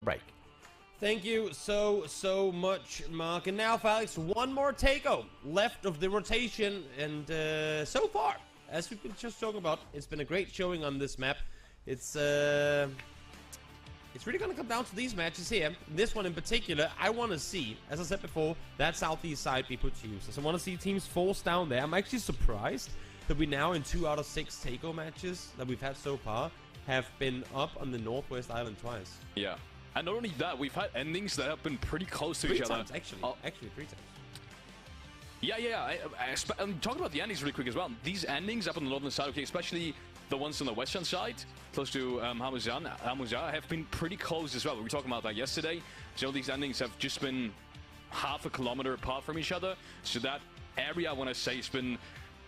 break. Thank you so much, Mark. And now, Felix, one more take-home left of the rotation. And so far, as we've been just talking about, it's been a great showing on this map. It's really going to come down to these matches here. This one in particular, I want to see, as I said before, that southeast side be put to use. So I want to see teams force down there. I'm actually surprised that we now, in 2 out of 6 take-home matches that we've had so far, have been up on the Northwest Island twice. Yeah. And not only that, we've had endings that have been pretty close to each other. Actually, 3 times. Yeah. I'm talking about the endings really quick as well. These endings up on the northern side, okay, especially the ones on the western side, close to Hamuzan, have been pretty close as well. We were talking about that yesterday. So these endings have just been half a kilometer apart from each other. So that area, I want to say,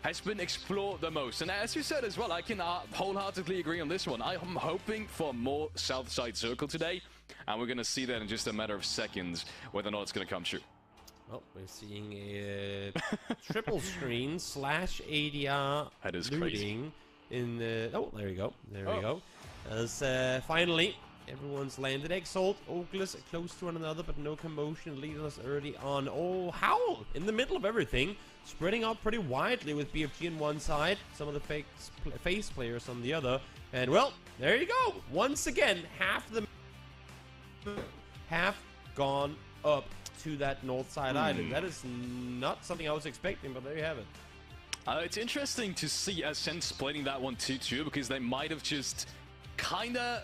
has been explored the most. And as you said as well, I can wholeheartedly agree on this one. I'm hoping for more south side circle today. And we're going to see that in just a matter of seconds, whether or not it's going to come true. Well, we're seeing a triple screen / ADR that is looting crazy. In the... Oh, there we go. There we go. As finally, everyone's landed. Exalt, Oakless, close to one another, but no commotion, leading us early on. Oh, Howl in the middle of everything, spreading out pretty widely with BFG on one side, some of the face players on the other. And, well, there you go. Once again, half the... have gone up to that north side island. That is not something I was expecting, but there you have it. It's interesting to see Ascent splitting that one 2-2, because they might have just kind of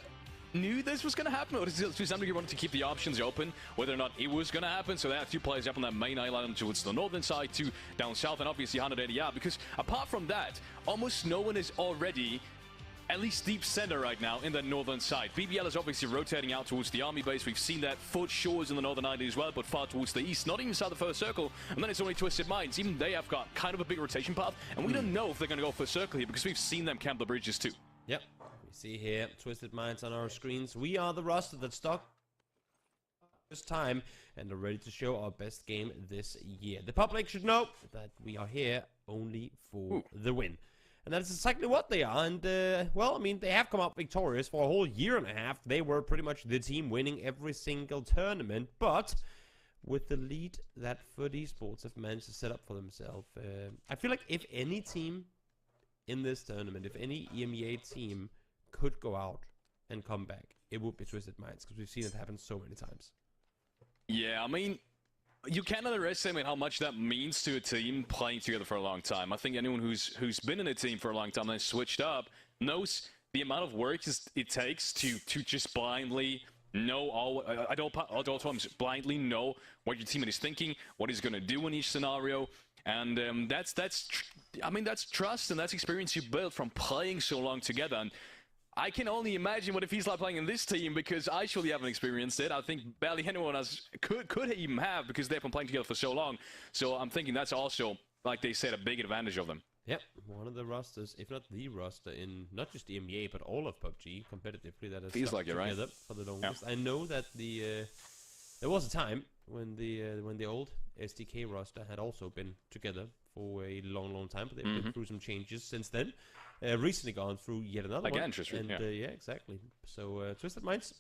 knew this was going to happen, or to some degree wanted to keep the options open, whether or not it was going to happen. So they have 2 players up on that main island towards the northern side, 2 down south, and obviously 180 out, because apart from that, almost no one is already at least deep center right now in the northern side. BBL is obviously rotating out towards the army base. We've seen that foot shores in the northern island as well, but far towards the east, not even inside the first circle. And then it's only Twisted Minds. Even they have got kind of a big rotation path, and we don't know if they're going to go for a circle here, because we've seen them camp the bridges too. Yep. We see here Twisted Minds on our screens. We are the roster that stuck this time and are ready to show our best game this year. The public should know that we are here only for the win. And that's exactly what they are. And, well, I mean, they have come out victorious for a whole year and a half. They were pretty much the team winning every single tournament. But with the lead that FUT eSports have managed to set up for themselves, I feel like if any team in this tournament, if any EMEA team could go out and come back, it would be Twisted Minds, because we've seen it happen so many times. Yeah, I mean, you can't underestimate how much that means to a team playing together for a long time. I think anyone who's been in a team for a long time and switched up knows the amount of work it takes to just blindly know at all times blindly know what your teammate is thinking, what he's going to do in each scenario. And that's trust, and that's experience you build from playing so long together. And I can only imagine what it feels like playing in this team, because I surely haven't experienced it. I think barely anyone else could even have, because they've been playing together for so long. So I'm thinking that's also, like they said, a big advantage of them. Yep, one of the rosters, if not the roster, in not just the NBA but all of PUBG competitively that has feels like it, right? For the longest. Yeah. I know that there was a time when the old SDK roster had also been together for a long time, but they've been through some changes since then. Recently gone through yet another one. Interesting. And yeah, exactly. So Twisted Minds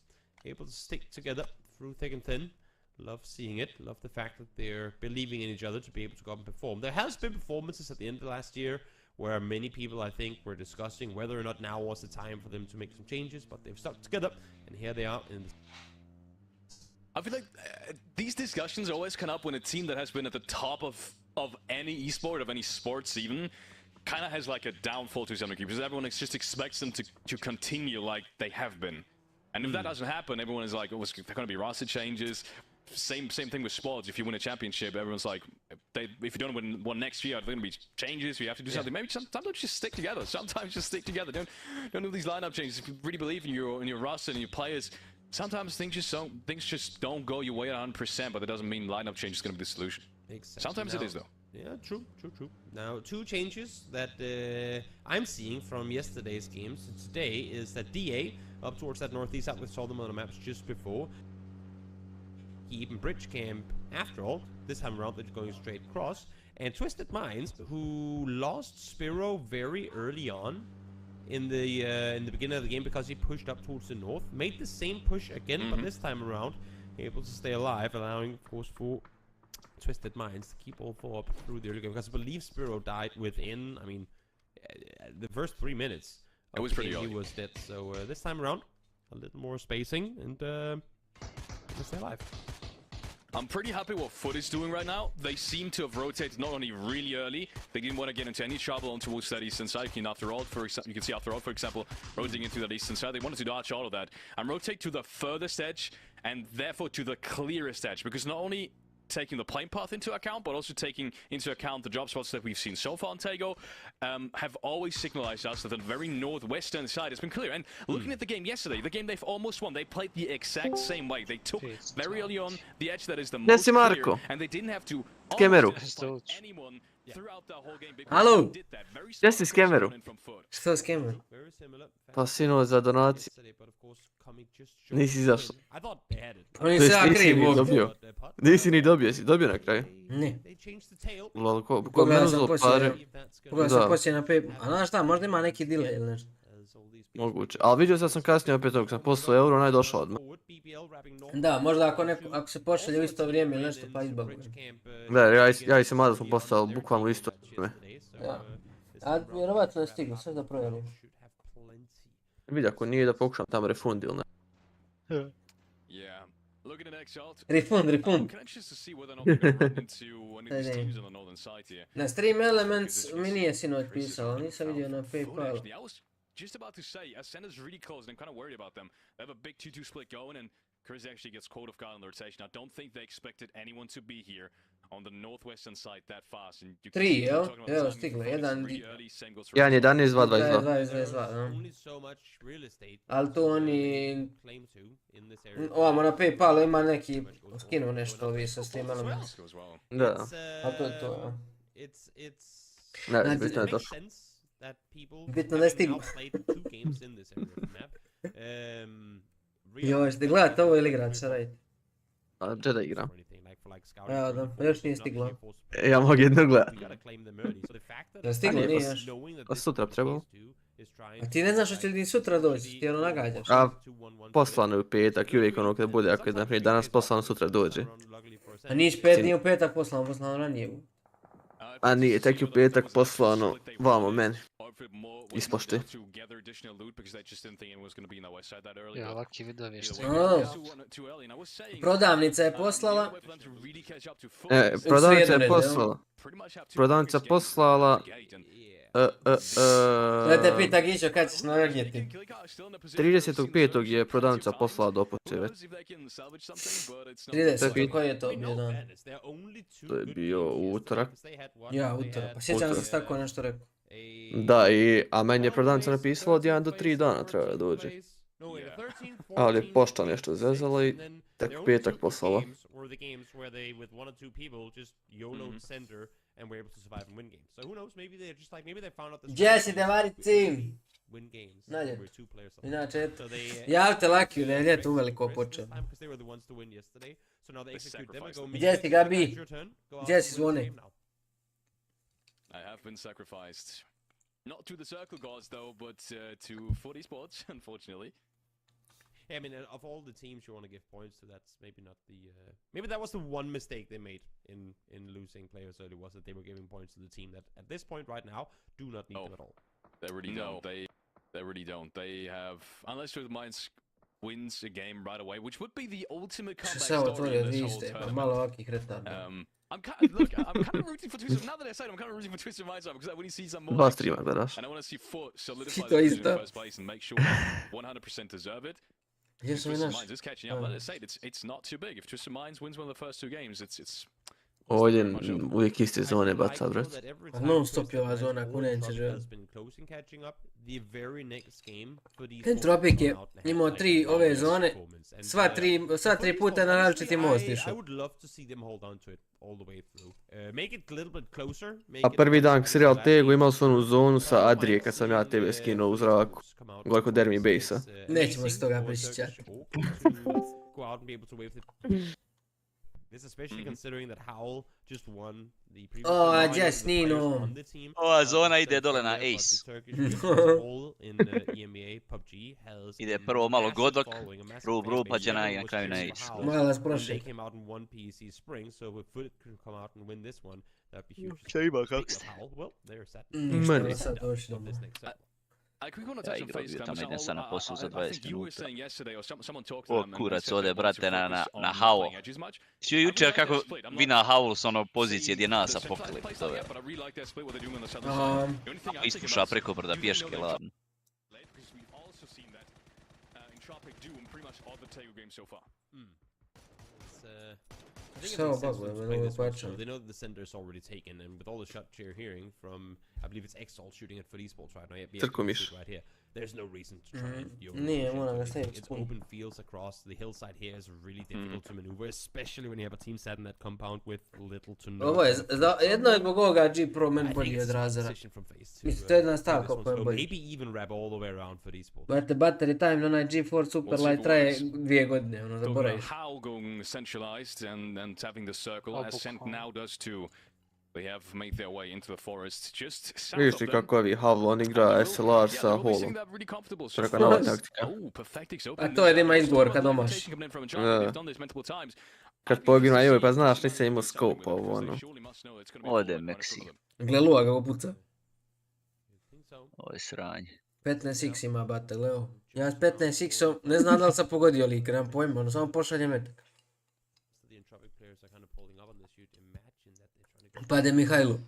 able to stick together through thick and thin. Love seeing it. Love the fact that they're believing in each other to be able to go up and perform. There has been performances at the end of last year where many people, I think, were discussing whether or not now was the time for them to make some changes, but they've stuck together, and here they are. I feel like these discussions always come up when a team that has been at the top of any esport, of any sports even, kind of has like a downfall to some degree, because everyone just expects them to continue like they have been. And if that doesn't happen, everyone is like, oh, there's going to be roster changes. Same thing with sports. If you win a championship, everyone's like, if you don't win one next year, there's going to be changes. You have to do something. Maybe sometimes just stick together. Sometimes just stick together. Don't do these lineup changes. If you really believe in your roster and your players, sometimes things just don't go your way 100%. But that doesn't mean lineup change is going to be the solution. Exactly. Sometimes it is, though. Yeah, true. Now, 2 changes that I'm seeing from yesterday's games today is that DA up towards that northeast side. We saw them on the maps just before. Even Bridge Camp, after all, this time around they're going straight across. And Twisted Minds, who lost Spiro very early on, in the beginning of the game because he pushed up towards the north. Made the same push again, but this time around, able to stay alive, allowing, of course, for Twisted Minds to keep all four up through the early game. Because I believe Spiro died within, I mean, the first 3 minutes. It was pretty early. He was dead. So this time around, a little more spacing and stay alive. I'm pretty happy what Foot is doing right now. They seem to have rotated not only really early, they didn't want to get into any trouble on towards that eastern side. You can see after all, for example, rotating into that eastern side. They wanted to dodge all of that and rotate to the furthest edge and therefore to the clearest edge, because not only taking the plane path into account, but also taking into account the drop spots that we've seen so far on Tego, have always signalized us that the very northwestern side has been clear. And looking at the game yesterday, the game they've almost won, they played the exact same way. They took very early on the edge that is the most Marko. clear, and they didn't have to Skemeru. anyone throughout the whole game. Alo, gdje si Skemeru? što s Kemeru? Pa sino za donacije. Nisi izašao. Oni se ja kriv, Bog. Dobio. Nisi ni dobio, si dobio na kraju? Ne. Lol, ko Pogledao meni sam uzelo poslije, pare. pogledao sam Da. poslije na PayPal. A znaš šta, možda ima neki delay ili nešto. Moguće. Ali vidio sam kasnije opet dok sam poslao euro, najdošao odmah. Da, možda ako se pošalje u isto vrijeme ili nešto pa izbaguje. Da, ja i se mada smo poslali bukvalno isto vrijeme. Ja. A vjerovatno je stiglo, sve da provjerim. Vidi ako nije da pokušam tamo refund ili ne. Refund. Na Stream Elements mi nije sinoć pisao, nisam vidio na PayPal. Just about to say, Ascenda's really close, and I'm kind of worried about them. They have a big 2-2 split going, and Chris actually gets caught off guard on the rotation. I don't think they expected anyone to be here on the northwestern side that fast. And you can Tri, see jel? we're talking about Evo, the timing stiglo, for Foot. It's jedan really di- early, same goes for 1, 11, 2, 22. 22, da. Ali tu oni... Ovamo na PayPalu ima neki skinu nešto ovi sa Stream Elements. Da. A to je to, ja. Ne, Znači, bitno je to. Bitno da je stiglo. Joj, ste gledate ovo ili igrat, šta radite? A, Jedi igram. Evo da, još nije stiglo. Ja mogu jedno gledat. Da stiglo nije još. A sutra bi trebalo? A ti ne znaš hoće li ti sutra doći, ti ono nagađaš. A, poslano je u petak i uvijek ono kad bude, ako je naprijed danas poslano, sutra dođe. A nije u petak poslano ranije. A nije, tek je u petak poslano vamo meni. Ispošti. Ja, ovakvi vidovi što je. Prodavnica je poslala. Prodavnica je poslala. Da te pita Gićo kad ćeš nagljeti. 35. je prodavnica poslala dopustiv već. 30. Koji je to bio dan? To je bio utorak. Ja, utorak. Pa sjećam se tako nešto rekao. Da, a meni je prodavnica napisala od 1 do 3 dana treba da dođe. Ali je pošta nešto zezala i tek u petak poslala. Gdje si devarici? Na ljetu. Inače, eto. Javite Lakiju da je ljeto uveliko počeo. Gdje si Gabi? Gdje si Zvone? I have been sacrificed. Not to the circle gods though, but to Foot eSports, unfortunately. Yeah, I mean, of all the teams you want to give points to, that's maybe not the... maybe that was the one mistake they made in losing players early, was that they were giving points to the team that, at this point right now, do not need them at all. They really don't. They really don't. They have... Unless Twisted Minds wins a game right away, which would be the ultimate comeback story in this whole tournament. Malo ovakih retarda. I'm kind of rooting for Twisted. Now that I said, I'm kind of rooting for Twisted Minds because I want to see some more. Dva streama gledaš. And I want to see Foot solidify the position in first place and make sure 100% deserve it. Twisted Minds is catching up. But let's say it's not too big. If Twisted Minds wins one of the first two games, it's Ovdje uvijek iste zone baca, brat. Non stop je ova zona, kunenče žel. Pentropik je imao 3 ove zone, sva tri puta na različiti most išao. A prvi dan kad si real Tego imao su onu zonu sa Adrije kad sam ja tebe skinuo u zraku. Gore kod Dermi Base-a. Nećemo se toga prisjećati. Ova zona ide dole na Ace. Ide prvo malo Godok, rub, pa će na kraju na Ace. Malo sprošek. Šta ima, kako ste? Ništa, sad točno. Ja igrao bio tamo idem sad na poslu za 20 minuta. O kurac ode, brate, na Howl. Svi jučer kako vi na Howl s ono pozicije gdje NASA pokli. Ispuša preko brda pješke, ladno. Šta ovo baguje, me ovo pačam. They know that the center is already taken, and with all the shots you're hearing from, I believe it's Exalt shooting at for eSports right now. Right here. There's no reason to try and Nije, moram ga staviti it's open fields across the hillside here is really difficult to maneuver, especially when you have a team set in that compound with little to no. Ovo je, jedno je zbog ovoga G Pro meni bolji od razera. Mislim, to je jedna stavka koja je bolji. Maybe even wrap all the way around for eSports. Brate, battery time na onaj G4 Superlight traje 2 godine, ono, zaboraviš. How going centralized and having the circle, Ascent now does too. They have made their way into the forest just south of them. Vidiš ti kako ovi Havlon igra SLR sa Hallom. Preko nova taktika. A to je da ima izgovor kad domaš. Kad poginu, joj, pa znaš, nisam imao scope ovo, ono. Ode Meksi. Gle, Lua ga opuca. Ovo je sranje. 15x ima, bate, Leo. Ja s 15x-om, ne znam da li sam pogodio lik, nemam pojma, ono, samo pošaljem metak. Pade Mihajlu.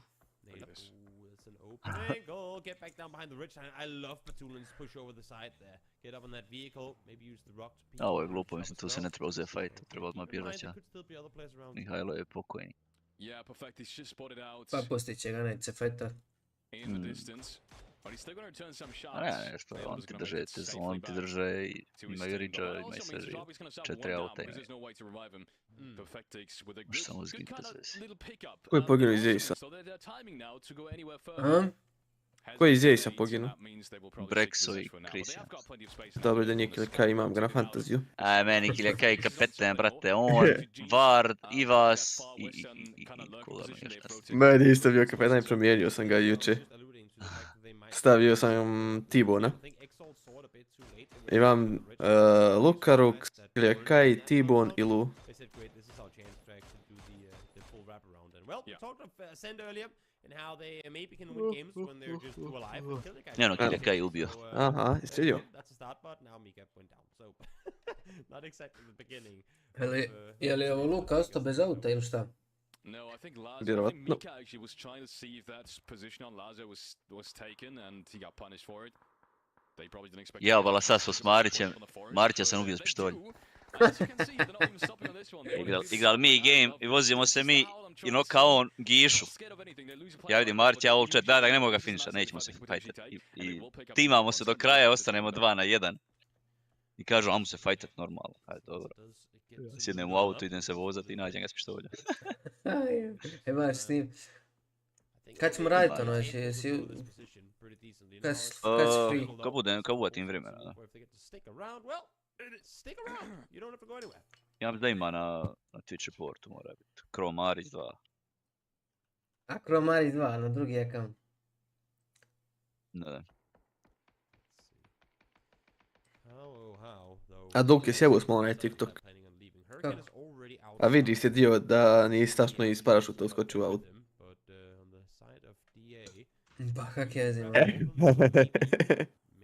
Get back down behind the ridge line. I love Batulin's push over the side there. Get up on that vehicle, maybe use the rock to... Ovo je glupo, mislim, tu se ne treba uzeti fight, treba odmah bježati. Mihajlo je pokojni. Pa pustit će ga, neće se fajta. A ne, nešto, on ti drže i imaju ridža, imaju sve živ. 4 auta imaju. Možeš samo zginti bez veze. Ko je poginuo iz Ace-a? Ko je iz Ace-a poginuo? Brexo i Christian. Dobro da nije Kileka, imam ga na fantaziju. A meni Kileka i kapetan, brate, on, Vard, Ivas i koga mi još nas. Meni isto bio kapetan i promijenio sam ga juče. Stavio sam T-Bona. Imam Lukaruk, Kilekaj, T-Bon i Lu. Njeno Kilekaj je ubio. Aha, jesi vidio? Je li ovo Luka ostao bez auta ili šta? No, I think Lazo, Vjerovatno. Mika actually was trying to see if that position on Lazo was taken and he got punished for it. They probably didn't expect. Ja, bala sad smo s Marićem. Marića sam ubio s pištoljem. Igrali mi game i vozimo se mi i noka on Gišu. Ja vidim Marić, ja ovog da ne mogu ga finišati, nećemo se fajtati. I timamo se do kraja, ostanemo 2 na 1. I kažu, ajmo se fajtati normalno. Ajde, dobro. Sjednem u auto, idem se vozati i nađem ga s pištoljem. Baš s tim. Kad ćemo raditi ono, jesi... Kad si free? Kad uvatim vremena, da. Ja mislim da ima na Twitch reportu, mora biti. Kromarić 2. A Kromarić 2, na drugi account. Da. A dok je sjebao smo onaj TikTok. A vidi se dio da nisi tačno iz parašuta uskočio u auto. Pa kak je vezima?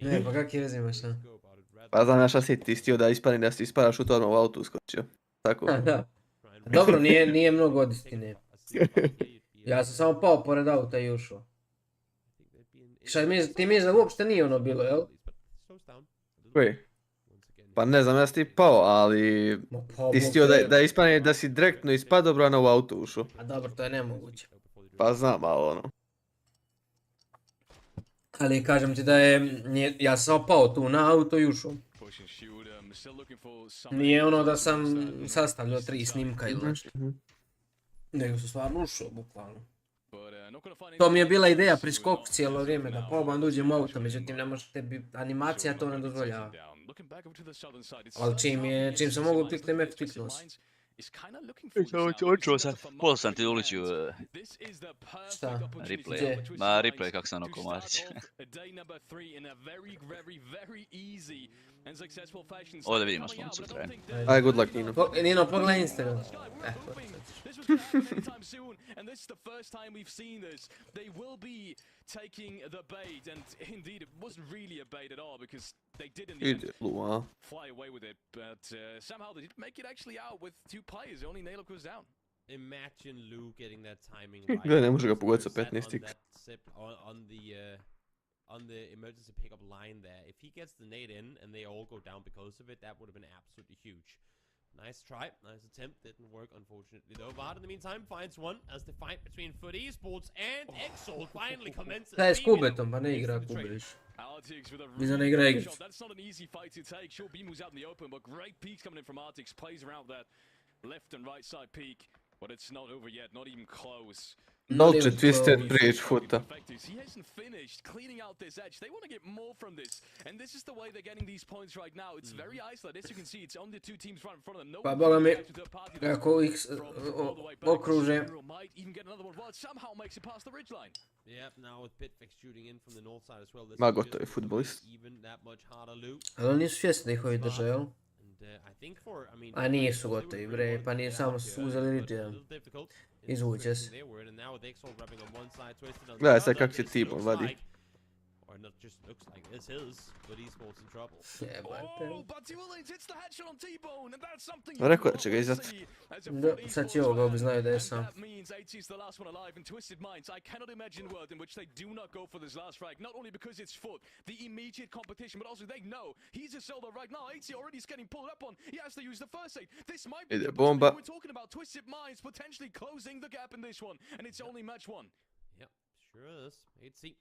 Ne, pa kak je vezima šta? Pa znam šta si ti stio da ispani da si iz parašuta odmah u auto uskočio. Tako. Da. Dobro, nije mnogo od istine. Ja sam samo pao pored auta i ušao. Šta ti misliš da uopšte nije ono bilo, jel? Koji? Pa ne znam, ja si ti pao, ali ti si htio da ispane da si direktno iz padobrana u auto ušao. A dobro, to je nemoguće. Pa znam, ali ono. Ali kažem ti da je, ja sam samo pao tu na auto i ušao. Nije ono da sam sastavljao 3 snimka ili nešto. Nego sam stvarno ušao, bukvalno. To mi je bila ideja pri skoku cijelo vrijeme, da probam da uđem u auto, međutim ne možete bi, animacija to ne dozvoljava. Ali čim sam mogu kliknem F, kliknuo sam. is kind of looking for Očuo sam, pol sam ti uličio Šta? replay. Gdje? Ma replay kako sam oko Marića. Ovdje vidimo smo sutra. Aj, good luck, Nino. Nino, pogledaj Instagram. And this is the first time we've seen this. They will be taking the bait, and indeed it wasn't really a bait at all because they did in the end Ide, Lua. fly away with it, but somehow they did make it actually out with 2 players. Only Nailor goes down. Imagine Lou getting that timing right. Gledaj, ne može ga pogoditi sa Set 15 on x. that sip on the emergency pickup line there. If he gets the nade in and they all go down because of it, that would have been absolutely huge. Nice try, nice attempt, didn't work unfortunately though. Vard in the meantime finds one as the fight between Foot eSports and Exalt finally commences. Šta je s Kubetom? Pa ne igra Kube više. Mislim da igra igricu. That's not an easy fight to take. Sure, Beam was out in the open, but great peeks coming in from Artix. Plays around that left and right side peak, but it's not over yet, not even close. Dolce Twisted Bridge Foota. He hasn't finished cleaning out this edge. They want to get more from this, and this is the way they're getting these points right now. It's very isolated. As you can see, it's only 2 teams right in front of them. No Pa boga mi, kako X okruže. might even get another one. Well, it somehow makes it past the ridge line. Yep, now with Pitfix shooting in from the north side as well. This Ma, is gotov je just futbolist. even that much harder loot. Ali oni nisu svjesni da ih ovi drže, jel? And I think for, I mean, A nisu gotovi bre, pa nije samo su uzeli Ridge. Izvuče se. Gledaj sad kak će T-Bone vadi. Or not just looks like this is, but eSports in trouble. Rekao da će ga izzat. Da, sad će ovoga obi znaju da je sam. Ide bomba. Yep, sure is. 8C.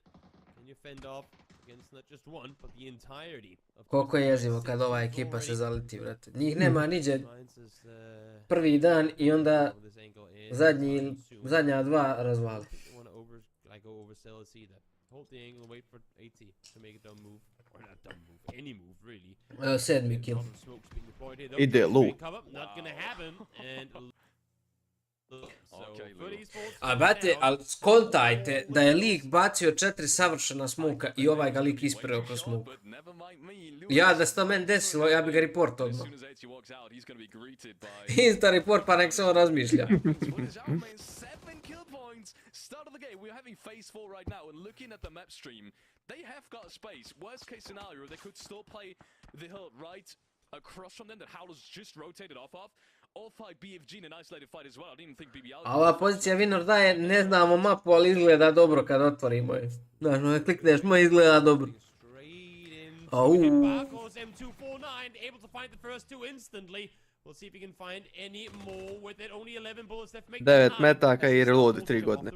Can you fend off against not just one, but the entirety of Koliko je jezivo kad ova ekipa se zaleti, brate. Njih nema niđe prvi dan i onda zadnja 2 razvali. Sedmi kill. Ide Lu. A brate, ali skontajte da je lik bacio 4 savršena smoka i ovaj ga lik ispreo kroz smok. Ja da se to meni desilo, ja bi ga report odmah. Insta report pa nek se on razmišlja. Start of the game, we're having phase 4 right now, and looking at the map stream, they have got space. Worst case scenario, they could still play the hill right across from them that Howler's just rotated off of. All fight BFG in an isolated fight as well. I didn't even think BBL... A ova pozicija Winner daje, ne znamo mapu, ali izgleda dobro kad otvorimo je. Znaš, no klikneš, mo izgleda dobro. Auuu. We'll see if he can find any more with it. Only 11 bullets left. 9 metaka i reloadi 3 godine.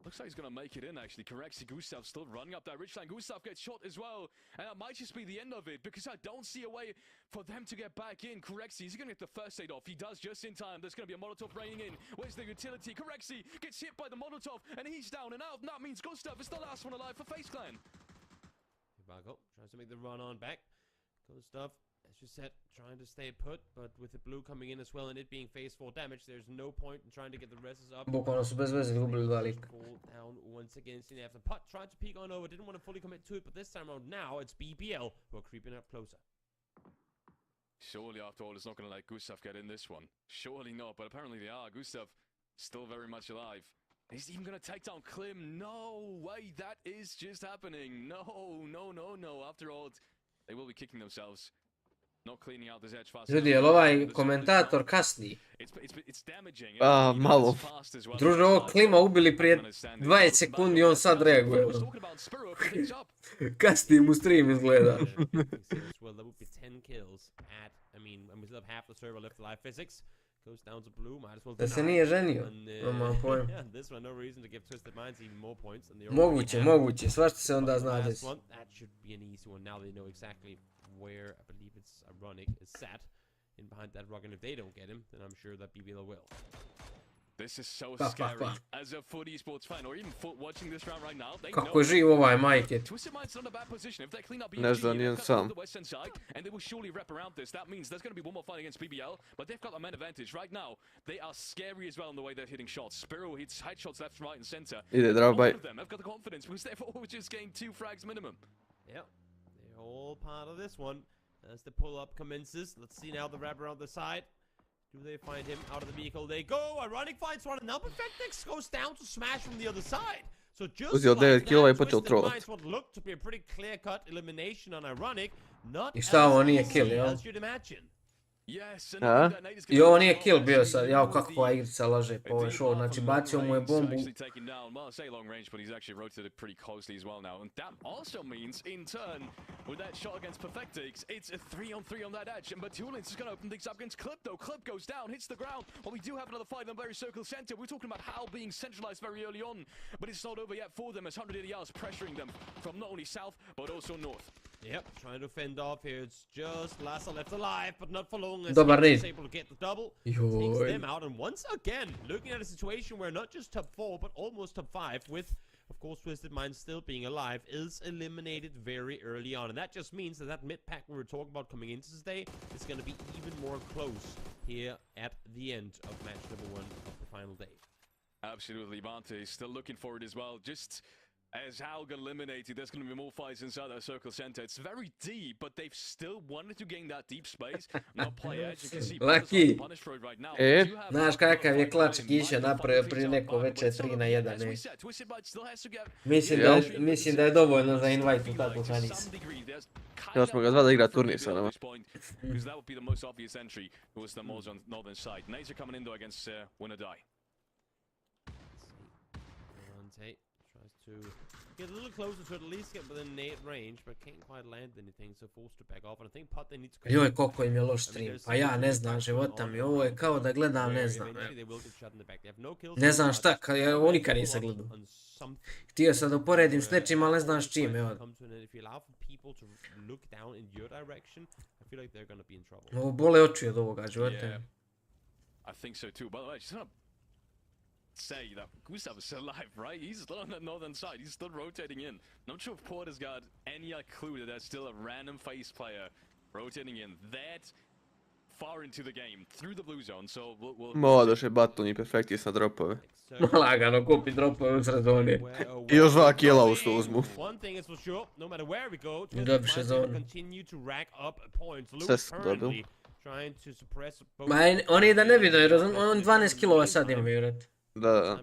Looks like he's going to make it in, actually. Correxy, Gustav still running up that ridge line. Gustav gets shot as well. And that might just be the end of it, because I don't see a way for them to get back in. Corexy, is he going to get the first aid off? He does just in time. There's going to be a Molotov raining in. Where's the utility? Corexy gets hit by the Molotov, and he's down and out. And that means Gustav is the last one alive for FaZe Clan. Marko tries to make the run on back. Gustav, as you said, trying to stay put, but with the blue coming in as well and it being phase 4 damage, there's no point in trying to get the reses up. Bukvalno su bez veze gubili 2 lika. Down once again, seen after putt, tried to peek on over, didn't want to fully commit to it, but this time around now it's BBL who are creeping up closer. Surely after all, it's not going to let Gustav get in this one. Surely not, but apparently they are. Gustav still very much alive. He's even going to take down Klim. No way, that is just happening. No. After all, they will be kicking themselves. Not cleaning out this edge fast. Ljudi, jel ovaj komentator kasni? It's damaging. Malo. Druže, ovo Klima ubili prije 20 sekundi i on sad reaguje. Kasni mu stream izgleda. Well, that would be 10 kills at, I mean, and we still have half the server left alive. Physics goes down to blue, might as well. Da se nije ženio. Nema pojem. Yeah, this one, no reason to give Twisted Minds even more points than the Moguće, svašta se onda zna desi. That should be an easy one. Now they know exactly where, I believe it's ironic, is sat in behind that rock, and if they don't get him, then I'm sure that BBL will. This is so Pa. scary. As a foot esports fan, or even foot watching this round right now, they Kako je živ ovaj, majke. Twisted Mind's not in a bad position. If they clean up Ne znam, nijem sam. the western side, and they will surely wrap around this. That means there's going to be one more fight against BBL, but they've got a man advantage right now. They are scary as well in the way they're hitting shots. Spiro hits headshots left, right, and center. Ide, Zdravo, All bye. of them have got the confidence because they've all just gained 2 frags minimum. Yep, they're all part of this one. As the pull-up commences, let's see now the wrap around the side. Do they find him out of the vehicle? They go. Ironic finds one, and now Perfectix goes down to smash from the other side. So just Uzeo like 9 kilova i that, počeo Twisted trollat. Minds what looked to be a pretty clear-cut elimination on Ironic. Not I šta ovo as nije easy kill, jel? as you'd imagine. Yes, A? and that Nate is I ovo nije kill bio sad, jao kakva igrica laže po ovoj show, znači bacio mu je bombu. Say long range, but he's actually rotated pretty closely as well now. And that also means, in turn, with that shot against Perfectix, it's a 3-on-3 on that edge. And Batulins is going to open things up against Clip, though. Clip goes down, hits the ground. But we do have another fight in the very circle center. We're talking about Hal being centralized very early on. But it's not over yet for them as 180 hours pressuring them from not only south, but also north. Yep, trying to fend off here. It's just Lassa left alive, but not for long. As Dobar he's nade. able to get the double, Joj. takes them out, and once again, looking at a situation where not just top 4, but almost top 5, with, of course, Twisted Mind still being alive, is eliminated very early on. And that just means that that mid-pack we were talking about coming into today is going to be even more close here at the end of match number 1 of the final day. Absolutely, Vante is still looking for it as well. Just as Hal got eliminated, there's going to be more fights inside that circle center. It's very deep, but they've still wanted to gain that deep space. Not play edge. You can see Lucky. punished for it right now. E? Znaš kakav je klač Kiša napravio prije neko veče 3-1, ne? Mislim da je dovoljno za invite u tako Hanis. Ja smo ga zva da igra turnir sa nama. Because that would be the most obvious entry towards the Moje on northern side. Nades are coming in though against Win or Die. Tate tries to get a little closer to at least get within nade range, but can't quite land anything, so forced to back off. And I think Pot they need to. Joj, koliko im je loš stream. Pa ja ne znam, života mi. Ovo je kao da gledam, ne znam. Ne znam šta, ja ovo nikad nisam gledao. Htio sam da uporedim s nečim, ali ne znam s čim, evo. Ovo bole oči od ovoga, života. I think so too. By the way, just want to say that Gustav is still alive, right? He's still on that northern side. He's still rotating in. Not sure if Port has got any clue that there's still a random face player rotating in that far into the game through the blue zone. So we'll Modoše Batun i Perfectis na dropove. Lagano kupi dropove u sredoni. I još 2 kila uz to uzmu. Dobiše zonu. Sve su dobili. Ma oni da ne vidio, jer on 12 kilova sad ima, vjerojatno. Da.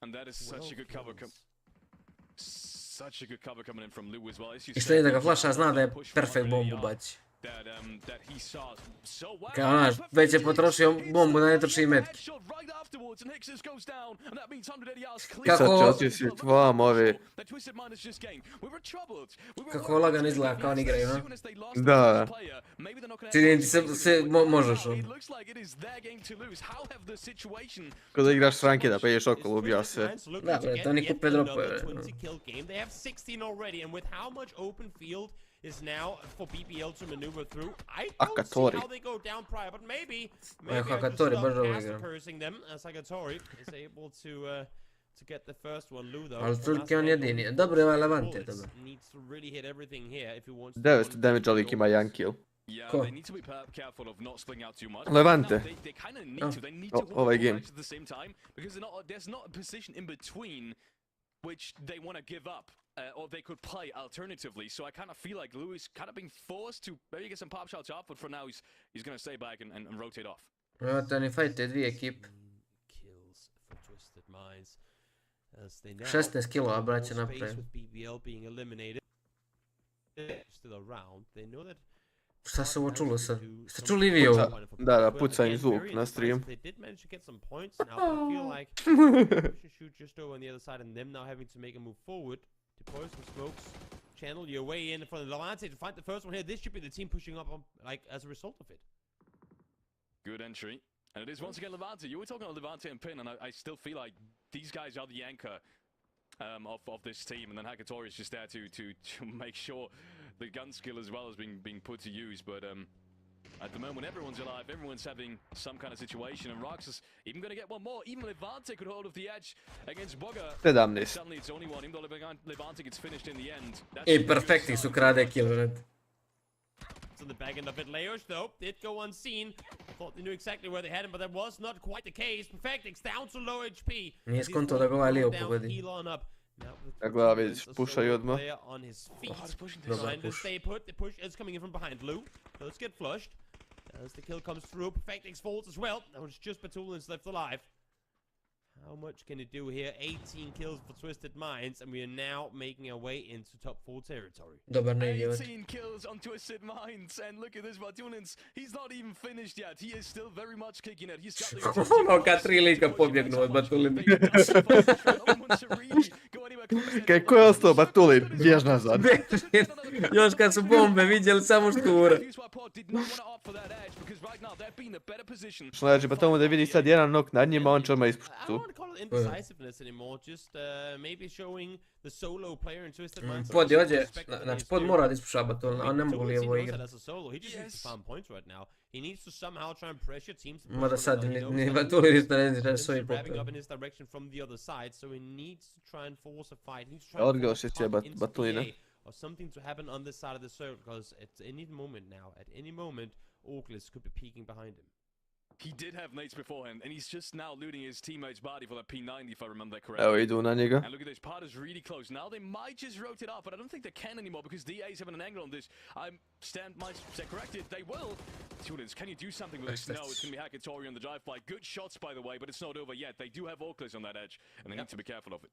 And that is such a good cover. Such a good cover coming in from Lou as well. I što je da ga flasha zna da je perfect bombu baci. Kao znaš, već je potrošio bombu da ne troši metke. Kako... Kako lagan izgleda kao on igraju, no? Da. Čini ti se možeš on. Ko da igraš Frankina pa ideš okolo, ubija se. Da, bre, to oni kupe dropove. Is now for BBL to maneuver through. I don't see how they go down prior, but maybe Hakatori baš cursing them as Hakatori is able to get the first one. Lou though. Ali Turki on jedini. Dobro je ovaj Levante, dobro. Needs to really hit everything here if he wants to. 900 damage alik ima 1 kill. Ko? Levante. Ovaj game. There's not a position in between which they want to give up. Or they could play alternatively, so I kind of feel like Louis kind of being forced to maybe get some pop shots off, but for now he's going to stay back and rotate off. Evo te oni fajte dvije ekipe. 16 kilova braće napravi. Šta se ovo čulo sad? Ste čuli vi ovo? Da, puca im zvuk na stream. Deploy some smokes, channel your way in for the Levante to find the first one here. This should be the team pushing up like as a result of it. Good entry. And it is once again Levante. You were talking about Levante and Pin, and I still feel like these guys are the anchor of this team. And then Hakatori is just there to make sure the gun skill as well is being put to use. But At the moment, everyone's alive, everyone's having some kind of situation, and Rox is even going to get one more. Even Levante could hold of the edge against Boga. 17. Suddenly it's only one, even though Levante gets finished in the end. I perfekti su krade kill, red. On the back end of it, Leos though did go unseen. Thought they knew exactly where they had him, but that was not quite the case. Perfectix down to low HP. Nije skonto da ga ovaj lijevo pogodi. Ja gleda, vidiš, pušaju odmah. Dobar push. Stay put. The push is coming in from behind. Blue does get flushed as the kill comes through. Perfectix falls as well. That was just Batulins left alive. How much can it do here? 18 kills for Twisted Minds, and we are now making our way into top 4 territory. Dobar nade, 18 kills on Twisted Minds, and look at this Batulins. He's not even finished yet. He is still very much kicking it. He's got the Ono kad 3 lika pobjegnu od Batulina. Kaj, ko je ostao Batulin? Bjež nazad. Još kad su bombe vidjeli samo štura. Što najveće, pa tomu da vidi sad jedan nok nad njima, on će odmah ispušti tu. Pod dođe, znači pod mora da ispuša Batulina, a ne mogu lijevo igrati. Mada sad ni Batulin isto ne zna svoj popet. Odgao še će Batulina. Or something to happen on this side of the circle, because at any moment now, at any moment, Orclis could be peeking behind him. He did have nades beforehand, and he's just now looting his teammate's body for that P90, if I remember that correctly. Evo idu na njega. And look at this, part is really close. Now they might just rotate off, but I don't think they can anymore because DA's having an angle on this. Might say corrected, they will. Students, can you do something with this? No, it's going to be Hakatori on the drive by. Good shots, by the way, but it's not over yet. They do have Orclis on that edge, and they need to be careful of it.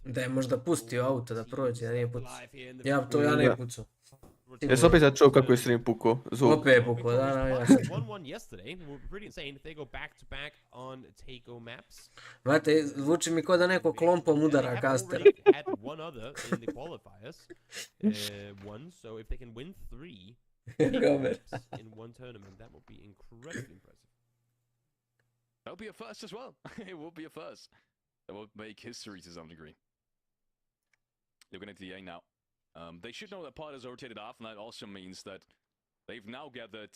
Da je možda pustio auto da prođe, a nije pucao. Ja ne pucao. Jes opet sad čuo kako je stream pukao? Zvuk. Opet je pukao, da, ja sam. Znate, zvuči mi kao da neko klompom udara kastera. Gomer. That would be a first as well. It would be a first. That would make history to some degree. Looking at the A now. They should know that part is rotated off, and that also means that they've now gathered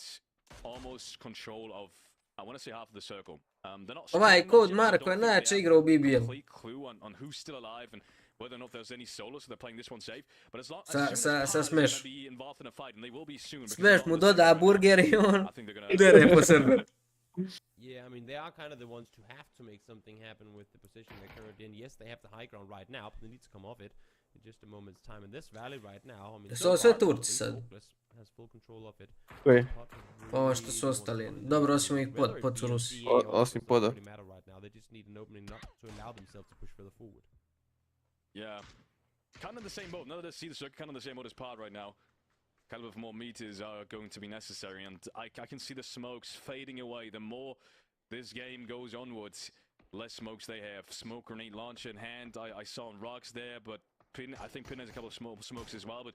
almost control of, I want to say, half of the circle. They're not. Ovaj kod Marko je najjače igra u BBL. Complete clue on who's still alive and whether or not there's any solo, so they're playing this one safe. But as long as Smash. be involved in a fight, and they will be soon. Smash mu doda burger I on udere po serveru. Yeah, I mean, they are kind of the ones to have to make something happen with the position they're currently in. Yes, they have the high ground right now, but they need to come off it in just a moment's time. In this valley right now, I mean, so sve Turci sad. Has full control of it. Koji? Ovo što su ostali. Dobro, osim ih pod su Rusi. Osim poda. They just need an opening up to allow themselves to push further forward. Yeah. Kind of the same boat. None of this see the circle, kind of the same boat as Pod right now. Kind of more meters are going to be necessary, and I can see the smokes fading away. The more this game goes onwards, less smokes they have. Smoke grenade launcher in hand. I saw rocks there, but I think Pin has a couple of smokes as well. But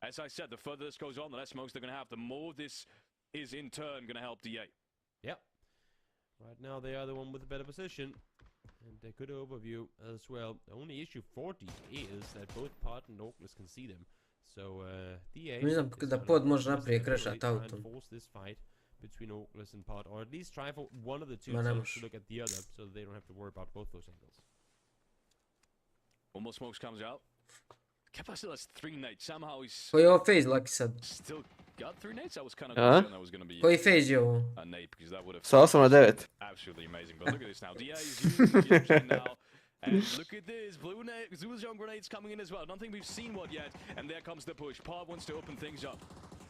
as I said, the further this goes on, the less smokes they're going to have. The more this is in turn going to help DA. Yep. Right now they are the one with the better position. And a good overview as well. The only issue for DA is that both Pod and Orclis can see them. So DA ne znam da pod može naprijed krešat autom. Force this fight between Orclis and Pod, or at least try for one of the two teams to look at the other, so they don't have to worry about both those angles. Almost smokes comes out. Kepa still has 3 nades. Somehow he's koji je ovo phase lucky sad? Still got 3 nades. I was kind of concerned that was going to be koji phase je ovo? A nade, because that would have Sa 8 na 9. Absolutely amazing. But look at this now. DA is using the option now. And look at this, Zuljon grenades coming in as well. I don't think we've seen one yet. And there comes the push. Pod wants to open things up.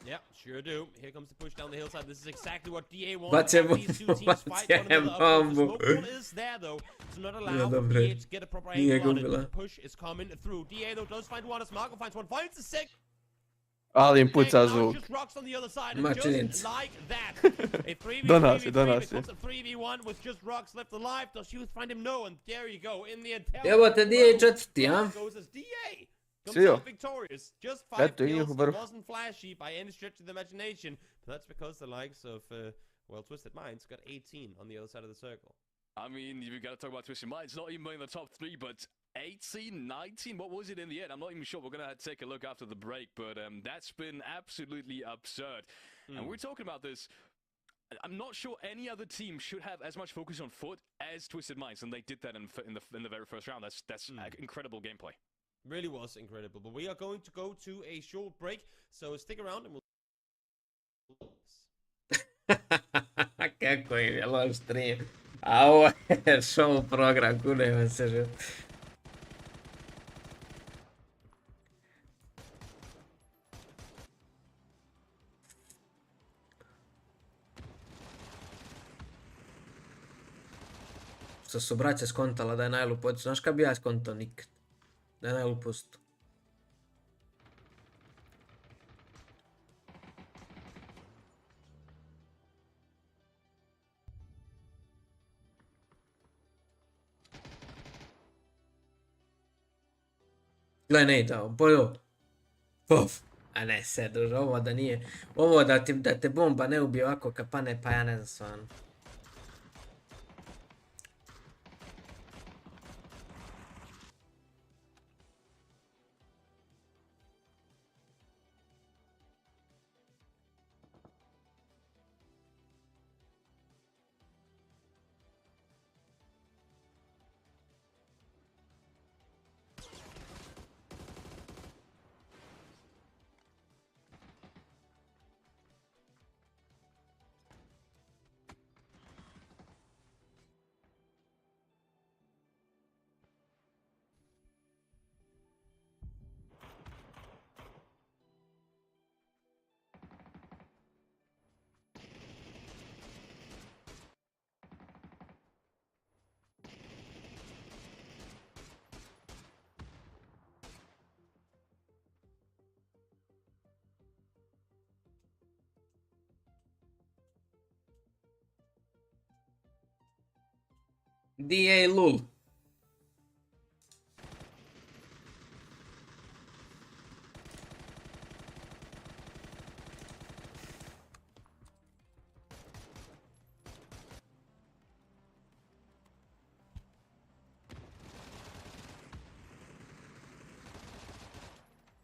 Yeah, sure do. Here comes the push down the hillside. This is exactly what DA wants. These two teams fight one another. The smoke wall is there though, to not allow DA to get a proper angle on it. The push is coming through. DA though does find one as Marko finds one. Finds the sick. Ali im puca zvuk. Mačinic. Donacije. 3v1 with just rocks left alive. Does you find him? No, and there you go. In the intel. Evo te DA četvrti, a? Goes as DA. Sio. Victorious. Just 5 kills. It wasn't flashy by any stretch of the imagination. But that's because the likes of, well, Twisted Minds got 18 on the other side of the circle. I mean, you've got to talk about Twisted Minds. Not even in the top 3, but 18, 19, what was it in the end? I'm not even sure. We're going to take a look after the break, but that's been absolutely absurd. And we're talking about this. I'm not sure any other team should have as much focus on foot as Twisted Minds, and they did that in the very first round. That's incredible gameplay. Really was incredible. But we are going to go to a short break, so stick around and we'll... Kako im je loš stream. A ovo je show program, kunem se že. Što su braća skontala da je najlupost. Znaš kad bi ja skontao nikad? Da je najlupost. Gle, ne dao, bojo. Puf. A ne, se druže, ovo da nije. Ovo da te bomba ne ubije ovako kapane, pa ja ne znam stvarno. D.A. Lul.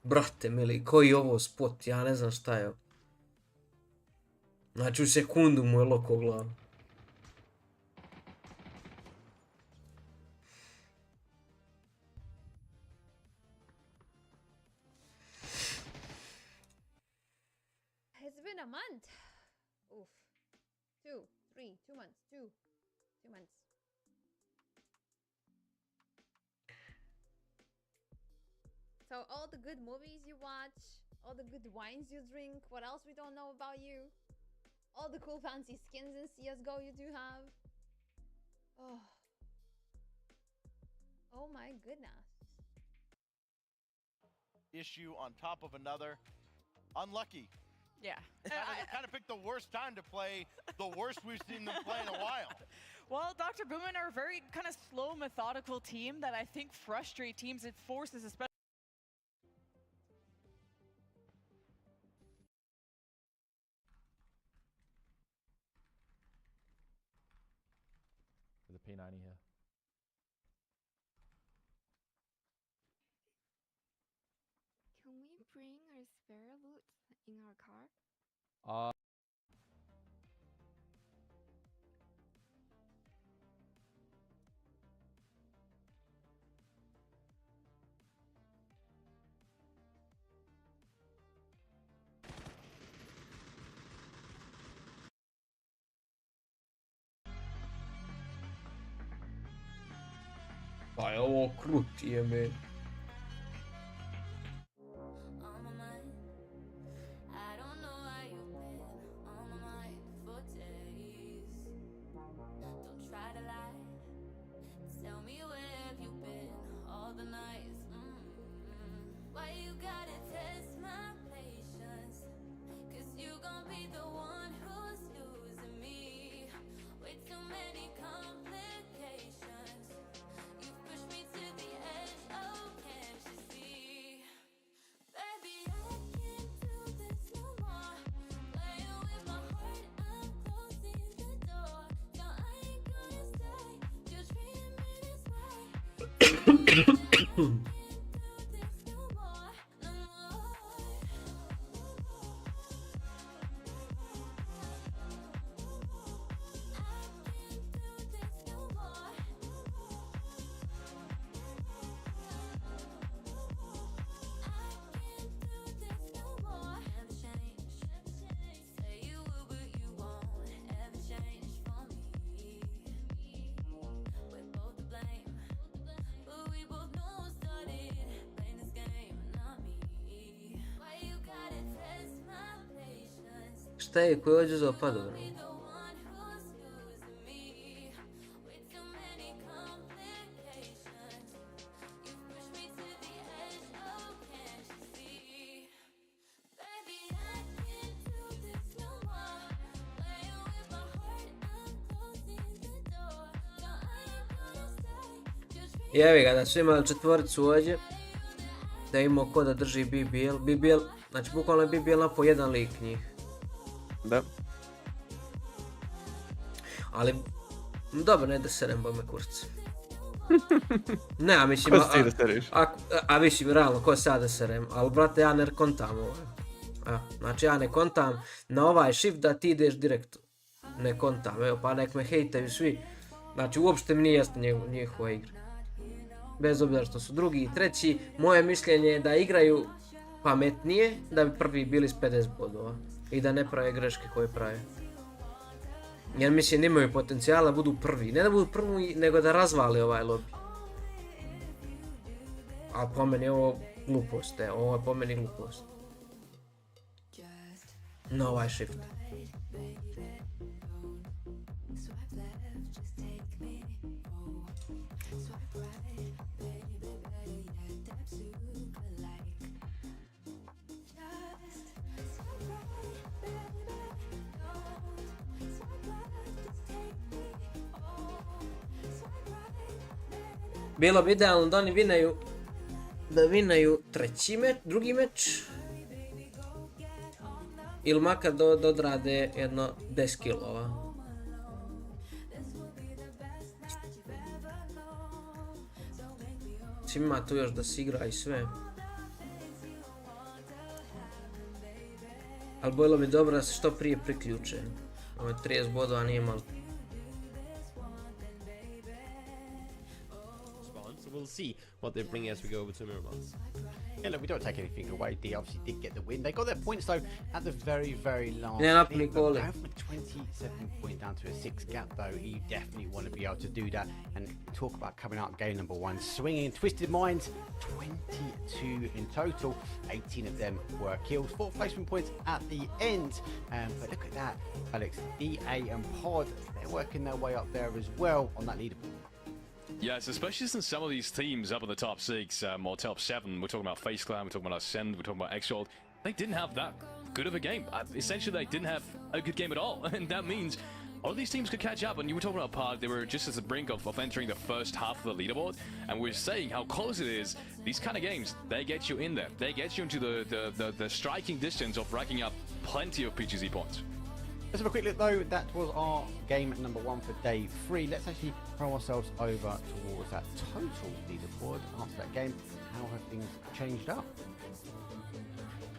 Brate mili, koji je ovo spot? Ja ne znam šta je. Znači u sekundu mu je loko glavu. It's been a month. Oof. 2 months. 2 months. So all the good movies you watch, all the good wines you drink, what else we don't know about you? All the cool fancy skins in CSGO you do have. Oh. Oh my goodness. Issue on top of another. Unlucky. Yeah. Kind of picked the worst time to play the worst we've seen them play in a while. Well, Dr. Boomin are a very kind of slow, methodical team that I think frustrate teams. It forces, especially. There's a P90 here. Can we bring our spare loot in our car? Pa je ovo krut jebe. Complications. You've pushed me to the edge of Šta je koji je oduzeo pa dobro? Jevi ga da su imali četvoricu ovdje, da je imao ko da drži BBL, znači bukvalno je BBL na po jedan lik njih. Da. Ali, dobro, ne da serem boj me kurci. Ne, a mislim, Ko si ti da seriš? a mislim, realno, ko sad da serem, ali brate, ja ne kontam ovo. Znači ja ne kontam na ovaj shift da ti ideš direkt. Ne kontam, evo pa nek me hejtaju svi. Znači uopšte mi nije jasno njihova igra. Bez obzira što su drugi i treći, moje mišljenje je da igraju pametnije, da bi prvi bili s 50 bodova. I da ne prave greške koje prave. Jer mislim da imaju potencijala da budu prvi. Ne da budu prvi, nego da razvali ovaj lobby. A po meni je ovo glupost, ovo je po meni glupost. Na ovaj shift. Bilo bi idealno da oni vinaju drugi meč. Ili makar da odrade jedno 10 killova. Ima tu još da se igra i sve. Ali bilo bi dobro da se što prije priključe. Ovo je 30 bodova nije malo. We'll see what they bring as we go over to Miramar. Yeah, look, we don't take anything away. D obviously did get the win. They got their points though at the very, very last. Yeah, going from a 27 point down to a 6 gap though, you definitely want to be able to do that and talk about coming out game number 1. Swinging Twisted Minds, 22 in total. 18 of them were kills. 4 placement points at the end. But look at that, Alex. DA and Pod, they're working their way up there as well on that leaderboard. Yes, especially since some of these teams up in the top 6 or top 7, we're talking about FaZe Clan, we're talking about Ascend, we're talking about Exalt, they didn't have that good of a game. Essentially, they didn't have a good game at all, and that means all of these teams could catch up. And you were talking about Pod, they were just at the brink of entering the first half of the leaderboard, and we're saying how close it is. These kind of games, they get you in there. They get you into the striking distance of racking up plenty of PGZ points. Let's have a quick look though. That was our game number 1 for day 3. Let's actually throw ourselves over towards that total leaderboard after that game. How have things changed up?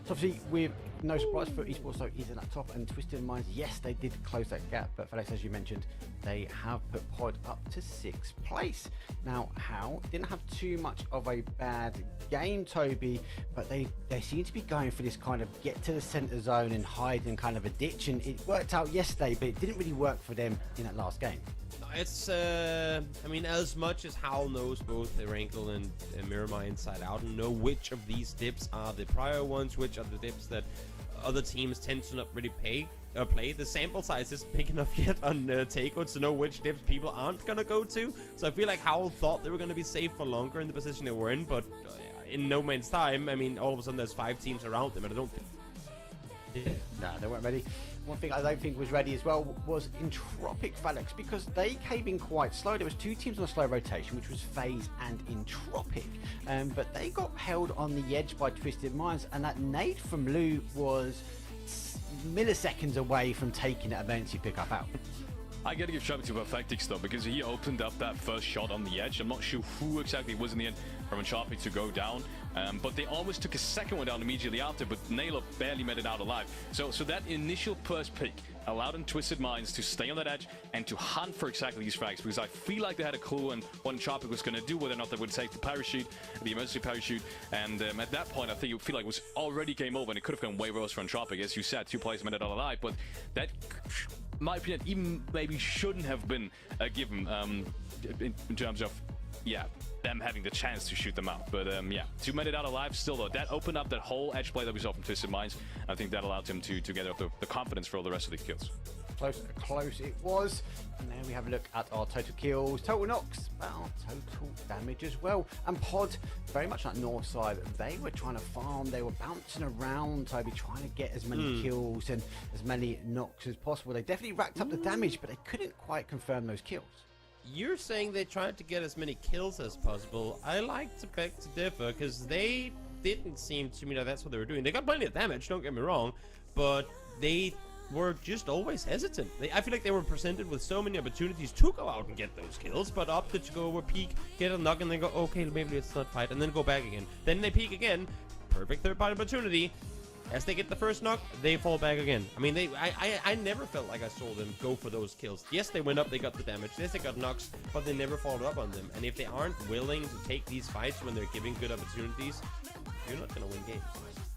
So obviously, with no surprise for eSports, so is in that top, and Twisted Minds, yes, they did close that gap, but Felix, as you mentioned, they have put Pod up to 6th place. Now, how? Didn't have too much of a bad game, Toby, but they seem to be going for this kind of get to the center zone and hide in kind of a ditch, and it worked out yesterday, but it didn't really work for them in that last game. It's, I mean, as much as Hal knows both Rankle and Miramar inside out and know which of these dips are the prior ones, which are the dips that other teams tend to not really play, the sample size isn't big enough yet on Takeout to know which dips people aren't gonna go to. So I feel like Hal thought they were gonna be safe for longer in the position they were in, but in no man's time, I mean, all of a sudden there's 5 teams around them, and I don't think... No, they weren't ready. One thing I don't think was ready as well was Entropic Felix, because they came in quite slow. There was 2 teams on a slow rotation, which was FaZe and Entropic, but they got held on the edge by Twisted Minds, and that nade from Lou was milliseconds away from taking that emergency pickup out. I gotta give shout out to APEKSA though, because he opened up that first shot on the edge. I'm not sure who exactly was in the end from Entropic to go down, but they almost took a second one down immediately after, but Naylor barely made it out alive. So that initial first pick allowed them Twisted Minds to stay on that edge and to hunt for exactly these frags, because I feel like they had a clue on what Entropic was going to do, whether or not they would take the parachute, the emergency parachute, and at that point I think you feel like it was already game over, and it could have gone way worse for Entropic. As you said, 2 players made it out alive, but that, in my opinion, even maybe shouldn't have been given in terms of, yeah, them having the chance to shoot them out. But yeah, 2 made it out alive still though. That opened up that whole edge play that we saw from Twisted Minds. I think that allowed him to gather up the confidence for all the rest of the kills. Close it was. And then we have a look at our total kills, total knocks, but our total damage as well. And Pod, very much like North side, they were trying to farm, they were bouncing around, Toby, trying to get as many kills and as many knocks as possible. They definitely racked up the damage, but they couldn't quite confirm those kills. You're saying they tried to get as many kills as possible. I like to beg to differ, because they didn't seem to me that that's what they were doing. They got plenty of damage, don't get me wrong, but they were just always hesitant. I feel like they were presented with so many opportunities to go out and get those kills, but opted to go over, peek, get a knock, and then go, okay, maybe let's not fight, and then go back again. Then they peek again, perfect third-party opportunity. As they get the first knock, they fall back again. I mean, I never felt like I saw them go for those kills. Yes, they went up, they got the damage. Yes, they got knocks, but they never followed up on them. And if they aren't willing to take these fights when they're giving good opportunities, you're not going to win games.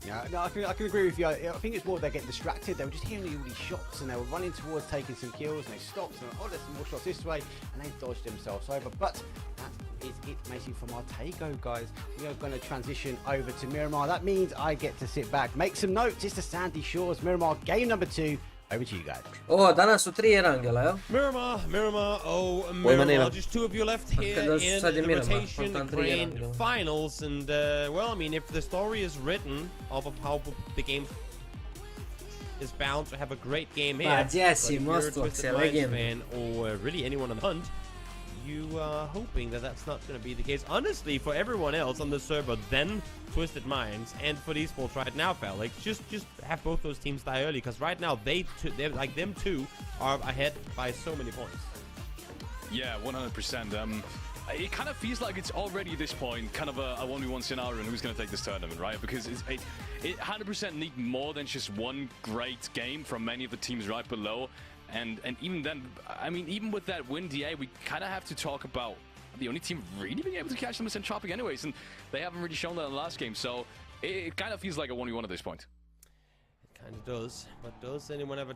Yeah, no, I can agree with you. I think it's more they get distracted. They were just hearing all these shots and they were running towards taking some kills, and they stopped and oh, there's some more shots this way, and they dodged themselves over. But that is it basically from our Tago, guys. We are going to transition over to Miramar. That means I get to sit back, make some notes. It's the Sandy Shores Miramar game number 2. Over to you guys. Oh, danas su 3 Erangela, jel? Miramar, oh, Miramar. Just 2 of you left here in the rotation grand finals. And, well, I mean, if the story is written off of how the game is bound to have a great game here, but you're a Twisted Minds fan, or really anyone on the hunt, you are hoping that that's not going to be the case. Honestly, for everyone else on the server, then Twisted Minds, and for eSports right now, Felix, just have both those teams die early, because right now they're like them two are ahead by so many points. Yeah, 100%. It kind of feels like it's already at this point kind of a 1v1 scenario, and who's going to take this tournament, right? Because it 100% need more than just one great game from many of the teams right below. And even then, I mean, even with that win DA, we kind of have to talk about the only team really being able to catch them is Entropic anyways, and they haven't really shown that in the last game, so it kind of feels like a 1v1 at this point. It kind of does, but does anyone have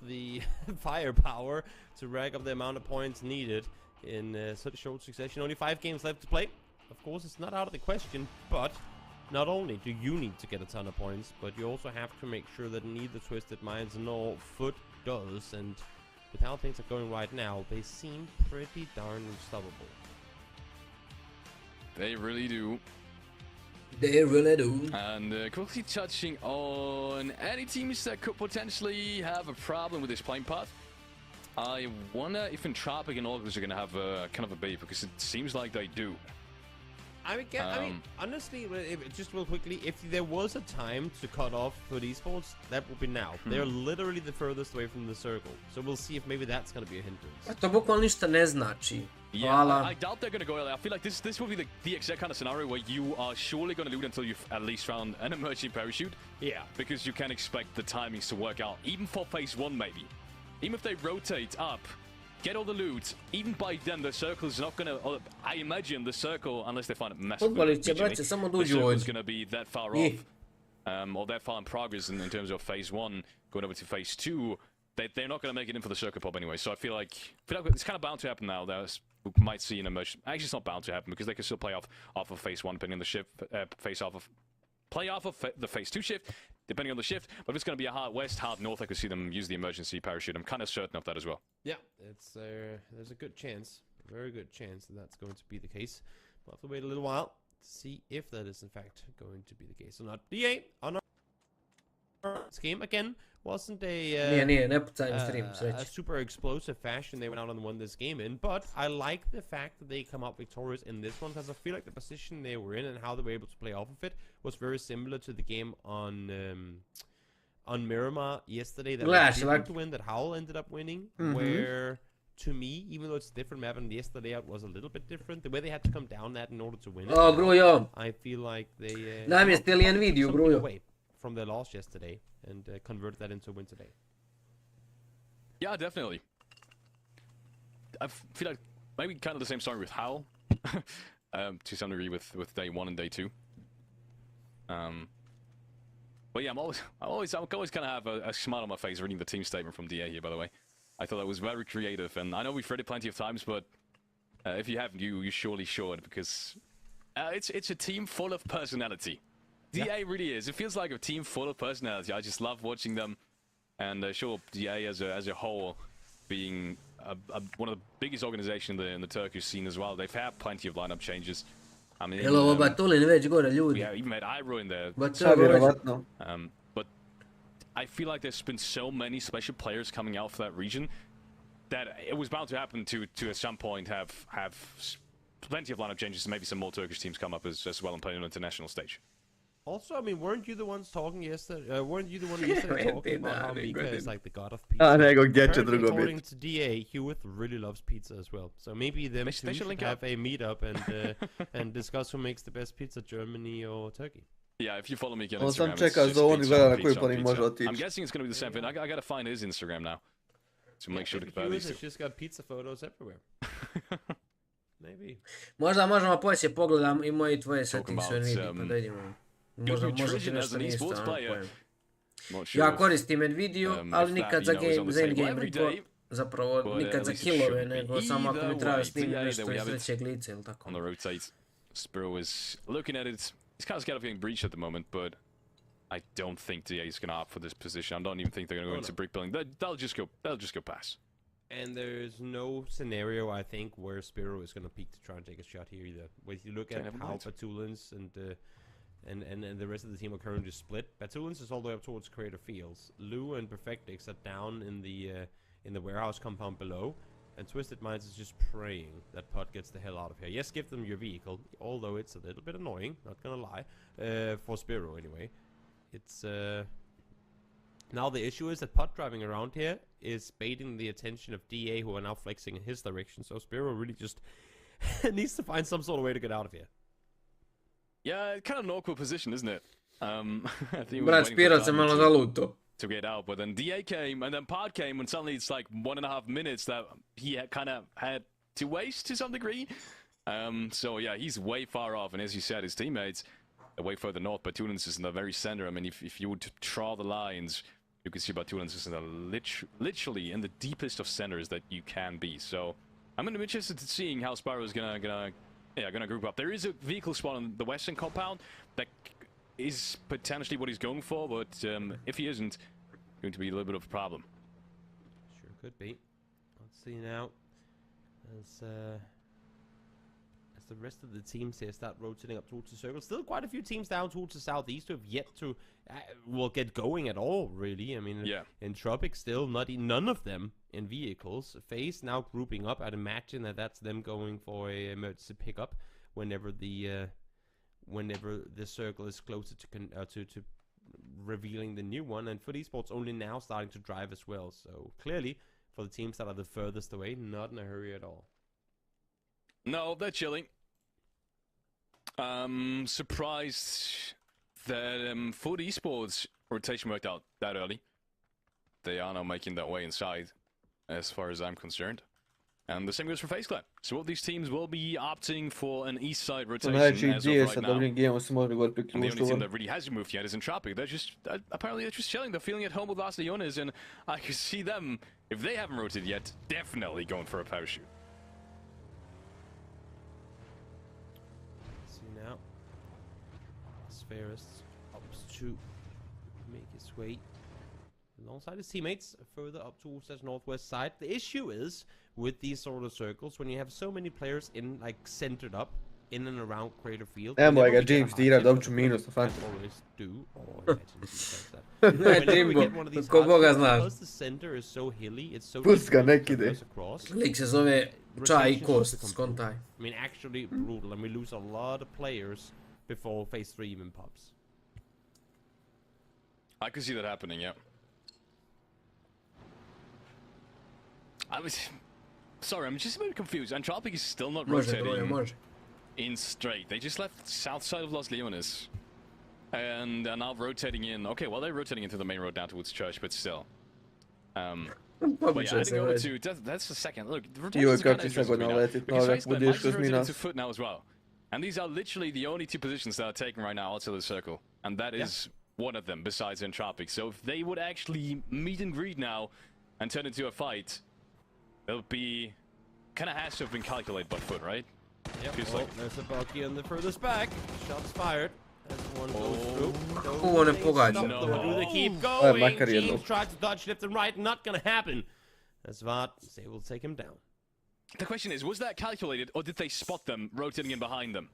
the firepower to rack up the amount of points needed in such short succession? Only 5 games left to play. Of course, it's not out of the question, but not only do you need to get a ton of points, but you also have to make sure that neither Twisted Minds nor Foot does, and with how things are going right now, they seem pretty darn unstoppable. They really do. They really do. And quickly touching on any teams that could potentially have a problem with this playing path. I wonder if Entropic and Orcus are going to have kind of a beef, because it seems like they do. I mean, honestly, just real quickly, if there was a time to cut off for eSports, that would be now. They're literally the furthest away from the circle. So we'll see if maybe that's going to be a hindrance. To bukvalno ništa ne znači. Yeah, I doubt they're going to go early. I feel like this will be the exact kind of scenario where you are surely going to loot until you've at least found an emergency parachute. Yeah. Because you can expect the timings to work out, even for phase 1 maybe. Even if they rotate up, get all the loot, even by then the circle is not gonna, I imagine the circle, unless they find it massive, the circle is gonna be that far off, or that far in progress in terms of phase 1, going over to phase 2, they're not gonna make it in for the circle pop anyway, so I feel like it's kind of bound to happen now. We might see an emergency, actually it's not bound to happen, because they can still play off of phase 1, depending on the shift, play off of the phase 2 shift, depending on the shift, but if it's going to be a hard west, hard north, I could see them use the emergency parachute. I'm kind of certain of that as well. Yeah, it's there's a good chance, a very good chance that that's going to be the case. We'll have to wait a little while to see if that is in fact going to be the case or not. DA on our game again wasn't a super explosive fashion they went out and won this game in, but I like the fact that they come out victorious in this one, because I feel like the position they were in and how they were able to play off of it was very similar to the game on on Miramar yesterday that Gledaš, was different to win, that Howl ended up winning, where to me, even though it's a different map and yesterday it was a little bit different, the way they had to come down that in order to win it. O, Grujo, I feel like they namjestili jedan video, something Grujo. away from their loss yesterday and converted that into a win today. Yeah, definitely. I feel like maybe kind of the same story with Howl, to some degree with day 1 and day 2. But yeah, I'm always kind of have a smile on my face reading the team statement from DA here. By the way, I thought that was very creative, and I know we've read it plenty of times, but if you haven't, you surely should, because it's a team full of personality. DA really is. It feels like a team full of personality. I just love watching them, and sure, DA as a whole being one of the biggest organizations in the Turkish scene as well. They've had plenty of lineup changes. I mean, Jel ovo Batulin već gore, ljudi? yeah, even had Iro in there. Vjerovatno. But I feel like there's been so many special players coming out for that region that it was bound to happen to at some point have plenty of lineup changes, and maybe some more Turkish teams come up as well and play on an international stage. Also, I mean, weren't you the ones talking yesterday? Weren't you the one yesterday talking about how Mika is like the god of pizza? A nego, gdje će Apparently, drugo according biti? to DA, Hewitt really loves pizza as well. So maybe them two They should should link have up. a meetup and discuss who makes the best pizza, Germany or Turkey. Yeah, if you follow me again on On sam Instagram, čeka it's za on pizza gleda on na pizza koji on planing pizza. može I'm otići. guessing it's gonna be the same thing. I gotta find his Instagram now to make sure to compare Hewitt these has two. just got pizza photos everywhere. Maybe. Možda možemo poslije pogledam i moje i tvoje Talking settings sve about, vidi, pa da vidimo. Možda ti nutrition as nešto an nije esports isto, player. pojem. Not sure Ja if- koristim Nvidia, ali if nikad that, za you know, is on game, the za table in-game every report. day, Zapravo, but nikad at za least it killove, shouldn't be. nego samo ako mi Either treba way, snimim today nešto we iz have it trećeg lica ili tako. on the rotate. Spiro is looking at it. He's kind of scared of getting breached at the moment, but I don't think DA is going to opt for this position. I don't even think they're going to go into brick building. They'll just go pass. And there's no scenario, I think, where Spiro is going to peek to try and take a shot here either. When you look at never how mind. Batulins and the rest of the team are currently split, Batulins is all the way up towards Creative Fields. Lou and Perfectix are down in the warehouse compound below, and Twisted Minds is just praying that Pot gets the hell out of here. Yes, give them your vehicle, although it's a little bit annoying, not gonna lie, for Spiro anyway. It's now the issue is that Pot driving around here is baiting the attention of DA, who are now flexing in his direction. So Spiro really just needs to find some sort of way to get out of here. Yeah, kind of an awkward position, isn't it? I think he was Brat, waiting for Spiro se time malo to- zaluto. to get out, but then DA came, and then Pod came, and suddenly it's like 1.5 minutes that he kind of had to waste to some degree. So yeah, he's way far off, and as you said, his teammates are way further north. Batulins is in the very center. I mean, if you would draw the lines, you can see Batulins is in the literally in the deepest of centers that you can be. So I'm gonna be interested in seeing how Spyro is gonna group up. There is a vehicle spot on the western compound that is potentially what he's going for, but if he isn't, going to be a little bit of a problem. Sure could be. Let's see now. As the rest of the teams here start rotating up towards the circle. Still quite a few teams down towards the southeast who have yet to get going at all, really. I mean, Yeah. in Tropic still none of them in vehicles. FaZe now grouping up. I'd imagine that's them going for a emergency pickup whenever the circle is closer to revealing the new one. And for eSports only now starting to drive as well. So clearly for the teams that are the furthest away, not in a hurry at all. No, they're chilling. Surprised that for the eSports rotation worked out that early. They are now making their way inside, as far as I'm concerned. And the same goes for FaZe Clan. So all these teams will be opting for an east side rotation Najveći as of gdje right sa now. dobrim gameom se može gore And the only team priključiti. that really hasn't moved yet is Entropic. They're just, apparently they're just chilling. They're feeling at home with Las Leones, and I can see them, if they haven't rotated yet, definitely going for a parachute. See now, Spheris opts to make his way alongside his teammates further up towards that northwest side. The issue is with these sort of circles, when you have so many players centered up in and around Creative Field. Nemoj whenever ga we get a James hard dira, hit, dobit which ću of minus course na we fantasy. always do. Oh, imagine if he does that. Ne, Whenever we Jimbo, get one of these ko hard Boga hits, znaš. because the center is so hilly, it's so Pust ga, difficult nek to ide. traverse across. Lik se zove Čaj i Kost, Rotations skontaj. I mean, actually brutal, and we lose a lot of players before phase 3 even pops. I could see that happening, yeah. Sorry, I'm just a bit confused. Entropic is still not rotating in straight. They just left south side of Los Leones. And they're now rotating in. Okay, well, they're rotating into the main road down towards church, but still. But yeah, heading over to... That's the second. Look, the rotation is kind of interesting because into foot now as well. And these are literally the only two positions that are taken right now outside the circle. And that is one of them, besides Entropic. So if they would actually meet and greet now and turn into a fight, it'll be... kind of has to have been calculated by foot, right? Yep, well, there's a Bucky in the furthest back. Shots fired. As one goes through. Do they keep going? James tries to dodge left and right. Not gonna happen. As Vart is able to take him down. The question is, was that calculated, or did they spot them rotating in behind them?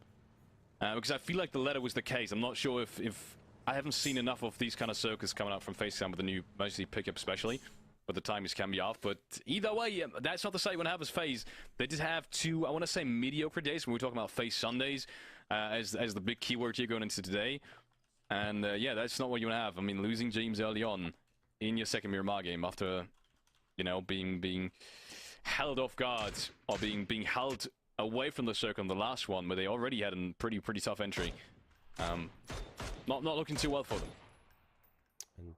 Because I feel like the latter was the case. I'm not sure if I haven't seen enough of these kind of circles coming out from FaceTime with the new mostly pickup especially. But the timings can be off. But either way, that's not to say when I have his phase. They did have two, I want to say, mediocre days when we're talking about phase Sundays as the big keyword here going into today. And yeah, that's not what you want to have. I mean, losing James early on in your second Miramar game after, you know, being held off guard or being held away from the circle in the last one where they already had a pretty tough entry. Not looking too well for them. And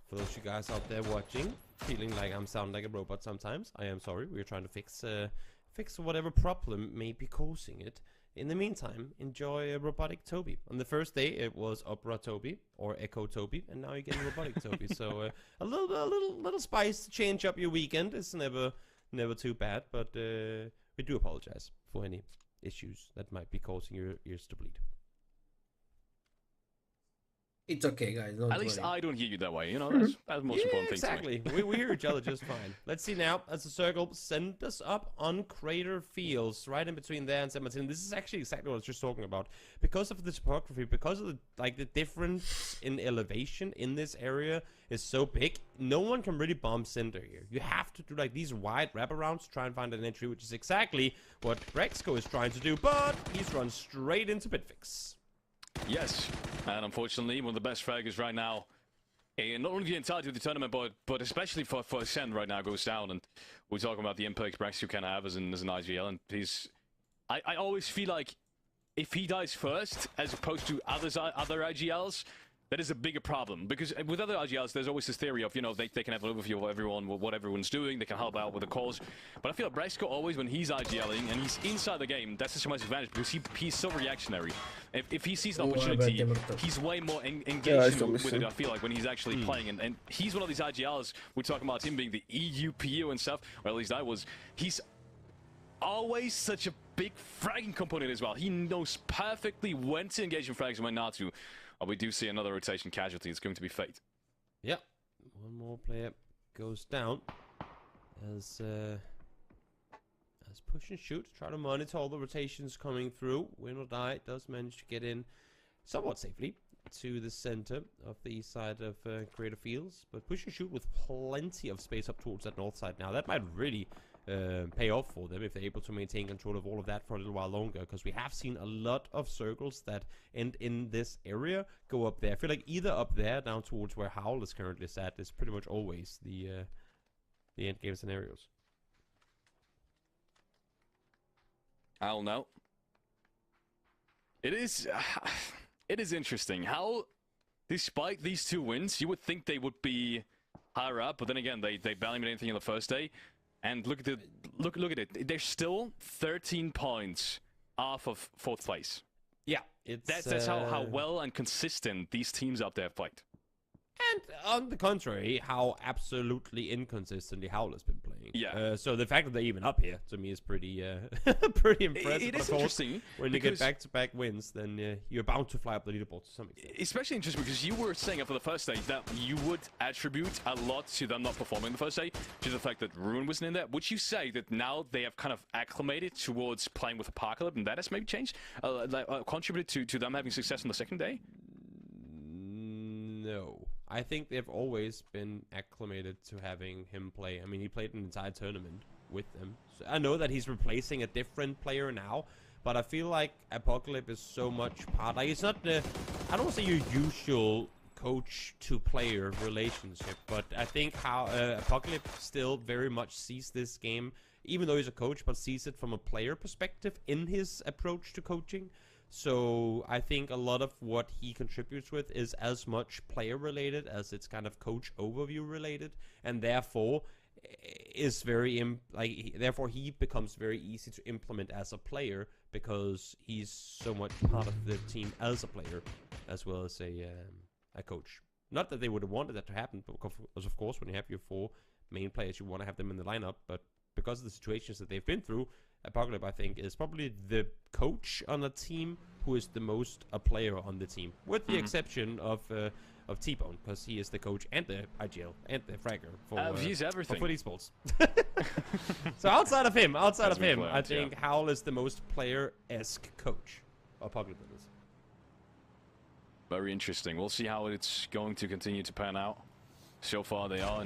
for those of you guys out there watching, feeling like I'm sounding like a robot sometimes, I am sorry. We're trying to fix whatever problem may be causing it. In the meantime, enjoy Robotic Toby. On the first day, it was Opera Toby or Echo Toby, and now you're getting Robotic Toby. So a little spice to change up your weekend. It's never too bad, but we do apologize for any issues that might be causing your ears to bleed. It's okay, guys. At least I don't hear you that way. You know, that's the most important thing. Exactly. We hear each other just fine. Let's see now. As the circle send us up on Crater Fields, right in between there and San Martin. This is actually exactly what I was just talking about. Because of the topography, because of the difference in elevation in this area is so big, no one can really bomb center here. You have to do like these wide wraparounds to try and find an entry, which is exactly what Rexco is trying to do. But he's run straight into Bitfix. Yes, and unfortunately, one of the best fraggers right now, not only the entirety of the tournament, but especially for Ascend right now goes down. And we're talking about the impact Brax you can have as an IGL, and he's. I always feel like if he dies first, as opposed to other IGLs, that is a bigger problem. Because with other IGLs, there's always this theory of, you know, they can have an overview of everyone, what everyone's doing, they can help out with the calls. But I feel like Brexco always, when he's IGLing and he's inside the game, that's such a much advantage because he's so reactionary. If he sees an opportunity, he's way more engaged with it, I feel like, when he's actually playing. And he's one of these IGLs, we're talking about him being the EUPU and stuff, or at least I was. He's always such a big fragging component as well. He knows perfectly when to engage in frags and when not to. We do see another rotation casualty. It's going to be Fate. Yep. One more player goes down. As push and shoot. Try to monitor all the rotations coming through. Win or die does manage to get in somewhat safely to the center of the east side of Crater Fields. But push and shoot with plenty of space up towards that north side now. That might really pay off for them if they're able to maintain control of all of that for a little while longer, because we have seen a lot of circles that end in this area go up there. I feel like either up there down towards where Howl is currently sat is pretty much always the end game scenarios. I'll know. It is interesting how, despite these two wins, you would think they would be higher up, but then again, they barely made anything on the first day. And look at it. They're still 13 points off of 4th place. Yeah, that's how well and consistent these teams out there fight. And on the contrary, how absolutely inconsistently Howl has been playing. Yeah. So the fact that they're even up here, to me, is pretty pretty impressive. It is interesting. When you get back-to-back wins, then you're bound to fly up the leaderboard to some extent. Especially interesting because you were saying after the first day that you would attribute a lot to them not performing the first day to the fact that Ruin wasn't in there. Would you say that now they have kind of acclimated towards playing with Apocalypse and that has maybe changed, contributed to them having success on the second day? No. I think they've always been acclimated to having him play. I mean, he played an entire tournament with them. So I know that he's replacing a different player now, but I feel like Apocalypse is so much part. Like, it's not the, I don't want to say your usual coach to player relationship, but I think how Apocalypse still very much sees this game, even though he's a coach, but sees it from a player perspective in his approach to coaching. So I think a lot of what he contributes with is as much player related as it's kind of coach overview related, and therefore is very therefore he becomes very easy to implement as a player because he's so much part of the team as a player as well as a coach. Not that they would have wanted that to happen, because of course when you have your 4 main players you want to have them in the lineup, but because of the situations that they've been through, Apocalypse I think is probably the coach on a team who is the most a player on the team, with the exception of T-Bone, because he is the coach and the IGL and the fragger for everything for eSports. So outside of him, I think yeah. Howl is the most player-esque coach. Apocalypse is. Very interesting. We'll see how it's going to continue to pan out. So far, they are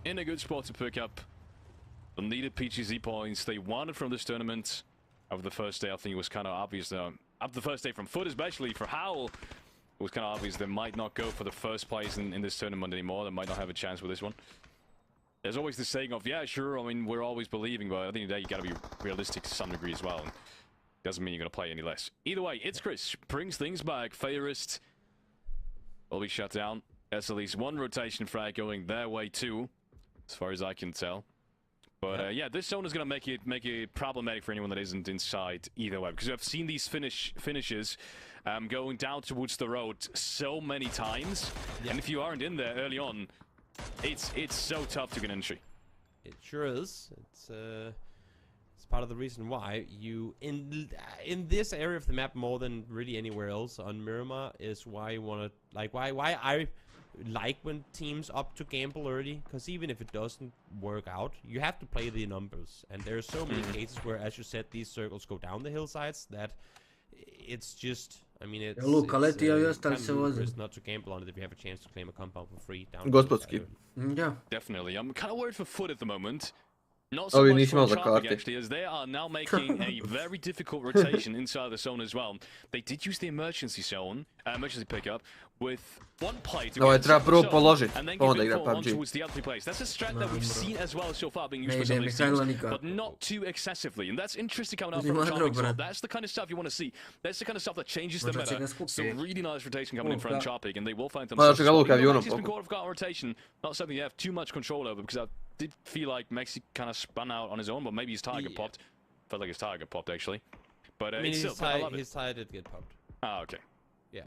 in a good spot to pick up the needed PGZ points they wanted from this tournament. Over the first day, I think it was kind of obvious. After the first day from Foot, especially for Howl, it was kind of obvious they might not go for the first place in this tournament anymore. They might not have a chance with this one. There's always the saying of, yeah, sure, I mean, we're always believing, but I think that you got to be realistic to some degree as well. And doesn't mean you're going to play any less. Either way, it's Chris. Brings things back. Favorist will be shut down. There's at least one rotation frag going their way too, as far as I can tell. But yeah, this zone is going to make it problematic for anyone that isn't inside either way, because I've seen these finishes going down towards the road so many times, and if you aren't in there early on, it's so tough to get entry. It sure is. It's part of the reason why you in this area of the map more than really anywhere else on Miramar is why you want to why I like when teams opt to gamble early, because even if it doesn't work out, you have to play the numbers, and there are so many cases where, as you said, these circles go down the hillsides that it's just, I mean, it's not to gamble on it if you have a chance to claim a compound for free down. Yeah, definitely. I'm kind of worried for Foot at the moment. Not so much for traffic, actually, as they are now making a very difficult rotation inside the zone as well. They did use the emergency zone, emergency pickup, with one play to get treba prvo položiti, and then onda give igra it on PUBG. towards the other place. That's a strat that we've seen as well so far being used by some of these teams, but not too excessively. And that's interesting coming out from Traffic as well. That's the kind of stuff you want to see. That's the kind of stuff that changes the meta. Some really nice rotation coming in from Tropic, and they will find themselves. He's been caught off guard rotation, not something you have too much control over, because I did feel like Mexi kind of spun out on his own, but maybe his target popped. Felt like his target popped, actually. But I mean, his tire did get popped. Ah, okay. Yeah,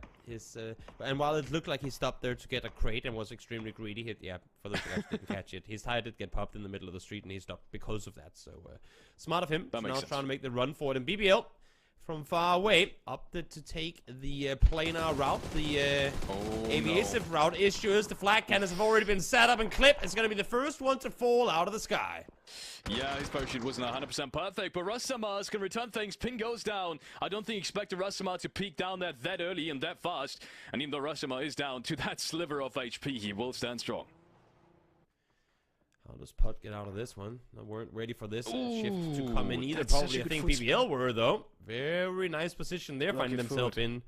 and while it looked like he stopped there to get a crate and was extremely greedy, for those who didn't catch it, his tire did get popped in the middle of the street and he stopped because of that. So smart of him. Now trying to make the run for it. And BBL from far away opted to take the planar route, the aviasive route. Issue is the flag cannons have already been set up and clipped. It's going to be the first one to fall out of the sky. Yeah, his parachute wasn't 100% perfect, but Rasamars can return things. Pin goes down. I don't think he expected Rasamar to peek down that early and that fast. And even though Rasamar is down to that sliver of HP, he will stand strong. How does Putt get out of this one? They weren't ready for this shift to come in either. Probably, I think BBL were, though. Very nice position they're finding themselves in.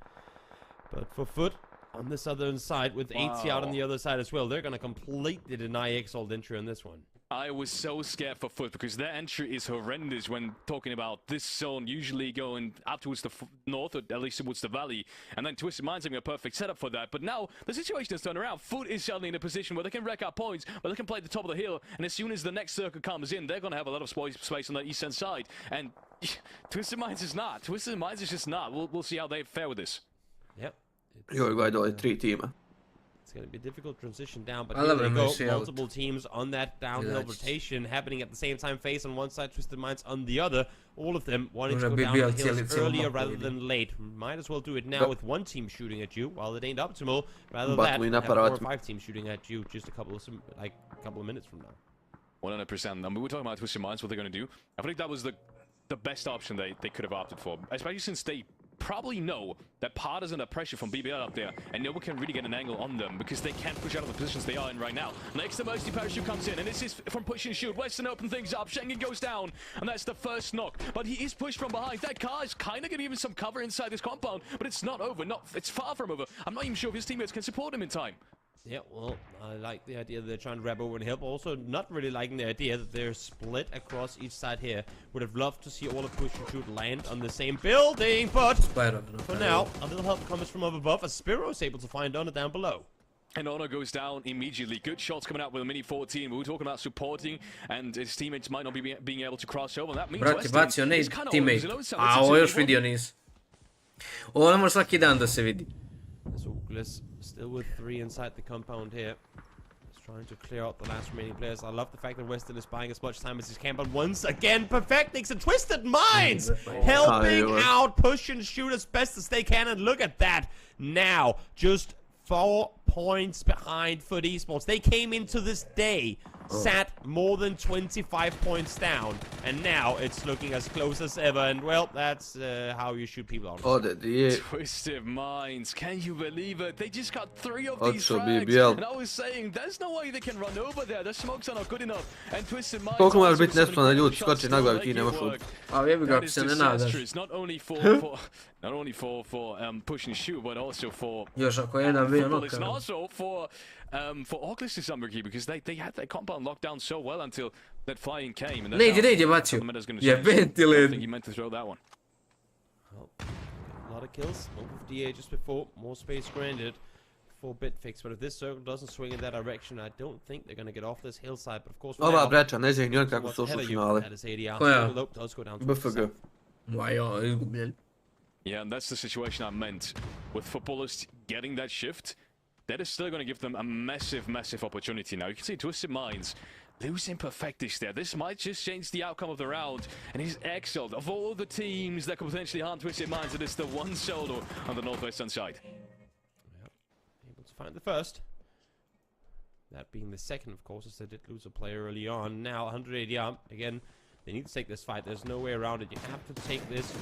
But for Foot, on this other side, with 80 out on the other side as well, they're going to completely deny Exalt entry on this one. I was so scared for Foot because their entry is horrendous when talking about this zone usually going up towards the north, or at least towards the valley, and then Twisted Mind's having a perfect setup for that. But now the situation has turned around. Foot is suddenly in a position where they can rack up points, where they can play at the top of the hill, and as soon as the next circle comes in, they're going to have a lot of space on the eastern side. And Twisted Minds is not. Twisted Minds is just not. We'll see how they fare with this. Yep. It's going to be a difficult transition down, but here they go. Multiple teams on that downhill rotation happening at the same time. Face on one side, Twisted Minds on the other. All of them wanting to go down the hills earlier rather than late. Might as well do it now with one team shooting at you, while it ain't optimal. Rather than have 4 or 5 teams shooting at you just a couple of minutes from now. 100%. I mean, we're talking about Twisted Minds, what they're going to do. I think that was the best option they could have opted for, especially since they probably know that Pod is under pressure from BBL up there, and no one can really get an angle on them because they can't push out of the positions they are in right now. Next, the Mercy Parachute comes in, and this is from push and shoot. Western open things up, Schengen goes down, and that's the first knock. But he is pushed from behind. That car is kind of getting even some cover inside this compound, but it's not over. It's far from over. I'm not even sure if his teammates can support him in time. Yeah, well, I like the idea that they're trying to grab over and help. Also, not really liking the idea that they're split across each side here. Would have loved to see all the push and shoot land on the same building, but for now, a little help comes from up above as Spiro is able to find Honor down below. And Honor goes down immediately. Good shots coming out with a mini 14. We were talking about supporting, and his teammates might not be being able to cross over. That means Brate, bacio ne teammate. A ovo još vidio nis. Ovo ne može svaki dan da se vidi. Zuglis still with 3 inside the compound here. He's trying to clear out the last remaining players. I love the fact that Western is buying as much time as he can, but once again, Perfectix and Twisted Minds helping out, push and shoot as best as they can, and look at that. Now, just 4 points behind for eSports. They came into this day, sat more than 25 points down, and now it's looking as close as ever, and well, that's how you shoot people out. Twisted Minds, can you believe it? They just got 3 of these frags, and I was saying, there's no way they can run over there. The smokes are not good enough, and Twisted Minds... Koliko moraš biti nespreman da ljudi skoči na glavi, ti nemaš od... A jebi ga, se ne nadaš. Not only for push and shoot, but also for... Još ako jedan bio and also for Oculus to some degree, because they had their compound locked down so well until that flying came. And ne ide bacio. Jebenti led. I think he meant to throw that one. Well, a lot of kills. 158 just before. More space granted for Bitfix. But if this circle doesn't swing in that direction, I don't think they're going to get off this hillside. But of course, ova breča, ne znam njoj kako su ušli finale. Koja? BFG. Vajo, izgubljen. Yeah, and that's the situation I meant. With footballers getting that shift, that is still going to give them a massive, massive opportunity now. You can see Twisted Minds losing Perfectix there. This might just change the outcome of the round, and he's excelled. Of all the teams that could potentially harm Twisted Minds, it is the one solo on the northwestern side. Yep. Able to find the first. That being the second, of course, as they did lose a player early on. Now 180 up again. They need to take this fight. There's no way around it. You have to take this.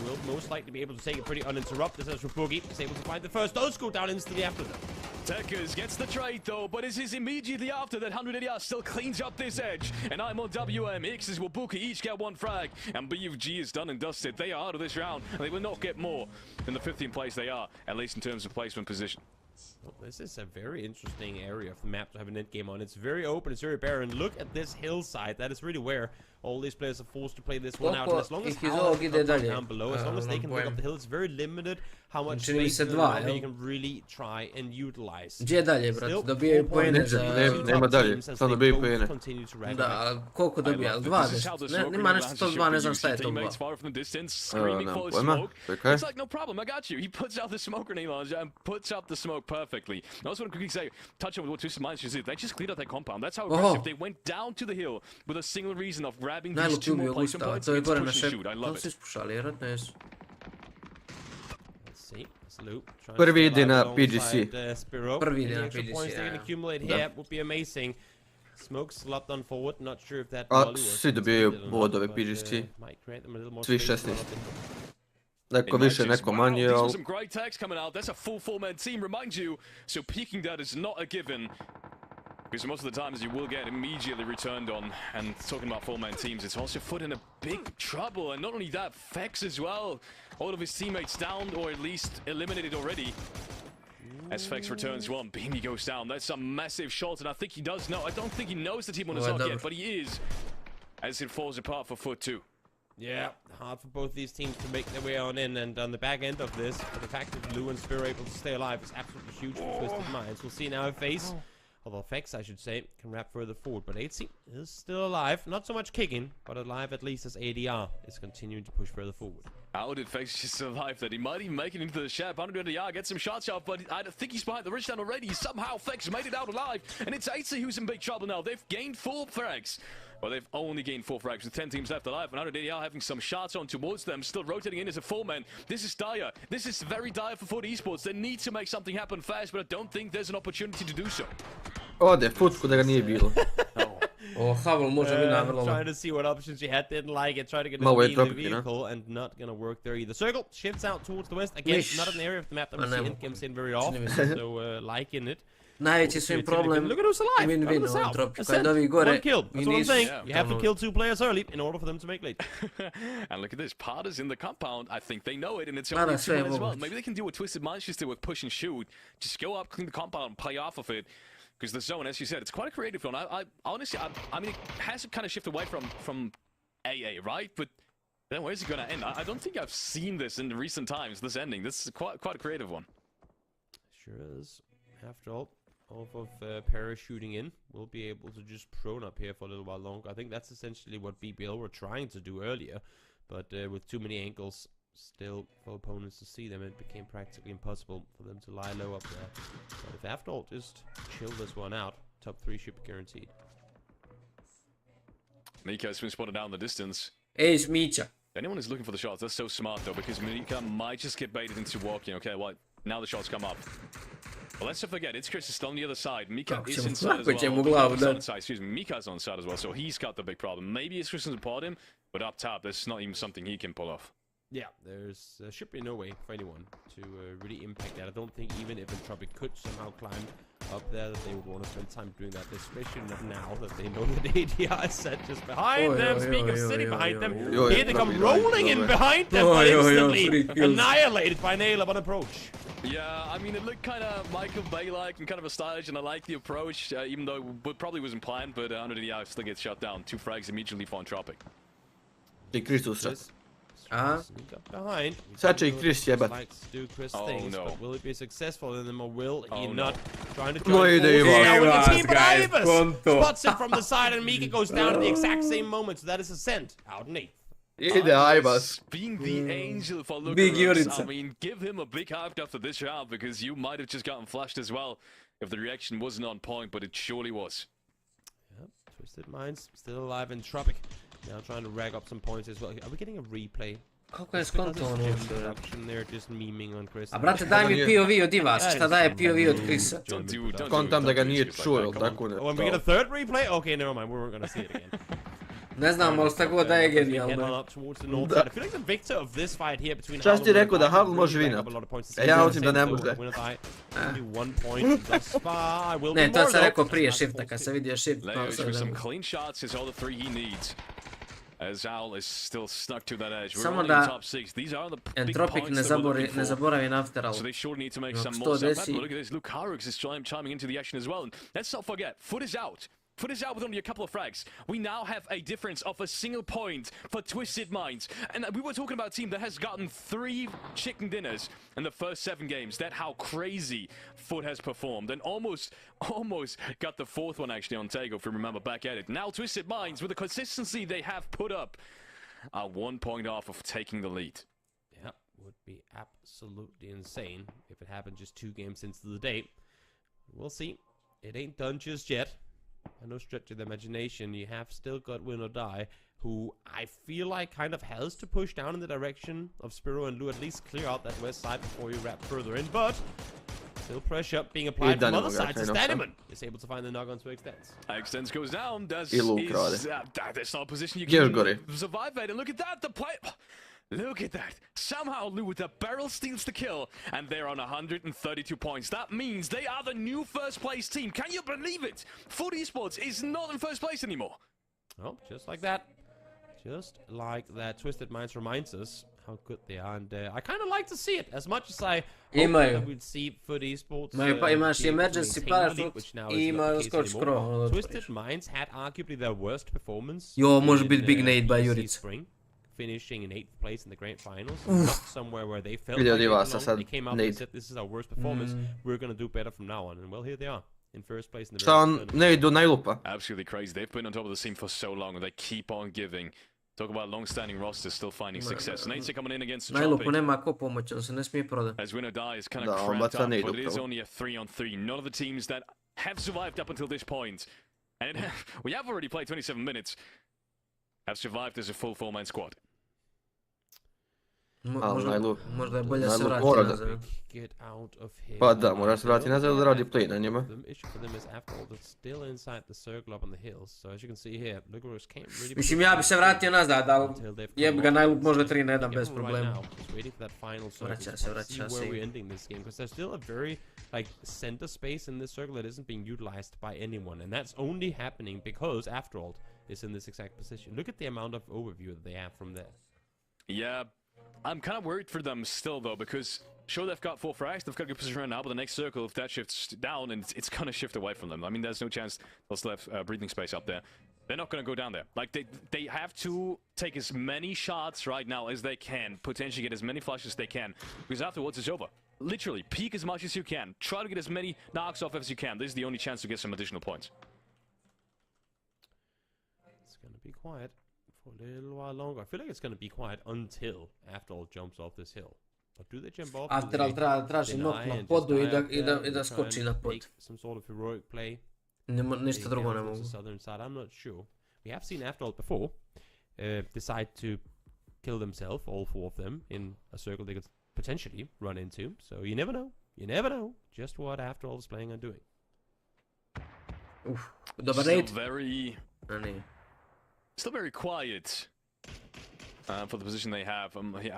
Will most likely be able to take it pretty uninterrupted as Boogie is able to find the first. Those go down instantly after them. Tekers gets the trade though, but it is immediately after that 180 still cleans up this edge. And I'm on WM. X's will Bookie each get 1 frag. And BFG is done and dusted. They are out of this round. And they will not get more than the 15th place they are, at least in terms of placement position. Well, this is a very interesting area of the map to have an end game on. It's very open, it's very barren. Look at this hillside. That is really where all these players are forced to play this one out. And as long as down below, as long as they can look up the hill, it's very limited how much space you can really try and utilize. Gdje je dalje, brate? Dobijaju poene za... Nema dalje, samo dobijaju poene. Da, koliko dobija? 20? Nema nešto top 2, ne znam šta je top 2. Pojma, čekaj. It's like, no problem, I got you. He puts out the smoke grenade launcher and puts out the smoke perfectly. I also want to quickly say, touch on what Twisted Minds just did. They just cleared out their compound. That's how aggressive they went down to the hill with a single reason of grabbing these 2 more placement points and push and shoot. I love it. Prvi ide na PGC. Prvi ide na PGC, ja. Smokes locked on forward, not sure if that a svi dobijaju bodove PGC. Svi 16. Neko više, neko manje, ali... Some great tags coming out. That's a full 4-man team, remind you. So peeking that is not a given. Because most of the times you will get immediately returned on. And talking about 4-man teams, it's also put in a big trouble. And not only that, Fex as well. All of his teammates down, or at least eliminated already. As Fex returns 1, Beamy goes down. That's a massive shot, and I think he does know. I don't think he knows the team on his off yet, but he is. As it falls apart for Foot 2. Yeah, hard for both these teams to make their way on in, and on the back end of this, the fact that Lou and Spiro are able to stay alive is absolutely huge for Twisted Minds. We'll see now if Face, although Fex, I should say, can wrap further forward, but 8C is still alive. Not so much kicking, but alive at least as ADR is continuing to push further forward. How did Fex just survive that? He might even make it into the shape. 120 get some shots off, but I think he's behind the ridge down already. Somehow Fex made it out alive, and it's 8C who's in big trouble now. They've gained 4 frags. Well, they've only gained 4 frags with 10 teams left alive. And 180 having some shots on towards them, still rotating in as a 4-man. This is dire. This is very dire for Foot eSports. They need to make something happen fast, but I don't think there's an opportunity to do so. Ode, Futku da ga nije bilo. Havel može mina vrlo. Trying to see what options she had, didn't like it. Tried to get Moje in the tropic, vehicle and not gonna work there either. Circle shifts out towards the west. Again, not an area of the map that we see Endgames in very often, so liking it. Najveći su im problem win-win u ovom tropiku. Kad ovi gore, one kill. That's what I'm saying. You have to kill 2 players early in order for them to make late. And look at this. Parter's in the compound. I think they know it, and it's only 2 as well. Maybe they can do what Twisted Minds just did with push and shoot. Just go up, clean the compound, and play off of it. Because the zone, as you said, it's quite a creative one. I honestly, I mean, it has kind of shifted away from AA, right? But then where's it gonna end? I don't think I've seen this in recent times. This ending. This is quite a creative one. Sure is. After all. Off of parachuting in, we'll be able to just prone up here for a little while longer. I think that's essentially what BBL were trying to do earlier, but with too many angles still for opponents to see them, it became practically impossible for them to lie low up there. But if after all, just chill this one out, top 3 should be guaranteed. Mika's been spotted down in the distance. Ace Mika. Anyone is looking for the shots, that's so smart though, because Mika might just get baited into walking. Okay, well, now the shots come up. Well, let's not forget, it's Chris is still on the other side. Mika is inside as well. Excuse me, Mika's on side as well, so he's got the big problem. Maybe it's Chris to support him, but up top, there's not even something he can pull off. Yeah, there should be no way for anyone to really impact that. I don't think even if Entropic could somehow climb up there, that they would want to spend time doing that, especially not now that they know that ADR is set just behind them. Speaking of sitting behind them, here they come rolling in behind them, but instantly annihilated by Nail on approach. Yeah, I mean, it looked kind of Michael Bay-like and kind of a stylish, and I like the approach, even though it probably wasn't planned, but under the eye still gets shot down. 2 frags immediately for Entropic. Behind. Sad će I Chris jebat. But will it be successful in them or will he not? Trying to spots it from the side and Mika goes down at the exact same moment, so that is a sent out in 8th. Ide Ajbas. Being the angel for Lucas, I mean, give him a big hype after this round, because you might have just gotten flashed as well if the reaction wasn't on point, but it surely was. Yep, Twisted Minds still alive in Tropic. Now trying to rag up some points as well. Are we getting a replay? Kako je skonto ono uopšte? They're just memeing on Chris. A brate, daj mi POV od Ivas, šta daje POV od Chrisa? Kontam da ga nije čuo, ili tako ne? Oh, and we get a 3rd replay? Okay, never mind, we weren't gonna see it again. Ne znam, ali šta god da je genijalno. I feel like the victor of this fight here between Čas ti rekao da Havel može vinat. Ja hoćem da ne može. Ne, to sam rekao prije shifta, kad sam vidio shift. Samo da Entropic ne zaboravi na afteral. Što desi? Foot is out with only a couple of frags. We now have a difference of a single point for Twisted Minds. And we were talking about a team that has gotten 3 chicken dinners in the first 7 games. That's how crazy Foot has performed. And almost got the 4th one actually on Tego, if you remember back at it. Now Twisted Minds, with the consistency they have put up, are 1 point off of taking the lead. Yeah, would be absolutely insane if it happened just 2 games into the day. We'll see. It ain't done just yet. I know stretch of the imagination, you have still got Win or Die, who I feel like kind of has to push down in the direction of Spiro and Lou, at least clear out that west side before you wrap further in, but still pressure being applied from other sides as Daniman is able to find the knock on to Extends. Extends goes down, that's not a position you can survive at, and look at that, the play... Look at that. Somehow Lou with a barrel steals the kill, and they're on 132 points. That means they are the new first place team. Can you believe it? Foot eSports is not in first place anymore. Oh, just like that. Just like that. Twisted Minds reminds us how good they are, and I kind of like to see it as much as I hope that we'd see Foot eSports. Imaš emergency parachute I ima skok scroll. Twisted Minds had arguably their worst performance. Jo, može biti big nade by Jurica. Finishing in 8th place in the grand finals, not somewhere where they felt like they came out and said this is our worst performance, we're gonna do better from now on, and well, here they are in first place in the Absolutely crazy. They've been on top of the scene for so long, and they keep on giving. Talk about long-standing rosters still finding success. Nate's coming in against Tropic. Nema ko pomoći, on se ne smije prodati. As Win or Die is kind of cramped up, but it is only a 3-on-3. None of the teams that have survived up until this point, and we have already played 27 minutes, have survived as a full 4-man squad. Možda je bolje se vrati nazad. Pa da, mora se vrati nazad da radi play na njima. Mislim, ja bi se vratio nazad, ali jebi ga najlup možda 3 na 1 bez problema. Vraća se. There's still a very center space in this circle that isn't being utilized by anyone, and that's only happening because Afterall is in this exact position. Look at the amount of overview that they have from there. Yeah, I'm kind of worried for them still though, because sure they've got 4 frags, they've got a good position right now, but the next circle, if that shifts down, and it's gonna shift away from them. I mean, there's no chance they'll still have breathing space up there. They're not gonna go down there. Like, they have to take as many shots right now as they can, potentially get as many flashes as they can, because afterwards it's over. Literally, peek as much as you can. Try to get as many knocks off as you can. This is the only chance to get some additional points. It's gonna be quiet for a little while longer. I feel like it's gonna be quiet until Afterall jumps off this hill. But do they jump off? Afterall traži nok na podu i da skoči na pod. Some sort of heroic play. Ništa drugo ne mogu. Southern side, I'm not sure. We have seen Afterall before decide to kill themselves, all 4 of them, in a circle they could potentially run into. So you never know. You never know just what Afterall is planning on doing. Dobar raid. Still very quiet for the position they have.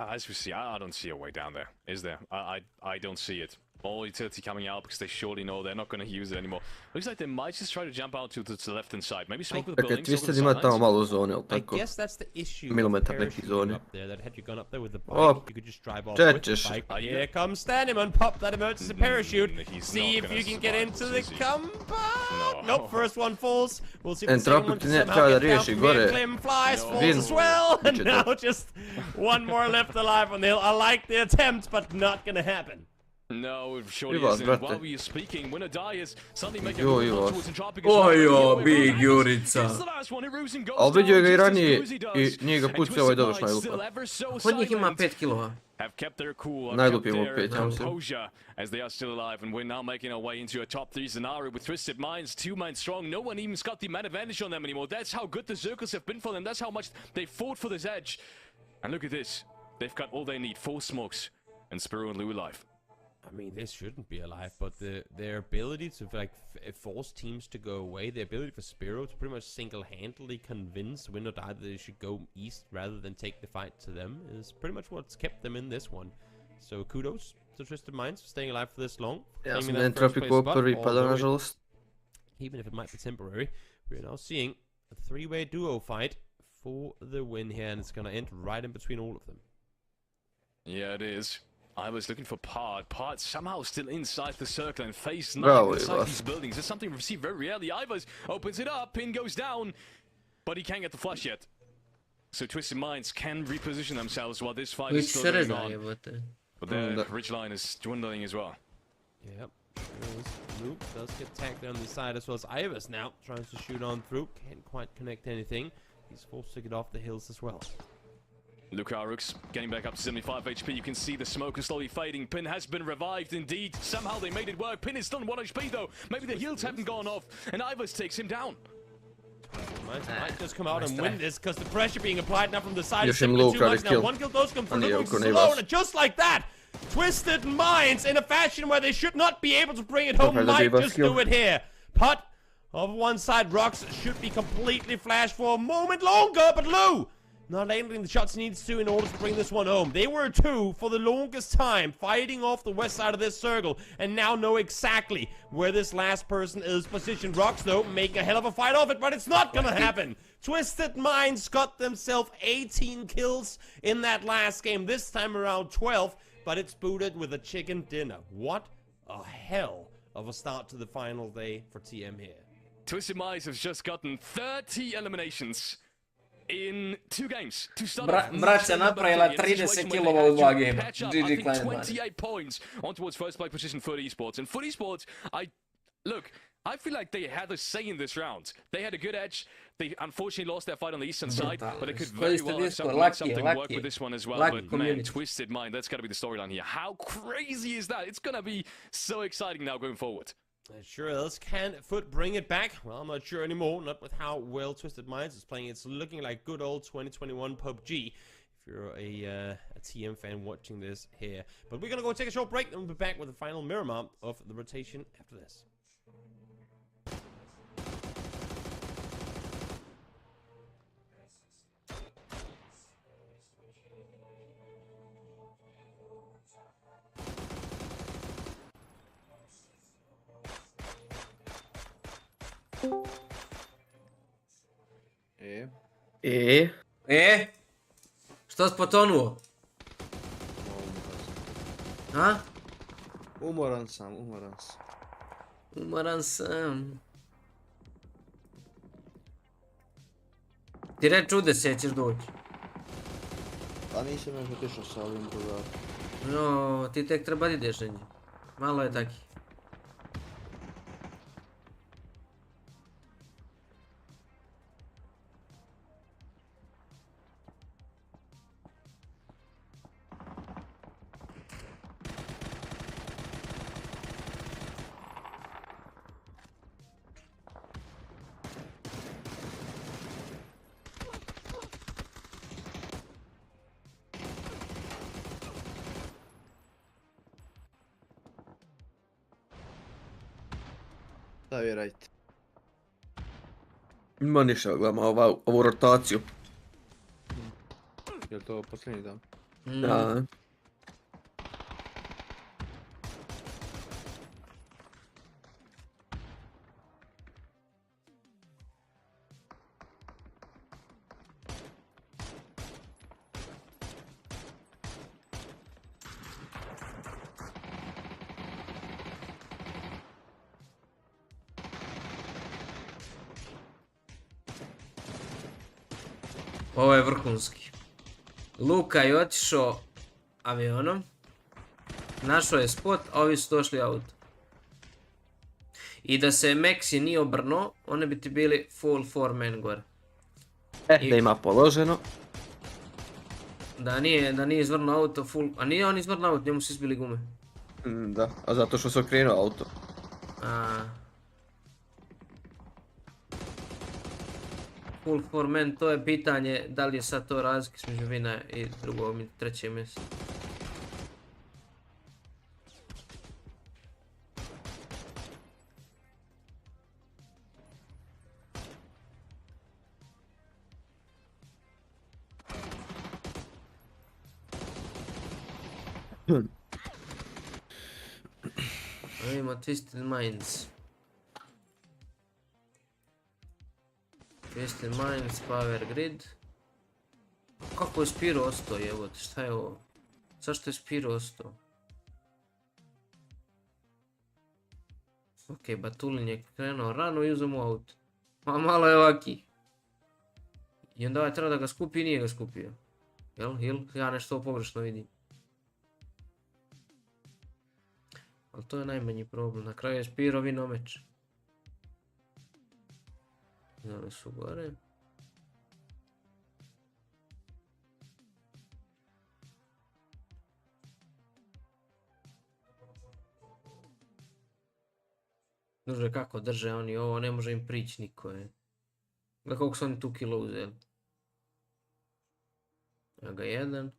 As we see, I don't see a way down there. Is there? I don't see it. All utility coming out because they surely know they're not going to use it anymore. Looks like they might just try to jump out to the left hand side. Maybe smoke with the buildings. Twisted ima tamo malo zone, ali tako? I guess that's the issue. Milimetar neki zone. Up there, that had you gone up there with the bike, you could just drive off with the bike. Here comes Staniman, pop that emergency parachute. See if you can get into the compound. Nope, first one falls. We'll see if the second one can somehow get down from here. Clem flies, falls as well. And now just one more left alive on the hill. I like the attempt, but not gonna happen. No, it surely isn't. While we are speaking, when a die is suddenly making a towards Entropic. Big Jurica. Ali vidio ga I ranije I nije ga pustio ovaj dovršno najlupa. Kod njih ima 5 kilova. Have kept their cool, najlupi ima 5, ja mislim. As they are still alive, and we're now making our way into a top 3 scenario with Twisted Minds, 2 minds strong. No one even's got the man advantage on them anymore. That's how good the circles have been for them. That's how much they fought for this edge. And look at this. They've got all they need. 4 smokes. And Spiro and Lou alive. I mean, this shouldn't be alive, but their ability to force teams to go away, the ability for Spiro to pretty much single-handedly convince Win or Die that they should go east rather than take the fight to them is pretty much what's kept them in this one. So kudos to Twisted Minds for staying alive for this long. Ja sam Entropiku prvi padao, nažalost. Even if it might be temporary, we're now seeing a 3-way duo fight for the win here, and it's gonna end right in between all of them. Yeah, it is. I was looking for Part. Part somehow still inside the circle and face 9 inside these buildings. It's something we see very rarely. Ivers opens it up, Pin goes down, but he can't get the flush yet. So Twisted Minds can reposition themselves while this fight is still going on. But the ridgeline is dwindling as well. Yep. Luke does get tagged on the side as well as Ivers now. Tries to shoot on through. Can't quite connect anything. He's forced to get off the hills as well. Lukarux getting back up to 75 HP. You can see the smoke is slowly fading. Pin has been revived indeed. Somehow they made it work. Pin is still on 1 HP though. Maybe the heals haven't gone off. And Ivers takes him down. Might just come out and win this because the pressure being applied now from the side is too much. Now 1 kill does come from slow, and just like that, Twisted Minds in a fashion where they should not be able to bring it home might just do it here. Putt of one side, Rocks should be completely flashed for a moment longer, but Lou not landing the shots he needs to in order to bring this one home. They were 2 for the longest time, fighting off the west side of this circle, and now know exactly where this last person is positioned. Rocks, though, make a hell of a fight of it, but it's not gonna happen. Twisted Minds got themselves 18 kills in that last game. This time around 12, but it's booted with a chicken dinner. What a hell of a start to the final day for TM here. Twisted Minds has just gotten 30 eliminations in 2 games to start. Braća napravila 30 kilova u 2 gema. GG Clan 28 points on towards first place position for eSports. And for eSports, I feel like they had a say in this round. They had a good edge. They unfortunately lost their fight on the eastern side, but it could very well have something work with this one as well. But man, Twisted Mind, that's got to be the storyline here. How crazy is that? It's going to be so exciting now going forward. It sure is. Can Foot bring it back? Well, I'm not sure anymore. Not with how well Twisted Minds is playing. It's looking like good old 2021 PUBG. you're a TM fan watching this here. But we're gonna go take a short break, and we'll be back with the final mirror mount of the rotation after this. Što si potonuo? A? Umoran sam. Umoran sam. Ti reći čude se, ćeš doći. Pa nisam još otišao sa ovim drugarom. No, ti tek treba da ideš neđe. Malo je taki. Da, vjerajte. Ima ništa, gledamo ovu rotaciju. Je li to posljednji dan? Da. Ovo je vrhunski. Luka je otišao avionom. Našao je spot, a ovi su došli auto. I da se Maxi nije obrnuo, one bi ti bili full 4-man gore. Da ima položeno. Da nije izvrnuo auto full... A nije on izvrnuo auto, njemu su izbili gume. Da, a zato što se okrenuo auto. Full 4-man, to je pitanje da li je sad to razlika između vina i drugog i trećeg mjesta. Vidimo Twisted Minds. Twisted Minds, Power Grid. Kako je Spiro ostao, jebote, šta je ovo? Zašto je Spiro ostao? Ok, Batulin je krenuo rano i uzeo mu auto. A malo je ovaki. I onda ovaj treba da ga skupi i nije ga skupio. Jel? Ja nešto pogrešno vidim. Ali to je najmanji problem, na kraju je Spiro vino meč. Oni su gore. Druže, kako drže oni ovo, ne može im prići niko je. Gledaj koliko su oni tu kilo uzeli. Evo ga jedan.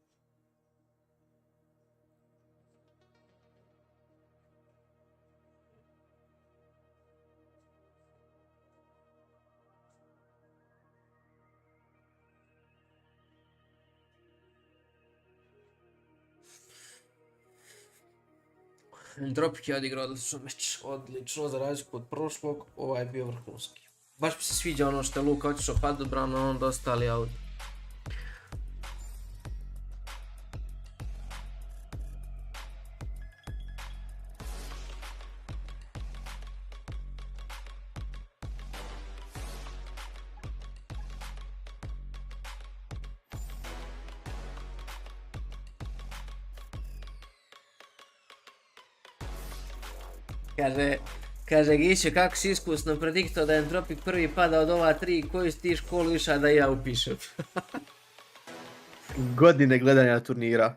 Dropik je odigrao odlično meč, odlično za razliku od prošlog, ovaj je bio vrhunski. Baš mi se sviđa ono što je Luka otišao padobrano, a onda ostali auto. Kaže Gišo, kako si iskusno prediktao da je Entropik prvi pada od ova tri, koju si ti školu išao da ja upišem? Godine gledanja turnira.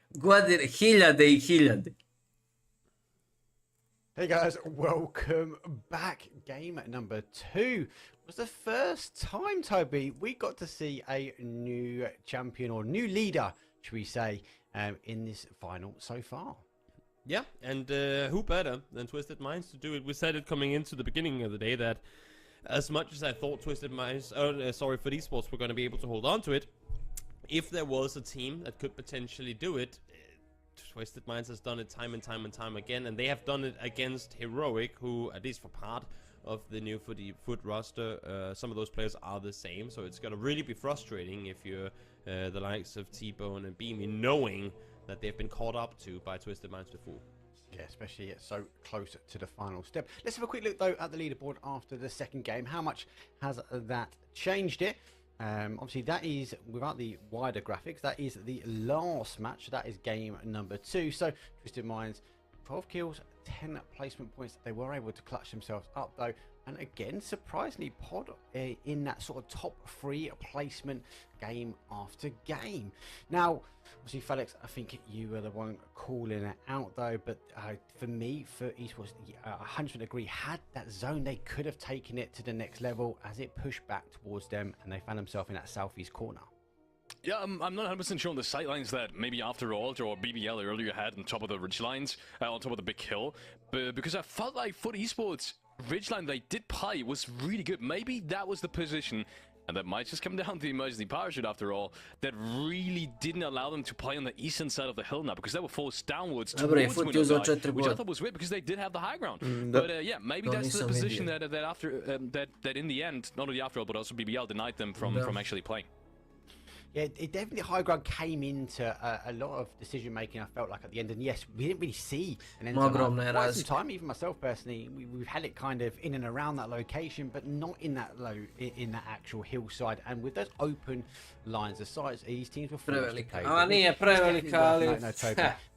Godine, hiljade i hiljade. Hey guys, welcome back. Game number 2 was the first time, Toby, we got to see a new champion or new leader, should we say, in this final so far. Yeah, and who better than Twisted Minds to do it? We said it coming into the beginning of the day that as much as I thought Twisted Minds, for eSports were going to be able to hold on to it, if there was a team that could potentially do it, Twisted Minds has done it time and time again, and they have done it against Heroic, who, at least for part of the new foot roster, some of those players are the same, so it's gonna really be frustrating if you're the likes of T-Bone and Beamy, knowing that they've been caught up to by Twisted Minds before. Yeah, especially so close to the final step. Let's have a quick look, though, at the leaderboard after the second game. How much has that changed it? Obviously, that is, without the wider graphics, that is the last match. That is game number 2. So, Twisted Minds, 12 kills, 10 placement points. They were able to clutch themselves up, though. And again, surprisingly, Pod in that sort of top 3 placement game after game. Now, obviously, Felix, I think you were the one calling it out, though. But for me, for eSports, 100% agree. Had that zone, they could have taken it to the next level as it pushed back towards them, and they found themselves in that southeast corner. Yeah, I'm not 100% sure on the sightlines that maybe after Alt or BBL earlier had on top of the ridgelines, on top of the big hill. But because I felt like for eSports, ridgeline they did play was really good. Maybe that was the position, and that might just come down to the emergency parachute after all, that really didn't allow them to play on the eastern side of the hill now, because they were forced downwards towards Window Die, which I thought was weird because they did have the high ground. But yeah, maybe that's the position that that in the end, not only after all, but also BBL denied them from actually playing. Yeah, it definitely, high ground came into a lot of decision making, I felt like, at the end. And yes, we didn't really see an end quite some time. Even myself personally, we've had it kind of in and around that location, but not in that in that actual hillside. And with those open lines of sight, these teams were forced to play.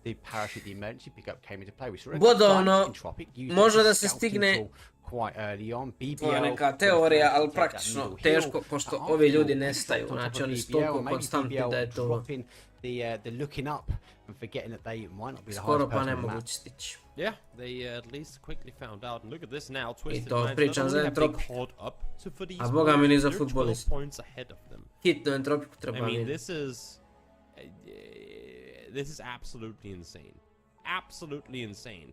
The parachute, the emergency pickup came into play. We saw Tropic može da se stigne. Quite early on. To je neka teorija, ali praktično teško, pošto ovi ljudi nestaju. Znači oni su toliko konstantni da je to... The looking up and forgetting that they might not be the skoro pa ne mogu stići. Yeah, they at least quickly found out. And look at this now. I to pričam za Entropiku. A boga mi ni za futbolista. Hitno Entropiku treba vidjeti. I mean, this is absolutely insane. Absolutely insane.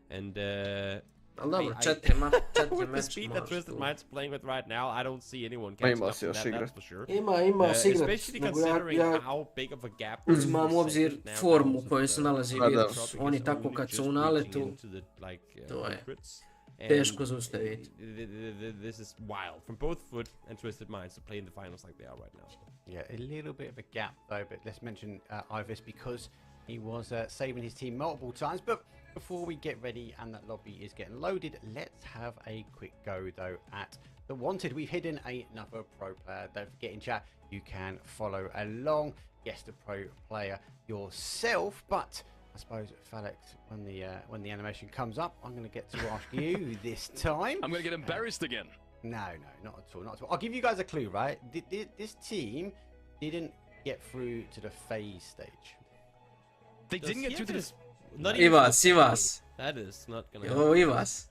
And ali dobro, 4 meča. With the speed that Twisted Minds playing with right now, I don't see anyone catching up to that, that's for sure. Ima se igrat. Especially considering how big of a gap uzimam u obzir formu u kojoj se nalazi Virus. Oni tako kad su u naletu, to je teško zaustaviti. This is wild from both Foot and Twisted Minds to play in the finals like they are right now. Yeah, a little bit of a gap though, but let's mention Ivis because he was saving his team multiple times. But before we get ready and that lobby is getting loaded, let's have a quick go though at the Wanted. We've hidden another pro player. Don't forget in chat you can follow along, guess the pro player yourself. But I suppose, Felix, when the animation comes up, I'm going to get to ask you this time. I'm going to get embarrassed again. No, not at all, not at all. I'll give you guys a clue, right? This team didn't get through to the phase stage. They didn't get through to this. Ivas. That is not gonna happen. Ivas.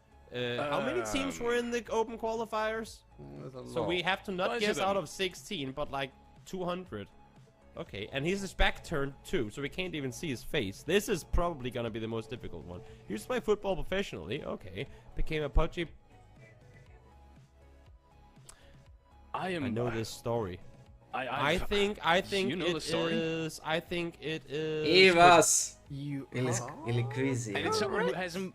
How many teams were in the open qualifiers? So we have to not guess out of 16, but like 200. Okay, and he's his back turned too, so we can't even see his face. This is probably gonna be the most difficult one. He used to play football professionally. Okay, became a PUBG. I know this story. I think you know the story. I think it is. Ivas. Ili crazy. And it's someone who hasn't.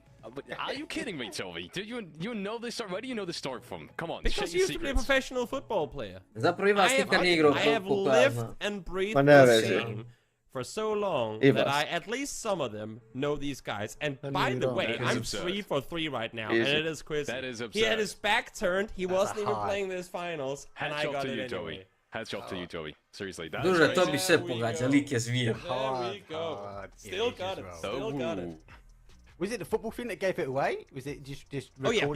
Are you kidding me, Toby? Do you know this story? Where do you know the story from? Come on, because he used to be a professional football player. Zapravo Ivas nikad nije igrao I have lived and breathed this game for so long that at least some of them know these guys. And by the way, I'm 3 for 3 right now, and it is crazy. That is absurd. He had his back turned. He wasn't even playing this finals, and I got it anyway. Hats off to you, Toby. Seriously, that Duže, to bi sve pogađa, lik je zvija. There we go. Still got it. Still got it. Was it the football thing that gave it away? Was it just recording?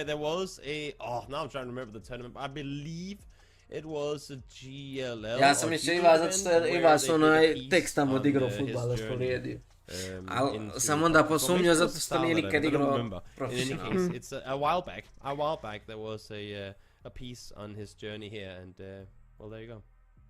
There was a. Oh, now I'm trying to remember the tournament. I believe it was a GLL. Ja sam mislio Ivas, zato što je Ivas onaj tekst tamo odigrao futbal, da što vrijedio. Sam onda posumnio zato što nije nikad igrao profesionalno. In any case, it's a while back there was a piece on his journey here, and well, there you go.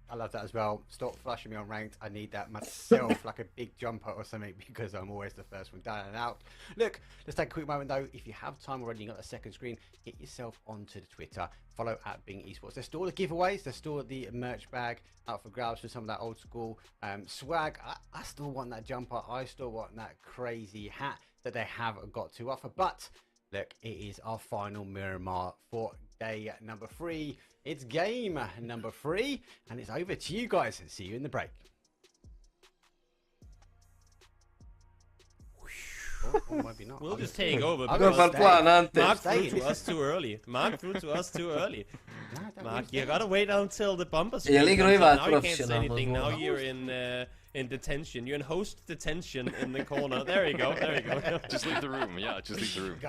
I love that as well. Stop flushing me on ranked. I need that myself, like a big jumper or something, because I'm always the first one down and out. Look, let's take a quick moment though. If you have time already, you got the second screen, get yourself onto the Twitter. Follow at Bing Esports. There's still the giveaways. There's still the merch bag out for grabs for some of that old school swag. I still want that jumper. I still want that crazy hat that they have got to offer. But look, it is our final Miramar for day number 3. It's game number 3, and it's over to you guys. See you in the break. Or maybe not. We'll just take over. Mark threw to us too early. Mark threw to us too early. Mark, you gotta wait until the bumper screen comes up. Now you can't say anything. Now you're in detention. You're in host detention in the corner. There you go. There you go. Just leave the room. Yeah, just leave the room.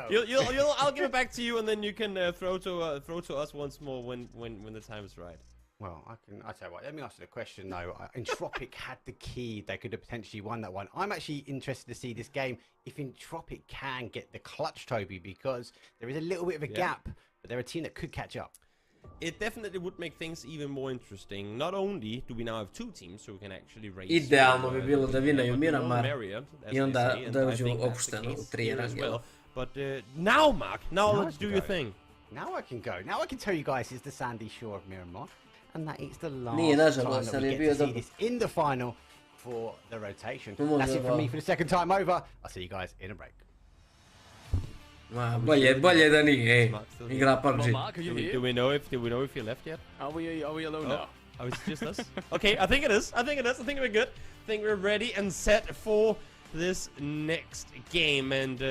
I'll give it back to you, and then you can throw to us once more when the time is right. Well, I'll tell you what, let me ask you the question though. Entropic had the key, they could have potentially won that one. I'm actually interested to see this game if Entropic can get the clutch, Toby, because there is a little bit of a gap, but they're a team that could catch up. It definitely would make things even more interesting. Not only do we now have 2 teams who can actually race. Idealno bi bilo da vinaju Miramar I onda dođu opšteno u 3 rangela. But now, Mark, let's do your thing. Now I can go. Now I can tell you guys it's the sandy shore of Miramar. And that is the last Nije, time that we get to see this in the final for the rotation. That's it from me for the second time over. I'll see you guys in a break. Bolje da nije, igra PUBG. Mark, are you here? Do we know if you left yet? Are we alone now? Oh, it's just us? Okay, I think it is. I think we're good. I think we're ready and set for this next game. And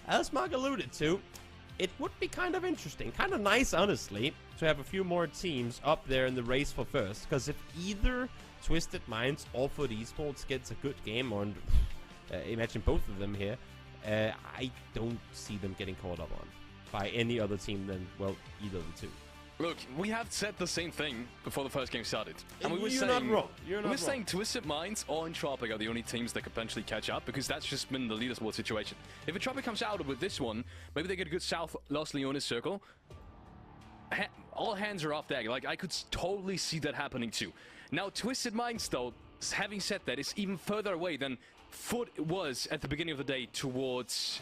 as Mark alluded to, it would be kind of interesting, kind of nice, honestly, to have a few more teams up there in the race for first. Because if either Twisted Minds or Foot Esports gets a good game, or imagine both of them here, I don't see them getting caught up on by any other team than, well, either of the 2. Look, we have said the same thing before the first game started. And we were You're saying, not wrong. You're not wrong. saying Twisted Minds or Entropic are the only teams that could potentially catch up, because that's just been the leaderboard situation. If Entropic comes out with this one, maybe they get a good South Los Leones circle. All hands are off deck. Like, I could totally see that happening too. Now, Twisted Minds, though, having said that, is even further away than Foot was at the beginning of the day towards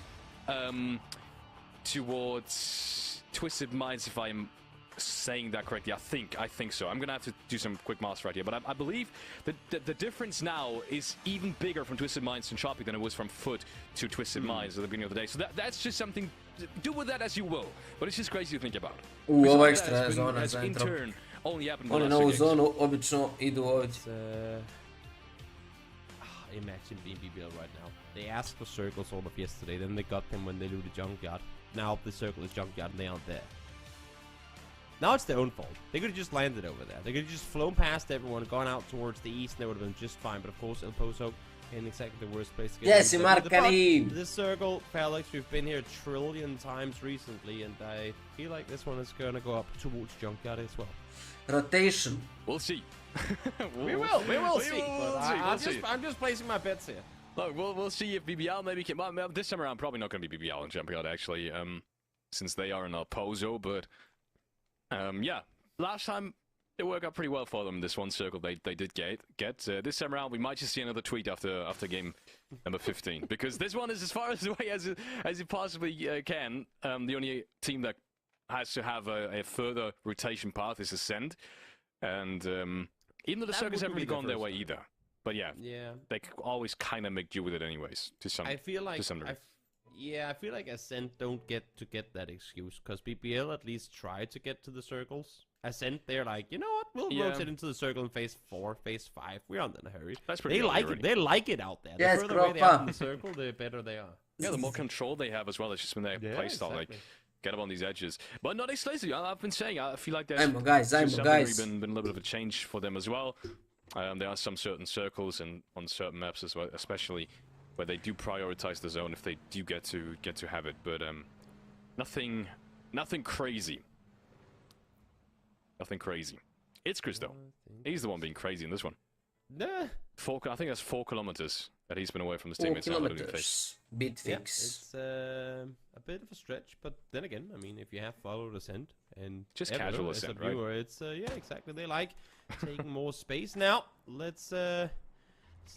Twisted Minds, if I'm saying that correctly. I think so. I'm gonna have to do some quick math right here, but I believe that the difference now is even bigger from Twisted Minds to Entropic than it was from Foot to Twisted Minds at the beginning of the day. So that's just something. Do with that as you will, but it's just crazy to think about. Ova ekstra je zona za Entropic. Oni na ovu zonu obično idu ovdje. Imagine being BBL right now. They asked for circles all of yesterday, then they got them when they looted Junkyard. Now the circle is Junkyard and they aren't there. Now it's their own fault. They could have just landed over there. They could have just flown past everyone, gone out towards the east, and they would have been just fine. But of course, El Pozo in exactly the worst place to get. Yes, Markani. This circle, Felix, we've been here a trillion times recently, and I feel like this one is going to go up towards Junkyard as well. Rotation. We'll see. We will see. I'm just placing my bets here. Look, we'll see if BBL maybe can. Well, this time around, probably not going to be BBL and Junkyard actually, since they are in El Pozo. But yeah, last time it worked out pretty well for them. This one circle they did get. This time around, we might just see another tweet after game number 15, because this one is as far away as it possibly can. The only team that has to have a further rotation path is Ascend, and even though the circles haven't really gone their way either. But yeah, they always kind of make do with it anyways. To some degree. I feel like Ascent don't get that excuse, because BBL at least try to get to the circles. Ascent, they're like, you know what, we'll rotate into the circle in phase 4, phase 5. We're not in a hurry. That's pretty. They like it. They like it out there. Yes, the further away they are from the circle, the better they are. Yeah, the more control they have as well. It's just when they play style, like get up on these edges. But not exclusively. I've been saying, I feel like there's been a little bit of a change for them as well. There are some certain circles and on certain maps as well, especially where they do prioritize the zone if they do get to have it. But nothing crazy. Nothing crazy. It's Chris though. He's the one being crazy in this one. Nah. I think that's 4 kilometers that he's been away from his team. 4 kilometers. Bit fix. Yeah, it's a bit of a stretch, but then again, I mean, if you have followed Ascent and just Ever casual as Ascent, a viewer, right? it's yeah, exactly. They like taking more space. Now, let's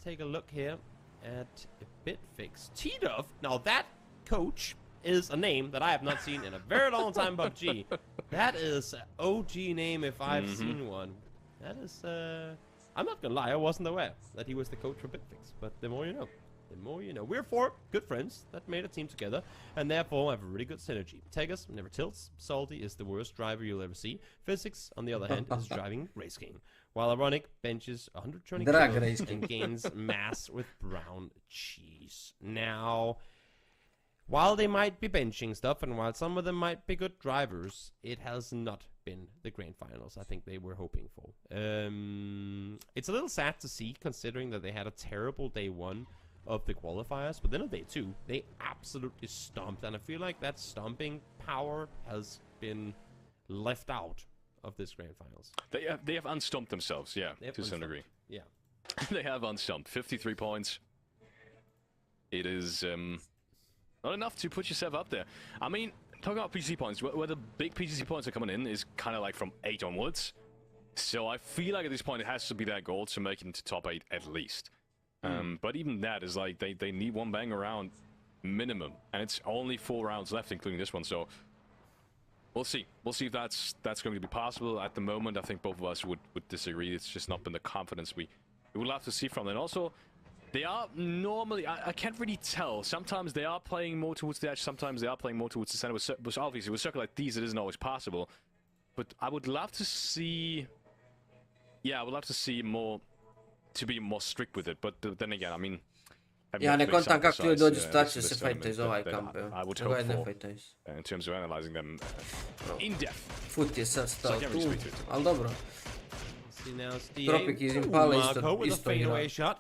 take a look here at Bitfix. T-Dove. Now that coach is a name that I have not seen in a very long time. PUBG. That is an OG name if I've seen one. That is. I'm not gonna lie, I wasn't aware that he was the coach for Bitfix. But the more you know. The more you know. We're 4 good friends that made a team together, and therefore have a really good synergy. Tegas never tilts. Salty is the worst driver you'll ever see. Physics, on the other hand, is driving Race King. While Ironic benches 120 kilos and gains mass with brown cheese. Now, while they might be benching stuff, and while some of them might be good drivers, it has not been the grand finals I think they were hoping for. It's a little sad to see, considering that they had a terrible day 1 of the qualifiers, but then on day 2 they absolutely stomped, and I feel like that stomping power has been left out of this grand finals. They have unstomped themselves, yeah, to some degree. Yeah. They have unstomped. 53 points. It is not enough to put yourself up there. I mean, talking about PGC points, where the big PGC points are coming in is kind of like from 8 onwards. So I feel like at this point it has to be that goal to make it into top 8 at least. But even that is like, they need 1 bang around minimum, and it's only 4 rounds left, including this one, so we'll see. We'll see if that's going to be possible. At the moment, I think both of us would disagree. It's just not been the confidence we would love to see from them. And also, they are normally, I can't really tell. Sometimes they are playing more towards the edge, sometimes they are playing more towards the center, which obviously with circle like these, it isn't always possible. But I would love to see, yeah, I would love to see more, to be more strict with it, but then again, I mean... Ja ne kontam kako ljudi dođu staće se fajta iz ovaj kamp, I would hope for, in terms of analyzing them in depth. Fut je sad stao tu, ali dobro. Tropic iz Impala isto igra.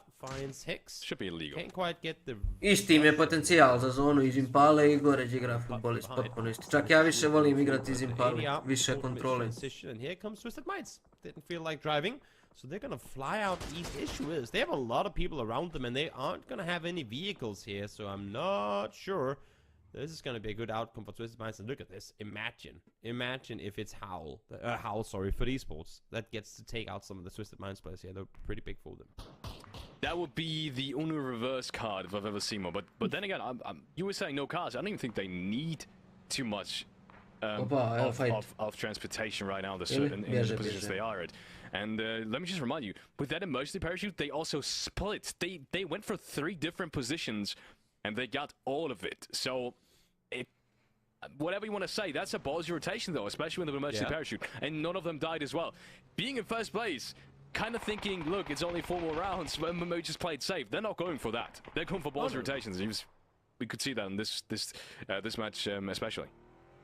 Should be illegal. Isti im je potencijal za zonu iz Impale i Goreć igra futbolist, potpuno isti. Čak ja više volim igrati iz Impale, više kontrole. So they're going to fly out east. Issue is, they have a lot of people around them, and they aren't going to have any vehicles here, so I'm not sure this is going to be a good outcome for Twisted Minds. And look at this. Imagine if it's Howl, for eSports, that gets to take out some of the Twisted Minds players here. They're pretty big for them. That would be the only reverse card if I've ever seen one. But then again, you were saying no cars. I don't even think they need too much of transportation right now in the positions they are at. And let me just remind you, with that emergency parachute, they also split. They went for 3 different positions, and they got all of it. So, whatever you want to say, that's a ballsy rotation, though, especially with the emergency parachute. And none of them died as well. Being in first place, kind of thinking, look, it's only 4 more rounds, but we just played safe. They're not going for that. They're going for ballsy rotations. We could see that in this match, especially.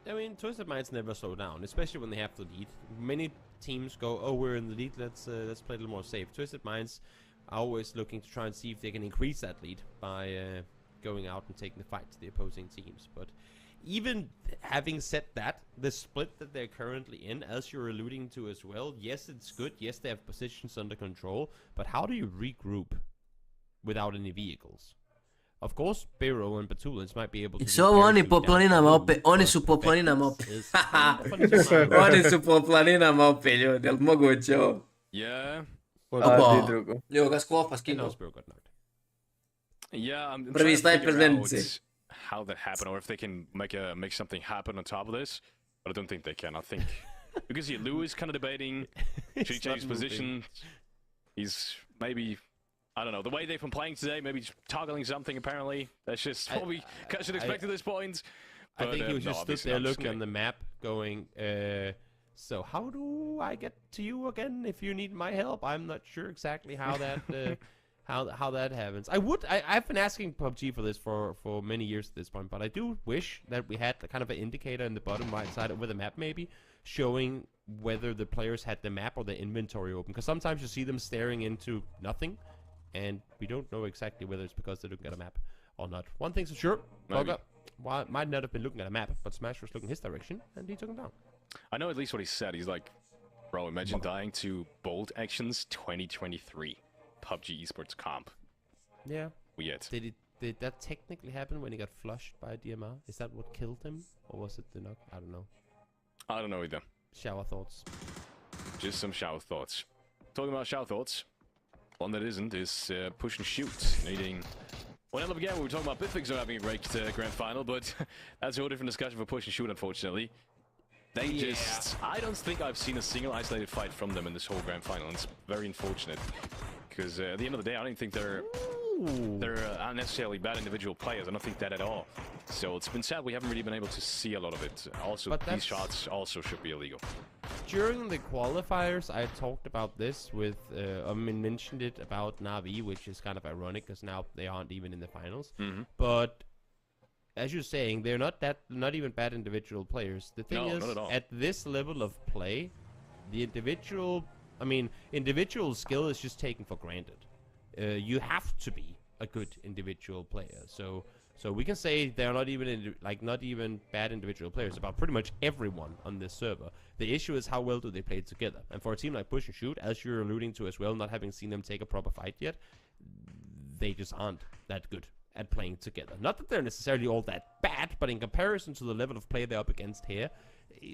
I mean, Twisted Minds never slow down, especially when they have the lead. Many teams go, oh, we're in the lead, let's play a little more safe. Twisted Minds are always looking to try and see if they can increase that lead by going out and taking the fight to the opposing teams. But even having said that, the split that they're currently in, as you're alluding to as well, yes, it's good. Yes, they have positions under control. But how do you regroup without any vehicles? Of course, Bero and Batulins might be able to... So oni po planinama opet, oni su po planinama opet. Oni su po planinama opet, ljudi, jel moguće ovo? Yeah. Evo ga sklopa skinuo. Yeah, I'm prvi sniper Zenice. How that happened, or if they can make something happen on top of this, but I don't think they can. I think because Lou is kind of debating should he change his position. He's maybe, I don't know, the way they've been playing today, maybe just toggling something. Apparently, that's just what we should expect at this point. But, I think he was just stood there looking on the map, going, "So how do I get to you again? If you need my help, I'm not sure exactly how that." How that happens. I've been asking PUBG for this for many years at this point, but I do wish that we had kind of an indicator in the bottom right side over the map, maybe showing whether the players had the map or the inventory open, because sometimes you see them staring into nothing and we don't know exactly whether it's because they didn't get a map or not. One thing's for sure, Bogger might not have been looking at a map, but Smash was looking his direction and he took him down. I know at least what he said. He's like, bro, imagine dying to Bold Actions 2023 PUBG eSports comp. Yeah. yet. Did that technically happen when he got flushed by DMR? Is that what killed him? Or was it the knock? I don't know. I don't know either. Shower thoughts. Just some shower thoughts. Talking about shower thoughts, one that isn't is push and shoot. Needing one hell of a game. We were talking about Bitfix are having a great grand final, but that's a whole different discussion for push and shoot, unfortunately. They just... I don't think I've seen a single isolated fight from them in this whole grand final. And it's very unfortunate. Because at the end of the day, I don't think they're unnecessarily bad individual players. I don't think that at all. So it's been sad we haven't really been able to see a lot of it. Also, these shots also should be illegal. During the qualifiers, I talked about this with, mentioned it about Na'Vi, which is kind of ironic because now they aren't even in the finals. But as you're saying, they're not even bad individual players. The thing is, at this level of play, the individual skill is just taken for granted. You have to be a good individual player. So we can say they're not even not even bad individual players about pretty much everyone on this server. The issue is how well do they play together. And for a team like Push and Shoot, as you're alluding to as well, not having seen them take a proper fight yet, they just aren't that good at playing together. Not that they're necessarily all that bad, but in comparison to the level of play they're up against here,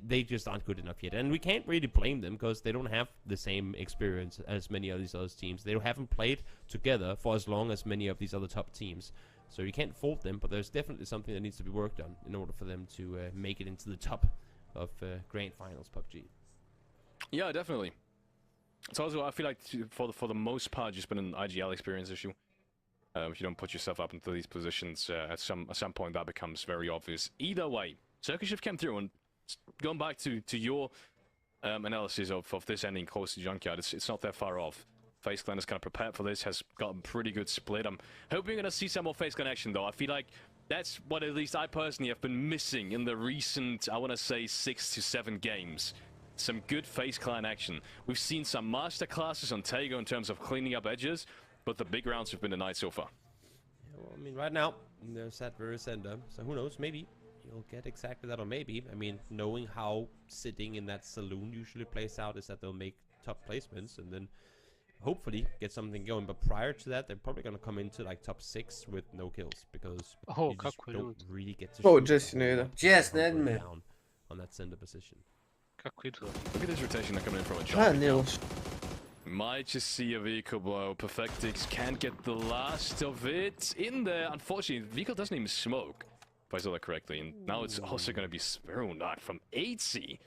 they just aren't good enough yet. And we can't really blame them because they don't have the same experience as many of these other teams. They haven't played together for as long as many of these other top teams. So you can't fault them, but there's definitely something that needs to be worked on in order for them to make it into the top of Grand Finals PUBG. Yeah, definitely. It's also, I feel like for the most part, just been an IGL experience issue. If you don't put yourself up into these positions, at some point that becomes very obvious. Either way, Circuit Shift came through, and going back to your analysis of this ending close to Junkyard, it's not that far off. FaZe Clan is kind of prepared for this, has got a pretty good split. I'm hoping we're going to see some more FaZe Clan action, though. I feel like that's what at least I personally have been missing in the recent, I want to say, 6 to 7 games. Some good FaZe Clan action. We've seen some masterclasses on Tego in terms of cleaning up edges, but the big rounds have been denied so far. Yeah, well, I mean, right now, there's that versus Ender, so who knows, maybe you'll get exactly that, or maybe, I mean, knowing how sitting in that saloon usually plays out is that they'll make top placements, and then hopefully get something going. But prior to that, they're probably going to come into like top 6 with no kills, because you just don't really get to shoot down on that center position. Look at this rotation they're coming in from a jump. Might just see a vehicle blow. Perfectix can't get the last of it in there. Unfortunately, the vehicle doesn't even smoke, if I saw that correctly. And now it's also going to be Sparrow knocked from 8C.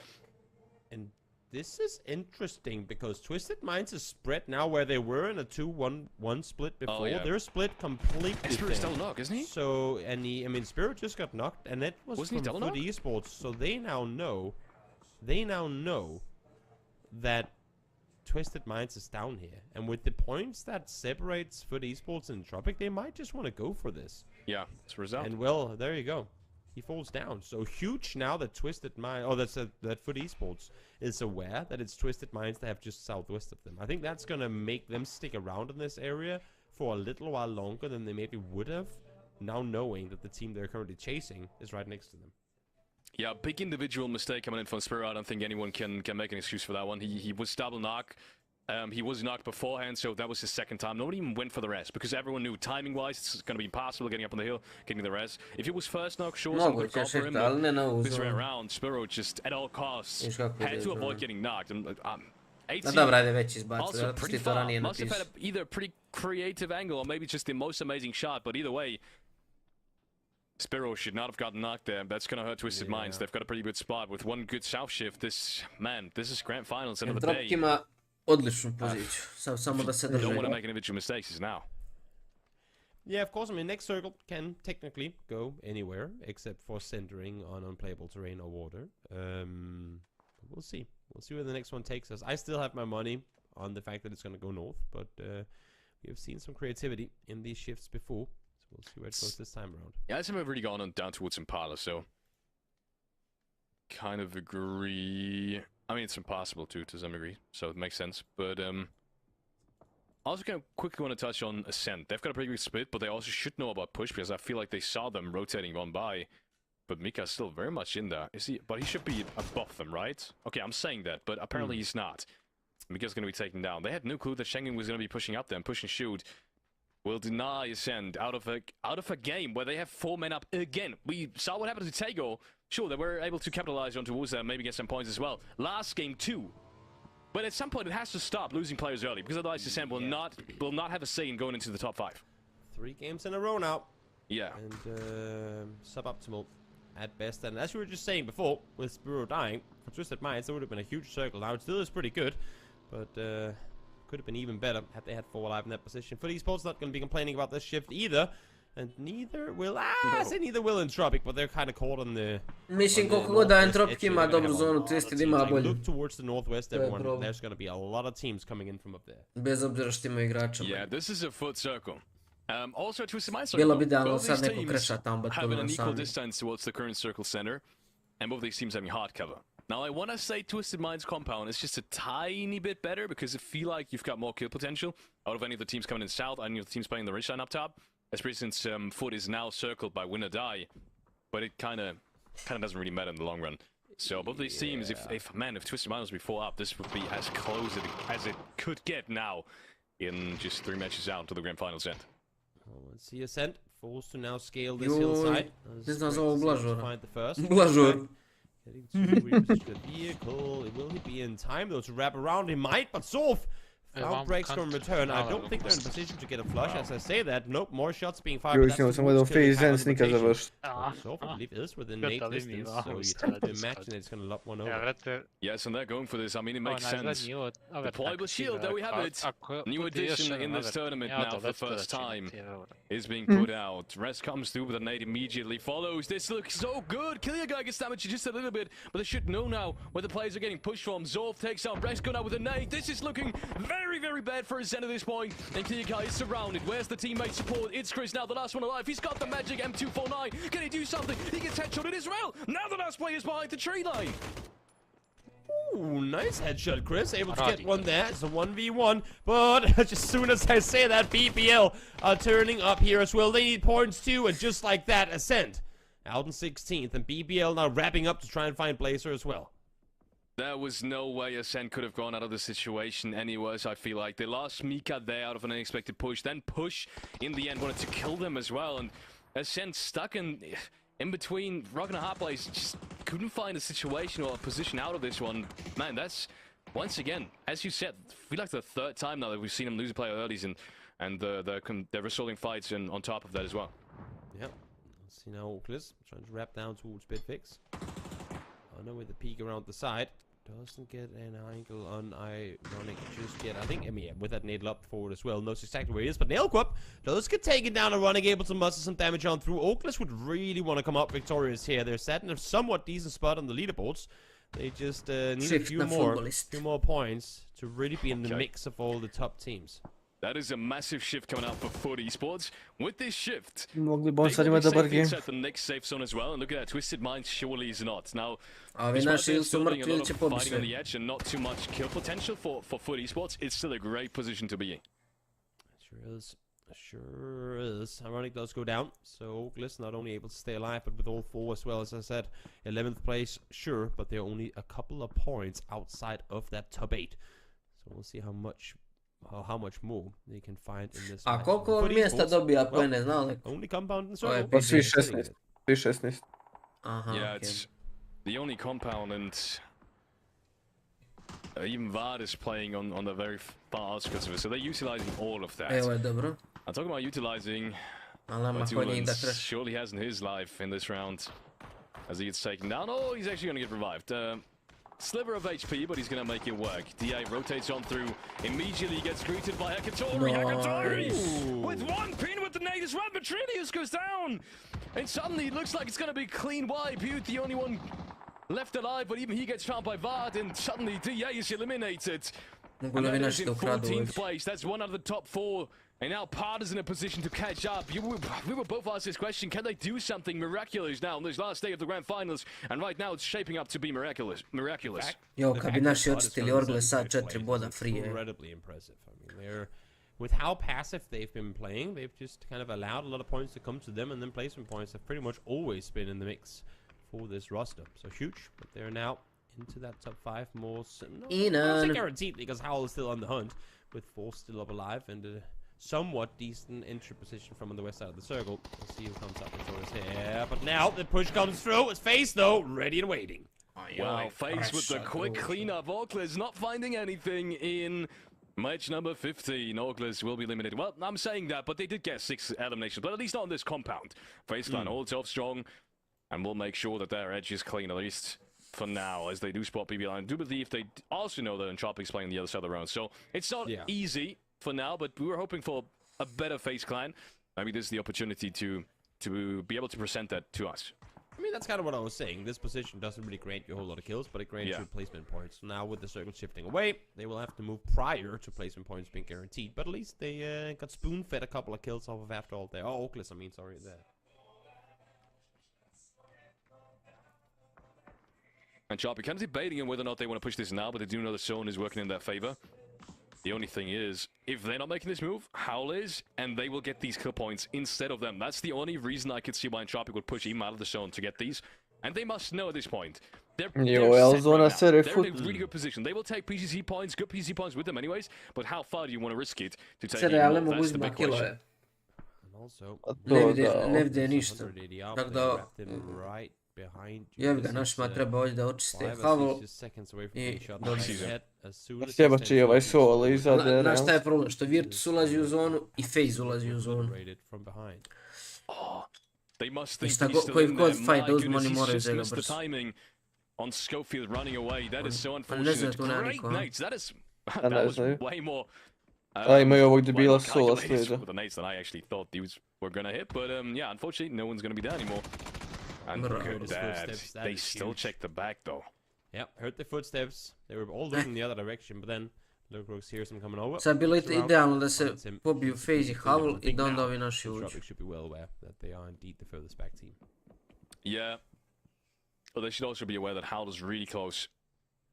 And this is interesting because Twisted Minds is spread now where they were in a 2-1-1 split before. Oh, yeah. They're split completely. Spirit's still knocked, isn't he? So, and Spirit just got knocked, and that was from Foot eSports. So they now know that Twisted Minds is down here. And with the points that separates Foot eSports and Tropic, they might just want to go for this. Yeah, it's a result. And well, there you go. He falls down. So huge now that Twisted Minds, that Foot eSports is aware that it's Twisted Minds that have just southwest of them. I think that's gonna make them stick around in this area for a little while longer than they maybe would have, now knowing that the team they're currently chasing is right next to them. Yeah, big individual mistake coming in from Spirit. I don't think anyone can make an excuse for that one. He was double knock. He was knocked beforehand, so that was his second time. Nobody even went for the rest, because everyone knew timing-wise it's going to be impossible getting up on the hill, getting the rest. If it was first knock, sure, someone could go for him, but this way around, Spiro just, at all costs, had to avoid getting knocked. And, also pretty far. Must have had either a pretty creative angle, or maybe just the most amazing shot, but either way, Spiro should not have gotten knocked there. That's going to hurt Twisted Minds. They've got a pretty good spot with one good south shift. This is grand finals, end of the day. Odličnu poziciju, samo da se drži. Don't want to make individual mistakes now. Yeah, of course. I mean, next circle can technically go anywhere except for centering on unplayable terrain or water. We'll see. We'll see where the next one takes us. I still have my money on the fact that it's going to go north, but we have seen some creativity in these shifts before, so we'll see where it goes this time around. Yeah, it's never really gone on down towards Impala, so kind of agree. I mean, it's impossible to some degree, so it makes sense. But I also kind of quickly want to touch on Ascent. They've got a pretty good split, but they also should know about Push, because I feel like they saw them rotating on by. But Mika's still very much in there. Is he? But he should be above them, right? Okay, I'm saying that, but apparently he's not. Mika's going to be taken down. They had no clue that Schengen was going to be pushing up them, push and shoot. will deny Ascend out of a game where they have 4 men up again. We saw what happened to Tego. Sure, they were able to capitalize on towards that, maybe get some points as well. Last game too. But at some point it has to stop losing players early, because otherwise Ascend will not have a say in going into the top 5. 3 games in a row now. Yeah. And suboptimal at best. And as we were just saying before, with Spiro dying, for Twisted Minds, there would have been a huge circle. Now it still is pretty good, but could have been even better had they had 4 alive in that position. For eSports, not going to be complaining about this shift either. And neither will, I say neither will Entropic, but they're kind of caught on the... Mislim, koliko god da Entropic ima dobru zonu, Twisted ima bolju. Look towards the northwest, everyone. There's going to be a lot of teams coming in from up there. Bez obzira što ima igrača. Yeah, this is a foot circle. Also, Twisted Minds Bilo bi da sad neko kreša tamo, but having an to equal sami. distance towards the current circle center, and both these teams having hard cover. Now, I want to say Twisted Minds compound is just a tiny bit better because I feel like you've got more kill potential out of any of the teams coming in south, any of the teams playing the ridge line up top. Especially since Foot is now circled by win or die, but it kind of doesn't really matter in the long run. So both these teams, if Twisted Minds would be 4 up, this would be as close as it could get now in just 3 matches out to the grand finals end. Well, let's see Ascent forced to now scale this hillside. This is all Blažor. Find the first. Blažor. Heading to reposition the vehicle. Will he be in time though to wrap around? He might, but Solf found breaks from return. I don't think they're in a position to get a flush. As I say that, nope, more shots being fired. So I believe is within Nate's distance, so you have to imagine it's going to lob one over. Yes, and they're going for this. I mean, it makes sense. Deployable shield, there we have it. New addition in this tournament now for the first time is being put out. Rest comes through, but the nade immediately follows. This looks so good. Killia guy gets damaged just a little bit, but they should know now where the players are getting pushed from. Zorf takes out Rest now with a nade. This is looking very, very bad for Ascend at this point. And Killia guy is surrounded. Where's the teammate support? It's Chris now, the last one alive. He's got the magic M249. Can he do something? He gets headshotted as well. Now the last player is behind the tree line. Ooh, nice headshot, Chris. Able to get one there. It's a 1v1. But just as soon as I say that, BBL are turning up here as well. They need points too. And just like that, Ascent out in 16th. And BBL now wrapping up to try and find Blazer as well. There was no way Ascent could have gone out of the situation any worse, I feel like. They lost Mika there out of an unexpected push. Then Push, in the end, wanted to kill them as well. And Ascent stuck in between rock and a hard place, just couldn't find a situation or a position out of this one. Man, that's, once again, as you said, I feel like the 3rd time now that we've seen them lose a player earlys and they're resolving fights and on top of that as well. Yep. Let's see now, Oculus trying to wrap down towards Bitfix. I know with the peek around the side. Doesn't get an angle on Ironic just yet. I think, yeah, with that nade up forward as well. Knows exactly where he is, but Nailquip does get taken down. Ironic able to muster some damage on through. Oculus would really want to come up victorious here. They're set in a somewhat decent spot on the leaderboards. They just need a few more points to really be in the mix of all the top teams. That is a massive shift coming out for Foot eSports. With this shift, they will be set the next safe zone as well. And look at that, Twisted Minds surely is not. Now, building a lot of fighting on the edge and not too much kill potential for Foot eSports, it's still a great position to be in. Sure is. Sure is. Ironic does go down, so Oculus not only able to stay alive, but with all 4 as well. As I said, 11th place, sure, but they're only a couple of points outside of that top 8. So we'll see how much more they can find in this. A koliko mjesta dobija poene, zna li? Only compound in circle. Pa svi 16. Aha, yeah, it's the only compound, and even VAD is playing on the very far outskirts of it, so they're utilizing all of that. Evo je dobro. I'm talking about utilizing what surely has in his life in this round as he gets taken down. Oh, he's actually going to get revived. Sliver of HP, but he's going to make it work. DA rotates on through, immediately gets greeted by Hekatori. Hekatori with 1 pin with the nade as well. Matrinius goes down, and suddenly it looks like it's going to be clean wipe. Butte, the only one left alive, but even he gets found by VAD, and suddenly DA is eliminated. And that is in 14th place. That's 1 out of the top 4. And now Part is in a position to catch up. We were both asked this question, can they do something miraculous now on this last day of the grand finals? And right now it's shaping up to be miraculous. Jo, kad bi naši odstili Orgle sad 4 boda free. Incredibly impressive. I mean, with how passive they've been playing, they've just kind of allowed a lot of points to come to them, and then placement points have pretty much always been in the mix for this roster. So huge, but they're now into that top 5 more. Not guaranteed, because Howl is still on the hunt with 4 still up alive, and somewhat decent entry position from on the west side of the circle. Let's see who comes up victorious here. But now the push comes through. It's FaZe though, ready and waiting. Wow, FaZe with the quick cleanup. Orclis not finding anything in match number 15. Orclis will be limited. Well, I'm saying that, but they did get 6 eliminations, but at least not on this compound. FaZe clan holds off strong, and we'll make sure that their edge is clean, at least for now, as they do spot BBL. I do believe they also know that Entropic's playing the other side of the round, so it's not easy for now, but we were hoping for a better FaZe clan. Maybe this is the opportunity to be able to present that to us. I mean, that's kind of what I was saying. This position doesn't really grant you a whole lot of kills, but it grants you placement points. Now, with the circle shifting away, they will have to move prior to placement points being guaranteed. But at least they got spoon-fed a couple of kills off of after all there. Oh, Oaklis, I mean, sorry, there. And Sharpie kind of debating on whether or not they want to push this now, but they do know the zone is working in their favor. The only thing is, if they're not making this move, Howl is, and they will get these kill points instead of them. That's the only reason I could see why Entropic would push him out of the zone to get these. And they must know at this point. They're in a really good position. They will take PCC points, good PCC points with them anyways, but how far do you want to risk it to take him out? That's the big question. And also, ne vide ništa. Tako da, jebi ga, našima treba ovdje da očiste Howl i dođe. Sjebači ovaj sol iza dera. Znaš šta je problem? Što Virtus ulazi u zonu i FaZe ulazi u zonu. I šta koji god fight da uzmu, oni moraju za ga brzo. On Schofield running away, that is so unfortunate. Ne znam tu nema Great niko. nades, that was way more. A imaju ovog debila sola slijeđa. With the nades that I actually thought these were gonna hit, but yeah, unfortunately, no one's gonna be there anymore. And look at that. They still check the back though. Yep, heard the footsteps. They were all looking the other direction, but then Lurkrooks hears them coming over. Sad bilo idealno da se pobiju FaZe i Howl i da onda ovi naši uđu. Should be well aware that they are indeed the furthest back team. Yeah. But they should also be aware that Howl is really close.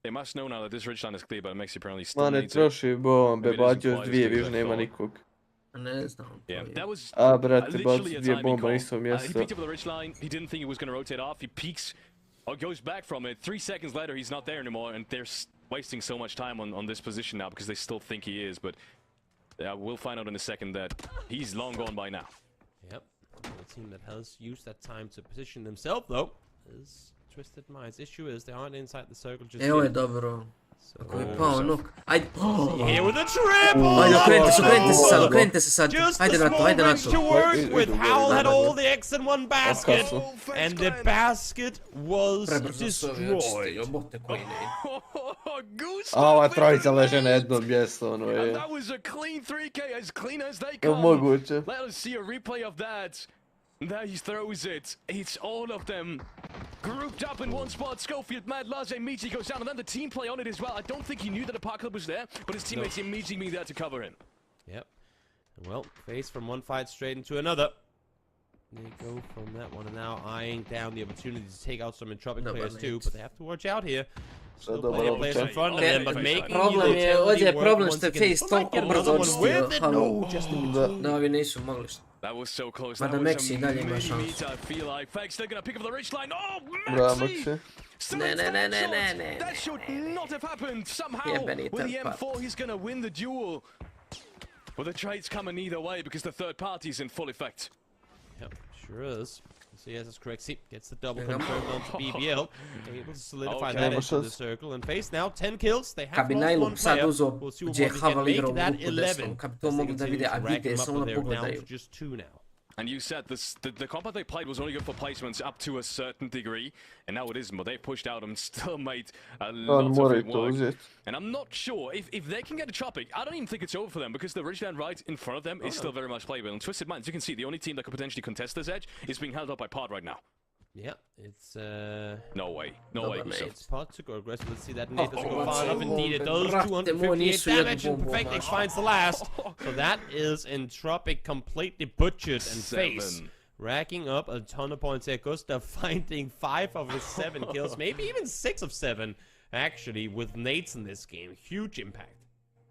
They must know now that this ridge line is clear, but Mexi apparently still needs it. Ma ne troši bombe, bađo s dvije viš nema nikog. Ne znam. Yeah, that was a brate, literally a dvije timing bomba call. nisu mjesto. He peeked over the ridge line. He didn't think it was going to rotate off. He peeks or goes back from it. 3 seconds later, he's not there anymore, and they're wasting so much time on this position now because they still think he is. But we'll find out in a second that he's long gone by now. Yep. The team that has used that time to position themselves, though, is Twisted Minds. Issue is they aren't inside the circle just yet. Evo je dobro. Ako je pao nuk. Ajde. Here with a triple! Ajde, okrenite se sad. Ajde na to, ajde na to. To work with Howl had all the X in one basket, and the basket was destroyed. A ova trojica leže na jednom mjestu, ono je. That was a clean 3K, as clean as they come. Moguće. Let us see a replay of that. There he throws it. It's all of them grouped up in one spot. Schofield, Mad, Laze, Michi goes down, and then the team play on it as well. I don't think he knew that Apocalypse was there, but his teammates immediately being there to cover him. Yep. Well, FaZe from one fight straight into another. They go from that one, and now eyeing down the opportunity to take out some Entropic players too, but they have to watch out here. Still plenty of players in front of them, but making problem je, ovdje je problem što je FaZe toliko brzo očistio Howl. Da, ovi nisu mogli što. That was so close. Mada Mexi dalje ima šansu. I feel like FaZe still gonna pick up the ridge line. Oh, Mexi! Ne. That should not have happened. Somehow, with the M4, he's gonna win the duel. Well, the trade's coming either way because the third party's in full effect. Yep, sure is. So yes, that's correct. See, gets the double confirmed onto BBL. Able to solidify that into the circle. And FaZe now 10 kills. They have lost one player. We'll see what can make that 11. Racking them up, but they're down to just 2 now. And you said this, the combat they played was only good for placements up to a certain degree, and now it isn't, but they pushed out and still made a lot of it work. And I'm not sure, if they can get a Tropic, I don't even think it's over for them, because the ridgeline right in front of them is still very much playable. And Twisted Minds, you can see, the only team that could potentially contest this edge is being held up by Pod right now. Yeah, it's no way, no way. It's Pod to go aggressive. Let's see that nade doesn't go far enough. Indeed, it does. 258 damage, and Perfectix finds the last. So that is Entropic completely butchered, and FaZe racking up a ton of points here. Gustav finding 5 of his 7 kills, maybe even 6 of 7, actually, with nades in this game. Huge impact.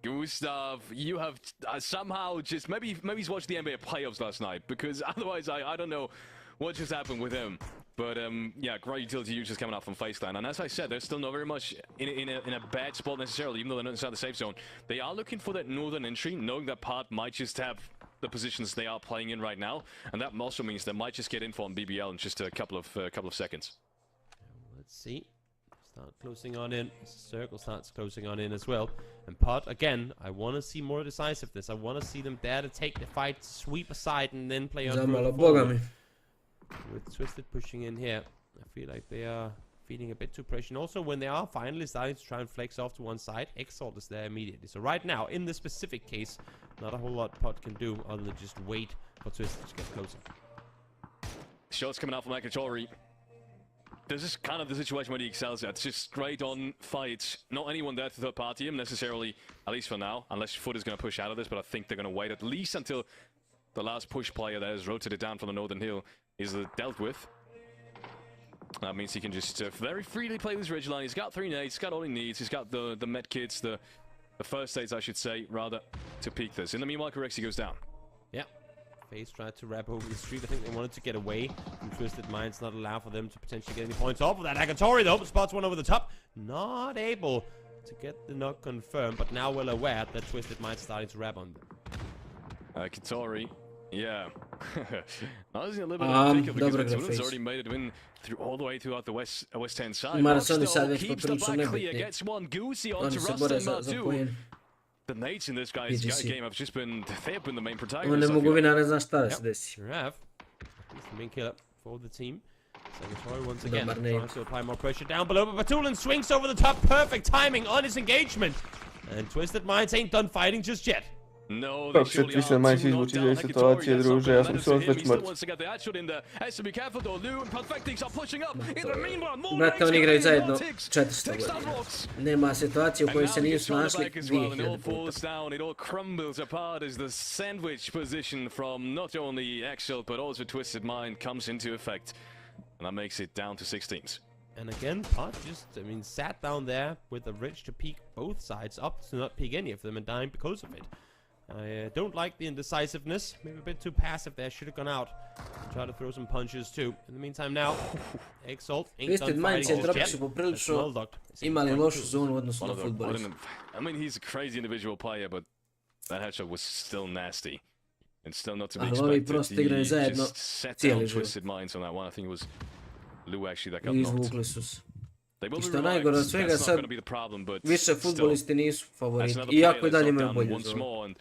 Gustav, you have somehow just maybe he's watched the NBA playoffs last night, because otherwise I don't know what just happened with him. But yeah, great utility users coming out from Faceland. And as I said, they're still not very much in a bad spot necessarily, even though they're not inside the safe zone. They are looking for that northern entry, knowing that part might just have the positions they are playing in right now. And that also means they might just get info on BBL in just a couple of seconds. Let's see. Start closing on in. Circle starts closing on in as well. And Pod, again, I want to see more decisiveness. I want to see them dare to take the fight, sweep aside, and then play on forward. With Twisted pushing in here, I feel like they are feeling a bit too pressure. And also, when they are finally starting to try and flex off to one side, Exalt is there immediately. So right now, in this specific case, not a whole lot Pod can do other than just wait for Twisted to get closer. Shots coming out from Akatori. This is kind of the situation where he excels at. It's just straight on fights. Not anyone there to third party him necessarily, at least for now. Unless Foot is going to push out of this, but I think they're going to wait at least until the last push player that has rotated down from the northern hill is dealt with. That means he can just very freely play with his ridge line. He's got 3 nades, he's got all he needs. He's got the med kits, the first aids, I should say, rather, to peak this. In the meanwhile, Corexi goes down. Yeah. FaZe tried to wrap over the street. I think they wanted to get away from Twisted Minds, not allow for them to potentially get any points off of that. Akatori, though, spots one over the top. Not able to get the knock confirmed, but now well aware that Twisted Minds starting to wrap on them. Akatori. Yeah. Now there's a little bit of pick because Tulin's already made it in through all the way throughout the west-hand side. Marko keeps the back clear, gets one Goosey onto Rust and Matu. The nades in this guy's game have just been, they have been the main protagonists. Zdravo, he's the main killer for the team. Agatori once again tries to apply more pressure down below, but Batulin swings over the top. Perfect timing on his engagement. And Twisted Minds ain't done fighting just yet. No, Kako se Twisted Minds izvuči iz ove situacije, druže, ja sam se već mrtv. Brate, oni igraju zajedno 400 godina. Nema situacije u kojoj se nisu našli 2000 puta. It all crumbles apart as the sandwich position from not only Exalt but also Twisted Mind comes into effect. And that makes it down to 6 teams. And again, Pot just, sat down there with the ridge to peek both sides, up to not peek any of them and dying because of it. I don't like the indecisiveness. Maybe a bit too passive there. Should have gone out. Try to throw some punches too. In the meantime now, Exalt ain't done fighting just yet. Poprilično imali lošu zonu u odnosu na futbolistu. I mean, he's a crazy individual player, but that headshot was still nasty. And still not to be expected. He just set down Twisted Minds on that one. I think it was Lou actually that got knocked. I što najgore od svega sad, više futbolisti nisu favoriti, iako i dalje imaju bolju zonu.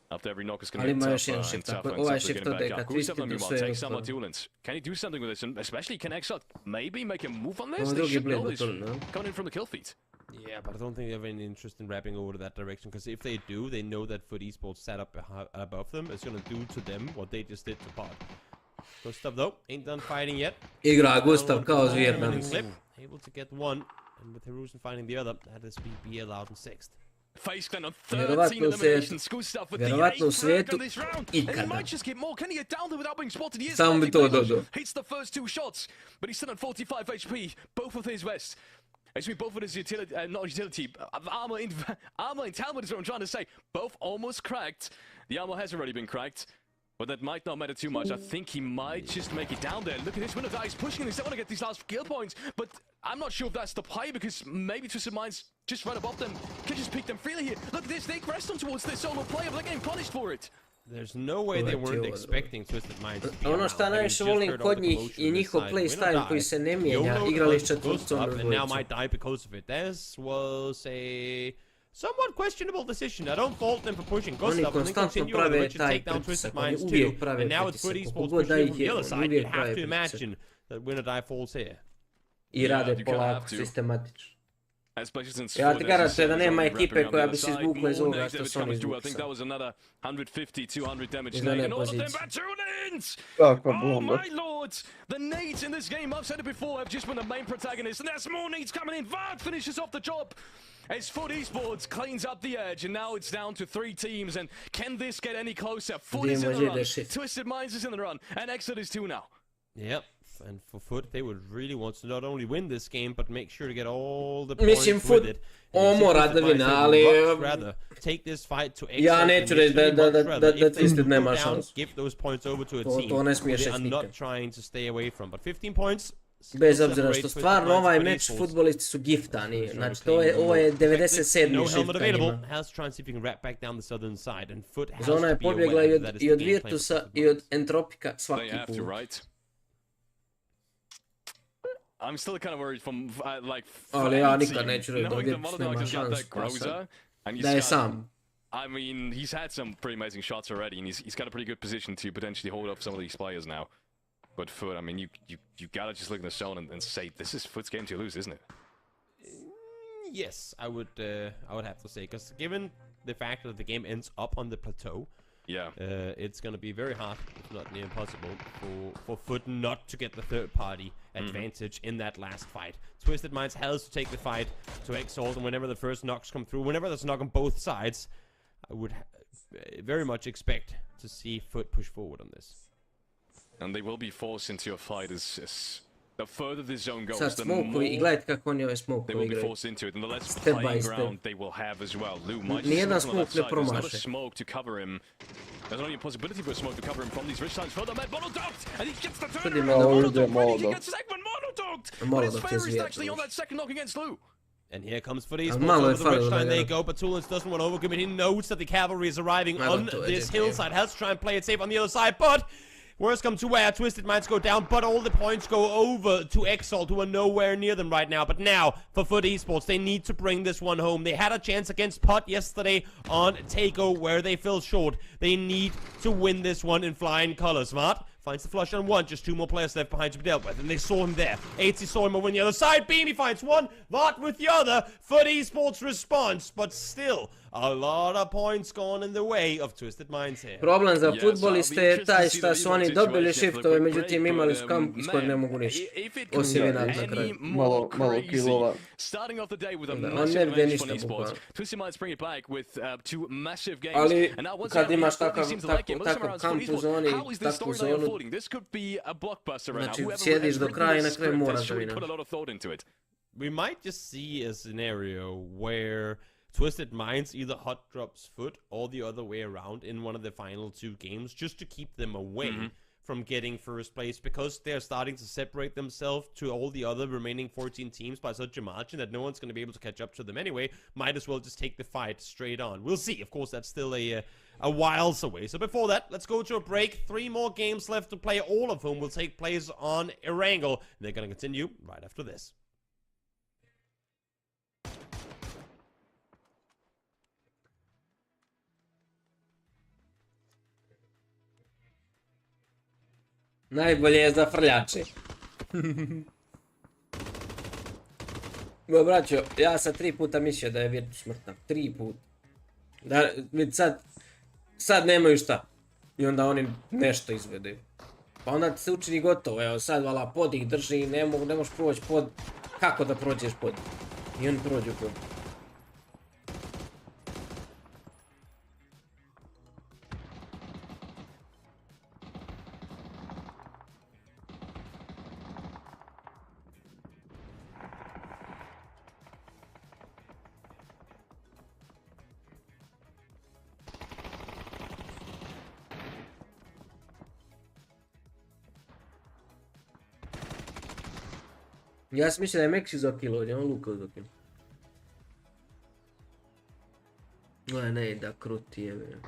Ali ima još jedan shift, tako ovaj shift ode kad Twisted do sve rupa. Can he do something with this? And especially can Exalt maybe make a move on this? They should know this coming in from the kill feed. Yeah, but I don't think they have any interest in wrapping over to that direction, because if they do, they know that Foot eSports set up above them is going to do to them what they just did to Pod. Gustav though, ain't done fighting yet. Igra Gustav kao zvijer danas. Able to get one, and with Hiruzen finding the other, that is BBL out in 6th. Faceland on 13 eliminations. Gustav with the 8th in this round. And he might just get more. Can he get down there without being spotted? He is. Hits the first 2 shots, but he's still at 45 HP. Both of his vests. Actually, both of his utility, not utility, armor and helmet is what I'm trying to say. Both almost cracked. The armor has already been cracked. But that might not matter too much. I think he might just make it down there. Look at this winner guy. He's pushing and he's want to get these last kill points. But I'm not sure if that's the play, because maybe Twisted Minds just right above them can just pick them freely here. Look at this. They pressed them towards this solo player, but they're getting punished for it. There's no way they weren't expecting Twisted Minds. Ono što najviše volim kod njih i njihov playstyle koji se ne mijenja. Igrali s četvrtcom and now might die because of it. This was a somewhat questionable decision. I don't fault them for pushing Gustav, and they continue on the ridge to take down Twisted Minds too. And now with Foot eSports pushing from the other side, you have to imagine that winner die falls here. I rade polako, sistematično. Ja ti garantujem da nema ekipe koja bi se izvukla iz ovoga što su oni izvukli sad. Izgleda pozicija. Kakva bomba. The nades in this game, I've said it before, have just been the main protagonist, and there's more nades coming in. Vard finishes off the job as Foot eSports cleans up the edge, and now it's down to 3 teams. And can this get any closer? Foot is in the run, Twisted Minds is in the run, and Exit is 2 now. Yep, And for Foot, they would really want to not only win this game, but make sure to get all the points with it. Mora da vine, ali... Take this fight to Ja neću reći da Twisted nema šansu. Give those points over to a team to ne smiješ they are not trying to stay away from. But 15 points... Bez obzira što stvarno ovaj meč futbolisti su giftani, znači ovo je 97. shift njima. Zona je pobjegla i od Virtusa i od Entropika svaki put. I'm still kind of worried from like. Ali ja nikad neću reći da Virtus nema šansu. Da je sam. I mean, he's had some pretty amazing shots already, and he's got a pretty good position to potentially hold up some of these players now. But Foot, I mean, you gotta just look in the zone and say this is Foot's game to lose, isn't it? Yes, I would have to say, because given the fact that the game ends up on the plateau, yeah, it's gonna be very hard, if not near impossible, for Foot not to get the third-party advantage in that last fight. Twisted Minds has to take the fight to Exalt, and whenever the first knocks come through, whenever there's a knock on both sides, I would very much expect to see Foot push forward on this. And they will be forced into a fight as the further this zone goes, Sad the more they will be forced into it, and the less playing ground they will have as well. Lou might just on that side. There's not a smoke to cover him. There's only a possibility for a smoke to cover him from these rich sides. Further man, mono-docked! And he gets the turnaround! He gets segment mono-docked! But his favor is actually on that second knock against Lou. And here comes for eSports over the ridge line they go, but Tulins doesn't want to overcommit. He knows that the cavalry is arriving on this hillside. Has to try and play it safe on the other side, but... Worst comes to where Twisted Minds go down, but all the points go over to Exalt, who are nowhere near them right now. But now, for Foot eSports, they need to bring this one home. They had a chance against Pot yesterday on Takeo, where they fell short. They need to win this one in flying colors. Smart finds the flush on one, just 2 more players left behind to be dealt with, and they saw him there. 80 saw him over on the other side. Beam, he finds one. Vart with the other. Foot eSports response, but still... A lot of points gone in the way of Twisted Minds here. Problem za futboliste je taj šta su oni dobili shiftove, međutim imali su kamp iz kojeg ne mogu ništa. Osim jedan na kraju. Malo killova. On ne vide ništa bukvalno. Ali kad imaš takav kamp u zoni, takvu zonu, znači sjediš do kraja i na kraju moraš da vinaš. We might just see a scenario where Twisted Minds either hot drops Foot or the other way around in one of the final 2 games, just to keep them away from getting first place, because they're starting to separate themselves to all the other remaining 14 teams by such a margin that no one's going to be able to catch up to them anyway. Might as well just take the fight straight on. We'll see. Of course, that's still a whiles away. So before that, let's go to a break. 3 more games left to play, all of whom will take place on Erangel. They're going to continue right after this. Najbolje je za frljače. Braćo, ja sam 3 puta mislio da je Virtus smrtna. 3 puta. Da, vidi sad nemaju šta. I onda oni nešto izvedu. Pa onda se učini gotovo, evo sad vala pod ih drži, ne možeš proći pod. Kako da prođeš pod? I oni prođu pod. Ja sam mislio da je Maxi za kill ovdje, on Luka za kill. Ne, da kruti je.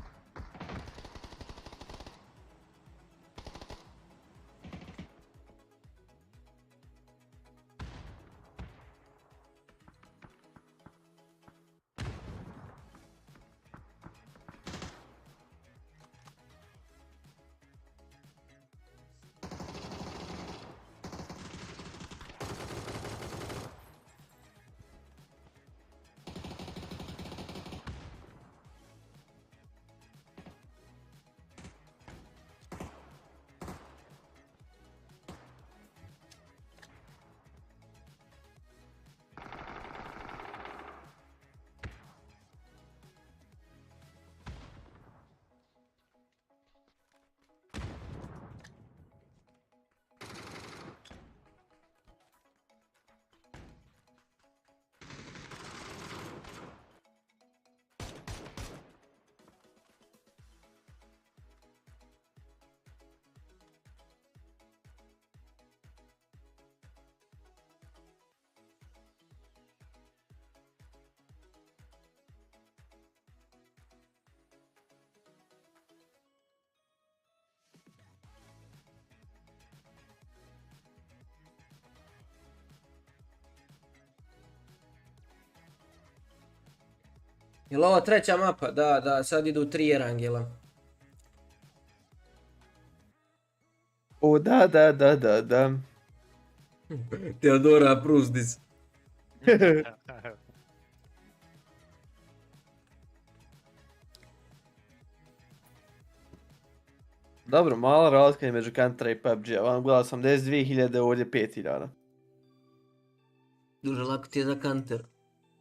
Jel ovo treća mapa? Da, sad idu 3 erangela. O, da. Teodora Prusdis. Dobro, mala razlika je među Counter i PUBG-a. Vam gledao 82.000, ovdje 5.000. Duže lako ti je za Counter.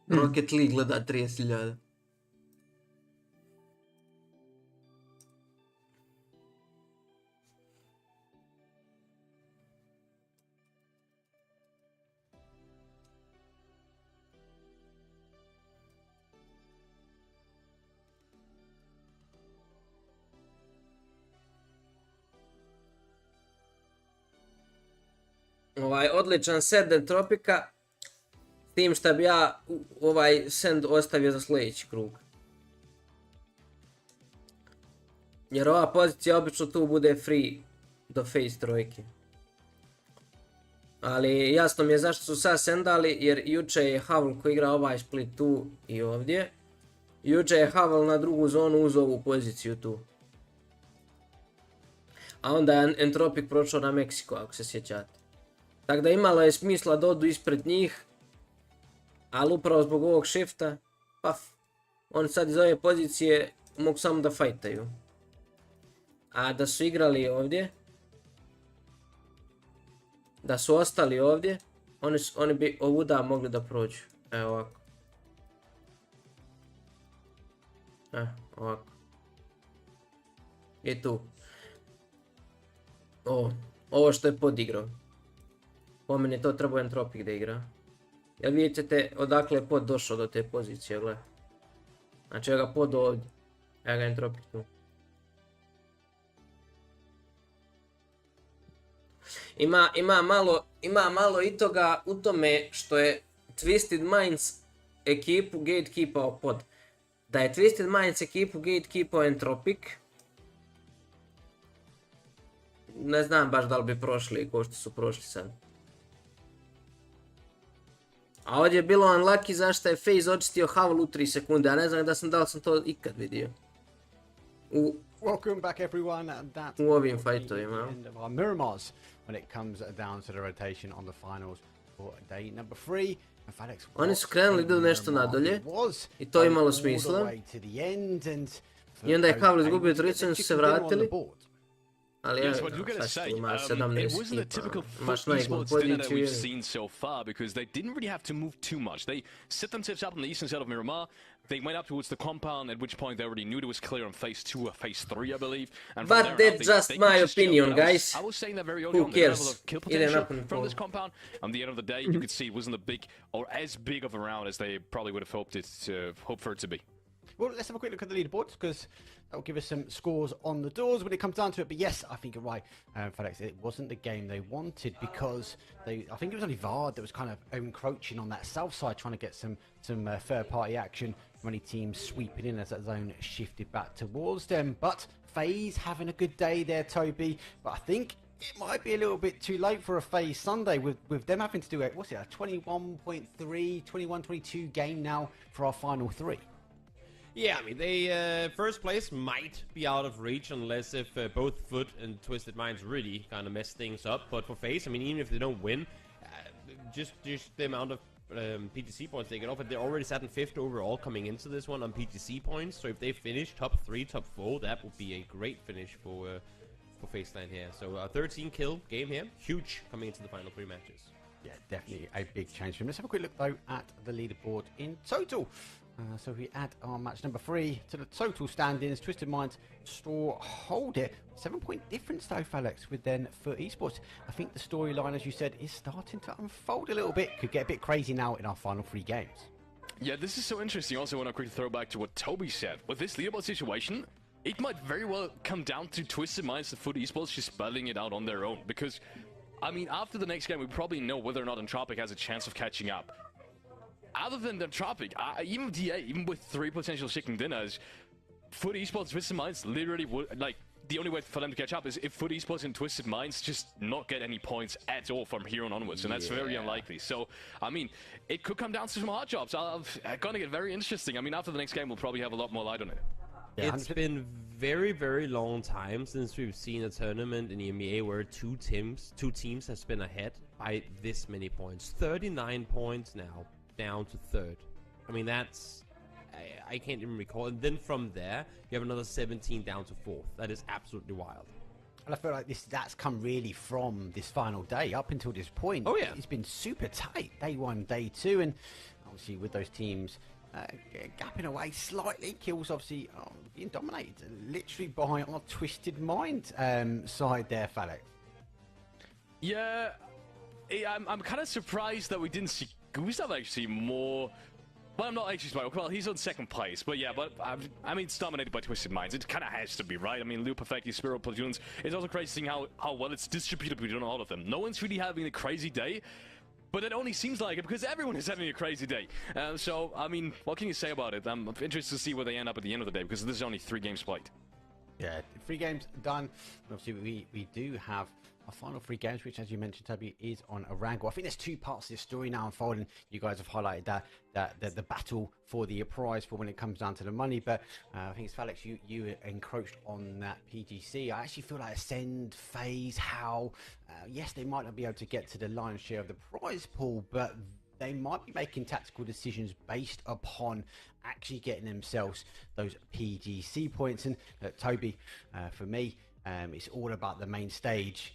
Rocket League gleda 30.000. Odličan set Entropika, s tim šta bi ja send ostavio za sljedeći krug. Jer ova pozicija obično tu bude free do face trojke. Ali jasno mi je zašto su sad sendali, jer juče je Havl koji igra ovaj split tu i ovdje. Juče je Havl na drugu zonu uz ovu poziciju tu. A onda je Entropik prošao na Meksiko, ako se sjećate. Tako da imalo je smisla da odu ispred njih, ali upravo zbog ovog shifta, paf, oni sad iz ove pozicije mogu samo da fajtaju. A da su igrali ovdje, da su ostali ovdje, oni bi ovuda mogli da prođu. Evo ovako. Ovako. I tu. Ovo što je podigrao. Po meni to treba Entropik da igra. Jel vidite odakle je pod došao do te pozicije, gledaj. Znači ga pod ovdje. Evo ga Entropik tu. Ima malo i toga u tome što je Twisted Minds ekipu gatekeepao pod. Da je Twisted Minds ekipu gatekeepao Entropik, ne znam baš da li bi prošli ko što su prošli sad. A ovdje je bilo unlucky zašto je FaZe očistio Havl u 3 sekunde, a ne znam da li sam to ikad vidio. Welcome back everyone. That's u ovim fajtovima. Miramars when it comes down to the rotation on the finals for day number 3. Oni su krenuli da nešto nadalje i to je imalo smisla. I onda je Havl izgubio tricu i su se vratili. Ali yes, but you gotta say, it wasn't a typical eSports dinner that we've seen so far because they didn't really have to move too much. They set themselves up on the eastern side of Miramar. They went up towards the compound, at which point they already knew it was clear on phase 2 or phase 3, I believe. And but that's just my opinion, guys. I was saying that very early on, the level of kill potential from this compound. On the end of the day, you could see it wasn't a big or as big of a round as they probably would have hoped for it to be. Well, let's have a quick look at the leaderboards because that will give us some scores on the doors when it comes down to it. But yes, I think you're right, FedEx. It wasn't the game they wanted because I think it was only Vard that was kind of encroaching on that south side, trying to get some third-party action. Many teams sweeping in as that zone shifted back towards them. But FaZe having a good day there, Toby. But I think it might be a little bit too late for a FaZe Sunday with them having to do it. What's it? A 21.3, 21-22 game now for our final 3. Yeah, I mean, they first place might be out of reach unless if both Foot and Twisted Minds really kind of mess things up. But for FaZe, I mean, even if they don't win, just the amount of PTC points they get off, and they're already sat in 5th overall coming into this one on PTC points. So if they finish top 3, top 4, that would be a great finish for FaZe here. So a 13 kill game here, huge coming into the final 3 matches. Yeah, definitely a big change for him. Let's have a quick look though at the leaderboard in total. So if we add our match number 3 to the total standings, Twisted Minds still hold it. 7-point difference though, Felix, with then for eSports. I think the storyline, as you said, is starting to unfold a little bit. Could get a bit crazy now in our final 3 games. Yeah, this is so interesting. Also, I want to quickly throw back to what Toby said. With this leaderboard situation, it might very well come down to Twisted Minds and Foot eSports just spelling it out on their own. Because, I mean, after the next game, we probably know whether or not Entropic has a chance of catching up. Other than Entropic, even DA, even with 3 potential chicken dinners, Foot eSports, Twisted Minds literally would, like, the only way for them to catch up is if Foot Esports and Twisted Minds just not get any points at all from here on onwards, and that's very unlikely. So, I mean, it could come down to some hard jobs. Gonna get very interesting. I mean, after the next game, we'll probably have a lot more light on it. It's been very, very long time since we've seen a tournament in the NBA where two teams has been ahead by this many points. 39 points now, down to third. I mean, that's... I can't even recall. And then from there, you have another 17 down to fourth. That is absolutely wild. And I feel like that's come really from this final day up until this point. Oh, yeah. It's been super tight. Day 1, day 2, and obviously with those teams gapping away slightly, kills obviously being dominated literally by our Twisted Mind side there, Falek. Yeah, I'm kind of surprised that we didn't see Gustav actually more. Well, I'm not actually surprised. Well, he's on second place, but yeah, I mean, it's dominated by Twisted Minds. It kind of has to be, right? I mean, Lou Perfecti, Spiral Platoons. It's also crazy seeing how well it's distributed between all of them. No one's really having a crazy day, but it only seems like it because everyone is having a crazy day. So, I mean, what can you say about it? I'm interested to see where they end up at the end of the day because this is only 3 games played. Yeah, 3 games done. Obviously, we do have our final 3 games, which, as you mentioned, Toby, is on a wrangle. I think there's 2 parts to this story now unfolding. You guys have highlighted that the battle for the prize for when it comes down to the money. But I think it's Falek, you encroached on that PGC. I actually feel like Ascend, FaZe, how yes, they might not be able to get to the lion's share of the prize pool, but they might be making tactical decisions based upon actually getting themselves those PGC points. And Toby, for me, it's all about the main stage.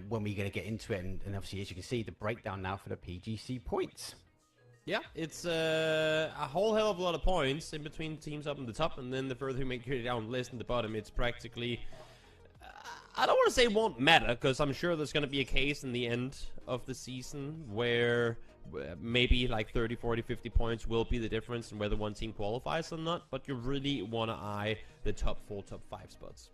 When we're going to get into it, and obviously, as you can see, the breakdown now for the PGC points. Yeah, it's a whole hell of a lot of points in between teams up in the top, and then the further you make your down the list in the bottom, it's practically... I don't want to say it won't matter, because I'm sure there's going to be a case in the end of the season where maybe like 30, 40, 50 points will be the difference in whether one team qualifies or not, but you really want to eye the top 4, top 5 spots.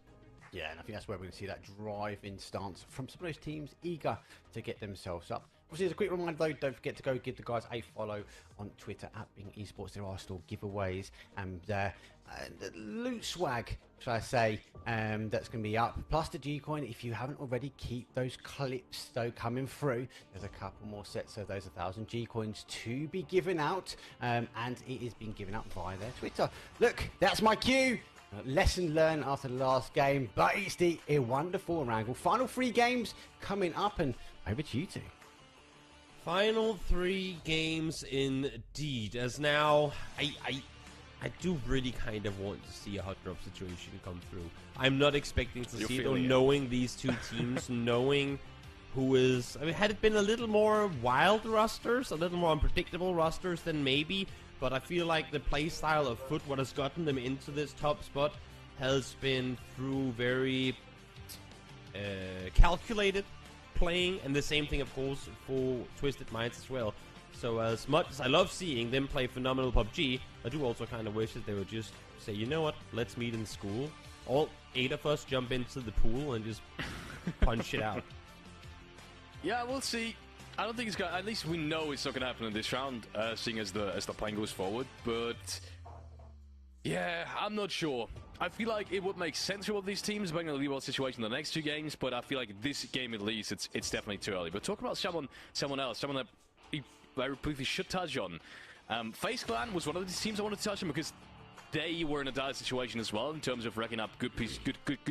Yeah, and I think that's where we're going to see that drive-in stance from some of those teams eager to get themselves up. Obviously, as a quick reminder, though, don't forget to go give the guys a follow on Twitter at Bing Esports. There are still giveaways and the loot swag, shall I say, that's going to be up. Plus the G-Coin, if you haven't already, keep those clips, though, coming through. There's a couple more sets of those 1,000 G-Coins to be given out, and it is being given out via their Twitter. Look, that's my cue. Lesson learned after the last game, but it's a wonderful wrangle. Final 3 games coming up, and over to you two. Final 3 games indeed, as now I do really kind of want to see a hot drop situation come through. I'm not expecting to see it, though, knowing these 2 teams, knowing who is... I mean, had it been a little more wild rosters, a little more unpredictable rosters, then maybe... But I feel like the playstyle of Foot, what has gotten them into this top spot, has been through very calculated playing, and the same thing, of course, for Twisted Minds as well. So as much as I love seeing them play phenomenal PUBG, I do also kind of wish that they would just say, you know what, let's meet in school. All 8 of us jump into the pool and just punch it out. Yeah, we'll see. I don't think it's gonna. At least we know it's not gonna happen in this round, seeing as the plan goes forward. But yeah, I'm not sure. I feel like it would make sense for all these teams being in a lead situation in the next 2 games. But I feel like this game at least, it's definitely too early. But talk about someone else, someone that we very briefly should touch on. FaZe Clan was one of the teams I wanted to touch on because they were in a dire situation as well in terms of racking up good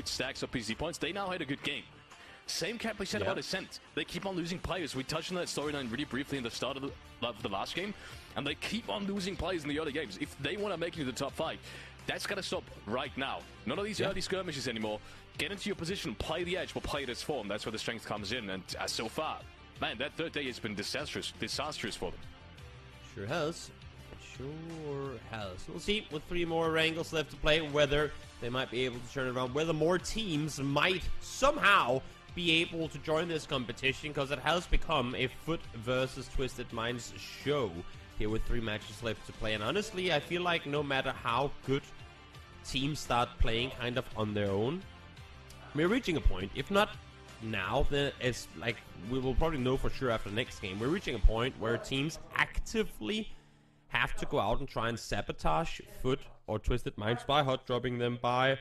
stacks of PC points. They now had a good game. Same can't be said about Ascent. They keep on losing players. We touched on that storyline really briefly in the start of the last game, and they keep on losing players in the other games. If they want to make it to the top 5, that's got to stop right now. None of these early skirmishes anymore. Get into your position, play the edge, but play it as form. That's where the strength comes in, and so far, man, that 3rd day has been disastrous for them. Sure has. Sure has. We'll see with 3 more wrangles left to play whether they might be able to turn it around, whether more teams might somehow be able to join this competition, because it has become a Foot versus Twisted Minds show here with 3 matches left to play. And honestly, I feel like no matter how good teams start playing kind of on their own, we're reaching a point, if not now, then it's like we will probably know for sure after the next game, we're reaching a point where teams actively have to go out and try and sabotage Foot or Twisted Minds by hot dropping them, by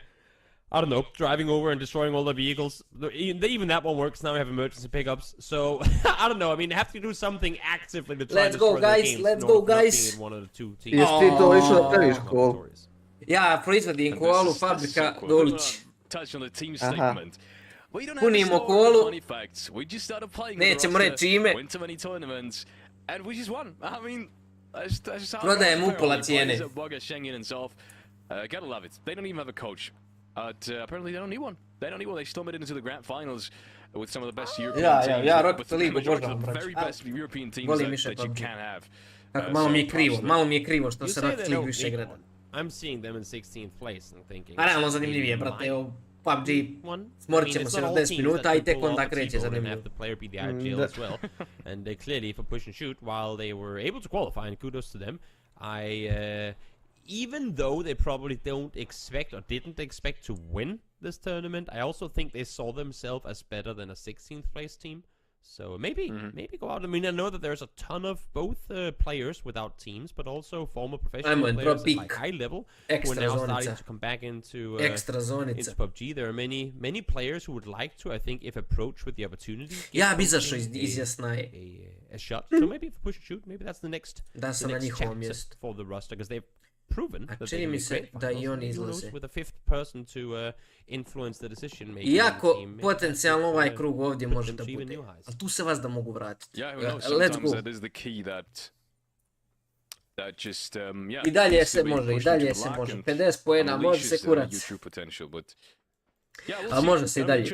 I don't know, driving over and destroying all the vehicles. Even that one works. Now we have emergency pickups. So, I don't know. I mean, they have to do something actively to try to destroy their games. Let's go, guys. One of the two teams. Jesi ti to išao da praviš kol? Ja proizvodim kolu, fabrika Dolić. Punimo kolu. Nećemo reći ime. Prodajem upola cijene. Gotta love it. They don't even have a coach. Apparently they don't need one. They don't need one. They still made it into the grand finals with some of the best European teams. Ja, But Rocket the League majority obožavam, of the brać. very best European teams that you can have. Tako, malo mi je krivo što se Rocket League više gleda. I'm seeing them in 16th place and thinking. A realno zanimljivije, brate, evo PUBG, smorit ćemo se na 10 minuta I tek onda kreće zanimljivo. And they clearly for push and shoot, while they were able to qualify, and kudos to them, even though they probably don't expect or didn't expect to win this tournament, I also think they saw themselves as better than a 16th place team. So maybe go out. I mean, I know that there's a ton of both players without teams, but also former professional players at like high level who are now starting to come back into PUBG. There are many players who would like to, I think, if approached with the opportunity, ja bi izašao iz Jasnaje. A shot. So maybe if push and shoot, maybe that's the next chapter for the roster, because they've proven that čini mi se da I oni izlaze. With a fifth person to influence the decision making. Iako potencijalno ovaj krug ovdje može da bude. Ali tu se vas da mogu vratiti. Let's go. I dalje se može, 50 poena, može se kurac. A može se I dalje.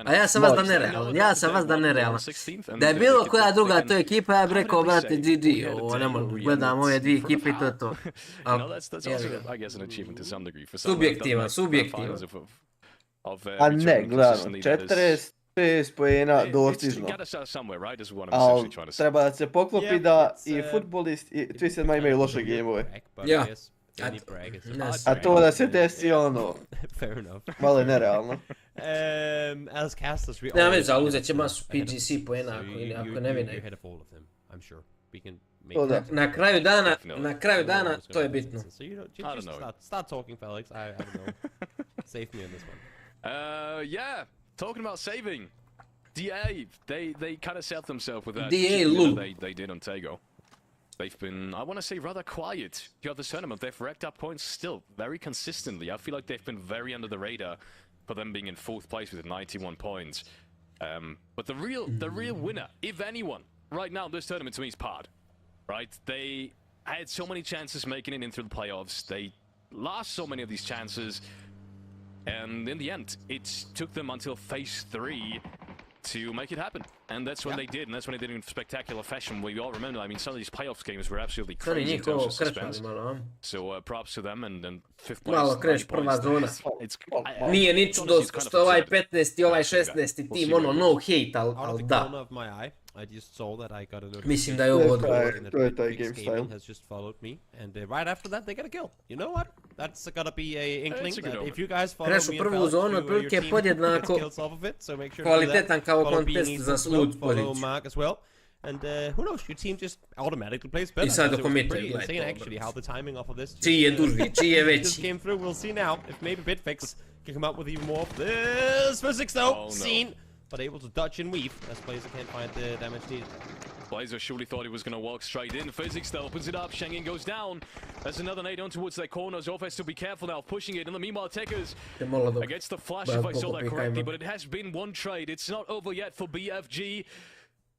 A ja sam vas da nerealan. Da je bilo koja druga to ekipa, ja bih rekao, brate, GG, ovo ne možemo, gledam ove dvije ekipe I to je to. Subjektivan. A ne, gledam, 46 pojena dostižno. Ali treba da se poklopi da I futbolist I Twisted Mind imaju loše gameove. Ja. A to da se desi ono, malo je nerealno. Nema veze, ali uzet će masu PGC poena ako ne vine. Na kraju dana to je bitno. Start talking, Felix. I don't know. Save me on this one. Yeah, talking about saving. DA, they kind of saved themselves with that they did on Tego. They've been, I want to say, rather quiet throughout this tournament. They've racked up points still very consistently. I feel like they've been very under the radar for them being in 4th place with 91 points. But the real winner, if anyone, right now in this tournament to me is Pod. Right? They had so many chances making it in through the playoffs. They lost so many of these chances. And in the end, it took them until phase 3 to make it happen. And that's when they did, and that's when they did it in spectacular fashion. We all remember, I mean, some of these playoffs games were absolutely crazy in terms of suspense. So props to them, and 5th place. Malo kreš prva zona. Nije ni čudo što ovaj 15 I ovaj 16 tim, ono, no hate, ali da. Mislim da je ovo odgovor. To je taj game style. Has just followed me, and right after that they got a kill. You know what? That's gotta be a inkling that if you guys follow me, prvu zonu otprilike podjednako kvalitetan kao kontest za loot poziciju. As well. And who knows, your team just automatically plays better. I sad dok pretty insane actually how the timing off of this čiji je duži, čiji je veći. just came through. We'll see now if maybe Bitfix can come up with even more of this. Physics though, seen, but able to dodge and weave as Blazer can't find the damage needed. Blazer surely thought he was going to walk straight in. Physics though opens it up. Shengin goes down. There's another nade on towards their corners. Zof has to be careful now, pushing it. In the meanwhile, Tekers against the flash, if I saw that correctly. But it has been one trade. It's not over yet for BFG.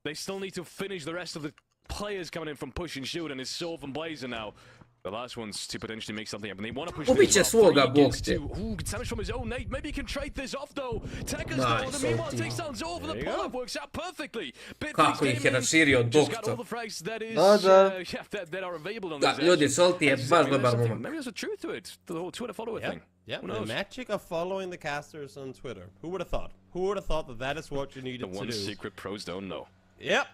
They still need to finish the rest of the players coming in from push and shoot, and it's Zof and Blazer now. The last ones to potentially make something happen. They want to push this off. Ooh, damage from his own nade. Maybe he can trade this off though. Tekers though, in the meanwhile takes down Zof, and the pull-up works out perfectly. Kako ih je raširio doktor. Da, ljudi, Salty je baš dobar momak. Maybe there's a truth to it, the whole Twitter follower thing. Yeah, the magic of following the casters on Twitter. Who would have thought? Who would have thought that that is what you needed to do? The one secret pros don't know. Yep.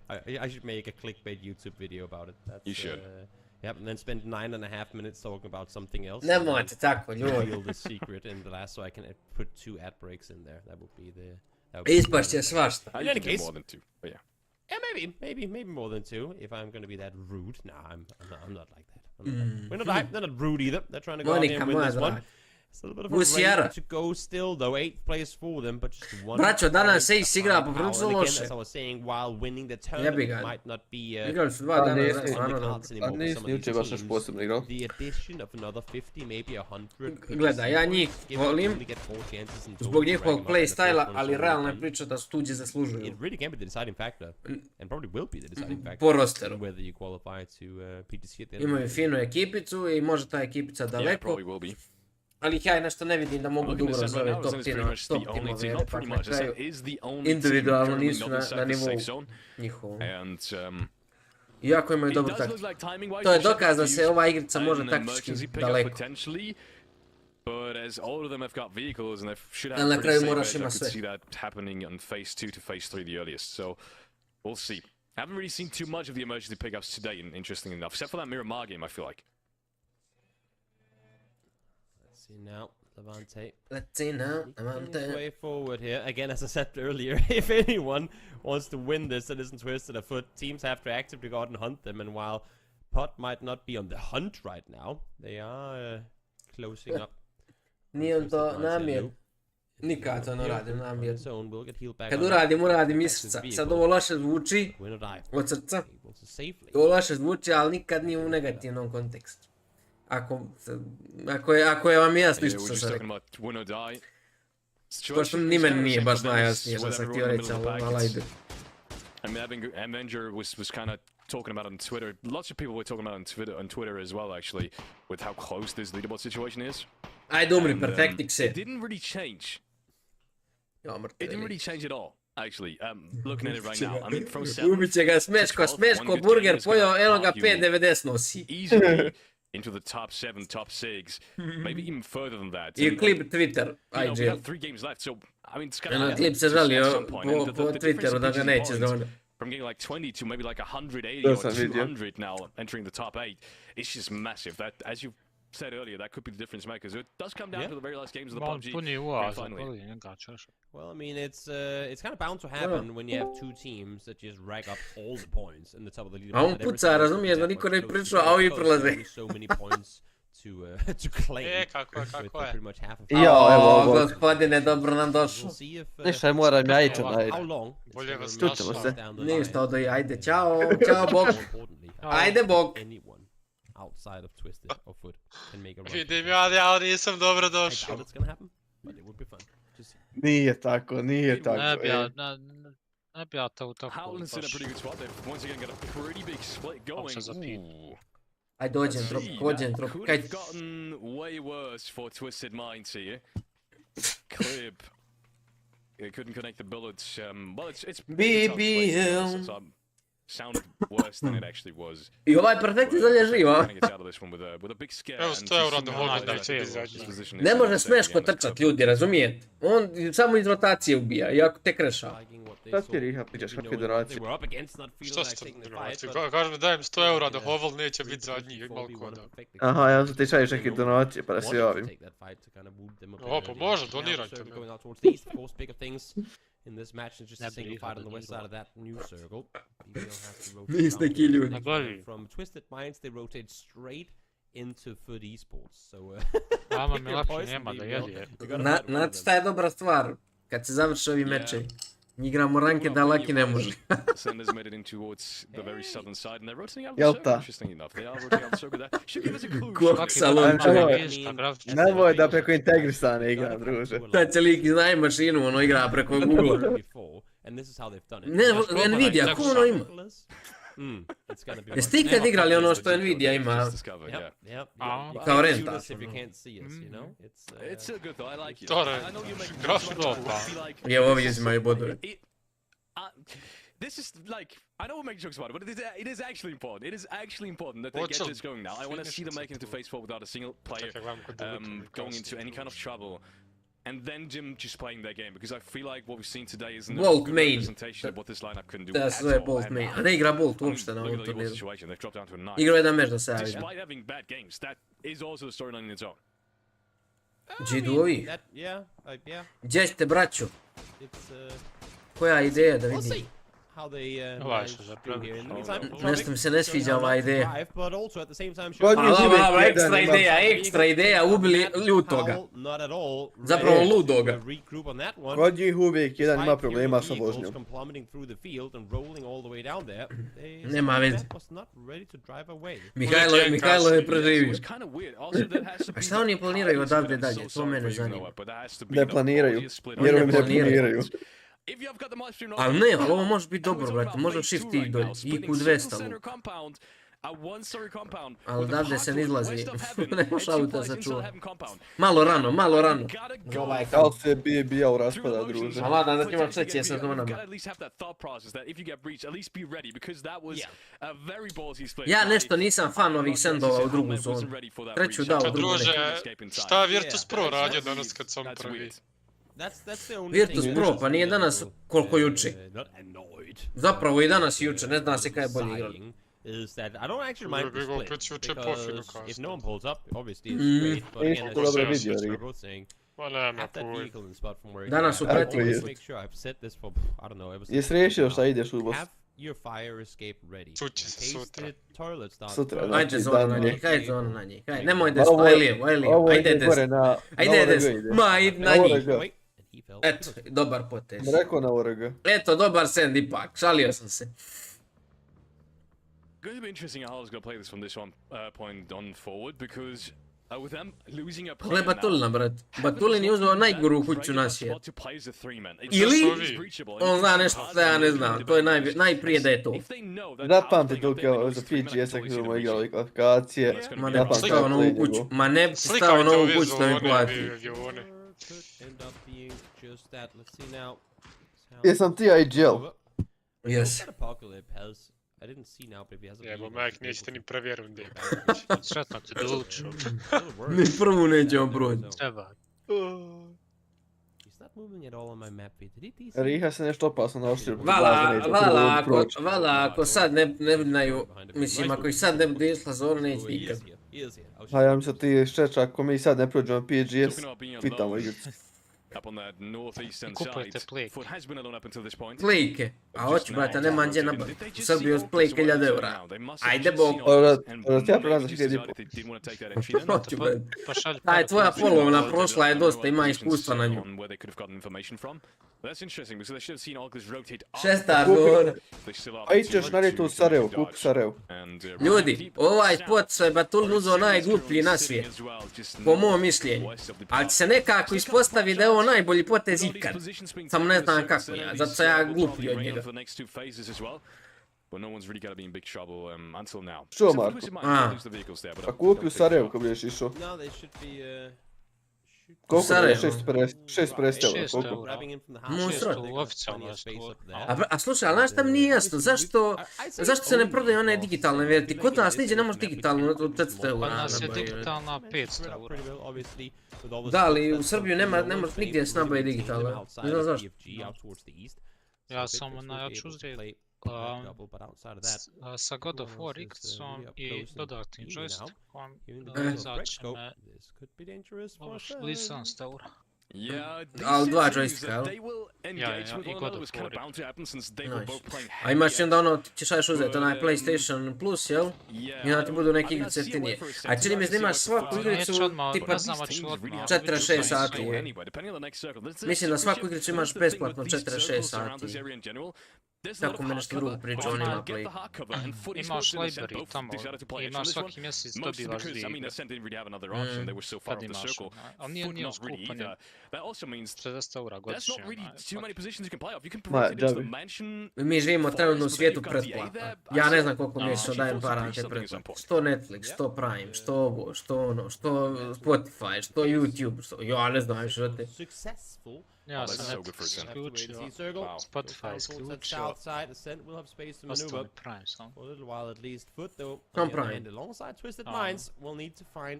I should make a clickbait YouTube video about it. You should. Yep, and then spend 9.5 minutes talking about something else. Nemojte tako, ljudi. Reveal the secret in the last, so I can put 2 ad breaks in there. That would be the. Ispašće svašta. In any case, more than 2, but yeah. Yeah, maybe more than 2 if I'm going to be that rude. Nah, I'm not like that. They're not rude either. They're trying to go out and win this one. Vusijara. Braćo, danas se igra poprilično loše. Jebi ga. Igrali su 2 dana, stvarno. A nisi jučer baš još posebno igrao. Gledaj, ja njih volim zbog njihovog playstyle-a, ali realno je priča da su tuđi zaslužuju. Po rosteru. Imaju finu ekipicu i može ta ekipica daleko. Ali ja nešto ne vidim da mogu dugo razvoj top timove, jer pak na kraju individualno nisu na nivou njihovom. Iako imaju dobru taktiku. To je dokaz da se ova igrica može taktički daleko. Ali na kraju moraš ima sve. I haven't really seen too much of the emergency pickups today, interestingly enough, except for that Miramar game, I feel like. Let's see now, Levante. Let's see now, Levante. Way forward here. Again, as I said earlier, if anyone wants to win this that isn't Twisted afoot, teams have to actively go out and hunt them. And while Pot might not be on the hunt right now, they are closing up. Nije on to namjer. Nikad to ne radim namjer. Kad uradim iz srca. Sad ovo loše zvuči od srca. Ovo loše zvuči, ali nikad nije u negativnom kontekstu. Ako je vam jasno što sam rekao. Pošto ni meni nije baš najjasnije što sam htio reći, ali ajde. I mean, Avenger was kind of talking about it on Twitter. Lots of people were talking about it on Twitter as well, actually, with how close this leaderboard situation is. Ajde umri, perfektik se. It didn't really change. It didn't really change at all, actually. Looking at it right now, I mean, from 7. Ubit će ga smeško, burger, pojao, eno ga 5.90 nosi. Easily into the top 7, top 6, maybe even further than that. I klip Twitter, we have 3 games left, so I mean, it's kind of klip se žalio po Twitteru da ga neće zdavljati. From getting like 20 to maybe like 180 or 200 now, entering the top 8, it's just massive. That, as you said earlier, that could be the difference maker. It does come down to the very last games of the PUBG Grand Final. Well, I mean, it's kind of bound to happen when you have 2 teams that just rack up all the points in the top of the leaderboard. A on puca, razumiješ da niko ne priča, a ovi prolaze. So many points to claim. Kako je? Jo, evo, gospodine, dobro nam došao. Ništa, moram ja ići onda. Bolje vas Čućemo se. Ništa, odoj, ajde, čao, Bog. Ajde, Bog. Outside of Twisted or Foot can make a run. Vidim ja nisam dobro došao. I doubt it's gonna happen, but it would be fun to see. Nije tako. Ne bi ja to tako Howland's in a pretty good spot. They've once again got a pretty big split going. Aj dođem trop, kaj... They've gotten way worse for Twisted Minds here. Clip. It couldn't connect the bullets. Well, it's BBL. Sounded worse than it actually was. I ovaj perfekt izalje živa. Evo 100 euro do Holanda. Ne može smeško trčat ljudi, razumijete? On samo iz rotacije ubija, iako te krešava. Šta ti riha pričaš, kakve donacije? Što ste donacije? Kažem mi dajem 100 euro do Hovel, neće biti zadnji, malko da. Aha, ja sam ti šalješ neke donacije, pa da se javim. O, pa može, donirajte me. In this match, it's just a single fight on the west side of that new circle. Niste neki ljudi. From Twisted Minds, they rotate straight into Foot eSports. So, Vama mi lakše nema da jedi. Znate šta je dobra stvar? Kad se završi ovi mečevi. Igramo ranke da laki ne može. Jel ta? Koksa lonča. Nemoj da preko integrisane igra, druže. Sad će lik iznaj mašinu, ono igra preko Google. Ne, Nvidia, ko ono ima? Jeste ti kad igrali ono što Nvidia ima? Kao renta. Tore, grafno pa. I evo ovi uzimaju bodove. This is like, I know we're making jokes about it, but it is actually important. It is actually important that they get this going now. I want to see them making it to phase 4 without a single player going into any kind of trouble. And then Jim just playing their game, because I feel like what we've seen today is not a good representation of what this lineup can do. Da, sve je Bolt main. A ne igra Bolt uopšte na ovom turniru. Igrao jedan meč da se javi. Despite having bad games, that is also a storyline in its own. G2-ovi? Gdje ste, braćo? Koja ideja da vidim? how they managed to do here. In the meantime, Nešto mi se ne sviđa ova ideja. but also at the same time Ekstra ideja, ubili ljutoga. Zapravo ludoga. Kod njih uvijek jedan ima problema sa vožnjom. Nema veze. Mihajlo je preživio. A šta oni planiraju odavde dalje? To mene zanima. Ne planiraju. Vjerujem ne planiraju. Ali ne, ali ovo može biti dobro, brate. Može shift i dolje. IQ 200. Ali odavde se ne izlazi. Ne može auta sačuva. Malo rano. Kao se bijao raspada, druže. A ladno, da imaš treće sezonama. Ja nešto nisam fan ovih sendova u drugu zonu. Treću dao u drugu neku. Šta je Virtus Pro radio danas kad sam prvi? Virtus Pro, pa nije danas koliko juče. Zapravo i danas juče, ne zna se kaj je bolje igrali. Is that I don't actually mind this split because if no one pulls up, obviously it's great. But again, as Zdravo saying, have that vehicle in spot from where danas you make sure I've set this for I don't know. It was. Jesi riješio šta ideš u boss? Have your fire escape ready. Sutra. Toilet starts. Sutra. Ajde zona na njih, ajde zona na njih. Nemoj des, ajde des. Ma, id na njih. Eto, dobar potez. Rekao na ORG. Eto, dobar send ipak, šalio sam se. Going to be interesting how he's going to play this from this one point on forward because with them losing a player. Gle Batulina, brat. Batulin je uzeo najgoru kuću na svijet. Ili on zna nešto što ja ne znam. To je najprije da je to. Zapamti to kao za PGS-a kada smo igrali kvalifikacije. Ma ne bi stao na ovu kuću. Ma ne bi stao na ovu kuću da mi plati. Jesam ti IGL? Yes. I didn't see now, but if he has a Evo, Mike, nećete ni prvi runde. Sretno ti dođu. Ni prvu nećemo proći. Treba. He's not moving at all on my map. Riha se nešto opasno naoštrio. Vala, ako sad ne znaju, mislim, ako ih sad ne bude išla zona, neće nikad. A ja mislim ti ščeča, ako mi sad ne prođemo PGS, pitamo igricu. Kupujte play. Playke. A hoću, brate, nema gdje nabaviti. U Srbiji uz play 1000 eura. Ajde bog. Ti ja prelazam 1000,5. Hoću, brate. Ta je tvoja polovna prošla je dosta, ima iskustva na nju. Šestar govor. A ićeš narediti u Sarajevo, kupi Sarajevo. Ljudi, ovaj spot se Batulin uzeo najgluplji na svijet. Po mojom mišljenju. Ali se nekako ispostavi da je ovo najbolji potez ikad. Samo ne znam kako ja, zato sam ja gluplji od njega. Što Marko? A kupi u Sarajevo kad budeš išao. Koliko je? 650 eura, koliko? Monstro. A slušaj, ali znaš šta mi nije jasno, zašto se ne prodaju one digitalne verti? Kod nas niđe ne može digitalno od 400 eura. Pa nas je digitalna 500 eura. Da, ali u Srbiju ne može nigdje se nabavi digitalno. Ne znam zašto. Ja sam najjaču uzrej sa God of War X-om i dodatnim joystickom izaći me blizu 700 eura. Ali dva joysticka, jel? Ja, i God of War. A imaš onda ono, ti ćeš uzeti onaj PlayStation Plus, jel? I onda ti budu neke igrice jeftinije. A čini mi se da imaš svaku igricu tipa 46 sati. Mislim da svaku igricu imaš besplatno 46 sati. Tako me nešto drugo priča, on ima play. Imaš library tamo, imaš svaki mjesec dobivaš 2 igre. Kad imaš, ali nije skupanje 60 eura godišnje. Mi živimo trenutno u svijetu pretplata. Ja ne znam koliko mjesečno dajem para na te pretplate. Što Netflix, što Prime, što ovo, što ono, što Spotify, što YouTube, što... Ja ne znam što te... Ja sam Netflix isključio, Spotify isključio, ostao mi Prime sam. Kam Prime?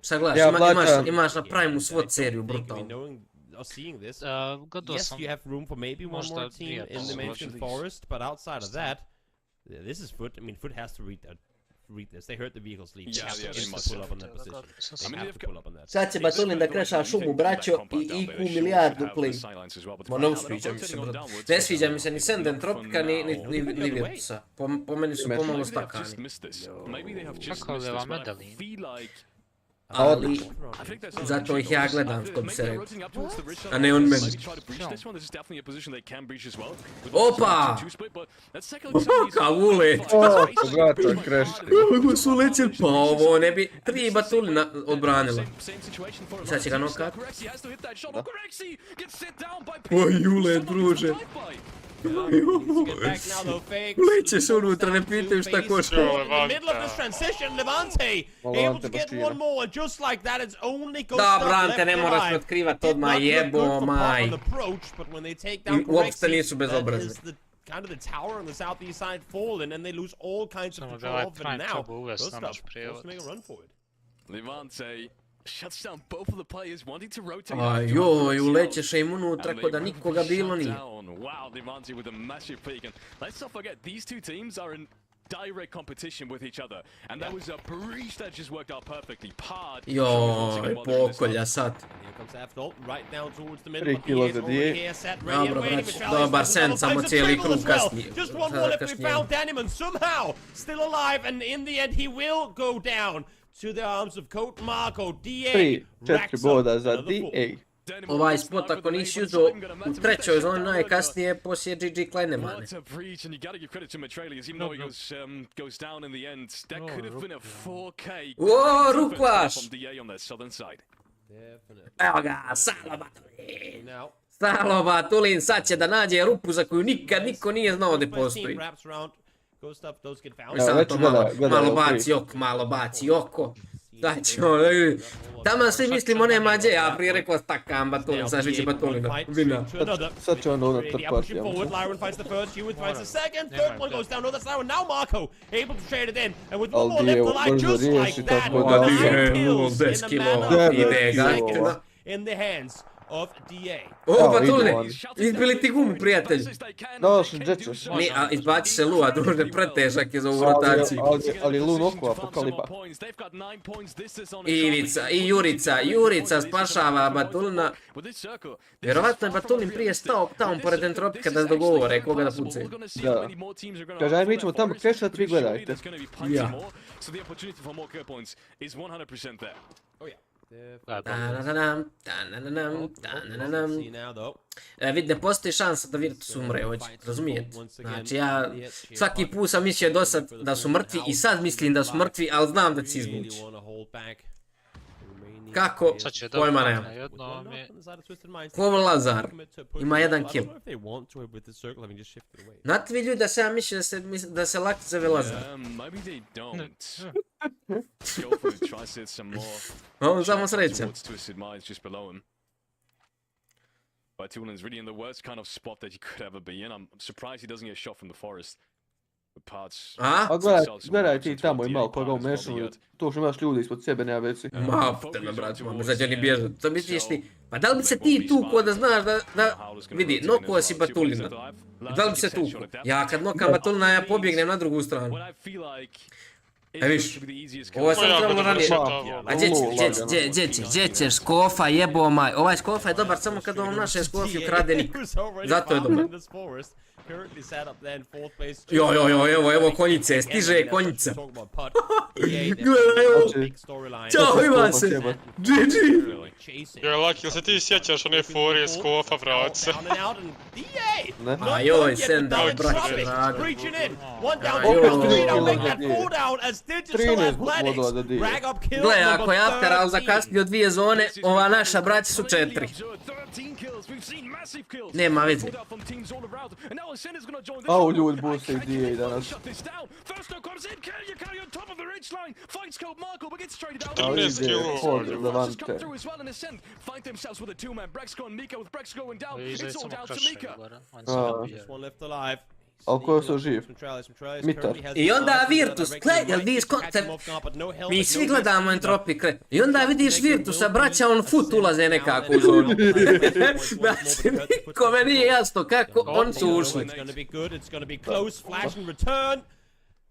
Šta gledaš, imaš na Prime-u svod seriju, brutalno. Gledao sam možda 2 in the mentioned forest, but outside of that, this is Foot. I mean, Foot has to read read this. They heard the vehicles leave. They have to pull up on that position. They have to pull up on that. Sad će Batulin da kreša šumu, braćo, i IQ milijardu play. Ma ne sviđa mi se, bro. Ne sviđa mi se ni Senden Tropika, ni Virtusa. Po meni su pomalo stakani. Kako je ova medalina? Ali, zato ih ja gledam, što bi se rekao. A ne on meni. Opa! Kao ulet! O, brata, kreške. Kako su lećeli? Pa ovo ne bi 3 Batulina odbranila. Sad će ga nokat. Oj, ulet, druže. Lećeš unutra, ne pitaju šta košta. Da, Brante, ne moraš me otkrivat odmah, jebo maj. Uopšte nisu bezobrazni. Ajoj, ulećeše im unutra ko da nikoga bilo nije. Joj, pokolja sad. 3 kilo za dije. Dobro, brać, dobar sen, samo cijeli krug kasnije. To the arms of Coach Marko, DA 3-4 boda za DA. Ovaj spot ako nisi uzeo u trećoj zoni najkasnije poslije GG Kleinemane. Oooo, rukvaš! Evo ga, Salo Batulin! Salo Batulin sad će da nađe rupu za koju nikad niko nije znao da postoji. Malo baci oko. Tamo svi mislimo nema gdje, ja prije rekla stakam Batulin, sad će Batulina. Vina. Sad će ono unutar partija. Ali Dije brzo riješi tako da... Dije, 10 kilo, ide ga. Of DA. O, Batuline, izbili ti gumu, prijatelj. Došli, gdje ćeš? Izbaci se Lua, druže, pretežak je za ovu rotaciju. Ali Lu nokova, pokalipa. Ivica i Jurica spašava Batulina. Vjerovatno je Batulin prije stao tamo pored Entropika da se dogovore koga da pucaju. Da. Kaže, aj mi ćemo tamo krešat, vi gledajte. Ja. Vidi, ne postoji šansa da Virtus umre ovdje, razumijete? Znači ja svaki put sam mislio do sad da su mrtvi i sad mislim da su mrtvi, ali znam da će se izvući. Kako? Pojma nema. Ko Lazar? Ima 1 kill. Znate vi ljudi da se ja mislim da se lako zove Lazar? On samo sreća. Batulin's really in the worst kind of spot that he could ever be in. I'm surprised he doesn't get shot from the forest. A gledaj ti tamo i malo koga umešali, to što imaš ljudi ispod sebe, nema veci. Ma, tebe brać, mame, sad oni bježu, to misliš ti, pa da li bi se ti tuko da znaš da, vidi, nokova si Batulina, da li bi se tuko? Ja kad nokam Batulina, ja pobjegnem na drugu stranu. E viš, ovo je sam trebalo ranije. A gdje ćeš, Skofa jebo maj, ovaj Skofa je dobar samo kad ovom našem Skofi ukrade nik, zato je dobar. Evo konjice, stiže konjica. Gledaj evo. Ćao, ima se. GG. Joj, Laki, jel se ti sjećaš one forije Skofa, vratce? Ajoj, Senda, braće, radi. 13 bodova za Dije. Gle, ako je After House zakasnio 2 zone, ova naša braća su 4. Nema veze. Au, ljudi, buse i Dije i danas. Ali ide Ford za Vante. Ali ko je živ? Mitar. I onda Virtus, gledaj, vidiš koncept, mi svi gledamo Entropik, i onda vidiš Virtusa, braća, on foot ulaze nekako u zonu. Znači, nikome nije jasno kako on su ušli.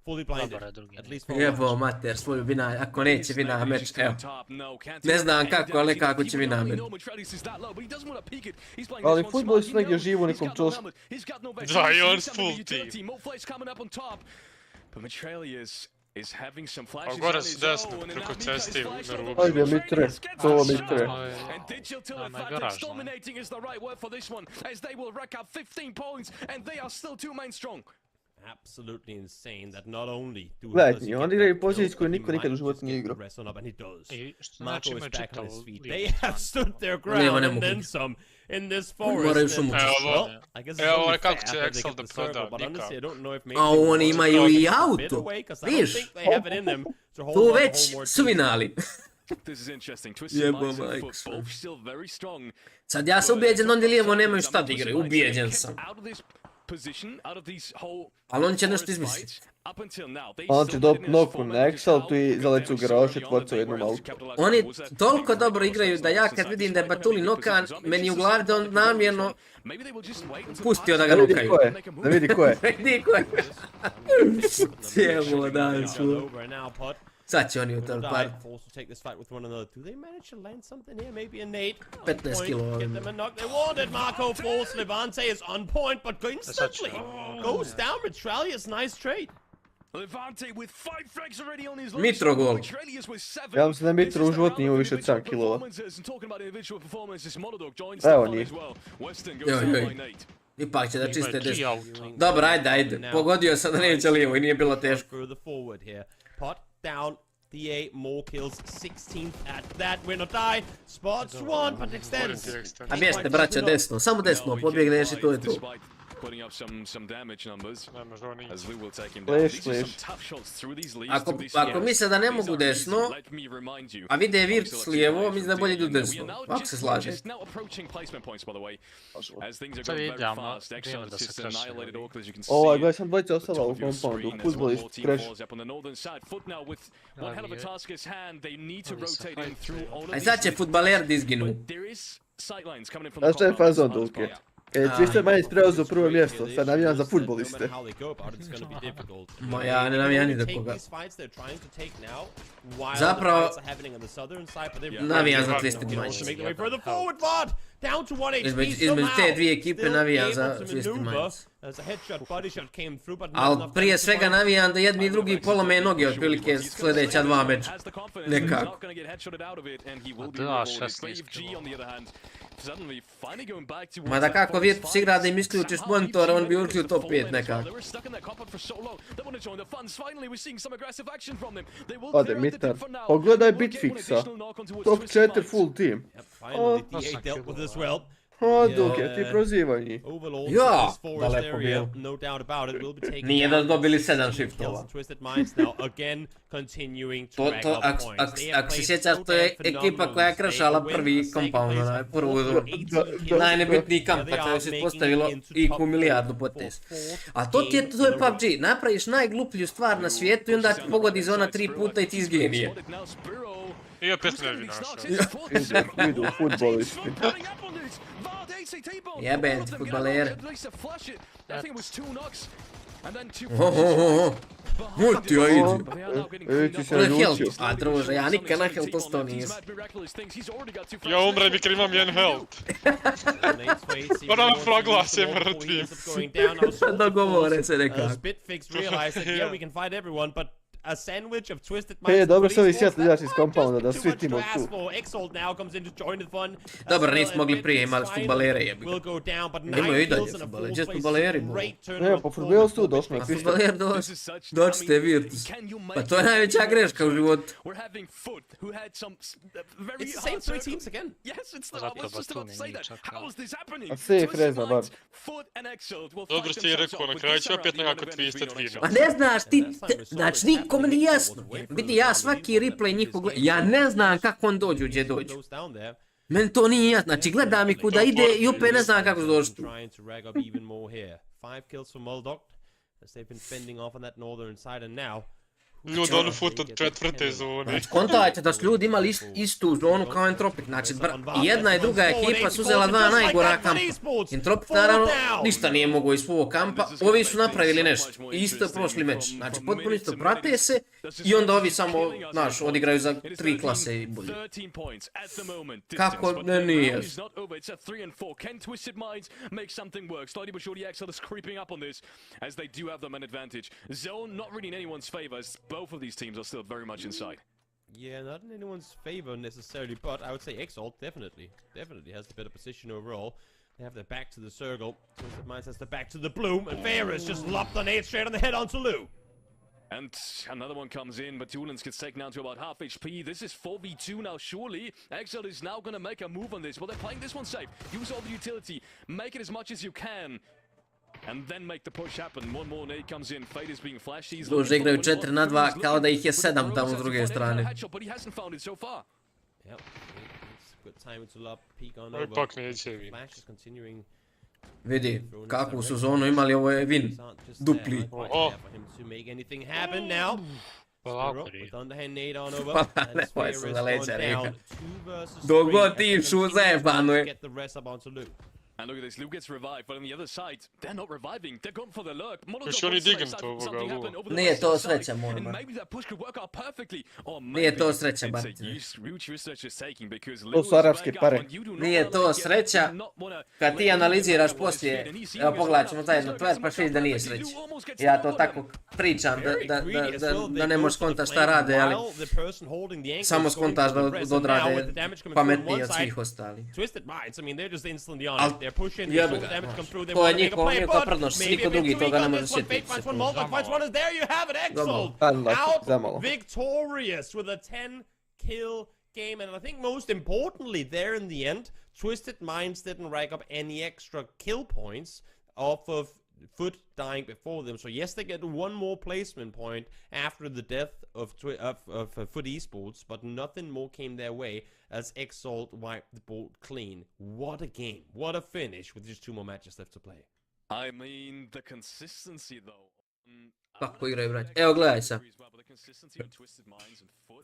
fully blinded. At least for Jebo mater, svoju vina, ako neće vina meč, evo. Ne znam kako, ali kako će vina meč. Ali futboli su negdje živu u nekom čošku. Da, i on full team. A gore s desno, preko ceste na rubu. Ajde, Mitre, to Mitre. Onaj garaž, absolutely insane that not only do Gledajte, oni igraju poziciju koju niko nikad u životu nije igrao. Marko is back on his feet. They have stood their ground and then some in this forest. Evo kako će Excel da proda, nikako. A oni imaju i auto, viš? Tu već su vinali. Jebo majko. Sad ja sam ubijeđen, oni lijevo nemaju šta da igraju, ubijeđen sam. Ali on će nešto izmisliti. On će dobiti noku na Excel, tu i zaleći u garažu, tvorca u jednom autu. Oni toliko dobro igraju da ja kad vidim da je Batuli nokan, meni u glavi da on namjerno pustio da ga nokaju. Da vidi ko je. Vidi ko je. Cijelo dan su. Sad će oni u tom par. 15 kilo ovim. Marko falls, Levante is on point, but instantly goes down. Mitralius, nice trade. Mitro gol. Ja mislim da Mitro u životu nije više od 7 kilova. Evo njih. Joj. Ipak će da čiste desno. Dobro, ajde. Pogodio sam da neće lijevo i nije bilo teško. Pot down. DA, more kills, 16th at that, win or die, spots one, but extends. A bješite braća desno, samo desno, pobjegneš i to je to. Ako misle da ne mogu desno, a vide Virtus lijevo, mislim da bolje idu desno. Ako se slaže. Sad idemo, vrijeme da se kraši. Ovo, gledaj sam dvojica ostala u kompoundu, futbolist crash. A sad će futbaler da izginu. Znaš što je fazon dulke? Twister Minds preuzeo prvo mjesto, sad navijam za futboliste. Ma ja ne navijam ni za koga. Zapravo, navijam za Twisted Minds. Između te dvije ekipe navijam za Twisted Minds. Ali prije svega navijam da jedni i drugi polome noge otprilike sljedeća 2 meča. Nekako. Da, 16 kilo. Mada kako Virtus igra da im isključiš monitor, on bi ušli u top 5 nekako. Ode, Mitar. Pogledaj Bitfixa. Top 4 full team. Dok je ti prozivaj njih. Ja, daleko bilo. Nije da dobili 7 shiftova. Ako se sjećaš, to je ekipa koja je krašala prvi compound, prvu najnebitniji kamp, kada se postavilo IQ milijardu potez. A to je PUBG, napraviš najgluplju stvar na svijetu i onda ti pogodi zona 3 puta i ti izgenije. I opet ne bi Idu futbolisti. Jebent, futbaler. Moj ti ja idi. Ti se naučio. A druže, ja nikad na health ostao nisam. Ja umrem i imam 1 health. Moram proglasim mrtvim. Dogovore se nekako. A sandwich of Twisted Minds. Dobro se ovi sjetli izaći iz compounda da svi timo tu. Dobro, nismo mogli prije, imali futbalere jebi. Imaju i dalje futbalere, gdje su futbaleri? Ne, pa futbaleri su tu došli. A futbaler dođite Virtus. Pa to je najveća greška u životu. It's the same 3 teams again. A safe reza bar. Dobro ste i rekao, na kraju će opet nekako Twisted vino. A ne znaš ti, znači nikome nije jasno. Vidi, ja svaki replay njih pogledam, ja ne znam kako on dođu gdje dođu. Meni to nije jasno, znači gledam i kuda ide i opet ne znam kako su došli tu. Ljudi onu fut od četvrte zone. Znači, kontajte da su ljudi imali istu zonu kao Entropik. Znači, jedna i druga ekipa su uzela dva najgora kampa. Entropik naravno ništa nije mogao iz svog kampa. Ovi su napravili nešto. Isto prošli meč. Znači, potpuno isto prate se i onda ovi samo, znaš, odigraju za 3 klase i bolje. Kako ne nije. Both of these teams are still very much inside. Yeah, not in anyone's favor necessarily, but I would say Exalt definitely has the better position overall. They have their back to the circle. Twisted Minds has their back to the bloom, and Ferris just lopped an 8 straight on the head onto Lou. And another one comes in, but Tulans gets taken down to about half HP. This is 4v2 now, surely. Exalt is now gonna make a move on this. Well, they're playing this one safe. Use all the utility. Make it as much as you can. And then make the push happen. One more nade comes in. Fate is being flashed. Duže igraju 4 na 2 kao da ih je 7 tamo s druge strane. But he hasn't found it so far. Yep. It's good time to lob peek on over. Ipak neće vi. Flash is continuing. Vidi, kakvu su zonu imali, ovo je win. Dupli. Oho. To make anything happen now. With underhand nade on over. Nemoj se za leđa reka. Dok god ti šu zajebano je. Get the rest up onto Luke. And look at this, Luke gets revived, but on the other side, they're not reviving, they're going for the lurk. Još oni dignu to ovoga Lua. Nije to sreća, moram. Nije to sreća, Barti. To su arapske pare. Nije to sreća, kad ti analiziraš poslije, evo pogledat ćemo zajedno tver, pa vidiš da nije sreća. Ja to tako pričam, da ne možeš skontaš šta rade, ali samo skontaš da odrade pametnije od svih ostalih. Jebe ga, to je njihova prednost, niko drugi toga ne može sjetiti. Zamalo. Victorious with a 10 kill game, and I think most importantly there in the end, Twisted Minds didn't rack up any extra kill points off of Foot dying before them. So yes, they get one more placement point after the death of Foot eSports, but nothing more came their way as Exalt wiped the board clean. What a game. What a finish with just 2 more matches left to play. I mean, the consistency though. Kako igraju, brać. Evo, gledaj sad.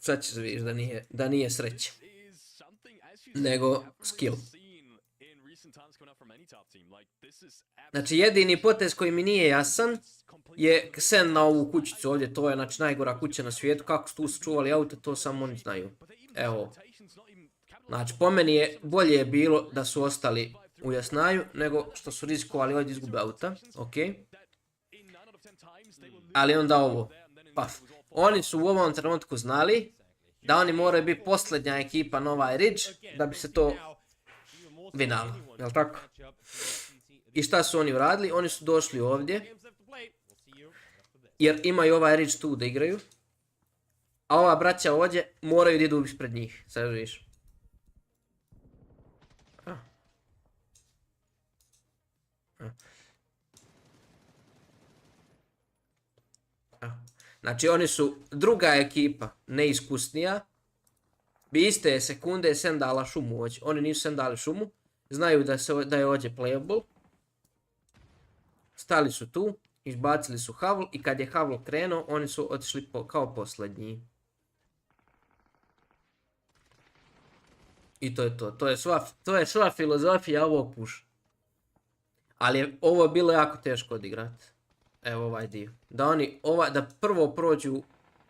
Sad ćeš vidiš da nije sreća. Nego skill. Znači, jedini potez koji mi nije jasan je sen na ovu kućicu ovdje. To je, znači, najgora kuća na svijetu. Kako su tu sačuvali auto, to samo oni znaju. Evo. Znači, po meni je bolje bilo da su ostali u jasnaju, nego što su rizikovali ovdje izgube auta. Ok. Ali onda ovo. Paf. Oni su u ovom trenutku znali da oni moraju biti posljednja ekipa na ovaj Ridge da bi se to vinalo. Jel' tako? I šta su oni uradili? Oni su došli ovdje. Jer imaju ovaj Ridge tu da igraju. A ova braća ovdje moraju da idu ispred njih. Sad vidiš. Znači oni su druga ekipa, neiskusnija, bi iste sekunde sendala šumu ovdje. Oni nisu sendali šumu, znaju da je ovdje playable. Stali su tu, izbacili su Havl i kad je Havl krenuo, oni su otišli kao posljednji. I to je to. To je sva filozofija ovog puša. Ali je ovo bilo jako teško odigrati. Evo ovaj dio. Da prvo prođu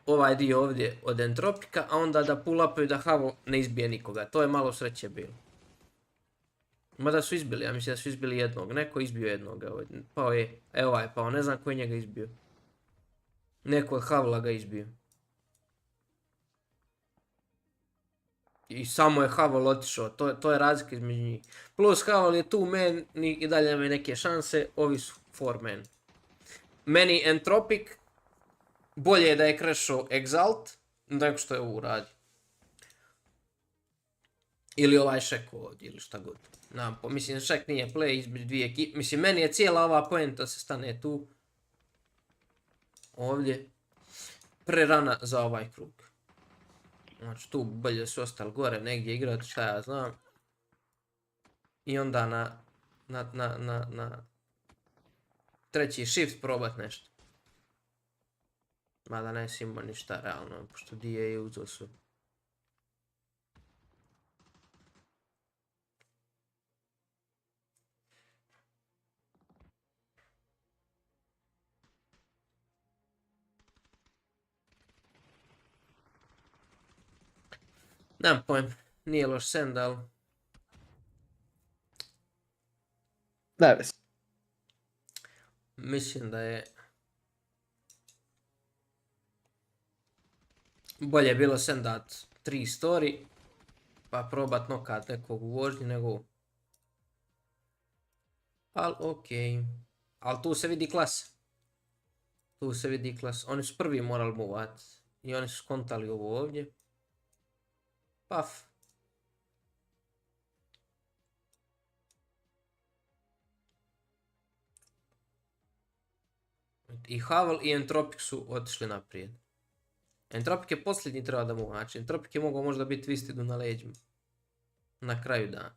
ovaj dio ovdje od Entropika, a onda da pull-upaju da Havl ne izbije nikoga. To je malo sreće bilo. Mada su izbili, ja mislim da su izbili jednog. Neko izbio jednog. Pao je. Evo ovaj je pao, ne znam ko je njega izbio. Neko od Havla ga izbio. I samo je Havl otišao, to je razlika između njih. Plus Havl je tu man i dalje nema neke šanse, ovi su 4 man. Meni Entropik bolje je da je crashao Exalt nego što je ovo uradio. Ili ovaj Šek ovdje ili šta god. Mislim Šek nije play između dvije ekipe. Mislim meni je cijela ova poenta se stane tu. Ovdje. Prerana za ovaj krug. Znači tu bolje su ostali gore negdje igrati šta ja znam. I onda na treći shift probat nešto. Mada ne si imao ništa realno, pošto DA je uzeo sve. Nemam pojem, nije loš send, ali... Ne vezi. Mislim da je... Bolje je bilo sendat 3 story, pa probat nokat nekog u vožnji nego... Al okej. Al tu se vidi klasa. Tu se vidi klasa. Oni su prvi morali movat. I oni su skontali ovo ovdje. Paf. I Havel i Entropik su otišli naprijed. Entropik je posljednji treba da mu, znači Entropik je mogao možda biti Twistedu na leđima. Na kraju dana.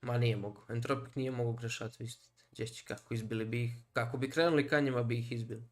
Ma nije mogo. Entropik nije mogo grešat Twisted. Đešći kako izbili bi ih. Kako bi krenuli ka njima bi ih izbili.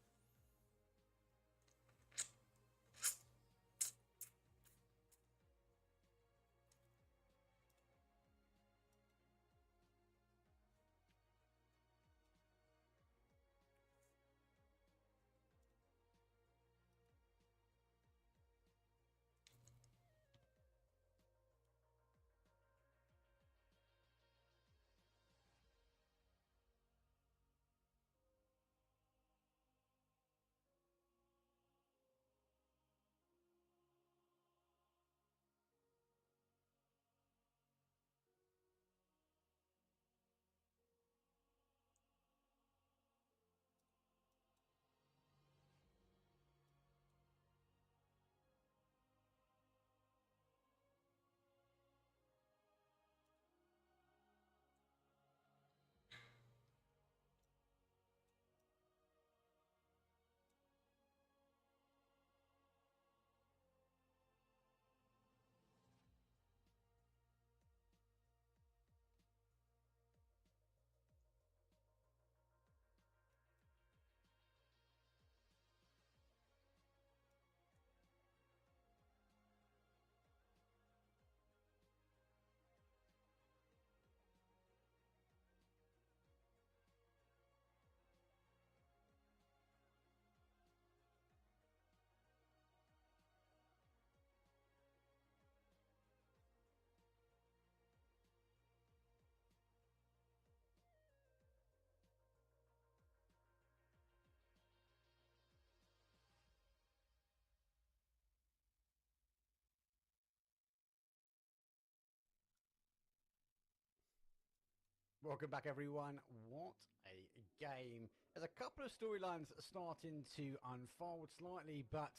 Welcome back, everyone. What a game. There's a couple of storylines starting to unfold slightly, but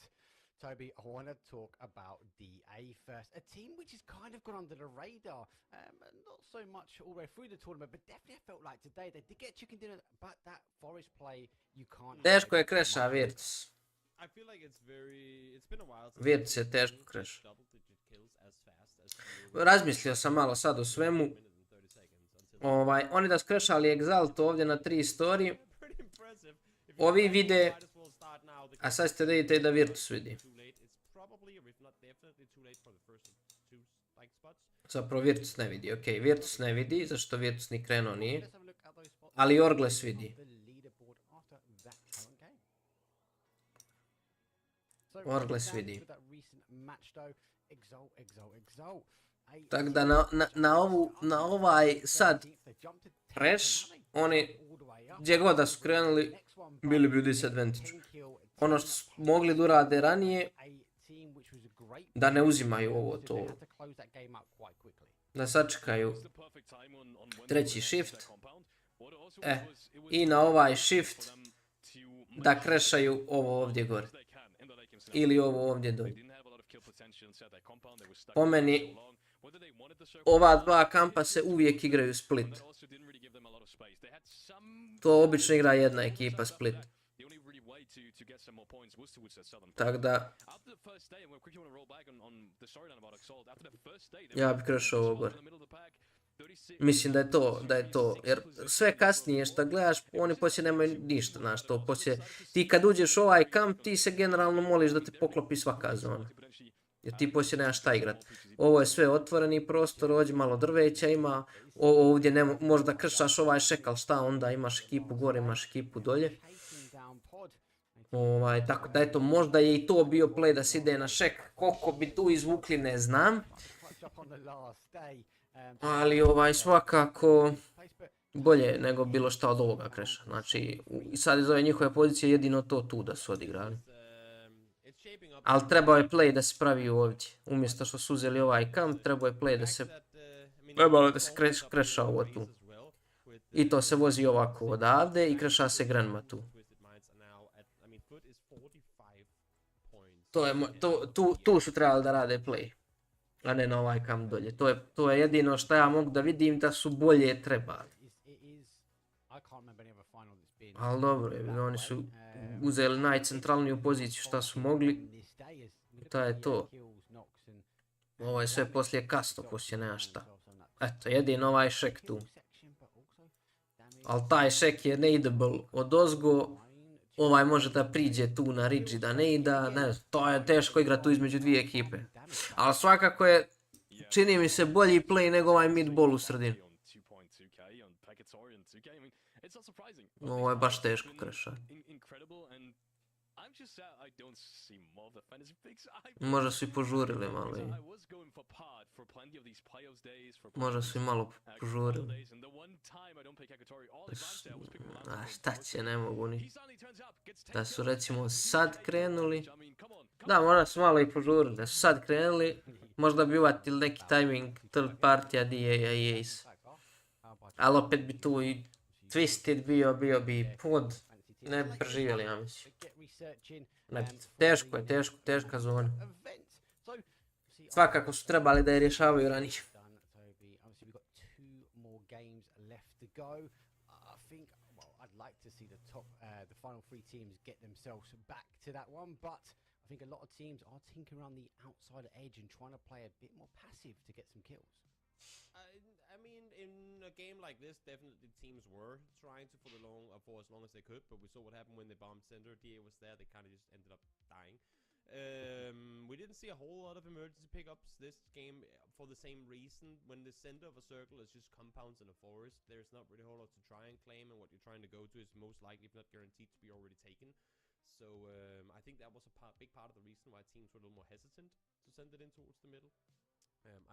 Toby, I want to talk about DA first. A team which has kind of gone under the radar. Not so much all the way through the tournament, but definitely I felt like today they did get chicken dinner, but that Forest play, you can't... Teško je kreša Virtus. Virtus je teško kreša. Razmislio sam malo sad o svemu. Oni da skrešali Exalt ovdje na 3 story. Ovi vide, a sad ćete da vidite i da Virtus vidi. Zapravo Virtus ne vidi, ok, Virtus ne vidi, zašto Virtus ni krenuo nije. Ali Orgles vidi. Orgles vidi. Tako da na ovaj sad preš, oni gdje god da su krenuli, bili bi u disadvantage. Ono što su mogli da urade ranije, da ne uzimaju ovo to. Da sačekaju treći shift. I na ovaj shift da krešaju ovo ovdje gore. Ili ovo ovdje dolje. Po meni, ova dva kampa se uvijek igraju split. To obično igra jedna ekipa split. Tako da... Ja bih krešao ovo gore. Mislim da je to, jer sve kasnije što gledaš, oni poslije nemaju ništa, znaš, to poslije, ti kad uđeš u ovaj kamp, ti se generalno moliš da te poklopi svaka zona. Jer ti poslije nemaš šta igrat. Ovo je sve otvoreni prostor, ovdje malo drveća ima, ovdje možda kršaš ovaj šekal, šta onda, imaš ekipu gore, imaš ekipu dolje. Tako da eto, možda je i to bio play da se ide na šek, koliko bi tu izvukli ne znam. Ali svakako bolje nego bilo šta od ovoga kreša. Znači, sad iz ove njihove pozicije jedino to tu da su odigrali. Ali trebao je play da se pravi ovdje. Umjesto što su uzeli ovaj kamp, trebao je play da se kreša ovo tu. I to se vozi ovako odavde i kreša se granma tu. Tu su trebali da rade play. A ne na ovaj kamp dolje. To je jedino što ja mogu da vidim da su bolje trebali. Ali dobro, oni su uzeli najcentralniju poziciju što su mogli. To je to. Ovo je sve poslije kasno, poslije nema šta. Eto, jedino ovaj šek tu. Ali taj šek je needable od ozgo. Ovaj može da priđe tu na Ridge da ne ida. To je teško igrati tu između dvije ekipe. Ali svakako je, čini mi se, bolji play nego ovaj mid-ball u sredini. Ovo je baš teško krešati. Možda su i požurili malo. Možda su i malo požurili. A šta će, ne mogu ni. Da su recimo sad krenuli. Da, možda su malo i požurili. Da su sad krenuli, možda bi uvatili neki timing third partija DA i Ace. Ali opet bi tu i Twisted bio bi pod. Ne bi preživjeli, ja mislim. Teška zona. Svakako su trebali da je rješavaju ranije. I think a lot of teams are tinkering around the outside edge and trying to play a bit more passive to get some kills. I mean, in a game like this, definitely teams were trying to for as long as they could, but we saw what happened when they bombed center. DA was there, they kind of just ended up dying. We didn't see a whole lot of emergency pickups this game for the same reason. When the center of a circle is just compounds in a forest, there's not really a whole lot to try and claim, and what you're trying to go to is most likely, if not guaranteed, to be already taken. So I think that was a big part of the reason why teams were a little more hesitant to send it in towards the middle.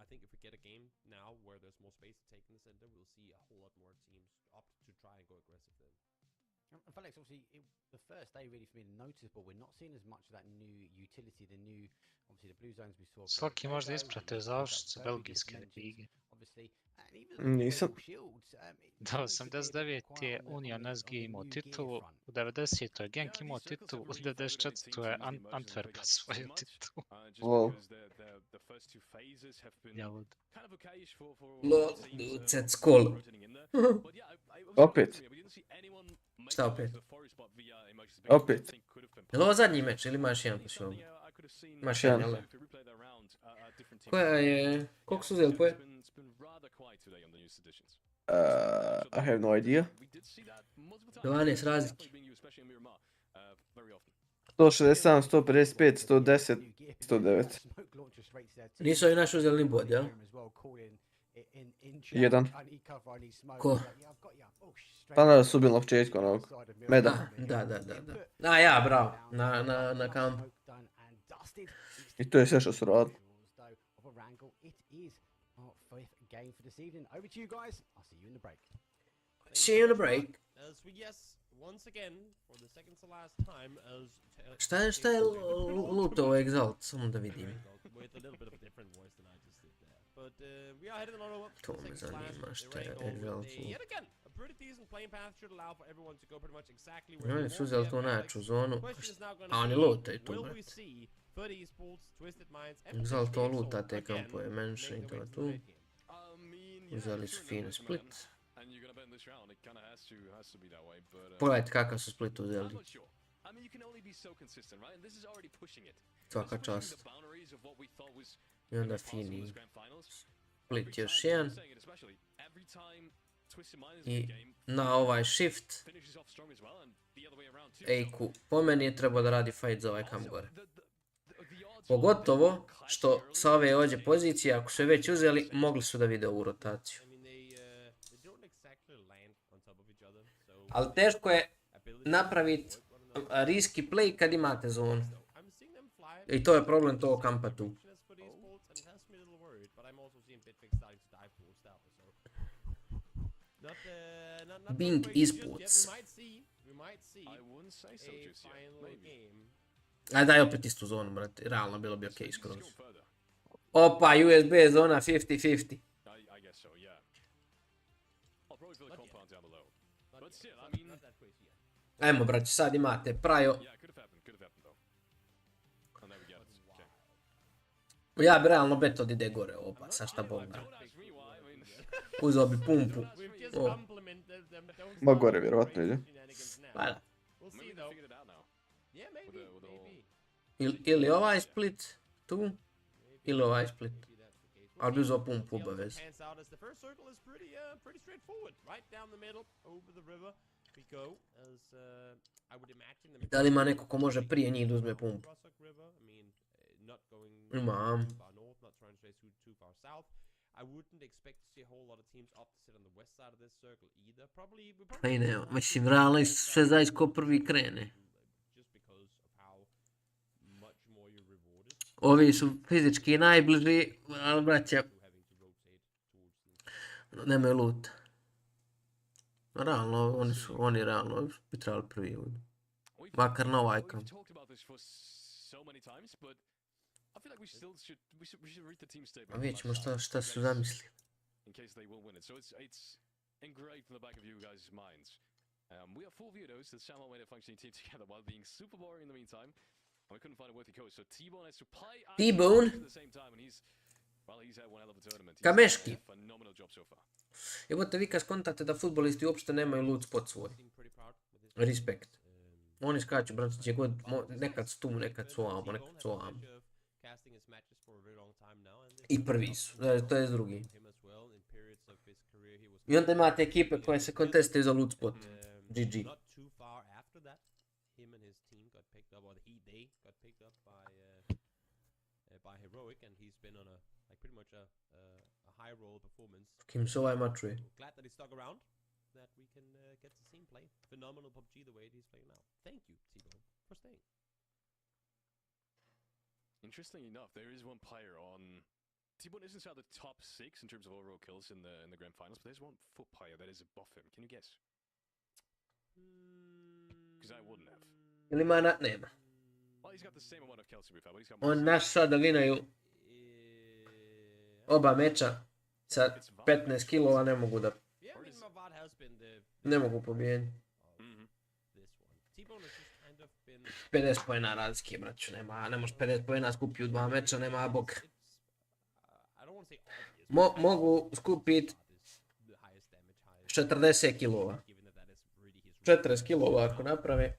I think if we get a game now where there's more space to take in the center, we'll see a whole lot more teams opt to try and go aggressive then. Felix, obviously, the first day really for me noticeable. We're not seeing as much of that new utility, the new, obviously the blue zones we saw. Svaki možda ispratio završnicu belgijske lige. Nisam. Da, 89. je Union SG imao titulu, u 90. je Genk imao titulu, u 94. je Antwerp svoju titulu. Wow. Javod. Lucet skol. Opet. Šta opet? Opet. Je li ovo zadnji meč ili imaš jedan poslije ovo? Imaš jedan, jel? Koja je... Koliko su uzeli poje? I have no idea. 12 razlike. 167, 155, 110, 109. Nisu ovi naši uzeli ni bod, jel? Jedan. Ko? Pa da su bili na početku onog meda. Da. A ja, bravo. Na kampu. I to je sve što su radili. See you in the break. Šta je luto Exalt? Samo da vidim. To me zanima šta je Exalt. Oni su uzeli tu najjaču zonu, a oni lutaju tu, brate. Exalt to luta te kampove, menše i to tu. Uzeli su fine split. Pogledajte kakav su split uzeli. Svaka čast. I onda fini. split još jedan. I na ovaj shift Ejku po meni je trebao da radi fight za ovaj kam gore. Pogotovo što sa ove ovdje pozicije, ako su već uzeli, mogli su da vide ovu rotaciju. Ali teško je napraviti riski play kad imate zonu. I to je problem tog kampa tu. Bing eSports. Ajde daj opet istu zonu, brate. Realno bilo bi okej skroz. Opa, USB zona 50-50. Ajmo, brate, sad imate prajo. Ja bi realno bet od ide gore, opa, sad šta Bog da. Uzao bi pumpu. Ma gore vjerovatno ide. Hvala. Ili ovaj split tu, ili ovaj split. Ali bi uzao pumpu obavez. Da li ima neko ko može prije njih da uzme pumpu? Imam. I ne, mislim, realno sve zavis ko prvi krene. Ovi su fizički najbliži, ali braća, nemaju loot. Realno, oni realno bi trebali prvi ovdje. Makar na ovaj kam. A vidjet ćemo šta su zamislili. T-Bone Kameški. Evo te vi kad skontate da futbolisti uopšte nemaju loot spot svoj. Respekt. Oni skaču, brate, gdje god, nekad su tu, nekad su ovamo, nekad su ovamo. I prvi su, to je drugi. I onda imate ekipe koje se kontestaju za loot spot. GG. Kim se ovaj mačuje? Interesting enough, there is one player on... T-Bone isn't inside the top 6 in terms of overall kills in the grand finals, but there's one foot player that is above him. Can you guess? Because I wouldn't have. Ili ima nema. Well, he's got the same amount of kills to be fair, but he's got... On naš sada vinaju oba meča sa 15 kilova ne mogu da... Ne mogu pobijediti. 50 pojena razlike, braću, ne možeš 50 pojena skupiti u 2 meča, nema bog. Mogu skupiti 40 kilova. 40 kilova ako naprave.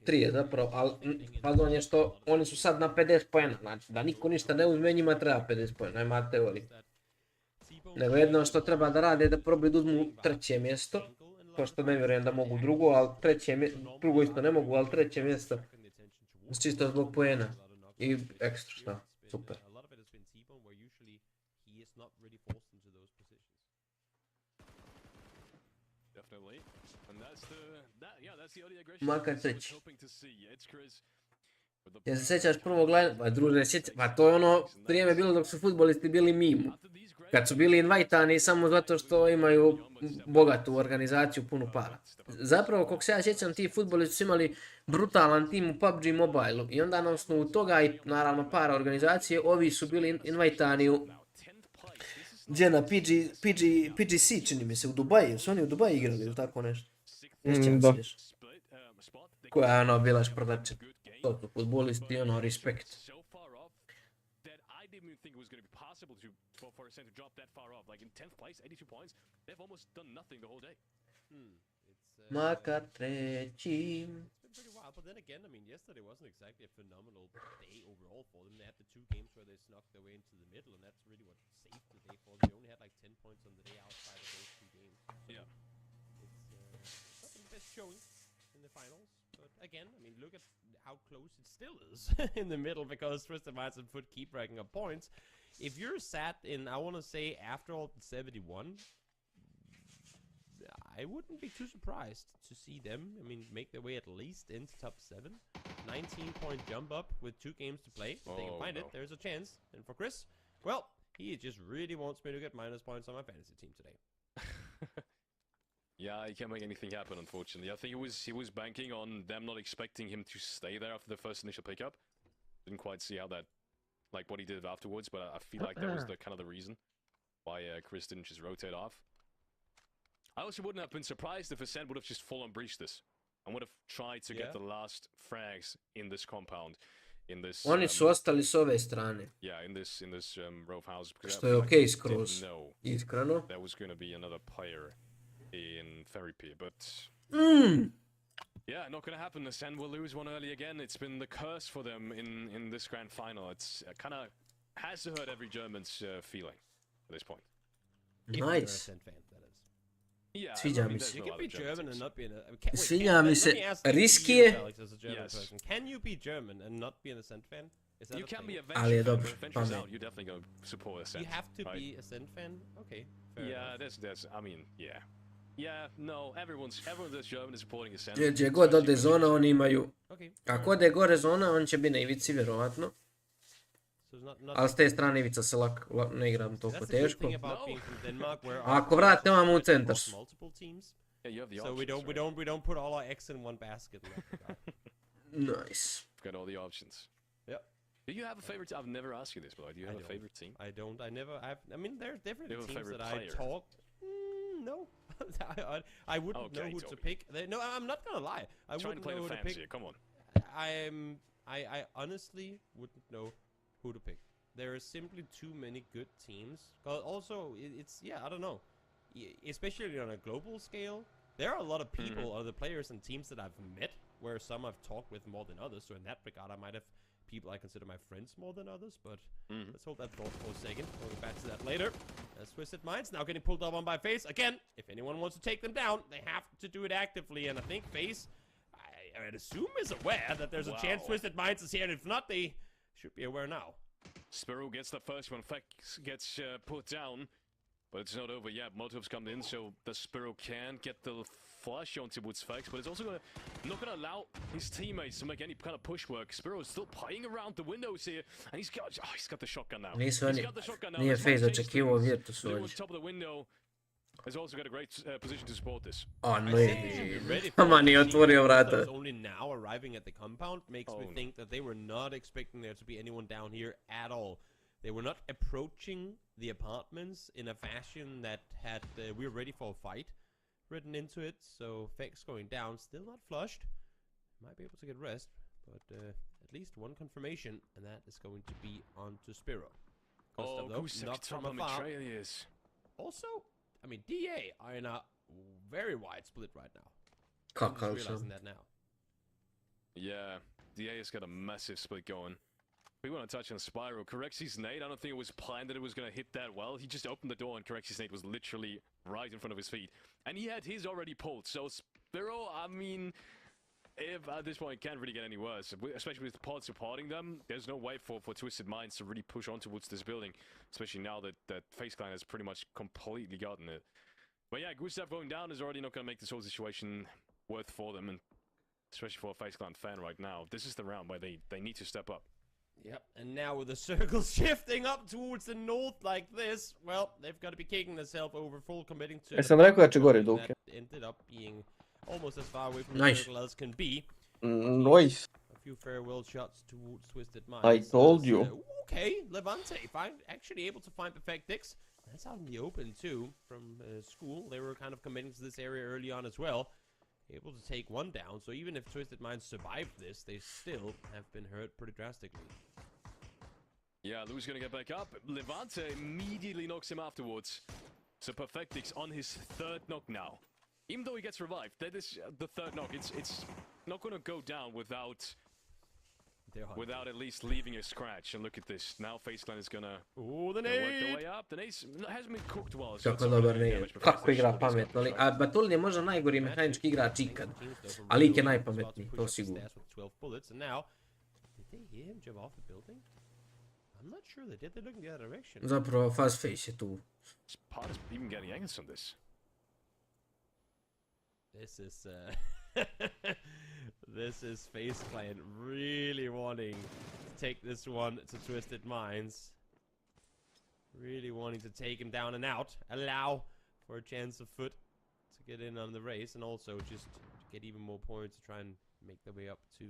3 zapravo, ali pardon je što oni su sad na 50 pojena, znači da niko ništa ne uzme, njima treba 50 pojena, nema teorije. Nego jedno što treba da rade je da probaju da uzmu 3. mjesto. To što ne vjerujem da mogu drugo, ali drugo isto ne mogu, ali 3. mjesto čisto zbog poena i ekstra šta, super. Makar 3. Ja se sjećaš prvog line, pa druže sjećaš, pa to je ono vrijeme bilo dok su futbolisti bili mimu. Kad su bili invajtani samo zato što imaju bogatu organizaciju, punu para. Zapravo, kako se ja sjećam, ti futbolisti su imali brutalan tim u PUBG Mobile-u i onda na osnovu toga i naravno para organizacije, ovi su bili invajtani u gdje na PGC, čini mi se, u Dubaji, su oni u Dubaji igrali ili tako nešto? Da. Koja je ono bila šprdače. To su futbolisti, ono, respekt. Makar 3. pretty wild, but then again, I mean, yesterday wasn't exactly a phenomenal day overall for them. They had the 2 games where they snuck their way into the middle, and that's really what saved the day for them. They only had like 10 points on the day outside of those 2 games. So yeah. It's not the best showing in the finals, but again, I mean, look at how close it still is in the middle, because Twisted Minds and Foot keep racking up points. If you're sat in, I want to say, after all 71, I wouldn't be too surprised to see them, I mean, make their way at least into top 7. 19-point jump up with 2 games to play. If they can find it, there's a chance. And for Chris, well, he just really wants me to get minus points on my fantasy team today. Yeah, he can't make anything happen, unfortunately. I think he was banking on them not expecting him to stay there after the first initial pickup. Didn't quite see how that, like what he did afterwards, but I feel like that was the kind of the reason why Chris didn't just rotate off. I also wouldn't have been surprised if Ascent would have just full-on breached this and would have tried to get the last frags in this compound, in this. Oni su ostali s ove strane. Yeah, in this rove house. Što je okej skroz. Iskreno. There was going to be another player in Ferry Pier, but yeah, not going to happen. Ascent will lose one early again. It's been the curse for them in this grand final. It's kind of has to hurt every German's feeling at this point. Nice. Yeah, Sviđa mi se. You can be German and not be in a... Sviđa mi se. Riski je. Can you be German and not be an Ascent fan? Is that you can be a Ali je dobro. you definitely go support Ascent. You have to be Ascent fan? Okay. Yeah, there's I mean, yeah. Yeah, no, everyone's that's German is supporting Ascent. Gdje god ode zona, oni imaju... Ako ode gore zona, on će biti na ivici, vjerovatno. Ali s te strane ivica se ne igram toliko teško. A ako vrate, imamo u centar. So we don't put all our eggs in one basket. Nice. We've got all the options. Yep. Do you have a favorite? I've never asked you this, but do you have a favorite team? I don't. I mean, there's different teams that I talk. No. I wouldn't know who to pick. No, I'm not gonna lie. I wouldn't know who to pick. Come on. I honestly wouldn't know who to pick. There are simply too many good teams. Also, it's I don't know. Especially on a global scale, there are a lot of people, other players and teams that I've met, where some I've talked with more than others. So in that regard, I might have people I consider my friends more than others. But let's hold that thought for a second. We'll get back to that later. Twisted Minds now getting pulled up on by FaZe. Again, if anyone wants to take them down, they have to do it actively. And I think FaZe, I'd assume, is aware that there's a chance Twisted Minds is here. And if not, they should be aware now. Spiro gets the first one. Fex gets put down, but it's not over yet. Molotov's come in, so the Spiro can get the flush onto Woods Fex, but it's also not going to allow his teammates to make any kind of push work. Spiro is still playing around the windows here, and he's got the shotgun now. Nije FaZe očekivao Virtus ovdje. Top of the window has also got a great position to support this. Oh ne, ama nije otvorio vrata. Only now arriving at the compound makes me think that they were not expecting there to be anyone down here at all. They were not approaching the apartments in a fashion that had we're ready for a fight written into it. So Fex going down, still not flushed. Might be able to get rest, but at least one confirmation, and that is going to be onto Spiro. Not from afar. Also, I mean, DA are in a very wide split right now. I'm just realizing that now. Yeah, DA has got a massive split going. We want to touch on Spyro. Correxi's nade, I don't think it was planned that it was going to hit that well. He just opened the door and Correxi's nade was literally right in front of his feet. And he had his already pulled. So Spiro, I mean, if at this point it can't really get any worse, especially with Pod supporting them, there's no way for Twisted Minds to really push on towards this building, especially now that FaZe Clan has pretty much completely gotten it. But yeah, Gustav going down is already not going to make this whole situation worth for them, and especially for a FaZe Clan fan right now. This is the round where they need to step up. Yep, and now with the circle shifting up towards the north like this, well, they've got to be kicking themselves over, full committing to that ended up being almost as far away from the circle as can be. Nice. A few farewell shots towards Twisted Minds. I told you. Okay, Levante actually able to find Perfectix. That's out in the open too, from school. They were kind of committing to this area early on as well. Able to take one down, so even if Twisted Minds survived this, they still have been hurt pretty drastically. Yeah, Lou's gonna get back up. Levante immediately knocks him afterwards. So Perfectix on his third knock now. even though he gets revived, that is the third knock. It's not gonna go down without at least leaving a scratch. And look at this. Now FaceClan is gonna work the way up. The nade hasn't been cooked well. Kako dobar nade. Kako igra pametno. A Batulin je možda najgori mehanički igrač ikad. A lik je najpametniji, to sigurno. Zapravo fast face je tu. This is FaceClan really wanting to take this one to Twisted Minds. Really wanting to take him down and out. Allow for a chance of Foot to get in on the race, and also just get even more points to try and make their way up to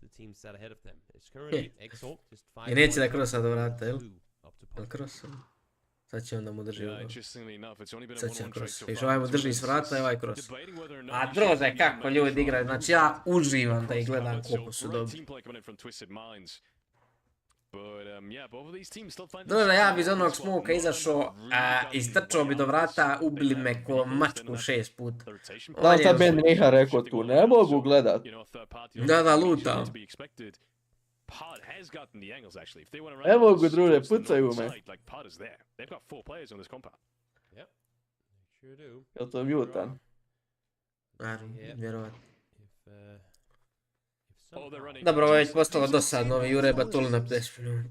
the team set ahead of them. It's currently Exalt, just 5 I neće da krosa do vrata, jel? Jel krosa? Sad će onda mu drži ovo. Sad će krosa. Viš, ovaj mu drži s vrata i ovaj krosa. A drože kako ljudi igraju, znači ja uživam da ih gledam koliko su dobri. Drože, ja bi iz onog smoka izašao, istrčao bi do vrata, ubili me ko mačku 6 puta. Da, sad Ben Riha rekao tu, ne mogu gledat. Da, lutam. Ne mogu, druže, pucaju me. Jel to mutan? Vjerovatno. Dobro, ovo je već postalo dosadno, ovi jure Batuli na 10 minuta.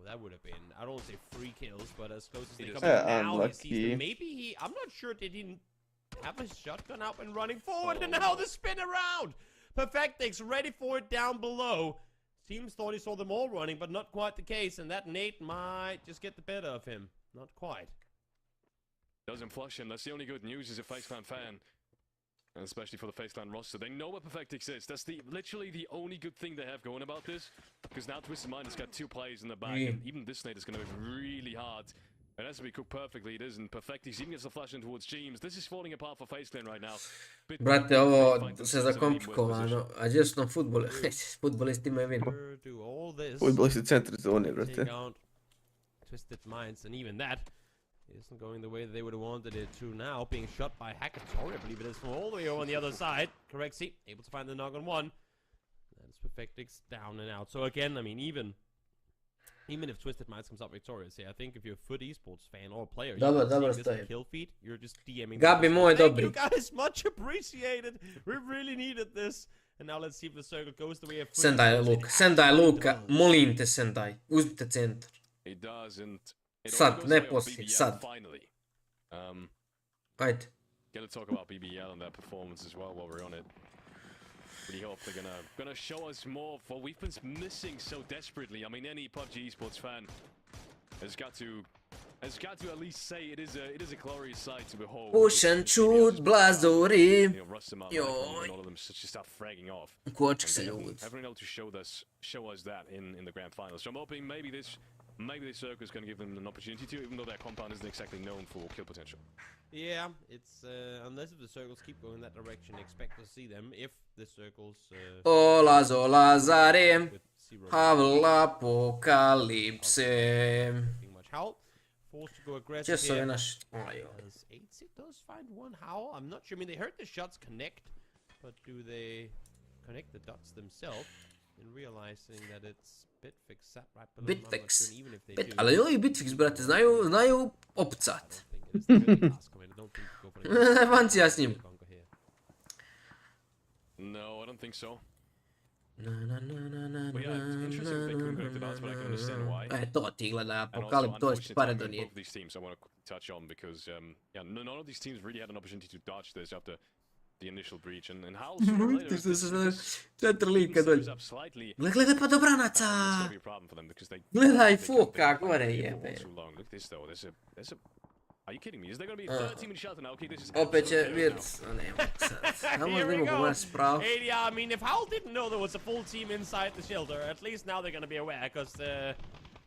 That would have been, I don't want to say free kills, but as close as they come. Now he sees them. Maybe he, I'm not sure, did he have his shotgun out and running forward, and now the spin around! Perfectix ready for it down below. Teams thought he saw them all running, but not quite the case, and that nade might just get the better of him. Not quite. Doesn't flush him, that's the only good news as a FaceClan fan. And especially for the FaceClan roster, they know what Perfectix is. That's literally the only good thing they have going about this. Because now Twisted Mind has got 2 players in the back, and even this nade is going to be really hard. It has to be cooked perfectly, it isn't. Perfectix even gets the flash in towards James. This is falling apart for FaceClan right now. Brate, ovo se zakomplikovano. A gdje su nam futbolisti imaju vin. Futbolisti centri zone, brate. Twisted Minds, and even that isn't going the way that they would have wanted it to now. Being shot by Hackatory, I believe it is, from all the way over on the other side. Correxy, able to find the knock on one. That's Perfectix down and out. So again, I mean, even if Twisted Minds comes out victorious here, I think if you're a Foot eSports fan or a player, you're seeing this kill feed, you're just DMing. Gabi moj dobri. You guys, much appreciated. We really needed this. And now let's see if the circle goes the way of Foot. Sendaj Luka, molim te Sendaj, uzmite centar. It doesn't. Sad, ne poslije, sad. Ajde. Gotta talk about BBL and their performance as well while we're on it. Really hope they're gonna show us more of what we've been missing so desperately. I mean, any PUBG esports fan has got to at least say it is a glorious sight to behold. Push and shoot, blazorim. Joj. All of them just start fragging off. Kočk se ljud. Everyone else to show us that in the grand finals. So I'm hoping maybe this circle is going to give them an opportunity to, even though their compound isn't exactly known for kill potential. Yeah, it's unless if the circles keep going that direction, expect to see them. If the circles Olazo Lazare, Havla Apokalipse. Forced to go aggressive Just so here. As 8-6 does find one howl. I'm not sure. I mean, they heard the shots connect, but do they connect the dots themselves? In realizing that it's Bitfix sat right below them, I'm not sure, even if they do. Ali ovi Bitfix, brate, znaju opcat. Vancija s njim. No, I don't think so. To ti gledaj, Apokalip, to će pare donijeti. These teams I want to touch on because none of these teams really had an opportunity to dodge this after the initial breach and how Četiri lika dolje. Gledaj pa dobranaca. Gledaj Foka gore jebe. Are you kidding me? Is there going to be a 13-minute shelter now? Okay, this is opet će Virc. Ne mogu vas spravo. I mean, if Howl didn't know there was a full team inside the shelter, at least now they're going to be aware, because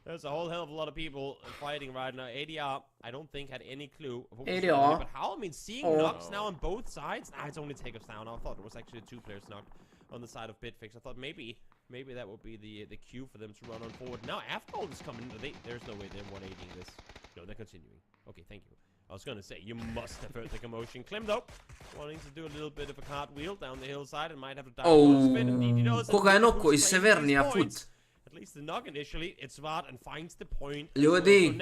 there's a whole hell of a lot of people fighting right now. ADR, I don't think, had any clue of what was going on. But Howl, I mean, seeing knocks now on both sides. Nah, it's only Takeoff's down. I thought it was actually 2 players knocked on the side of Bitfix. I thought maybe that would be the cue for them to run on forward. Now, Afgold is coming. There's no way they're 180ing this. No, they're continuing. Okay, thank you. I was gonna say, you must have heard the commotion. Klim, though, wanting to do a little bit of a cartwheel down the hillside and might have to dive. Koga je noko iz Severnija fut? At least the knock initially, it's smart and finds the point. Ljudi,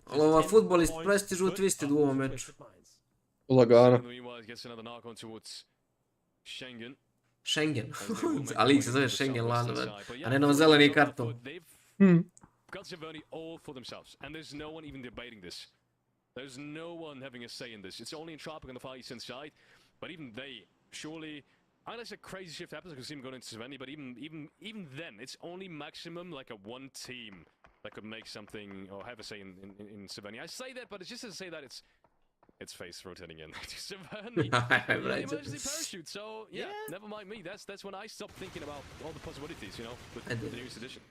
ova futbolist prestižu twisted u ovom meču. Lagano. Schengen. Ali ih se zove Schengen lano, a ne nam zeleni karton. Got Zivim all for themselves, and there's no one even debating this. There's no one having a say in this. It's only Entropic on the far eastern side, but even they, surely, unless a crazy shift happens, I can see him going into Sveni, but even then, it's only maximum like a one team that could make something or have a say in Sveni. I say that, but it's just to say that it's face rotating in to Sveni. Emergency parachute. So yeah, never mind me. That's when I stopped thinking about all the possibilities, you know, with the newest edition.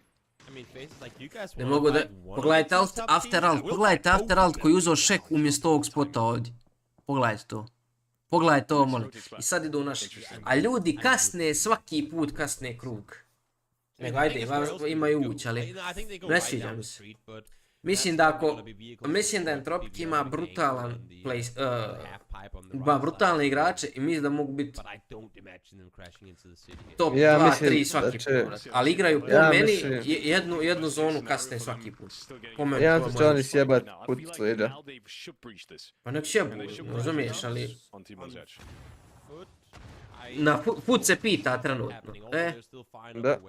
Ne mogu da... Pogledajte after alt koji je uzeo šek umjesto ovog spota ovdje. Pogledajte to. Pogledajte ovo, molim. I sad idu naš... A ljudi kasne, svaki put kasne krug. Nego ajde, imaju ući, ali... Ne sviđa mi se. Mislim da Entropic ima brutalan brutalne igrače i mislim da mogu biti top 2-3 svaki put, ali igraju po meni jednu zonu kasne svaki put. Ja ću Johnny sjebat put sljeđa. Pa nek sjebu, razumiješ, ali... Na put se pita trenutno, Da.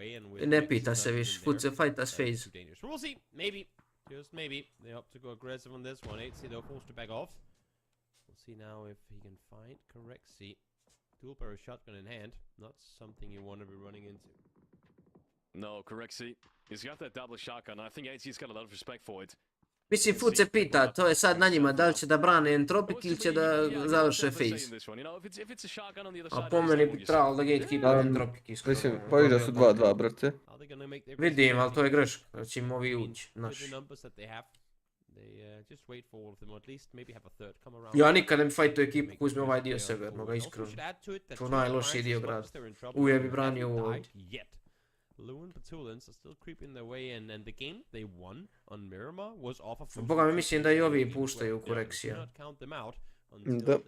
Ne pita se više, put se fajta s phase. Just maybe. They opt to go aggressive on this one. 8C though forced to back off. We'll see now if he can find correct C. Dual barrel shotgun in hand. Not something you want to be running into. No, correct C. He's got that double shotgun. I think 8C's got a lot of respect for it. Mislim, Foot se pita, to je sad na njima, da li će da brane Entropic ili će da završe phase. A po meni bi trebalo da gatekeeper Entropic iskoro. Mislim, pa igra su 2-2, brate. Vidim, ali to je greška, da će im ovi ući, naši. Ja nikad ne bi fajtao ekipu ko uzme ovaj dio severnoga, iskreno. To je najlošiji dio grada. Uvijek bi branio ovo ovdje. Lewin Petulans are still creeping their way in, and the game they won on Miramar was off of... Boga mi mislim da i ovi puštaju korekcija. Da.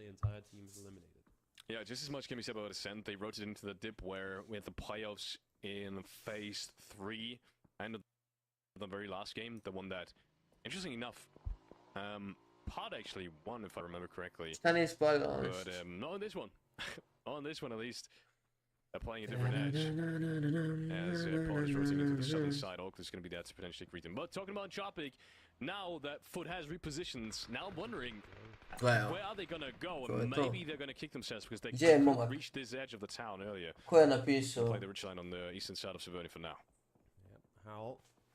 Yeah, just as much can be said about Ascent. They rotated into the dip where we had the playoffs in phase 3 and the very last game, the one that, interesting enough, Pod actually won, if I remember correctly. But not on this one. Not on this one, at least. They're playing a different edge. As Pod is rotating into the southern side, Oak is going to be there to potentially greet him. But talking about Tropic, now that Foot has repositions, now I'm wondering where are they going to go? And maybe they're going to kick themselves because they couldn't reach this edge of the town earlier. Ko je napisao? Play the ridge line on the eastern side of Severny for now.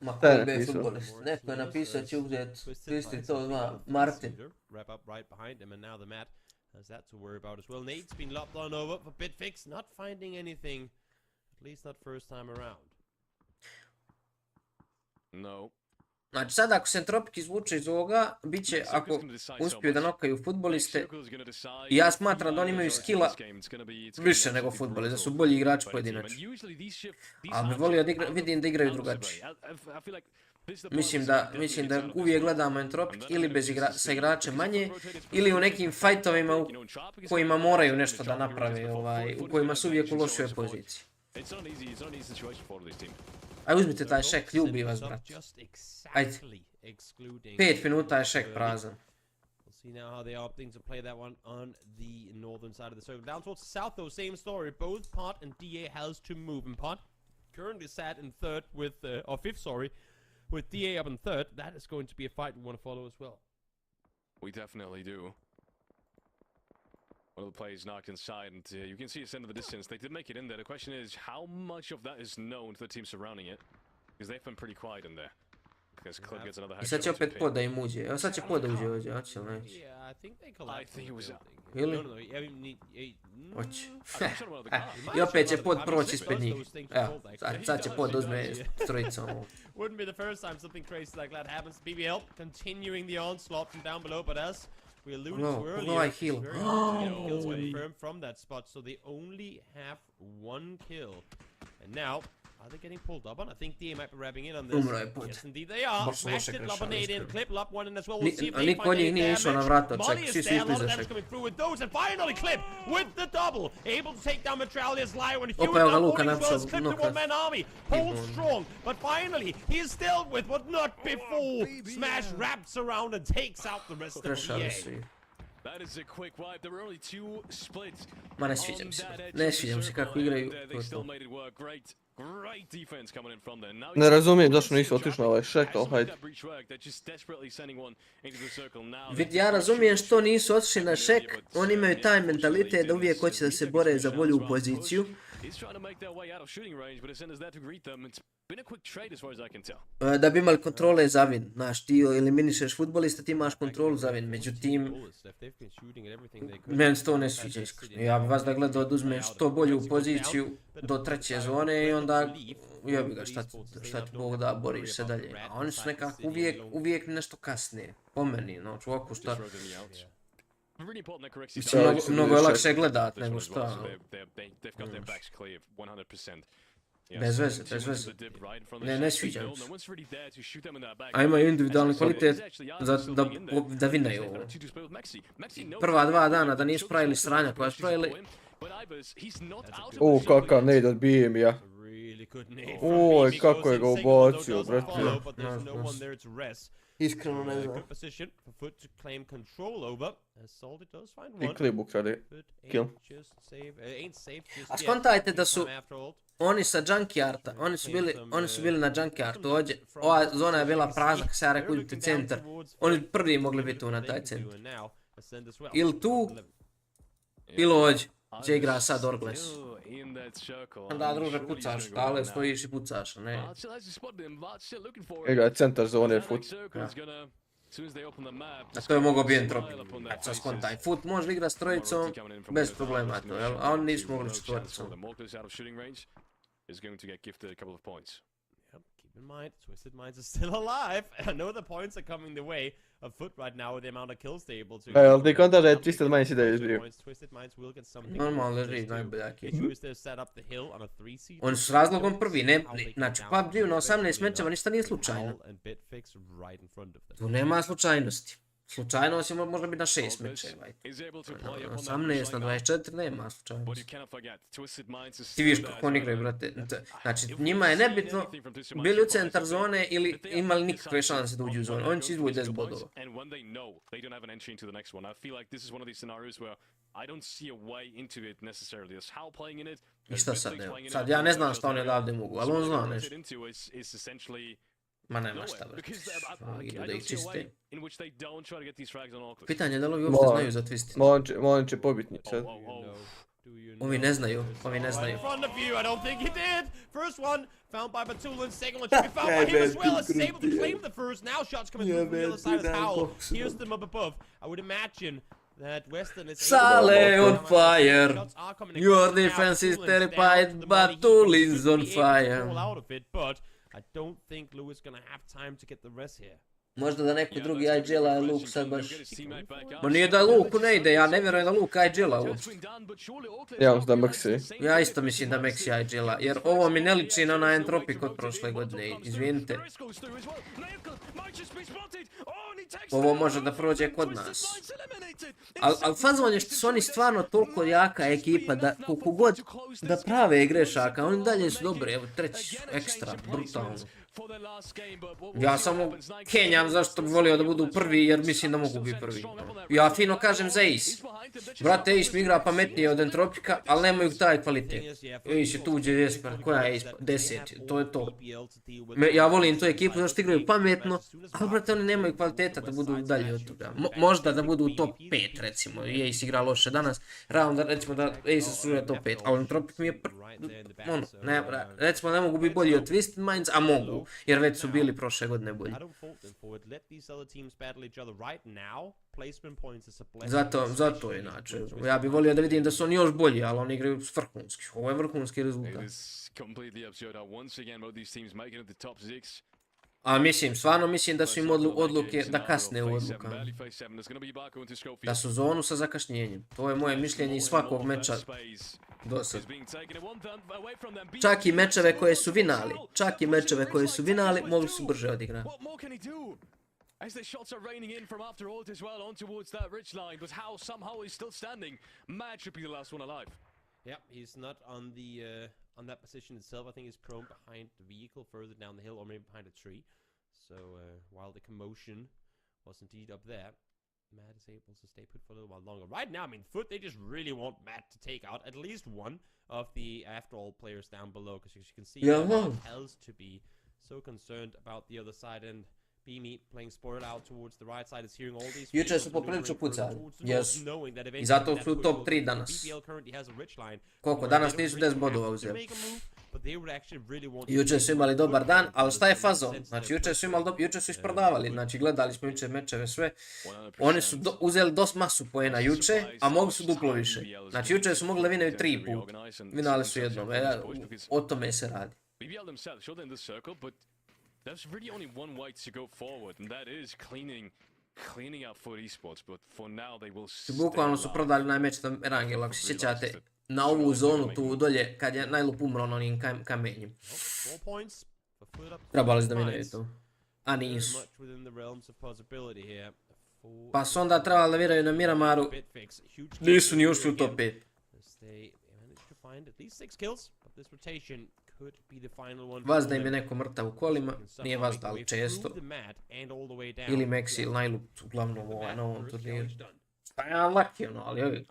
Ma koji be futbolist? Neko je napisao će uzeti Twisted to zna Martin. Wrap up right behind him and now the mat has that to worry about as well. Nate's been lopped on over for Bitfix, not finding anything, at least not first time around. No. Znači sad ako se Entropic izvuče iz ovoga, bit će ako uspiju da nokaju futboliste, i ja smatram da oni imaju skilla više nego futboliste, da su bolji igrači pojedinačno. Ali bih volio da vidim da igraju drugačije. Mislim da uvijek gledamo Entropic ili sa igračem manje, ili u nekim fajtovima u kojima moraju nešto da naprave, u kojima su uvijek u lošoj poziciji. Aj uzmite taj šek, ljubi vas, brat. Ajde. 5 minuta je šek prazan. We'll see now how they are opting to play that one on the northern side of the circle. Down towards the south though, same story. Both Pot and DA has to move. And Pot currently sat in third with, or fifth, sorry, with DA up in third. That is going to be a fight we want to follow as well. We definitely do. One of the players knocked inside, and you can see it's into the distance. They did make it in there. The question is, how much of that is known to the team surrounding it? Because they've been pretty quiet in there. Because Club gets another I sad će opet pod da im uđe. Evo sad će pod da uđe ovdje, hoće li neće? I think it was... Ili? Hoće. I opet će pod proći ispred njih. Evo, sad će pod uzme strojicom. Wouldn't be the first time something crazy like that happens. BBL continuing the onslaught from down below, but as we alluded to earlier, heal. Kills confirmed from that spot, so they only have one kill. And now, Are they getting pulled up on? I think they might be wrapping in on this. Yes, indeed they are. Smashed it, lob a nade in, clip, lob one in as well. We'll see if they find any damage. Molly is there, a lot of damage coming through with those, and finally Clip with the double. Able to take down Metralia's Lion when Hewitt now holding as well as Clip to one-man army. Holds strong, but finally he is still with what not before. Smash wraps around and takes out the rest of the EA. Ma ne sviđam se kako igraju. Ne razumijem zašto nisu otišli na ovaj šekal, hajde. Vidi, ja razumijem što nisu otišli na šek, oni imaju taj mentalitet da uvijek hoće da se bore za bolju poziciju. Da bi imali kontrole za win, znaš, ti eliminišeš futbolista, ti imaš kontrolu za win, međutim, meni se to ne sviđa iskreno. Ja bi vas da gledao da uzmeš što bolju poziciju do treće zone i onda, jebi ga, šta ti Bog da, boriš se dalje. A oni su nekako uvijek nešto kasnije, po meni, znači ovako šta. Mnogo je lakše gledat nego šta. Bez veze. Ne sviđam se. A imaju individualni kvalitet da vinaju ovo. Prva 2 dana da nisu pravili sranja koja su pravili. Kakav nade od BM ja. Oj, kako je ga ubacio, brate. Iskreno ne znam. I Clip ukrade kill. A skontajte da su oni sa Junkyarda, oni su bili na Junkyardu ovdje. Ova zona je bila prazna, kad se ja rekao idite centar. Oni prvi mogli biti tu na taj centar. Ili tu, ili ovdje, gdje igra sad Orgles. Onda druže pucaš, ali stojiš i pucaš, ne. Igra centar zone foot. A to je mogao bi entropij. Eto, skontaj. Foot može igra s trojicom bez problema to, jel? A oni nisu mogli s trojicom. Keep in mind, Twisted Minds is still alive. I know the points are coming the way of Foot right now with the amount of kills they're able to. Ali ti konta da je Twisted Minds ide izbio. Normalno leži najbolja ekipa. Oni su s razlogom prvi, znači PUBG na 18 mečeva ništa nije slučajno. Tu nema slučajnosti. Slučajnost može biti na 6 mečeva. 18 na 24 nema slučajnosti. Ti vidiš kako oni igraju, brate. Znači, njima je nebitno bili u centar zone ili imali nikakve šanse da uđu u zonu. Oni će izvući 10 bodova. I šta sad, evo. Sad ja ne znam šta oni odavde mogu, ali on zna nešto. Ma nema šta, brate. Idu da ih čiste. Pitanje je da li ovi uopšte znaju za Twisted. Molim će pobitni sad. Ovi ne znaju. First one found by Batulin, second one should be found by him as well. Is able to claim the first. Now shots coming through from the other side as Howell hears them up above. I would imagine that Western is Sale on fire. Your defense is terrified, Batulin's on fire. I don't think Lewis gonna have time to get the rest here. Možda da neko drugi IGL-a Luke sad baš... Ma nije da Luke ne ide, ja ne vjerujem da Luke IGL-a uopšte. Ja mislim da Maxi. Ja isto mislim da Maxi IGL-a, jer ovo mi ne liči na onaj Entropik od prošle godine, izvinite. Ovo može da prođe kod nas. Ali fazon je što su oni stvarno toliko jaka ekipa da koliko god da prave grešaka, oni dalje su dobri, evo treći ekstra, brutalno. Ja samo kenjam zašto bi volio da budu prvi jer mislim da mogu biti prvi. Ja fino kažem za Ace. Brate, Ace mi igra pametnije od Entropika, ali nemaju taj kvalitet. Ace je tuđe Jesper, koja je Ace? 10, to je to. Ja volim tu ekipu zašto igraju pametno, ali brate oni nemaju kvaliteta da budu dalje od toga. Možda da budu u top 5 recimo, i Ace igra loše danas. Round recimo da Ace su u top 5, ali Entropik mi je recimo ne mogu biti bolji od Twisted Minds, a mogu. Jer već su bili prošle godine bolji. Zato je inače. Ja bih volio da vidim da su oni još bolji, ali oni igraju vrhunski. Ovo je vrhunski rezultat. A mislim, stvarno mislim da su im odluke da kasne u odlukama. Da su zonu sa zakašnjenjem. To je moje mišljenje iz svakog meča do sad. Čak i mečeve koje su vinali, mogli su brže odigrati. As the shots are raining in from after ult as well on towards that rich line, but how somehow he's still standing. Mad should be the last one alive. Yeah, he's not on the on that position itself. I think he's prone behind the vehicle further down the hill, or maybe behind a tree. So while the commotion was indeed up there, Matt is able to stay put for a little while longer. Right now, I mean, Foot, they just really want Matt to take out at least one of the after all players down below, because as you can see, Matt has to be so concerned about the other side, and Beamy playing sport out towards the right side is hearing all these. Jučer su poprilično pucali, jesu. I zato su u top 3 danas. Koliko? Danas nisu 10 bodova uzeli. Jučer su imali dobar dan, ali šta je fazon? Znači jučer su isprodavali, znači gledali smo jučer mečeve sve. Oni su uzeli dosta masu poena jučer, a mogli su duplo više. Znači jučer su mogli vinati 3 put. Vinali su jednom, o tome se radi. There's really only one way to go forward, and that is cleaning out for eSports, but for now they will bukvalno su prodali najmeč tam Erangel, ako se sjećate, na ovu zonu tu dolje, kad je najlup umro na onim kamenjim. Trebali su da vinaju to, a nisu. Pa su onda trebali da viraju na Miramaru, nisu ni ušli u top 5. Vazda im je neko mrtav u kolima, nije Vazda, ali često. Ili Maxi ili najlup, uglavnom na ovom turniru. Pa je unlucky ono, ali ovi.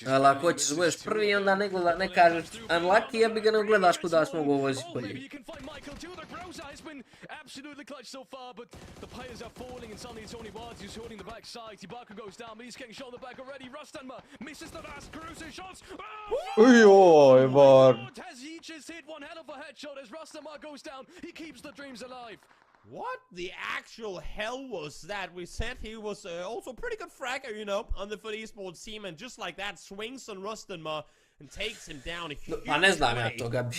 Ali ako hoćeš da budeš prvi, onda ne kažeš unlucky, ja bi ga ne gledaš kuda smo ga uvoziti bolje. Absolutely clutch so far, but the players are falling, and suddenly it's only Wards who's holding the back side. Ibaka goes down, but he's getting shot in the back already. Rustanma misses the last cruising shots. Oj, Var. Has he just hit one hell of a headshot as Rustanma goes down? He keeps the dreams alive. What the actual hell was that? We said he was also a pretty good fragger, you know, on the Foot eSports team, and just like that swings on Rustanma and takes him down a huge Pa ne znam ja to, Gabi.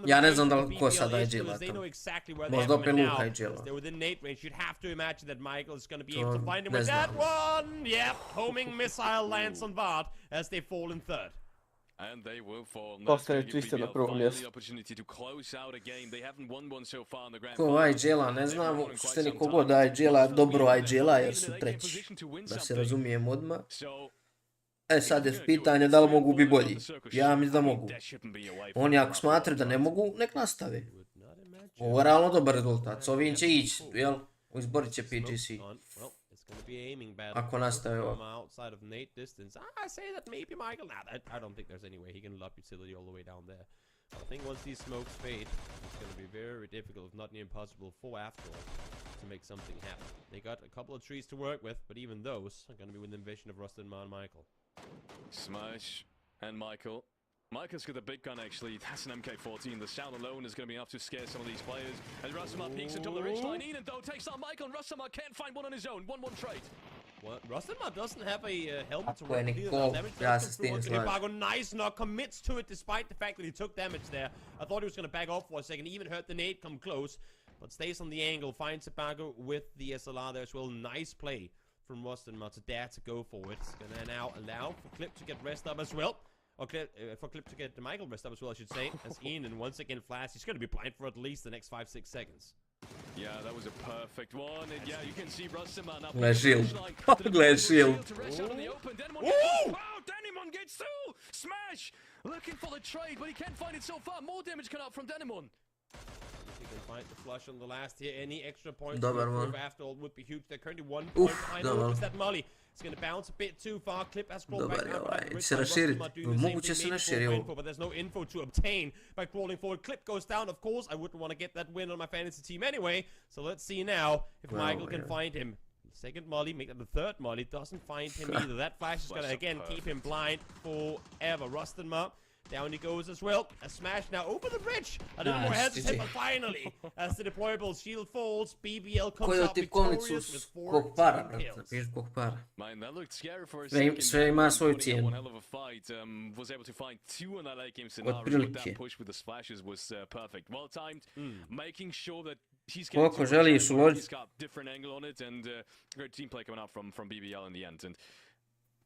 Ja ne znam da li ko sada je džela tamo. Možda opet Luka je džela. You'd have to imagine that Michael is going to be able to find him with that one. Yep, homing missile lands on Vard as they fall in third. And they will fall. Postane čisto na prvom mjestu. Ko IGL-a ne znamo, što ni kogod IGL-a dobro IGL-a jer su treći. Da se razumijem odmah. Sad je pitanje da li mogu biti bolji. Ja mislim da mogu. Oni ako smatraju da ne mogu, nek nastave. Ovo je realno dobar rezultat. S ovim će ići, jel? Izborit će PGC. Ako nastave ovo. I say that maybe Michael. Nah, I don't think there's any way he can lob utility all the way down there. I think once these smokes fade, it's going to be very difficult, if not near impossible, for afterwards to make something happen. They got a couple of trees to work with, but even those are going to be within vision of Rustanma and Michael. Smash and Michael. Michael's got a big gun actually, that's an MK14. The sound alone is going to be enough to scare some of these players. As Rustanma peeks into the ridge line, Ian though takes out Michael, and Rustanma can't find one on his own. 1-1 trade. Well, Rustanma doesn't have a helmet to work with. Ibaka, nice knock, commits to it despite the fact that he took damage there. I thought he was going to back off for a second, even heard the nade come close, but stays on the angle, finds Ibaka with the SLR there as well. Nice play from Rustanma to dare to go for it. It's going to now allow for Clip to get rest up as well. Or for Clip to get Michael rest up as well, I should say. As Ian and once again flash, he's going to be blind for at least the next 5-6 seconds. Yeah, that was a perfect one. And yeah, you can see Rustanma now. Glad shield. Glad shield. Wow, Denimon gets through! Smash! Looking for the trade, but he can't find it so far. More damage coming out from Denimon. If he can find the flush on the last here, any extra points after all would be huge. They're currently 1 point behind. Is that Molly? It's going to bounce a bit too far. Clip has crawled back out. But there's no info to obtain by crawling forward. Clip goes down, of course. I wouldn't want to get that win on my fantasy team anyway. So let's see now if Michael can find him. Second Molly, make that the third Molly. Doesn't find him either. That flash is going to again keep him blind forever. Rustanma. Down he goes as well. A smash now over the bridge. A little more hesitant, but finally, as the deployable shield falls, BBL comes out victorious with 4 kills. Man, that looked scary for a second. Sve ima svoju cijenu. was able to find 2 on that late game scenario, but that push with the splashes was perfect. Well timed, making sure that he's got different angle on it, and great team play coming out from BBL in the end. And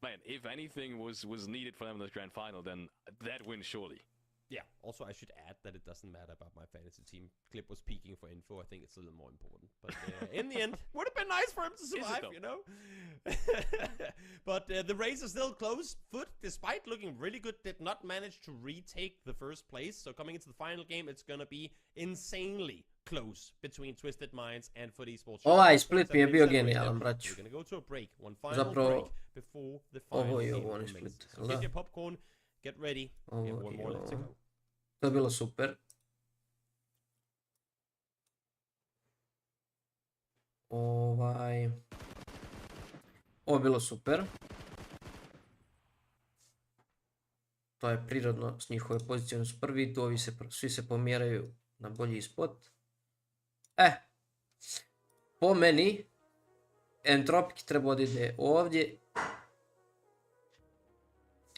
man, if anything was needed for them in the grand final, then that win surely. Yeah, also I should add that it doesn't matter about my fantasy team. Clip was peaking for info, I think it's a little more important. But in the end, would have been nice for him to survive, you know? But the race is still close. Foot, despite looking really good, did not manage to retake the first place. So coming into the final game, it's gonna be insanely close between Twisted Minds and Foot eSports. Ovaj split mi je bio genijalan, braću. We're gonna go to a break, one final break before the final game split. So get your popcorn, get ready, we have one more left to go. To je bilo super. Ovo je bilo super. To je prirodno s njihove pozicije su prvi, tu svi se pomjeraju na bolji spot. Po meni Entropik treba da ide ovdje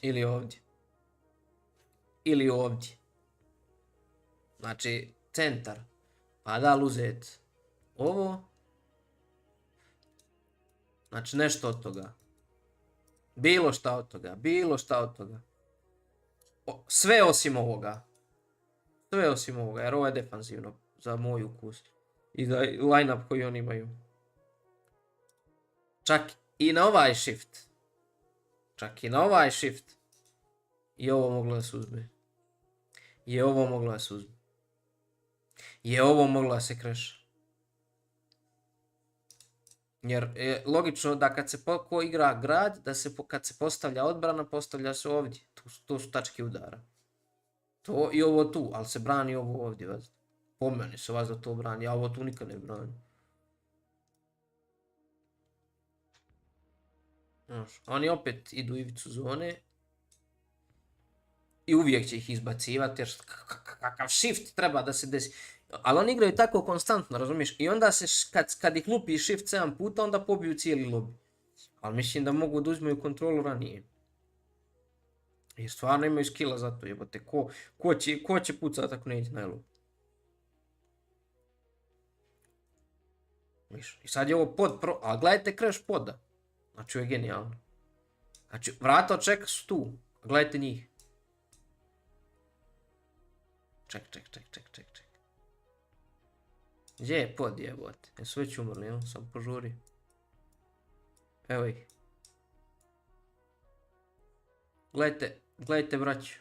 ili ovdje. Ili ovdje. Znači, centar. Pa da li uzeti ovo? Znači, nešto od toga. Bilo šta od toga. Bilo šta od toga. Sve osim ovoga. Sve osim ovoga, jer ovo je defanzivno za moj ukus. I za line-up koji oni imaju. Čak i na ovaj shift. Čak i na ovaj shift. I ovo moglo da se uzme. I ovo moglo da se uzme. I ovo moglo da se kreša. Jer je logično da kad se ko igra grad, da se kad se postavlja odbrana, postavlja se ovdje. To su tačke udara. To i ovo tu, ali se brani ovo ovdje. Vazda. Po meni se vas da to brani, ja ovo tu nikad ne brani. Oni opet idu u ivicu zone. I uvijek će ih izbacivati, jer kakav shift treba da se desi. Ali oni igraju tako konstantno, razumiješ? I onda se, kad ih lupi shift 7 puta, onda pobiju cijeli lobby. Ali mislim da mogu da uzmeju kontrolu ranije. Jer stvarno imaju skilla za to, jebote. Ko će pucat ako ne ide na elu? I sad je ovo pod pro... Ali gledajte crash poda. Znači, ovo je genijalno. Znači, vrata od čeka su tu. Gledajte njih. Ček. Gdje je pod jebote? Jesu već umrli, jel? Sam požuri. Evo ih. Gledajte braću.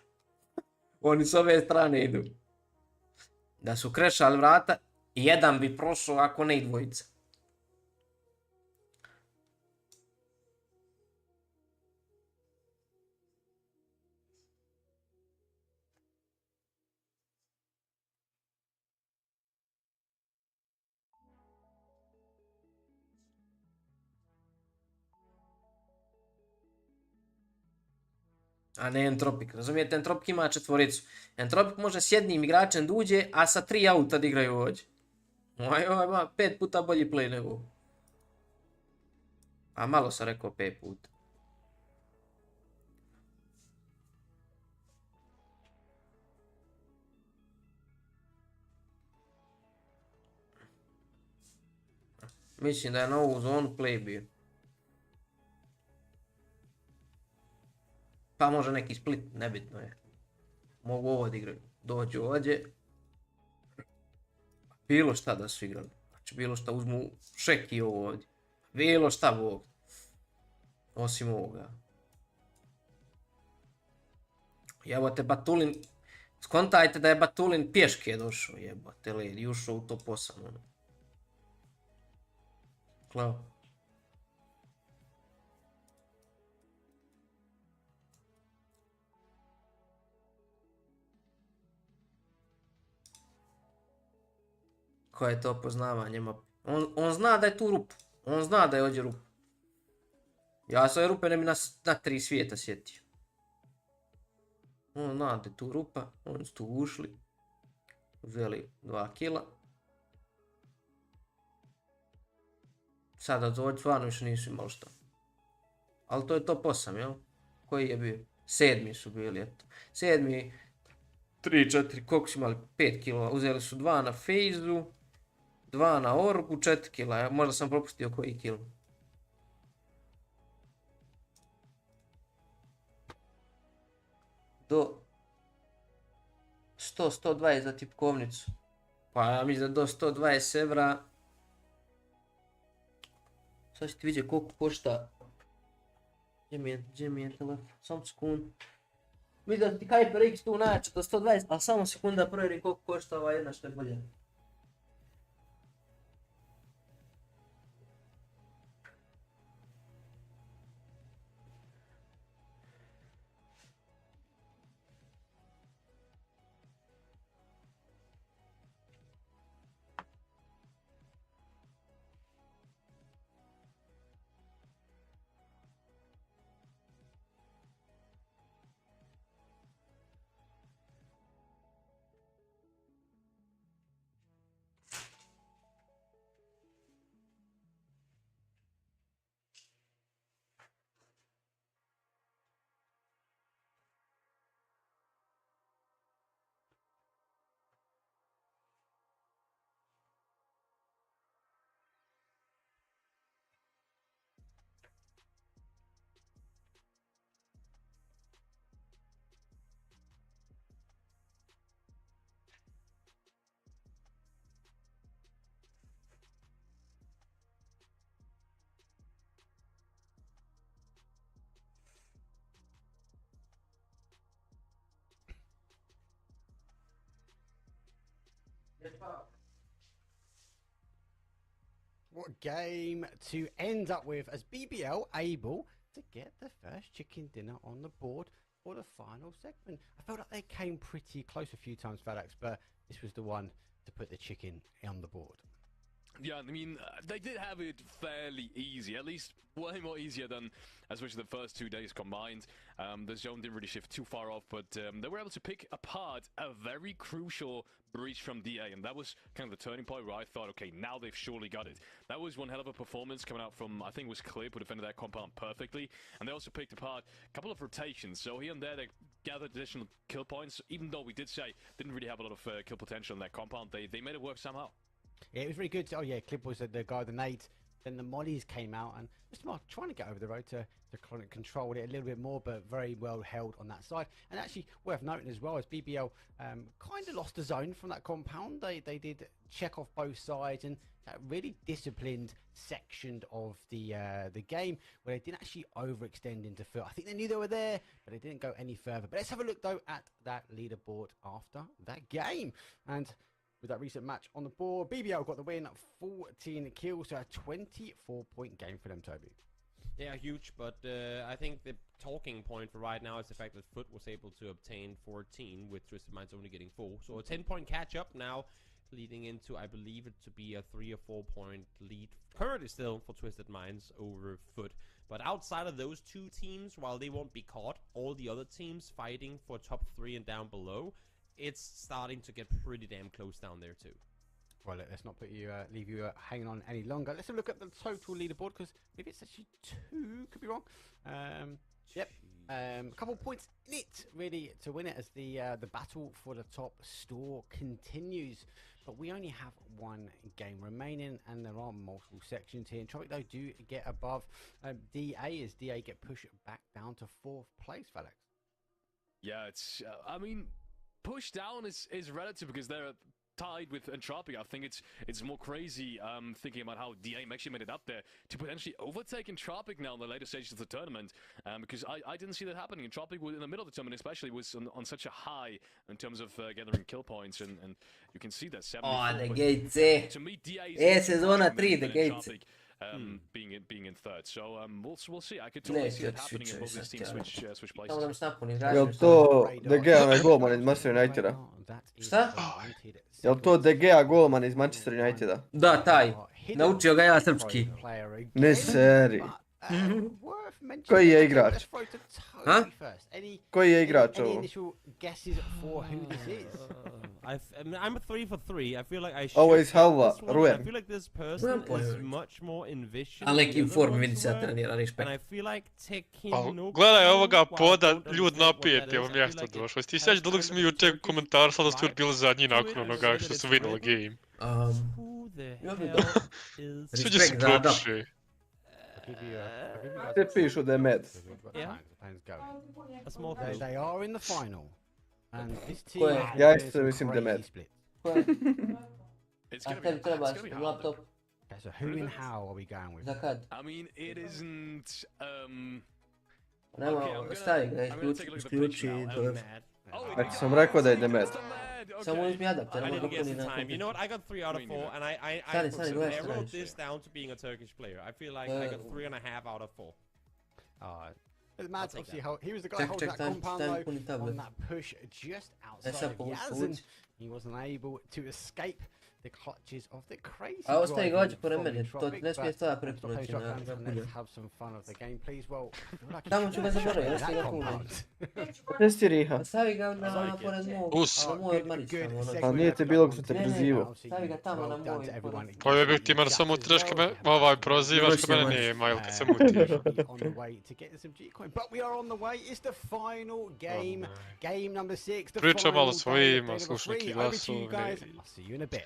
Oni s ove strane idu. Da su krešali vrata, jedan bi prošao ako ne i dvojica. A ne Entropik, razumijete? Entropik ima četvoricu. Entropik može s jednim igračem da uđe, a sa 3 auta da igraju ovdje. Ovo ima 5 puta bolji play nego. A malo sam rekao 5 puta. Mislim da je na ovu zonu play bio. Pa može neki split, nebitno je. Mogu ovo da igraju. Dođu ovdje. Bilo šta da su igrali. Znači bilo šta uzmu šeki ovo ovdje. Bilo šta Bog. Osim ovoga. Jebote Batulin. Skontajte da je Batulin pješke došao jebote led. I ušao u top 8. Klao. Koje je to poznavanje mape? On zna da je tu rupa. On zna da je ovdje rupa. Ja svoje rupe ne bi na 3 svijeta sjetio. On zna da je tu rupa. Oni su tu ušli. Uzeli 2 kila. Sada od ovdje stvarno više nisu imali što. Ali to je top 8, jel? Koji je bio? 7. su bili, eto. 7. 3, 4, koliko su imali? 5 kila. Uzeli su 2 na fejzu, 2 na orgu, 4 kila. Možda sam propustio koji kil. Do 100-120 za tipkovnicu. Pa ja mislim da do 120 evra. Sad ćete vidjeti koliko košta. Gdje mi je telefon? Samo sekundu. Vidio da ti HyperX tu najjače do 120, ali samo sekunda provjeri koliko košta ova jedna što je bolje. What game to end up with as BBL able to get the first chicken dinner on the board for the final segment. I felt like they came pretty close a few times, FedEx, but this was the one to put the chicken on the board. Yeah, I mean, they did have it fairly easy, at least way more easier than especially the first 2 days combined. The zone didn't really shift too far off, but they were able to pick apart a very crucial breach from DA, and that was kind of the turning point where I thought, okay, now they've surely got it. That was one hell of a performance coming out from, I think it was Clip, who defended that compound perfectly, and they also picked apart a couple of rotations, so here and there they gathered additional kill points, even though we did say didn't really have a lot of kill potential in that compound. They made it work somehow. Yeah, it was really good. Oh yeah, Clip was the guy with the nades. Then the mollies came out, and Mr. Mark trying to get over the road to control it a little bit more, but very well held on that side. And actually, worth noting as well, as BBL kind of lost the zone from that compound. They did check off both sides, and that really disciplined section of the game where they didn't actually overextend into foot. I think they knew they were there, but they didn't go any further. But let's have a look though at that leaderboard after that game. And with that recent match on the board, BBL got the win, 14 kills, so a 24-point game for them, Toby. Yeah, huge, but I think the talking point for right now is the fact that Foot was able to obtain 14, with Twisted Minds only getting 4. So a 10-point catch-up now, leading into, I believe it to be a 3 or 4 point lead, currently still for Twisted Minds over Foot. But outside of those two teams, while they won't be caught, all the other teams fighting for top 3 and down below, it's starting to get pretty damn close down there too. Well, let's not put you, leave you hanging on any longer. Let's have a look at the total leaderboard, because maybe it's actually 2, could be wrong. Yep, a couple points in it, really, to win it, as the battle for the top store continues. But we only have one game remaining, and there are multiple sections here. And Tropic, though, do get above DA, as DA get pushed back down to 4th place, Felix. Yeah, it's, I mean, push down is relative, because they're tied with Entropic. I think it's more crazy thinking about how DA actually made it up there to potentially overtake Entropic now in the later stages of the tournament, because I didn't see that happening. Entropic in the middle of the tournament especially was on such a high in terms of gathering kill points, and you can see that 74. Oh, the Gates. To me, DA is sezona 3, the Gates. Being in third, so we'll see. I could totally see that happening if both these teams switch places. Jel to DG onaj golman iz Manchester Uniteda? Šta? Jel to DG golman iz Manchester Uniteda? Da, taj. Naučio ga ja srpski. Ne seri. Koji je igrač? Koji je igrač ovo? I'm 3 for 3. I feel like I should. Ovo je iz Halva, Ruer. I feel like this person is much more envisioned. Ali neki u formi vidi se da trenira, respekt. And I feel like taking Gledaj ovoga poda, ljud napijeti ovo mjesto došlo. Ti sjećaš da smo juče komentar sada su bili zadnji nakon onoga što su winuli game. Sviđa se propše. Te pišu da je med. They are in the final. And this team ja isto mislim da je med. A tebi treba laptop. Okay, so who and how are we going with? Za kad? I mean, it isn't, Nemo, stavi ga, isključi. Već sam rekao da je med. Samo uzmi adapter, nema dopuni na time. You know what? I got 3 out of 4, and I wrote this down to being a Turkish player. I feel like I got 3.5 out of 4. Matt, obviously, he was the guy holding that compound low on that push just outside of Yaz, and he wasn't able to escape the clutches of the crazy. A ostaje ga ođe pored mene, to ne smije staviti preko noći na let's have some fun of the game, please. Well, tamo ću ga zaboraviti, ostaje ga puno. Jesi Riha? Stavi ga na pored moj odmarić tamo. Pa nije te bilo ko te prozivao. Stavi ga tamo na moj. Pa je bih ti mene samo treške me prozivaš kad mene nije ima ili kad se mutiš. But we are on the way. It's the final game. Game number 6. Priča malo svojima, slušaj neki glasovi. I'll see you in a bit.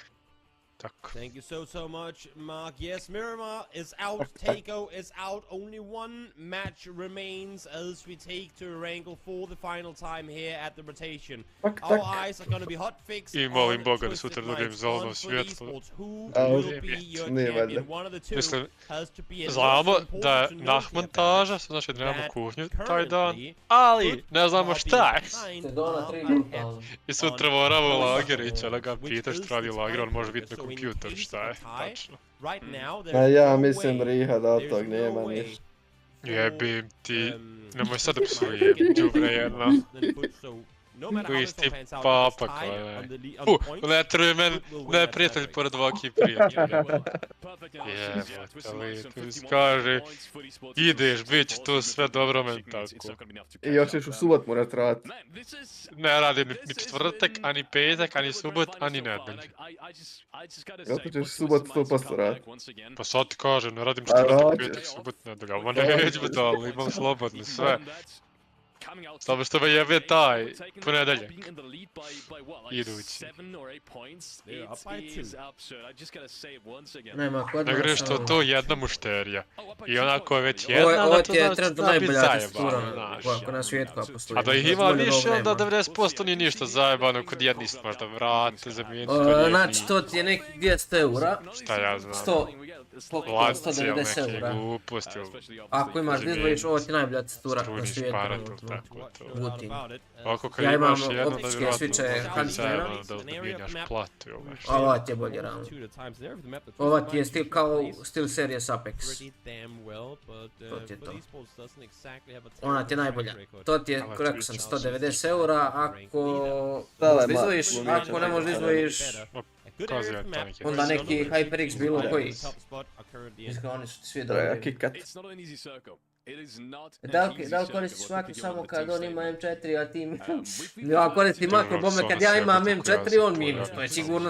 Thank you so much, Mark. Yes, Miramar is out, Takeo is out. Only one match remains as we take to Wrangle for the final time here at the rotation. Our eyes are going to be hot fixed I molim Boga da sutra dobijem zeleno svjetlo. Mislim, znamo da je montaža, znači da nemamo kuhnju taj dan, ali ne znamo šta je. I sutra moramo Lagerića da ga pitaš što radi Lager, on može biti na kompjuter šta je, tačno. A ja mislim Riha da od tog nema ništa. Jebim ti, nemoj sad da psujem, džubre jedna. Koji si ti papa koja je. Ne truj men, ne prijatelj pored ovakvih prijatelja. Jebate li, tu kaže, ideš, bit će to sve dobro men tako. I još ćeš u subot morat raditi. Ne radim ni četvrtak, ani petak, ani subot, ani nedelj. Zato ćeš subot 100% raditi. Pa sad ti kažem, ne radim četvrtak, petak, subot, nedelj, ali neću bedalo, imam slobodno sve. Samo što me jebe taj ponedeljak. Idući. Ne gre što to jedna mušterija. I onako je već jedna, ovo ti je trenutno najbolja tekstura ako na svijetu koja postoji. A da ih ima više, onda 90% nije ništa zajebano, kod jedni se možda vrate, zamijeniti. Znači to ti je neki 200 eura. Šta ja znam. 190 eura. Gluposti. Ako imaš da izvojiš, ovo ti je najbolja tekstura na svijetu. Ovako kad imaš jedno da vjerojatno da mijenjaš platu. Ova ti je bolji round. Ova ti je stil kao stil serije Apex. To ti je to. Ona ti je najbolja. To ti je, rekao sam, 190 eura. Ako izvojiš, ako ne možeš izvojiš, onda neki HyperX bilo koji. Mislim, oni su svi dobri. Da li koristiš makro samo kad on ima M4, a ti... Ja koristim makro bombe kad ja imam M4, on minus, to je sigurno.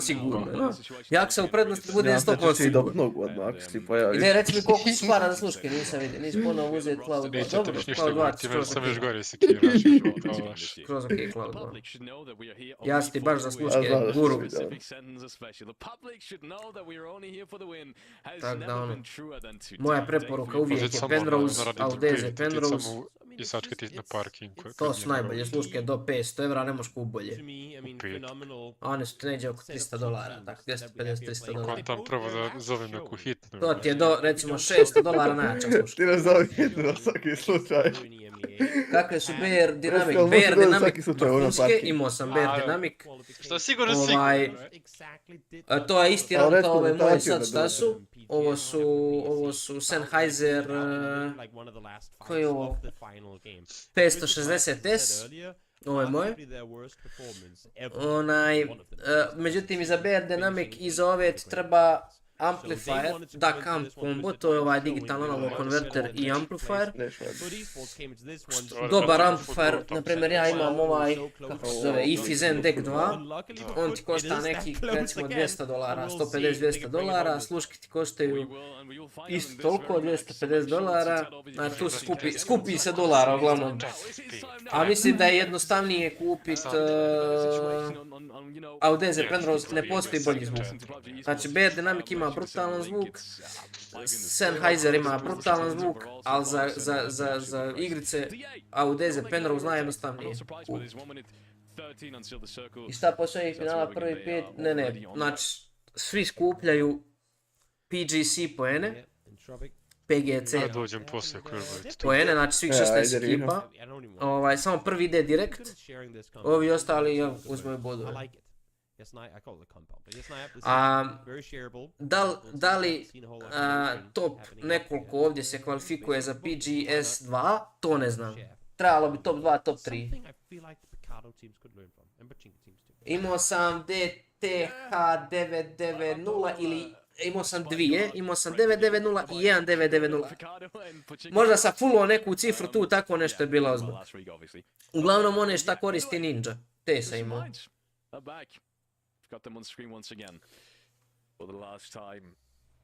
Jak se u prednosti bude 100%. Ja će dobiti nogu odmah ako si pojaviš. Ne, reci mi koliko si para na sluške, nisam vidio, nisi ponovo uzeti Cloud 2. Dobro, Cloud 2 ti skroz sam još gore sekiraš. Skroz ok, Cloud 2. Ja si ti baš za sluške, guru. Tak da ono, moja preporuka uvijek je Penrose, Audeze, Penrose. I sačkati na parking. To su najbolje sluške, do 500 evra ne možeš kup bolje. A one su neđe oko $300, tako 250-300 dolara. Kontam prvo da zovem neku hitnu. To ti je do, recimo, $600 najjača sluška. Ti ne zove hitnu na svaki slučaj. Kakve su BR Dynamic? BR Dynamic vrhunske, imao sam BR Dynamic. Što sigurno. To je isti rad kao ove moje sad šta su. Ovo su Sennheiser, koji je ovo? 560S, ovo je moje. Međutim, i za BR Dynamic i za ove treba amplifier, DAC amp combo, to je ovaj digitalno analog konverter i amplifier. Dobar amplifier, na primjer ja imam ovaj, kako se zove, eFizen Deck 2, on ti košta neki, recimo $200, $150-200, sluški ti koštaju isto toliko, $250, znači tu skupi se dolara uglavnom. A mislim da je jednostavnije kupit Audeze Penrose, ne postoji bolji zvuk. Znači Bear Dynamic ima brutalan zvuk, Sennheiser ima brutalan zvuk, ali za igrice Audeze Penrose najjednostavnije. I šta posljednjih finala prvi 5? Ne, znači svi skupljaju PGC poene, PGC poene, znači svih 16 ekipa, samo prvi ide direkt, ovi ostali uzmaju bodove. Da li top nekoliko ovdje se kvalifikuje za PGS 2, to ne znam. Trebalo bi top 2, top 3. Imao sam DTH 990 ili imao sam dvije, imao sam 990 i jedan 990. Možda sam fullo neku cifru tu, tako nešto je bila ozbiljno. Uglavnom one šta koristi Ninja, te sam imao.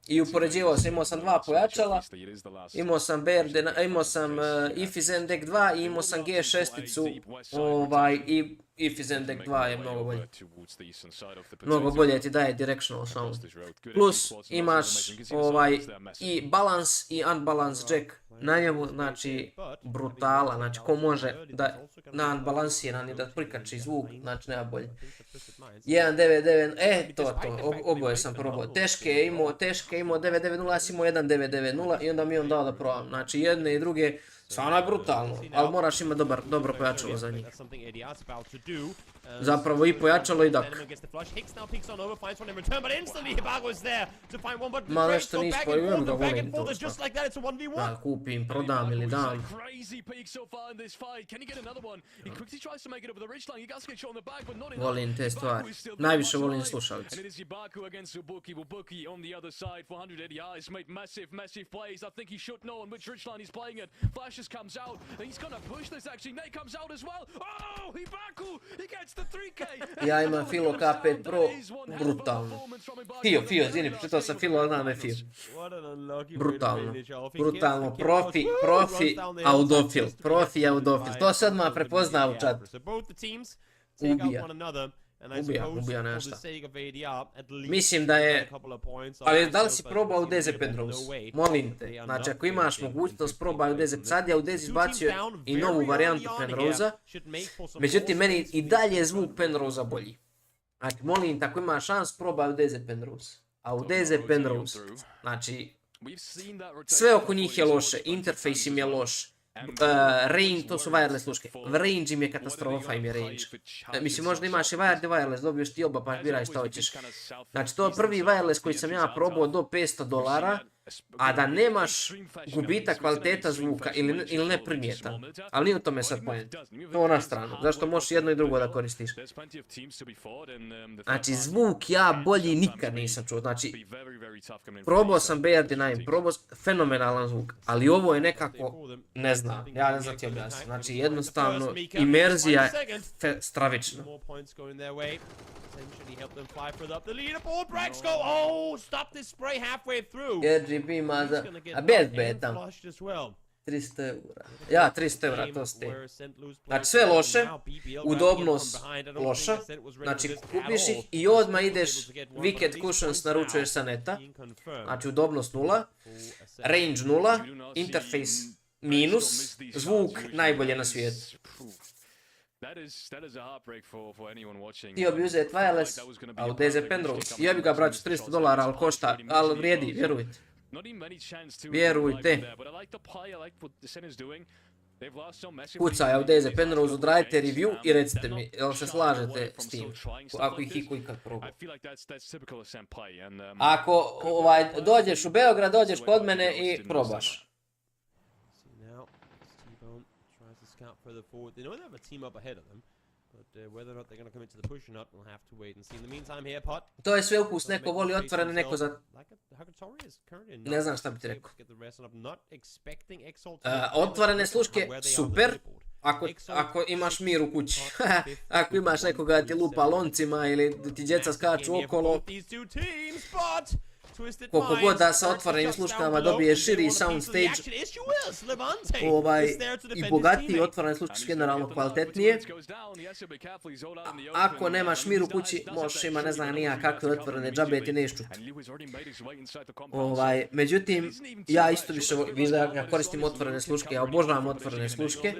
I upoređivao sam, imao sam dva pojačala, imao sam eFizen Deck 2 i imao sam G6-icu i eFizen Deck 2 je mnogo bolje. Mnogo bolje ti daje directional sound. Plus imaš i balance i unbalance jack na njemu, znači brutala, znači ko može da na unbalansiran i da prikači zvuk, znači nema bolje. 1.990, to, oboje sam probao. Teške je imao 990, ja sam imao 1.990 i onda mi je on dao da probam. Znači jedne i druge, stvarno je brutalno, ali moraš imati dobro pojačalo za njih. Zapravo i pojačalo i dak. Ma nešto nisi pojavio da volim to. Da kupim, prodam ili dam. Volim te stvari. Najviše volim slušalice. Ja imam Filo K5 Pro, brutalno. Fio, izvini, pričitao sam Filo, ali znam je Fio. Brutalno, profi audofil, to se odmah prepozna u čatu. Ubija nešto. Mislim da je, ali da li si probao Audeze Penrose? Molim te, znači ako imaš mogućnost probaj Audeze, sad je Audeze izbacio i novu varijantu Penrose-a, međutim meni i dalje je zvuk Penrose-a bolji. Znači molim te, ako imaš šans probaj Audeze Penrose. Audeze Penrose, znači sve oko njih je loše, interfejs im je loš. Range, to su wireless sluške. Range im je katastrofa, im je range. Mislim, možda imaš i wired i wireless, dobiješ ti oba pa biraj što hoćeš. Znači, to je prvi wireless koji sam ja probao do $500, a da nemaš gubitak kvaliteta zvuka ili ne primjetan. Ali nije u tome sad point. To na stranu. Zašto možeš jedno i drugo da koristiš? Znači, zvuk ja bolji nikad nisam čuo. Znači, probao sam BRD9, probao fenomenalan zvuk, ali ovo je nekako, ne znam, ja ne znam ti objasniti. Znači, jednostavno, imerzija je stravična. RGB maza, a bez beta. 300 eura. Ja, 300 eura, to ste. Znači sve loše, udobnost loša, znači kupiš ih i odmah ideš Wicked Cushions naručuješ sa neta, znači udobnost 0, range 0, interface minus, zvuk najbolje na svijetu. Htio bi uzeti wireless, Audeze Penrose, ja bi ga braću $300, ali košta, ali vrijedi, vjerujte. Vjerujte. Kucaj Audeze Penrose, odradite review i recite mi, jel se slažete s tim, ako ih ikad probao. Ako dođeš u Beograd, dođeš kod mene i probaš. To je sve ukus, neko voli otvorene, neko za... Ne znam šta bi ti rekao. Otvorene sluške, super. Ako imaš mir u kući. Ako imaš nekoga da ti lupa loncima ili da ti djeca skaču okolo. Koliko god da sa otvorenim sluškama dobije širi soundstage i bogatiji otvorene sluške generalno kvalitetnije. Ako nemaš mir u kući, možeš ima ne znam nija kakve otvorene džabe ti neš čuti. Međutim, ja isto više vidim da ja koristim otvorene sluške, ja obožavam otvorene sluške,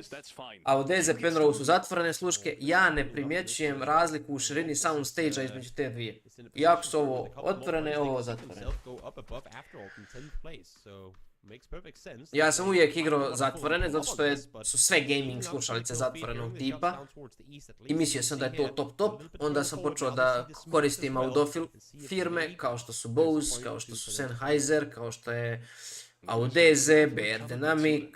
a od Eze Penrovu su zatvorene sluške, ja ne primjećujem razliku u širini soundstage-a između te dvije. Iako su ovo otvorene, ovo zatvorene. Ja sam uvijek igrao zatvorene zato što su sve gaming slušalice zatvorenog tipa i mislio sam da je to top, onda sam počeo da koristim audofil firme kao što su Bose, kao što su Sennheiser, kao što je Audeze, BR Dynamic,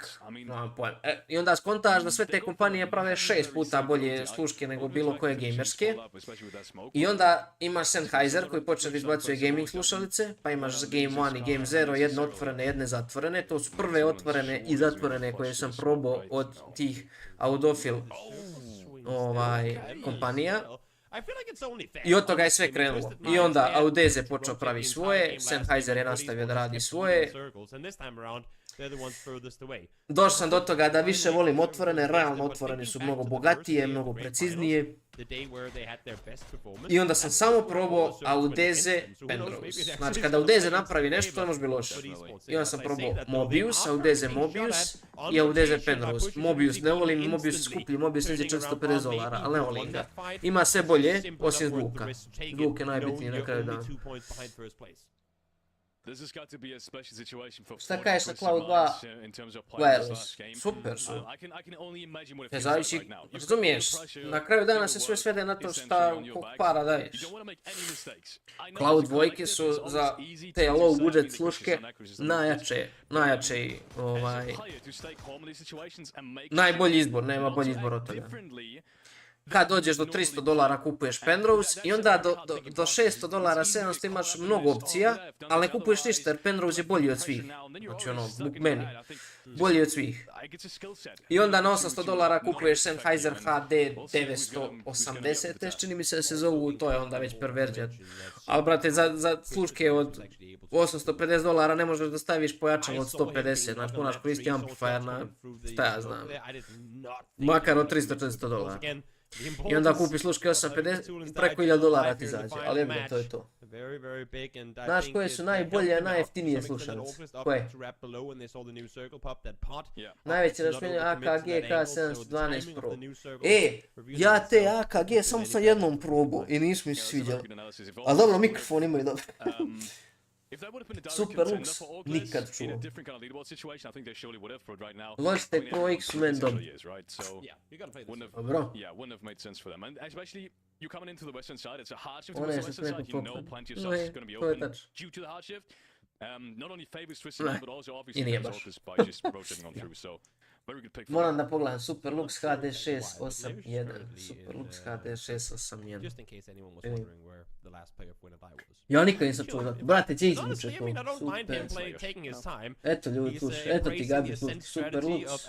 i onda skontaš da sve te kompanije prave 6 puta bolje sluške nego bilo koje gamerske. I onda imaš Sennheiser koji počne da izbacuje gaming slušalice, pa imaš Game 1 i Game 0, jedne otvorene, jedne zatvorene. To su prve otvorene i zatvorene koje sam probao od tih audofil kompanija. I od toga je sve krenulo. I onda Audeze počeo pravi svoje, Sennheiser je nastavio da radi svoje. Došao sam do toga da više volim otvorene, realno otvorene su mnogo bogatije, mnogo preciznije. I onda sam samo probao Audeze Penrose. Znači kada Audeze napravi nešto, to može biti loše. I onda sam probao Mobius, Audeze Mobius i Audeze Penrose. Mobius ne volim, Mobius je skuplji, Mobius neće $450, ali ne volim ga. Ima sve bolje, osim zvuka. Zvuk je najbitniji na kraju dana. Šta kažeš na Cloud 2 wireless? Super su. Ne zavisi, razumiješ, na kraju dana se sve svede na to šta koliko para daješ. Cloud 2 su za te low budget sluške najjače najbolji izbor, nema bolji izbor od toga. Kad dođeš do $300 kupuješ Penrose i onda do $600, $700 imaš mnogo opcija, ali ne kupuješ ništa jer Penrose je bolji od svih. Znači meni, bolji od svih. I onda na $800 kupuješ Sennheiser HD 980, čini mi se da se zovu, to je onda već perverzija. Ali brate, za sluške od $850 ne možeš da staviš pojačalo od 150, znači moraš koristiti amplifier na, šta ja znam, makar od $300-400. I onda kupiš sluške 850, preko $1000 ti izađe, ali evo to je to. Znaš koje su najbolje, najjeftinije slušalice? Koje? Najveće rašmenje AKG K712 Pro. Ja te AKG samo sam jednom probao i nisu mi se sviđali. Ali dobro, mikrofon imaju dobro. Super Lux, nikad čuo. Logitech Pro X su meni dobri. Dobro. One je što se neko pokon. To je tač. I nije baš. Moram da pogledam Super Lux HD 681. Super Lux HD 681. Ja nikad nisam čuo za to. Brate, će izvuče to. Super. Eto ljudi, eto ti Gabi, Super Lux.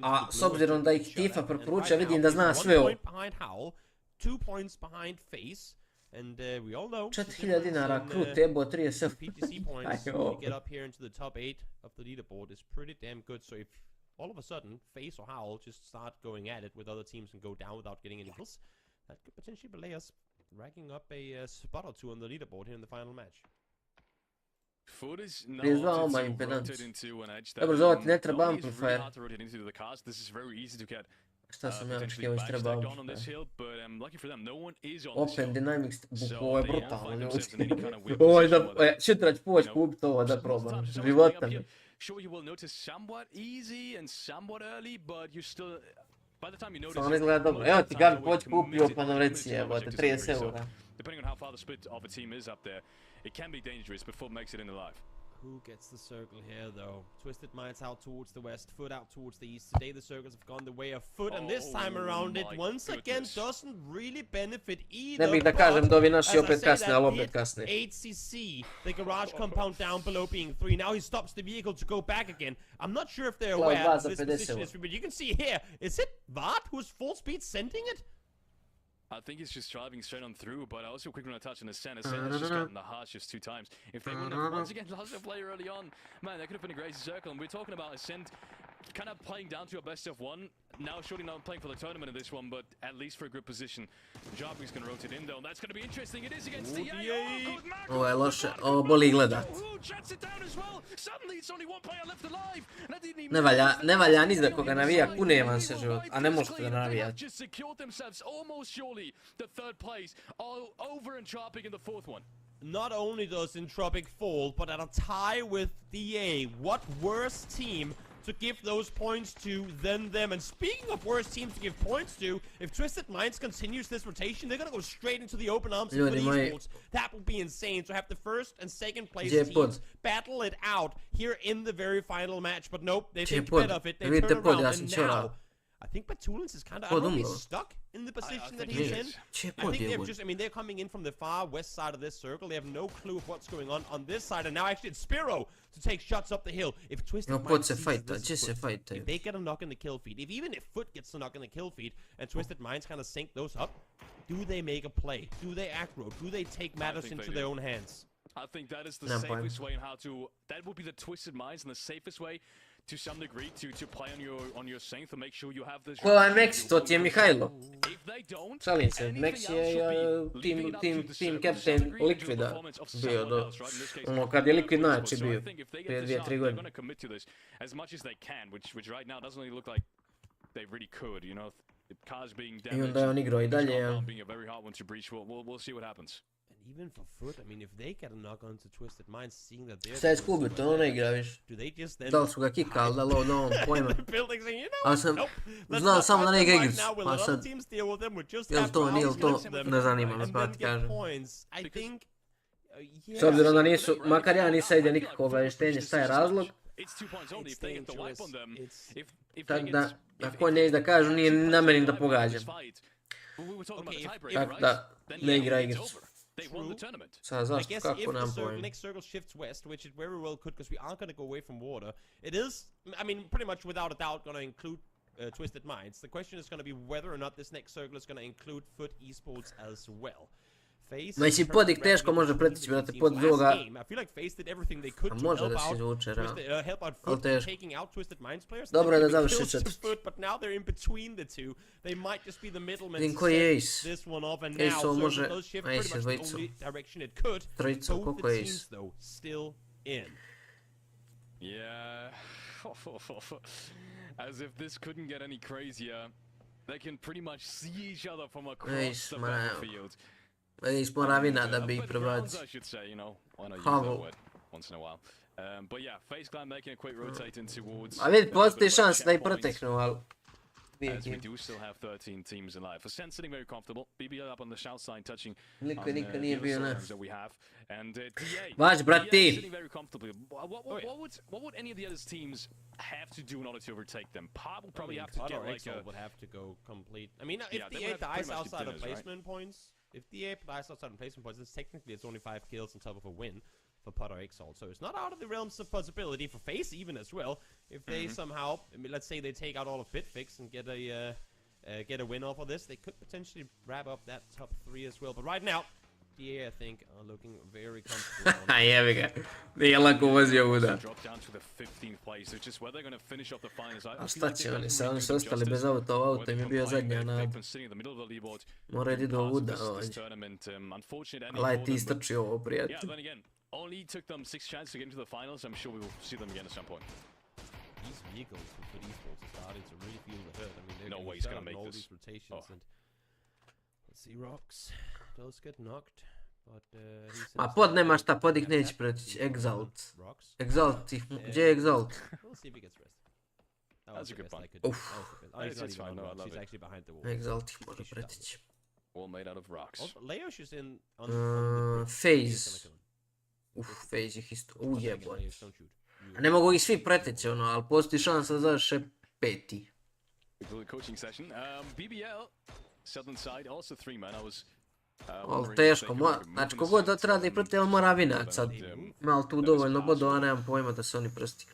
A s obzirom da ih Tifa preporuča, vidim da zna sve ovo. 4000 dinara, krut, ebo 30. All of a sudden, FaZe or Howl just start going at it with other teams and go down without getting any kills. That could potentially delay us racking up a spot or two on the leaderboard here in the final match. Prizvao ma impedant. Dobro, za ovo ti ne treba amplifier. Šta sam ja htio ići treba amplifier? Open Dynamics, ovo je brutalno ljudi. Ovo je da, šutrać poći kupiti ovo da probam. Života mi. Sure, you will notice somewhat easy and somewhat early, but you still, by the time you notice, samo izgleda dobro. Evo ti Gabi poći kupio pa nam reci evo te 30 eura. Depending on how far the split of a team is up there, it can be dangerous before it makes it in alive. Who gets the circle here, though? Twisted Minds out towards the west, Foot out towards the east. Today the circles have gone the way of Foot, and this time around it once again doesn't really benefit either. Ne bih da kažem da ovi naši opet kasne, ali opet kasne. 8cc, the garage compound down below being 3. Now he stops the vehicle to go back again. I'm not sure if they're aware of this position, but you can see here, is it Vard who's full speed sending it? I think he's just driving straight on through, but also quick run touch on Ascent. Ascent has just gotten the harsh just 2 times. If they wouldn't have once again lost their player early on, man, that could have been a crazy circle. And we're talking about Ascent kind of playing down to a best of 1. Now surely not playing for the tournament in this one, but at least for a good position. Jarvis going to rotate in though, and that's going to be interesting. It is against DA. Ovo je loše, ovo boli gledat. Ne valja ni da koga navija, kune vam se život, a ne možete da navijate. Not only does Entropic fall, but at a tie with DA. What worse team to give those points to than them? And speaking of worse teams to give points to, if Twisted Minds continues this rotation, they're gonna go straight into the open arms of eSports. That will be insane. So have the first and second place teams battle it out here in the very final match. But nope, they think bit of it. They turn around, and now I think Batulins is kind of stuck in the position that he's in. I think they're just, I mean, they're coming in from the far west side of this circle. They have no clue of what's going on this side. And now actually it's Spiro to take shots up the hill. If Twisted Minds if they get a knock in the kill feed, even if Foot gets a knock in the kill feed, and Twisted Minds kind of sync those up, do they make a play? Do they aggro? Do they take matters into their own hands? I think that is the safest way in how to, that would be the Twisted Minds and the safest way to some degree to play on your strength and make sure you have this. Ko je Meksi, to ti je Mihajlo. Šalim se, Meksi je team captain Liquida bio do, ono kad je Liquid najjači bio, prije 2-3 godine. As much as they can, which right now doesn't really look like they really could, you know, cars being damaged. I onda je on igrao i dalje, ja. Being a very hard one to breach, we'll see what happens. Even for Foot, I mean, if they get a knock onto Twisted Minds, seeing that they're... Šta je skubio, to ne igra viš. Da li su ga kikali, da li ovo pojma. Ali sam znao samo da ne igra igricu, pa sad, je li to, nije li to, ne zanima me, pa ti kažem. S obzirom da nisu, makar ja nisam vidio nikakvo obavještenje šta je razlog. Tako da, ako ne da kažu, nije na meni da pogađam. Tako da, ne igra igricu. I guess if the next circle shifts west, which it very well could, because we aren't going to go away from water, it is, I mean, pretty much without a doubt going to include Twisted Minds. The question is going to be whether or not this next circle is going to include Foot eSports as well. Znači pod ih teško može pretići, brate, pod druga. A može da se izvuče, ali teško. Dobro je da završi četvrti. Vidim koji je Ace. Ace-ovo može, Ace je dvojicu. Trojicu, koliko je Ace? Yeah. As if this couldn't get any crazier. They can pretty much see each other from across the battlefield. Ace mora vina da bi ih prebacio. Havo. A vidi, postoji šans da ih proteknu, ali... As we do still have 13 teams alive. Ascent sitting very comfortable. BBL up on the south side touching niko nije bio, ne. And Vaš, brati! sitting very comfortably. What would any of the other teams have to do in order to overtake them? Pod will probably have to get like a... would have to go complete. I mean, if DA dies outside of placement points, if DA dies outside of placement points, then technically it's only 5 kills on top of a win for Pod or Exalt. So it's not out of the realms of possibility for FaZe even as well. If they somehow, I mean, let's say they take out all of Bitfix and get a win off of this, they could potentially wrap up that top 3 as well. But right now, DA I think are looking very comfortable. Jebi ga, nije lako vozio ovuda. A šta će oni, sad oni su ostali bez auta, auto im je bio zadnja nada. Moraju idu ovuda ovdje. Ali ti istrči ovo, prijatelj. Only took them 6 chances to get into the finals. I'm sure we will see them again at some point. These vehicles for eSports are starting to really feel the hurt. I mean, they're no way he's gonna make all this. These rotations and let's see, Rocks does get knocked, but a pod nema šta, pod ih neće pretići. Exalt. Exalt ih, gdje je Exalt? We'll see if he gets rest. That's a good point. That's fine. No, she's actually behind the wall. Exalt ih može pretići. All made out of rocks. Leoš is in on FaZe. Phase ih isto, ujeboj. Ne mogu ih svi preteći ono, ali postoji šansa da še peti. Ali teško, znači kogod da treba da ih proti, ali mora vinat sad. Malo tu dovoljno bodova, nemam pojma da se oni prsti.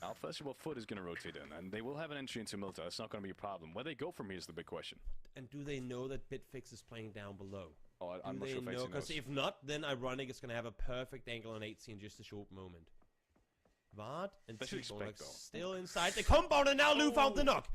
And do they know that Bitfix is playing down below? Do they know? Because if not, then Ironic is going to have a perfect angle on 80 in just a short moment. Vard and T-Ball still inside the compound, and now Lou found the knock.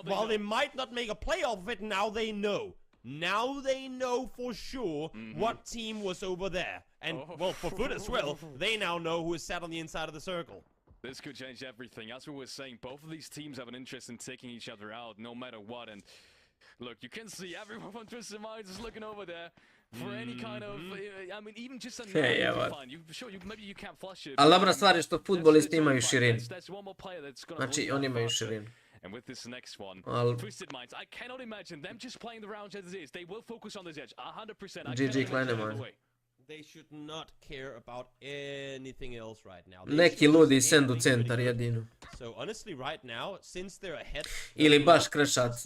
While they might not make a play off of it, now they know. Now they know for sure what team was over there. And, well, for Foot as well, they now know who is sat on the inside of the circle. This could change everything. As we were saying, both of these teams have an interest in taking each other out, no matter what. And look, you can see everyone from Twisted Minds is looking over there for any kind of, I mean, even just a maybe you can't flush it. Ali dobra stvar je što futbolisti imaju širinu. Znači, oni imaju širinu. And with this next one, Twisted Minds, I cannot imagine them just playing the round as it is. They will focus on this edge, 100%. GG Kleinemann. They should not care about anything else right now. Neki ludi sendu centar jedino. So honestly right now, since they're ahead, ili baš krešac.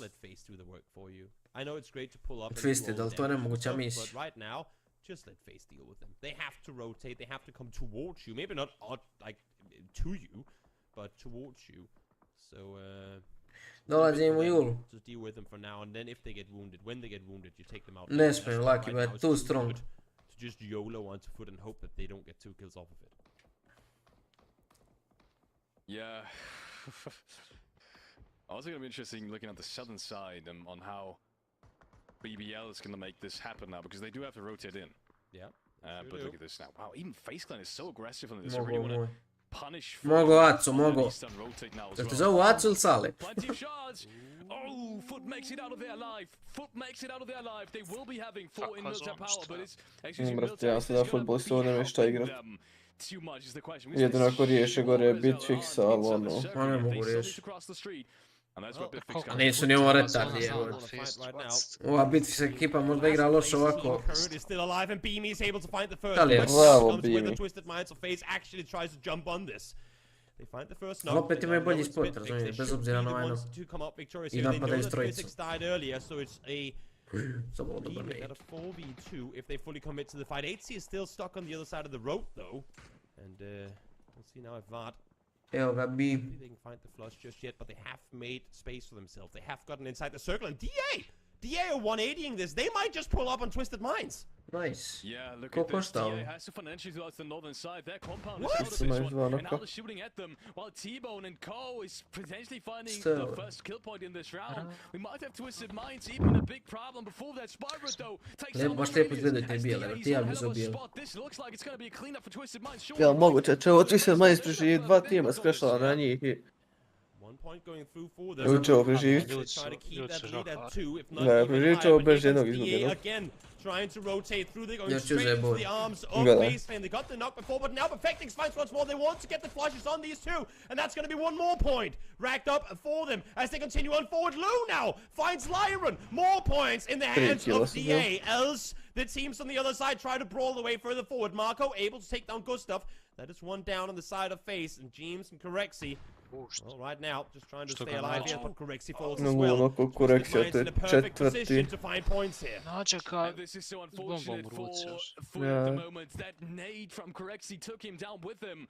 I know it's great to pull up Twisted, ali to je nemoguća misija. But right now, just let Face deal with them. They have to rotate, they have to come towards you. Maybe not like to you, but towards you. So dolazim u julu. Just deal with them for now, and then if they get wounded, when they get wounded, you take them out. Ne smijem, Lucky, but too strong. To just YOLO onto Foot and hope that they don't get 2 kills off of it. Yeah. Also going to be interesting looking at the southern side on how BBL is going to make this happen now, because they do have to rotate in. Yeah. But look at this now. Wow, even FaceClan is so aggressive on this. They really want to punish. Mogo, Acu, mogo. Jel te zovu Acu ili Sale? Plenty of shots. Oh, Foot makes it out of there alive. Foot makes it out of there alive. They will be having 4 in military power, but it's actually brate, ja sam da futbolisti ovo nemaju šta igrat. Jedino ako riješe gore Bitfixa, ali ono... Ma ne mogu riješiti. A nisu ni ovo retardi, evo. Ova Bitfix ekipa možda igra loše ovako. Da li je? Bravo, Beamy. Opet imaju bolji sport, razumiješ, bez obzira na ovaj i napadaju s trojicu. Samo dobro ne ide. Evo ga bi. They can find the flush just yet, but they have made space for themselves. They have gotten inside the circle, and DA are 180ing this. They might just pull up on Twisted Minds. Nice. Yeah, look at this. DA has to financially towards the northern side. Their compound is out of this one, and now they're shooting at them, while T-Bone and Co is potentially finding the first kill point in this round. We might have Twisted Minds even a big problem before that. Spyro though takes some of the spot. This looks like it's going to be a cleanup for Twisted Minds. Jel moguće, će ovo Twisted Minds preživjeti 2 tima skrešala na njih i... Uče ovo preživjeti. Ne, preživit će ovo bez jednog izgubljenog. Trying to rotate through, they're going Just straight use into the arms of Basefan. They got the knock before, but now Perfecting finds once more. They want to get the flushes on these two, and that's going to be 1 more point racked up for them as they continue on forward. Lou now finds Lyron. More points in the hands of DA. Else, the teams on the other side try to brawl away further forward. Marko able to take down Gustav. That is 1 down on the side of Face, and James and Corexi. Well, right now, just trying to stay alive here, but Corexi falls as well. Corexi, to je četvrti. To find points here. This is so unfortunate for the moment. That nade from Corexi took him down with him.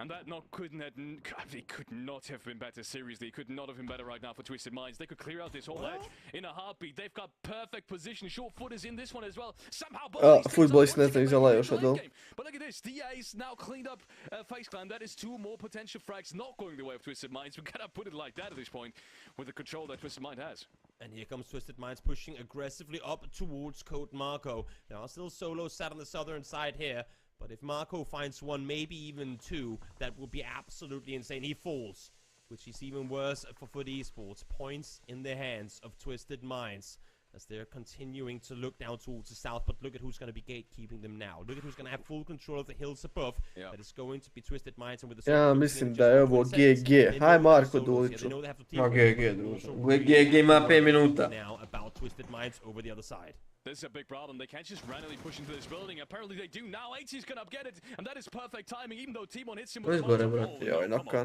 And that knock could not have been better, seriously. It could not have been better right now for Twisted Minds. They could clear out this whole edge in a heartbeat. They've got perfect position. Short foot is in this one as well. Somehow, futbolist ne zna iza još odol. But look at this. DA's now cleaned up FaceClan. That is 2 more potential frags not going the way of Twisted Minds. We gotta put it like that at this point with the control that Twisted Mind has. And here comes Twisted Minds pushing aggressively up towards Code Marko. There are still solos sat on the southern side here. But if Marko finds 1, maybe even 2, that would be absolutely insane. He falls, which is even worse for Foot eSports. Points in the hands of Twisted Minds as they're continuing to look down towards the south. But look at who's going to be gatekeeping them now. Look at who's going to have full control of the hills above. That is going to be Twisted Minds. And with the ja mislim da je ovo GG. Haj Marko Duliću. Ma GG druže. GG ima 5 minuta. Now about Twisted Minds over the other side. This is a big problem. They can't just randomly push into this building. Apparently they do now. 80's gonna get it, and that is perfect timing. Even though T1 hits him with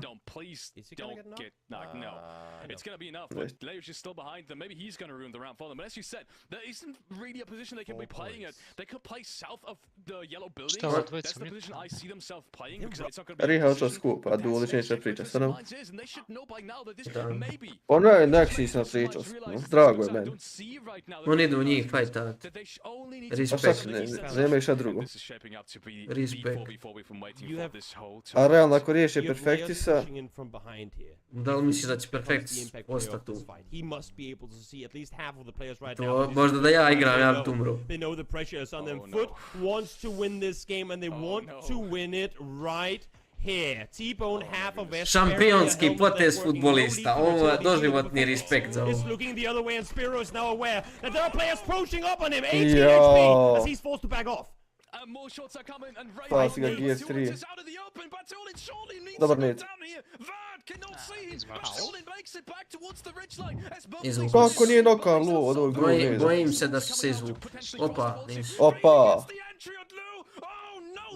don't please don't get knocked. No, it's gonna be enough. But Leo's just still behind them. Maybe he's gonna ruin the round for them. But as you said, there isn't really a position they can be playing at. They could play south of the yellow building. That's the position I see themselves playing because it's not gonna be. Riha skupa, dvoličnejša priča sa nam. Ono je neksisna priča, drago je meni. Oni idu u njih fajtat. Respekt. Nema šta drugo. Respekt. A realno ako riješi Perfectisa... Da li misliš da će Perfectis ostati tu? To možda da ja igram, ja bi tu umro. Šampionski potez futbolista, ovo je doživotni respekt za ovo. Pasi ga Gear 3. Dobar nit. Kako nije nokao luo od ovog drugog nida? Bojim se da su se izvukli. Opa, nisu. Opa!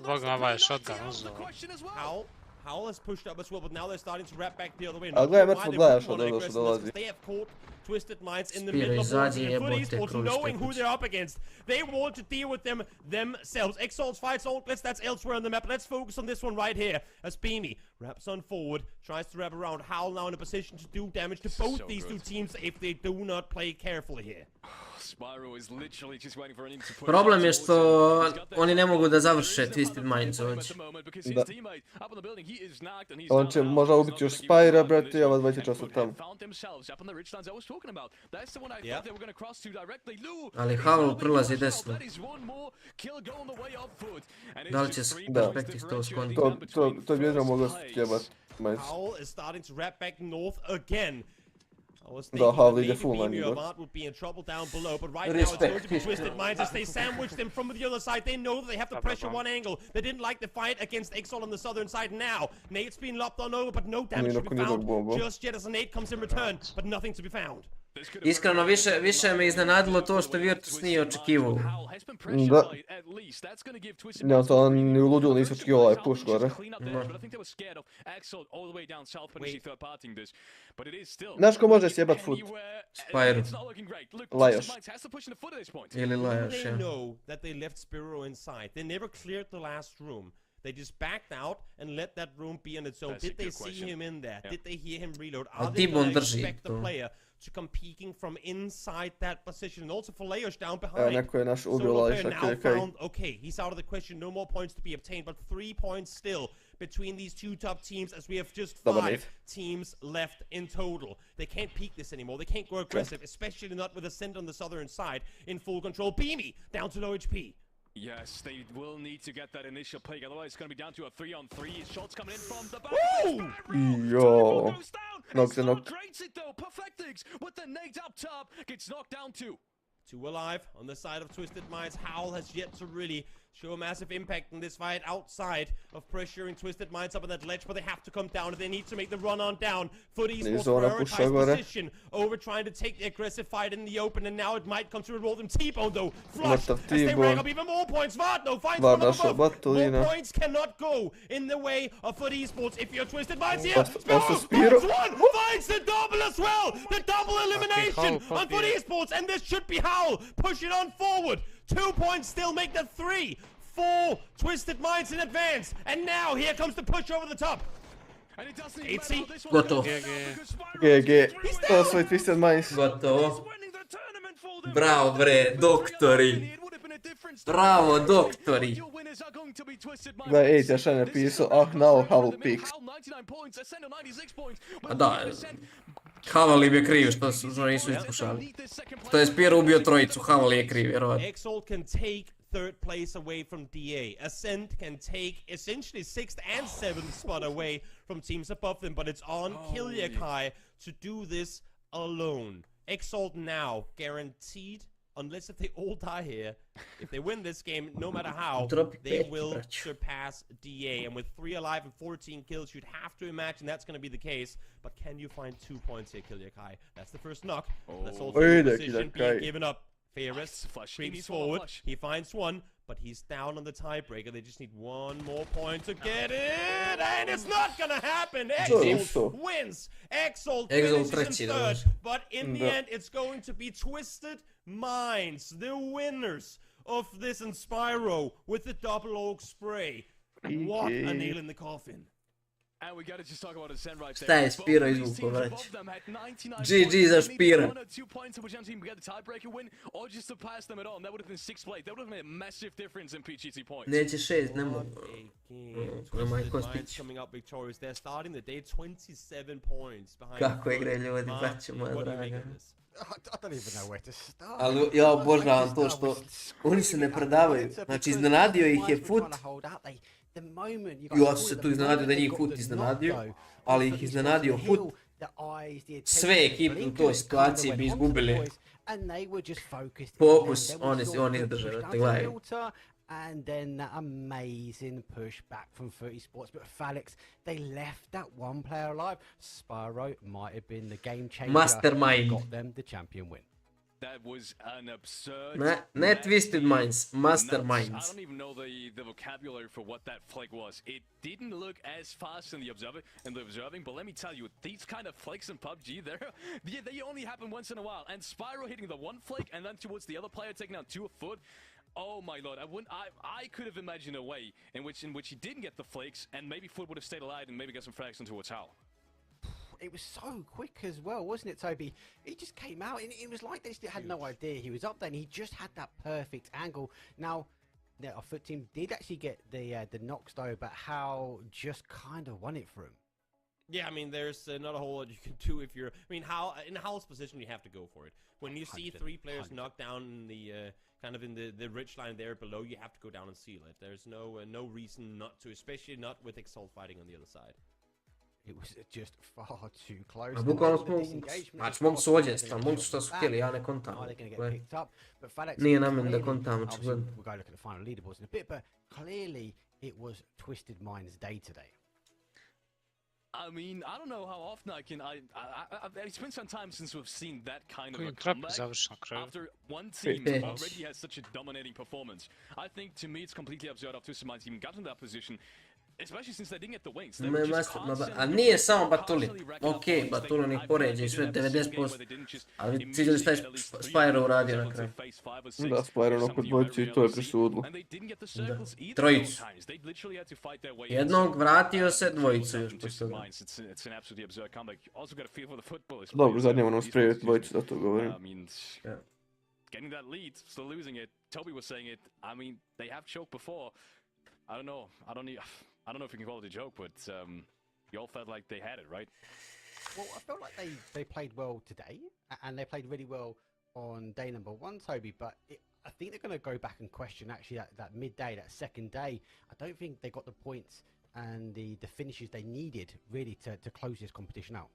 Boga, ovaj je shotgun uzeo. Howl has pushed up as well, but now they're starting to wrap back the other way. A gledaj, mrtvo gledaš od ovoga što dolazi. They have caught Twisted Minds in the middle of the eSports, knowing who they're up against. They want to deal with them themselves. Exalt's fights outlets, that's elsewhere on the map. Let's focus on this one right here. As Beamy wraps on forward, tries to wrap around. Howl now in a position to do damage to both these two teams if they do not play carefully here. Problem je što oni ne mogu da završe Twisted Minds ovdje. Da. On će možda ubiti još Spyra, brate, i ova dva će časat tamo. Ali Howl prilazi desno. Da li će Perfectis to skoniti? To bi jedno moglo stjebat. Howl is starting to wrap back north again. Da, Howl ide full na njih. Would be in trouble down below, but right now it's going to be Twisted Minds as they sandwich them from the other side. They know that they have to pressure one angle. They didn't like the fight against Exalt on the southern side. Now Nate's been lopped on over, but no damage to be found just yet as a Nate comes in return, but nothing to be found. Iskreno, više me iznenadilo to što Virtus nije očekivao. Da. Ja to ni u ludilu nisu očekivao ovaj push gore. Znaš ko može sjebat foot? Spyro. Lajoš. Ili Lajoš, ja. They just backed out and let that room be on its own. Did they see him in there? Did they hear him reload? Are they going to expect the player to come peeking from inside that position? And also for Leoš down behind. Neko je naš ubio Lajoša. Okay, he's out of the question. No more points to be obtained, but 3 points still between these two top teams as we have just 5 teams left in total. They can't peek this anymore. They can't go aggressive, especially not with Ascent on the southern side in full control. Beamy down to low HP. Yes, they will need to get that initial pick, otherwise it's going to be down to a 3-on-3. Shots coming in from the back. Yo. Knocked. Creates it though. Perfectix with the nade up top. Gets knocked down too. 2 alive on the side of Twisted Minds. Howl has yet to really show a massive impact in this fight outside of pressuring Twisted Minds up on that ledge, but they have to come down and they need to make the run on down. Foot eSports prioritize position over trying to take the aggressive fight in the open, and now it might come to involve them. T-Bone though, flush as they rack up even more points. Vardno finds one above. More points cannot go in the way of Foot eSports if you're Twisted Minds here. Spiro finds the double as well. The double elimination on Foot eSports, and this should be Howl pushing on forward. 2 points still make that 3. 4 Twisted Minds in advance, and now here comes the push over the top. Gotovo. GG. To su Twisted Minds. Gotovo. Bravo bre, doktori. Bravo, doktori. Da, ja šta je napisao, now Howl picks. A da, Howl je kriv što nisu ispušali. Što je Spyro ubio trojicu, Howl je kriv, vjerovatno. Exalt can take third place away from DA. Ascent can take essentially 6th and 7th spot away from teams above them, but it's on Kilyakai to do this alone. Exalt now guaranteed, unless if they all die here, if they win this game, no matter how, they will surpass DA. And with 3 alive and 14 kills, you'd have to imagine that's going to be the case. But can you find 2 points here, Kilyakai? That's the first knock. That's also the decision being given up. Fearless creeps forward. He finds one, but he's down on the tiebreaker. They just need one more point to get it, and it's not gonna happen. Exalt wins. Exalt finishes in third, but in the end, it's going to be Twisted Minds, the winners of this Inspiro with the double oak spray. What a nail in the coffin. And we gotta just talk about Ascend right there. Šta je Spiro izvukao, vrać? GG za Spira. 2 points, which team get the tiebreaker win, or just to pass them at all, and that would have been 6th place. That would have made a massive difference in PGT points. Neće 6, ne mogu. Coming up victorious. They're starting the day 27 points behind. Kako igre ljudi, braćo moja draga. I don't even know where to start. Ali ja obožavam to što oni se ne predavaju. Znači iznenadio ih je Foot. Ja sam se tu iznenadio da njih Foot iznenadio, ali ih iznenadio Foot. Sve ekipe u toj situaciji bi izgubili fokus, oni države, te gledaju. And then that amazing push back from eSports, but Felix, they left that one player alive. Spyro might have been the game changer. Mastermind. Got them the champion win. That was an absurd. Not Twisted Minds, Masterminds. I don't even know the vocabulary for what that flick was. It didn't look as fast in the observing, but let me tell you, these kind of flicks in PUBG, they only happen once in a while. And Spyro hitting the one flick, and then towards the other player taking out 2 a foot. Oh my lord! I could have imagined a way in which he didn't get the flakes, and maybe Foot would have stayed alive and maybe got some frags into a towel. It was so quick as well, wasn't it, Toby? He just came out, and it was like they just had no idea he was up there, and he just had that perfect angle. Now, our Foot team did actually get the knocks though, but Hal just kind of won it for him. Yeah, I mean, there's not a whole lot you can do if you're. I mean, in Hal's position, you have to go for it. When you see 3 players knocked down in the kind of in the ridge line there below, you have to go down and seal it. There's no reason not to, especially not with Exalt fighting on the other side. It was just far too close. A bukvalno znači mogu su odjestva, mogu što su htjeli, ja ne kontam. Nije na meni da kontam, očigledno. We'll go look at the final leaderboards in a bit, but clearly it was Twisted Minds' day today. I mean, I don't know how often it's been some time since we've seen that kind of a comeback after one team already has such a dominating performance. I think, to me, it's completely absurd of Twisted Minds even got in that position, especially since they didn't get the wings. A nije samo Batulin. Okej, Batulin ih poređe i sve 90%. Ali vidjeli šta je Spyro uradio na kraju. Da, Spyro nakon dvojicu i to je presudilo. Trojicu. Jednog vratio se, dvojicu još posljedno. Dobro, zadnje moram sprejeti dvojicu, da to govorim. Getting that lead, still losing it. Toby was saying it. I mean, they have choked before. I don't know. I don't know if you can call it a joke, but you all felt like they had it, right? Well, I felt like they played well today, and they played really well on day number 1, Toby, but I think they're going to go back and question actually that midday, that second day. I don't think they got the points and the finishes they needed really to close this competition out.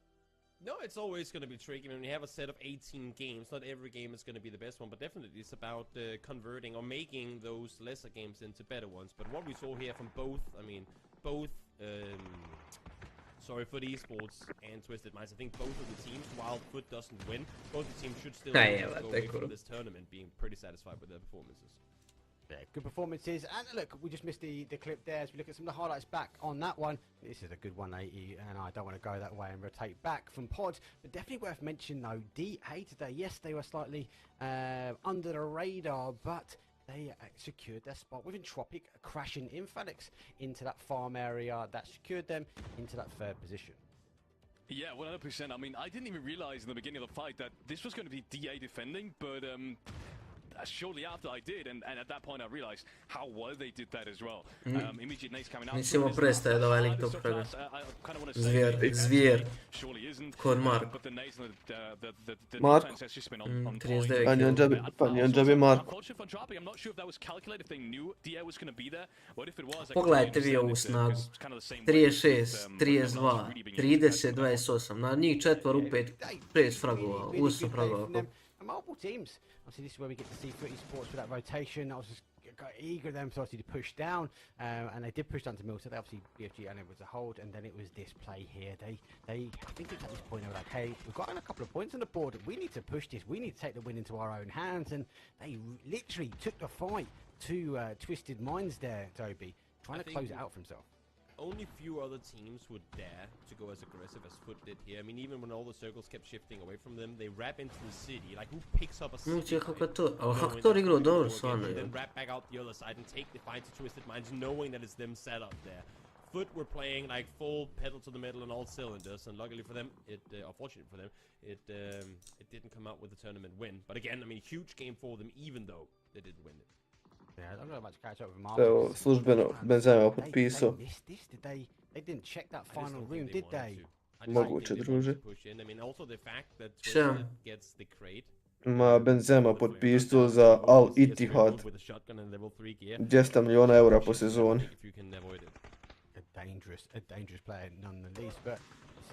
No, it's always going to be tricky. When you have a set of 18 games, not every game is going to be the best one, but definitely it's about converting or making those lesser games into better ones. But what we saw here from both Foot eSports and Twisted Minds, I think both of the teams, while Foot doesn't win, both the teams should still go away from this tournament being pretty satisfied with their performances. Yeah, good performances. And look, we just missed the clip there as we look at some of the highlights back on that one. This is a good 180, and I don't want to go that way and rotate back from pods, but definitely worth mentioning though, DA today, yes, they were slightly under the radar, but they secured their spot with Entropic crashing in Felix into that farm area that secured them into that 3rd position. Yeah, 100%. I mean, I didn't even realize in the beginning of the fight that this was going to be DA defending, but shortly after I did, and at that point I realized how well they did that as well. Immediate nades coming out. Mislimo prestaje da ovaj lik to pravi. Zvijer. Kod Marko. Marko. 39. Panjanđabi Marko. Pogledajte vi ovu snagu. 36, 32, 30, 28. Na njih 4 5 fragova. Usu fragova. Multiple teams. Obviously, this is where we get to see eSports with that rotation. I was just eager them started to push down, and they did push down to Milter. They obviously BFG unable to hold, and then it was this play here. They I think it's at this point they were like, hey, we've got a couple of points on the board. We need to push this. We need to take the win into our own hands, and they literally took the fight to Twisted Minds there, Toby, trying to close it out for himself. Only few other teams would dare to go as aggressive as Foot did here. I mean, even when all the circles kept shifting away from them, they wrap into the city. Like, who picks up a city? Then wrap back out the other side and take the fight to Twisted Minds, knowing that it's them set up there. Foot were playing like full pedal to the metal on all cylinders, and luckily for them, unfortunately for them, it didn't come out with a tournament win. But again, I mean, huge game for them, even though they didn't win it. Yeah, I don't know much catch up with Marko. Službeno Benzema potpisao. They didn't check that final room, did they? Moguće, druže. I mean, also the fact that Twisted gets the crate. Ma Benzema potpisao za Al Ittihad. 200 milijuna eura po sezoni. A dangerous player none the least, but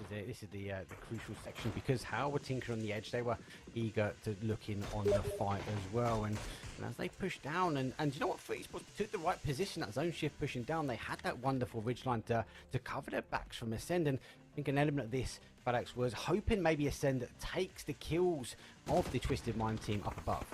this is the crucial section, because how were Tinker on the edge? They were eager to look in on the fight as well, and as they pushed down, and you know what, for eSports took the right position, that zone shift pushing down, they had that wonderful ridgeline to cover their backs from Ascend, and I think an element of this, FedEx was hoping maybe Ascend takes the kills of the Twisted Mind team up above.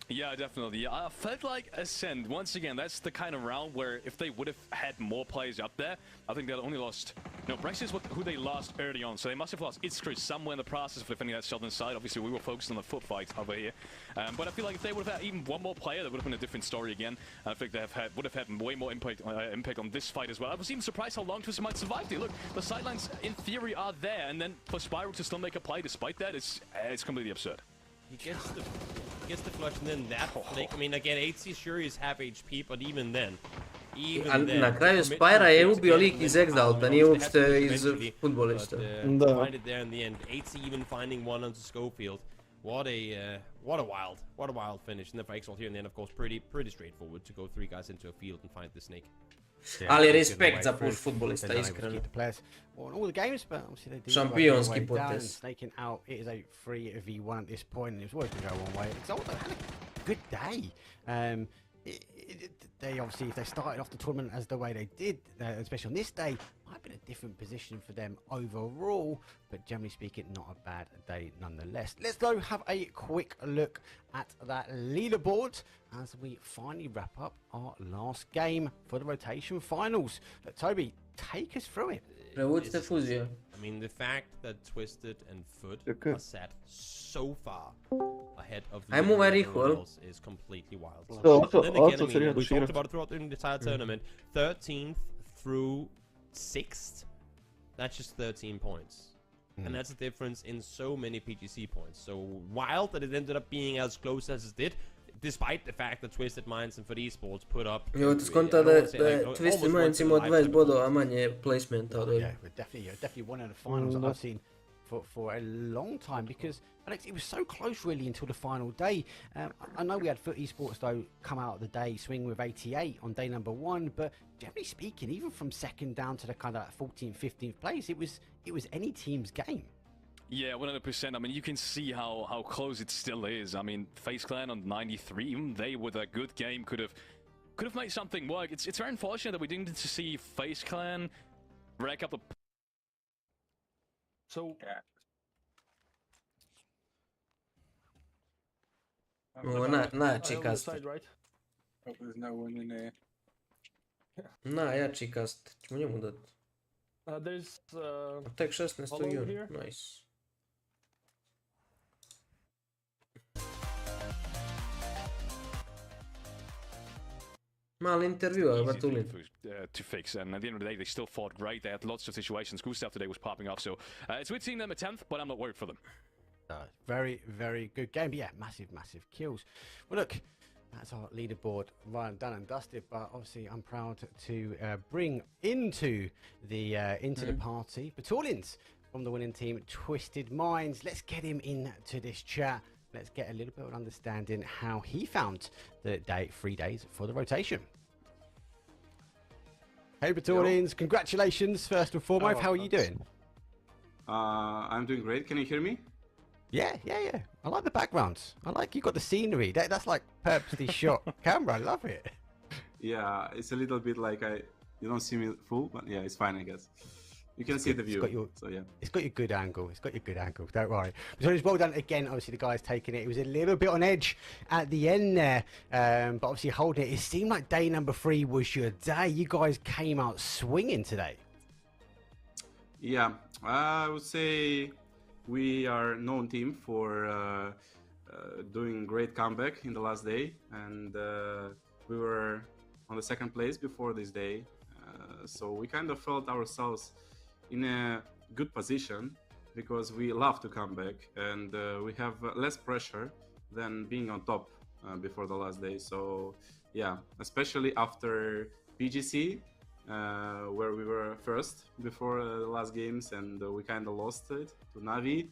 Yeah, definitely. I felt like Ascend, once again, that's the kind of round where if they would have had more players up there, I think they'd only lost... No, Brex is who they lost early on, so they must have lost Iskris somewhere in the process of defending that southern side. Obviously, we were focused on the foot fight over here. But I feel like if they would have had even one more player, that would have been a different story again. I think they would have had way more impact on this fight as well. I was even surprised how long Twisted Mind survived it. Look, the sidelines, in theory, are there, and then for Spyro to still make a play despite that, it's completely absurd. He gets the flush, and then that flick. I mean, again, 8C sure is half HP, but even then. Na kraju Spyra je ubio lik iz Exalta, nije uopšte iz futbolista. Find it there in the end. 8C even finding one onto Schofield. What a wild finish. And the Exalt here in the end, of course, pretty straightforward to go 3 guys into a field and find the snake. Ali respekt za push futbolista, iskreno. Šampionski potez. Snaking out, it is a 3v1 at this point, and it was always going to go one way. Exalta had a good day. They obviously, if they started off the tournament as the way they did, especially on this day, might have been a different position for them overall, but generally speaking, not a bad day nonetheless. Let's go have a quick look at that leaderboard as we finally wrap up our last game for the rotation finals. But Toby, take us through it. I mean, the fact that Twisted and Foot are set so far ahead of the finals is completely wild. Then again, I mean, we talked about it throughout the entire tournament. 13th through 6th, that's just 13 points. And that's the difference in so many PGC points. So wild that it ended up being as close as it did, despite the fact that Twisted Minds and for eSports put up... Jo, to skonta da Twisted Minds imao 20 bodova manje placementa od Yeah, definitely one of the finals that I've seen for a long time, because Alex, it was so close really until the final day. I know we had Foot eSports though come out of the day swinging with 88 on day number 1, but generally speaking, even from second down to the kind of 14th, 15th place, it was any team's game. Yeah, 100%. I mean, you can see how close it still is. I mean, FaZe Clan on 93, even they with a good game could have made something work. It's very unfortunate that we didn't get to see FaZe Clan rack up the... So... Najjači kaster. Najjači kaster, ćemo njemu dati. Tek 16. juni, nice. Mali intervju, Bartolin. To fix, and at the end of the day, they still fought great. They had lots of situations. Gustav today was popping off, so it's weird seeing them at 10th, but I'm not worried for them. Very, very good game. But yeah, massive kills. Well, look, that's our leaderboard done and dusted. But obviously, I'm proud to bring into the party Batalions from the winning team, Twisted Minds. Let's get him into this chat. Let's get a little bit of understanding how he found the 3 days for the rotation. Hey Batalions, congratulations first and foremost. How are you doing? I'm doing great. Can you hear me? Yeah. I like the backgrounds. I like you got the scenery. That's like purposely shot camera. I love it. Yeah, it's a little bit like you don't see me full, but yeah, it's fine, I guess. You can see the view. So yeah, it's got your good angle. Don't worry. So it's well done again. Obviously, the guys taking it. It was a little bit on edge at the end there, but obviously holding it. It seemed like day number 3 was your day. You guys came out swinging today. Yeah, I would say we are a known team for doing great comeback in the last day, and we were on the 2nd place before this day, so we kind of felt ourselves in a good position because we love to come back, and we have less pressure than being on top before the last day. So yeah, especially after PGC, where we were first before the last games, and we kind of lost it to Navi.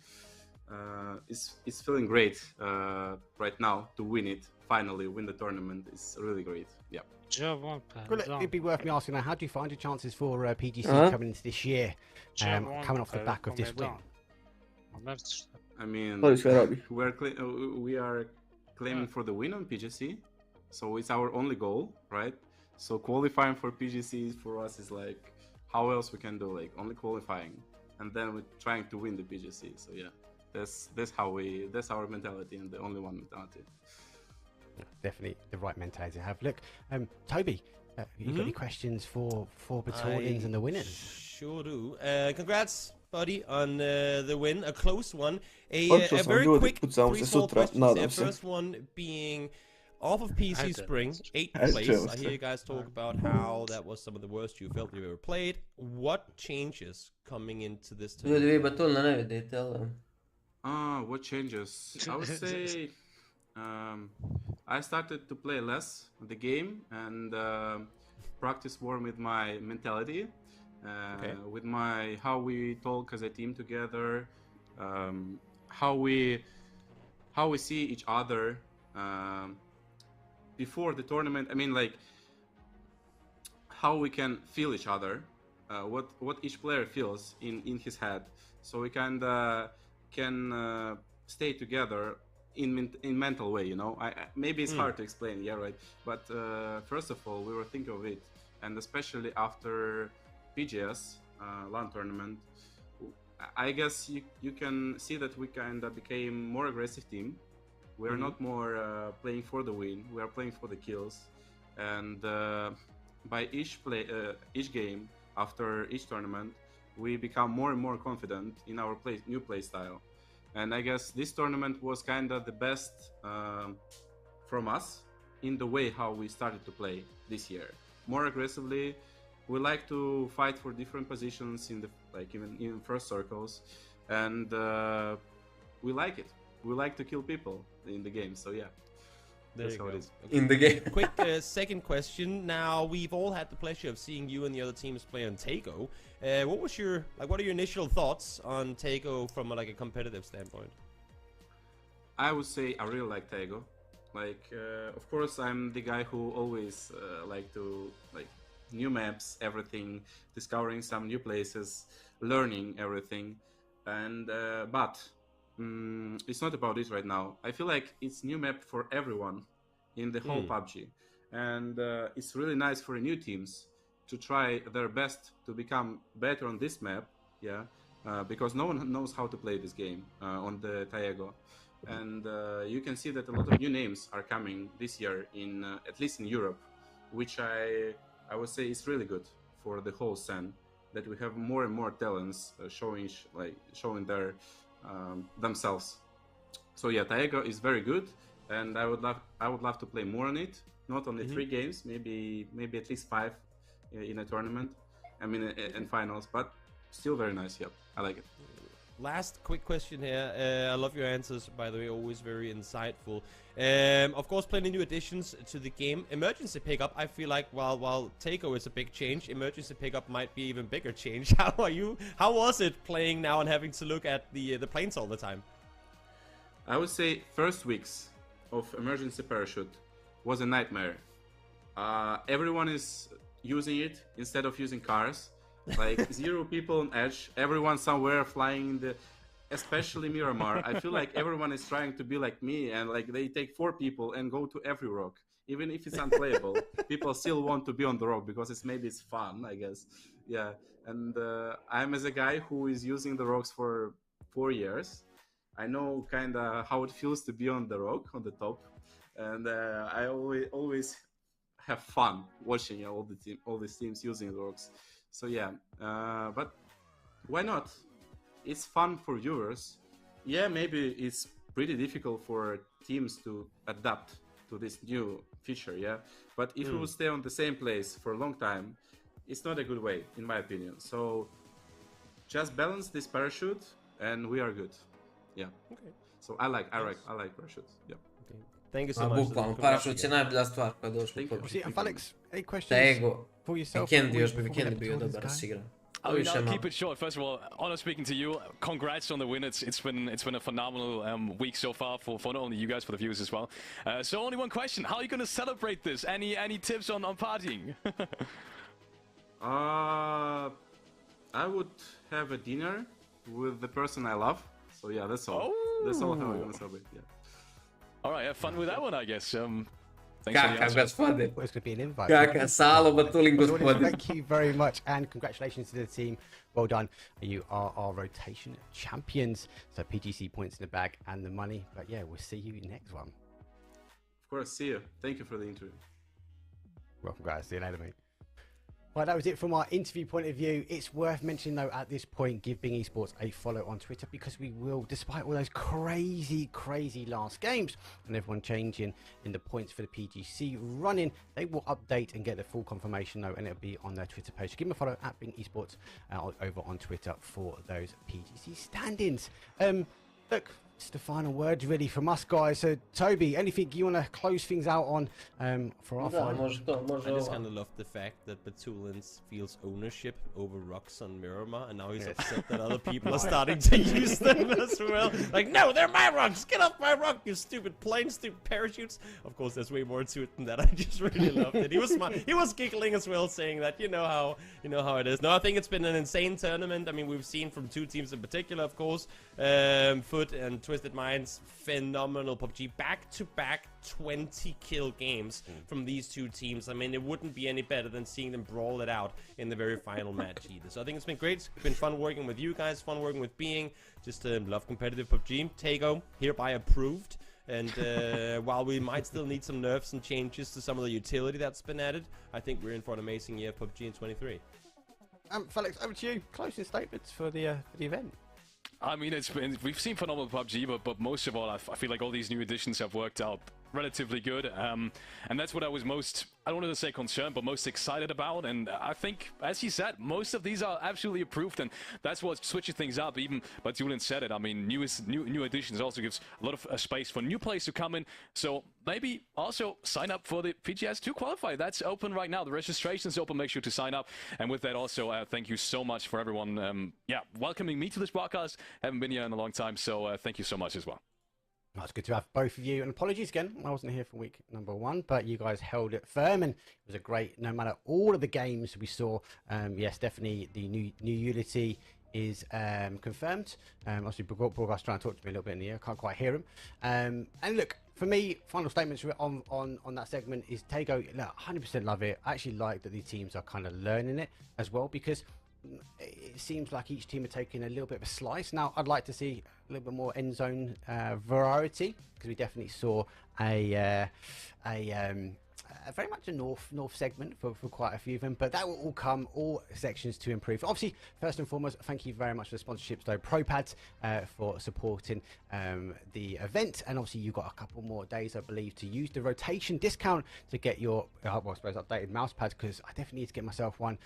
It's feeling great right now to win it. Finally win the tournament is really great. Yeah. Well, it'd be worth me asking now, how do you find your chances for PGC coming into this year, coming off the back of this win? I mean, we are claiming for the win on PGC, so it's our only goal, right? So qualifying for PGC for us is like, how else we can do, like only qualifying, and then we're trying to win the PGC. So yeah, that's our mentality, and the only one mentality. Definitely the right mentality to have. Look, Toby, you got any questions for Batalions and the winners? Sure do. Congrats, buddy, on the win. A close one. A very quick 3 small questions there. First one being off of PC Spring, 8th place. I hear you guys talk about how that was some of the worst you felt you ever played. What changes coming into this tournament? What changes? I would say I started to play less the game and practice more with my mentality, with my how we talk as a team together, how we see each other before the tournament. I mean, like how we can feel each other, what each player feels in his head, so we can stay together in mental way, you know. Maybe it's hard to explain, yeah, right. But first of all, we were thinking of it, and especially after PGS LAN tournament, I guess you can see that we kind of became more aggressive team. We're not more playing for the win. We are playing for the kills, and by each game after each tournament, we become more and more confident in our new play style. And I guess this tournament was kind of the best from us in the way how we started to play this year. More aggressively, we like to fight for different positions in the in first circles, and we like it. We like to kill people in the game. So yeah, that's how it is. In the game. Quick second question. Now, we've all had the pleasure of seeing you and the other teams play on Taego. What are your initial thoughts on Taego from a competitive standpoint? I would say I really like Taego. Of course, I'm the guy who always like new maps, everything, discovering some new places, learning everything, and but it's not about this right now. I feel like it's new map for everyone in the whole PUBG, and it's really nice for new teams to try their best to become better on this map, because no one knows how to play this game on the Taego, and you can see that a lot of new names are coming this year in at least in Europe, which I would say is really good for the whole scene, that we have more and more talents showing their themselves. So yeah, Taego is very good, and I would love to play more on it. Not only 3 games, maybe at least 5 in a tournament. I mean, in finals, but still very nice. Yep, I like it. Last quick question here. I love your answers, by the way, always very insightful. Of course, plenty new additions to the game. Emergency pickup, I feel like while Taego is a big change, emergency pickup might be even bigger change. How are you? How was it playing now and having to look at the planes all the time? I would say first weeks of emergency parachute was a nightmare. Everyone is using it instead of using cars. 0 people on edge, everyone somewhere flying in the especially Miramar, I feel like everyone is trying to be like me, and like they take 4 people and go to every rock, even if it's unplayable. People still want to be on the rock because it's fun, I guess. Yeah, and I'm as a guy who is using the rocks for 4 years. I know kind of how it feels to be on the rock, on the top, and I always have fun watching all these teams using the rocks. So yeah, but why not? It's fun for viewers. Yeah, maybe it's pretty difficult for teams to adapt to this new feature, yeah? But if you stay on the same place for a long time, it's not a good way, in my opinion. So just balance this parachute and we are good. Yeah. Okay. So I like parachutes. Yeah. Okay. Thank you so much. Bukvalno, parašut je najbolja stvar koja je došla. Alex, any questions for yourself? Weekend bio dobar sigran. I'll keep it short. First of all, honor speaking to you. Congrats on the win. It's been a phenomenal week so far for not only you guys, for the viewers as well. So only one question: how are you going to celebrate this? Any tips on partying? I would have a dinner with the person I love. So yeah, that's all. Oh. That's all how I'm gonna celebrate. Yeah. All right, have fun with that one, I guess. Kakav gospodin. It's going to be an invite. Kakav saloma tulin gospodin. Thank you very much and congratulations to the team. Well done. You are our rotation champions. So PGC points in the bag and the money. But yeah, we'll see you next one. Of course, see you. Thank you for the interview. Welcome guys. See you later, mate. Right, that was it from our interview point of view. It's worth mentioning though at this point, give Bing Esports a follow on Twitter because we will, despite all those crazy last games and everyone changing in the points for the PGC running, they will update and get the full confirmation though, and it'll be on their Twitter page. So give them a follow at Bing Esports over on Twitter for those PGC standings. Look, it's the final word really from us guys. So Toby, anything you want to close things out on for our final? I just kind of love the fact that Batulins feels ownership over rocks on Miramar, and now he's upset that other people are starting to use them as well. Like, no, they're my rocks! Get off my rock, you stupid plane, stupid parachutes! Of course, there's way more to it than that. I just really loved it. He was smart. He was giggling as well, saying that you know how it is. No, I think it's been an insane tournament. I mean, we've seen from 2 teams in particular, of course, Foot and Twisted Minds, phenomenal PUBG, back-to-back 20 kill games from these 2 teams. I mean, it wouldn't be any better than seeing them brawl it out in the very final match either. So I think it's been great. It's been fun working with you guys, fun working with Being. Just love competitive PUBG. Tego, hereby approved. And while we might still need some nerfs and changes to some of the utility that's been added, I think we're in for an amazing year of PUBG in 23. Felix, over to you. Closing statements for the event. I mean, we've seen phenomenal PUBG, but most of all, I feel like all these new additions have worked out relatively good, and that's what I was most, I don't want to say concerned, but most excited about. And I think, as he said, most of these are absolutely approved, and that's what switches things up. Even Batulin said it. I mean, new additions also gives a lot of space for new players to come in. So maybe also sign up for the PGS to qualify. That's open right now. The registration is open. Make sure to sign up. And with that, also thank you so much for everyone. Welcoming me to this broadcast. Haven't been here in a long time, so thank you so much as well. That's good to have both of you, and apologies again, I wasn't here for week number 1, but you guys held it firm, and it was a great, no matter all of the games we saw. Yes, definitely the new Unity is confirmed. Obviously, Broadcast trying to talk to me a little bit in the ear, can't quite hear him. And look, for me, final statements on that segment is Tego, look, 100% love it. I actually like that the teams are kind of learning it as well, because it seems like each team are taking a little bit of a slice. Now, I'd like to see a little bit more end zone variety, because we definitely saw a very much a north segment for quite a few of them, but that will all come, all sections to improve. Obviously, first and foremost, thank you very much for the sponsorships though, ProPads for supporting the event, and obviously you've got a couple more days, I believe, to use the rotation discount to get your I suppose updated mouse pads, because I definitely need to get myself one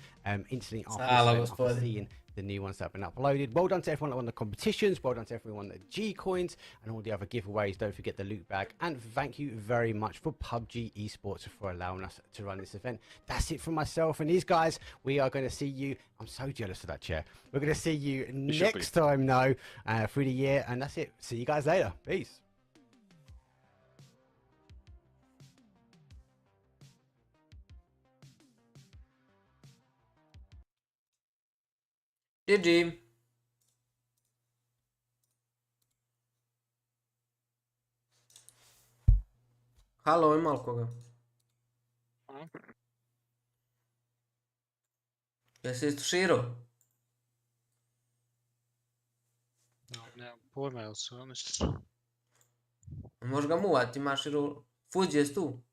instantly after seeing the new ones that have been uploaded. Well done to everyone that won the competitions, well done to everyone that G coins and all the other giveaways. Don't forget the loot bag, and thank you very much for PUBG Esports for allowing us to run this event. That's it from myself and these guys. We are going to see you, I'm so jealous of that chair, we're going to see you next time now through the year, and that's it. See you guys later. Peace. GG. Halo, ima li koga? Jesi istuširao? Nemam pojma, jel se ono što... Možeš ga muvati, imaš i rol... Fuđi, jesi tu?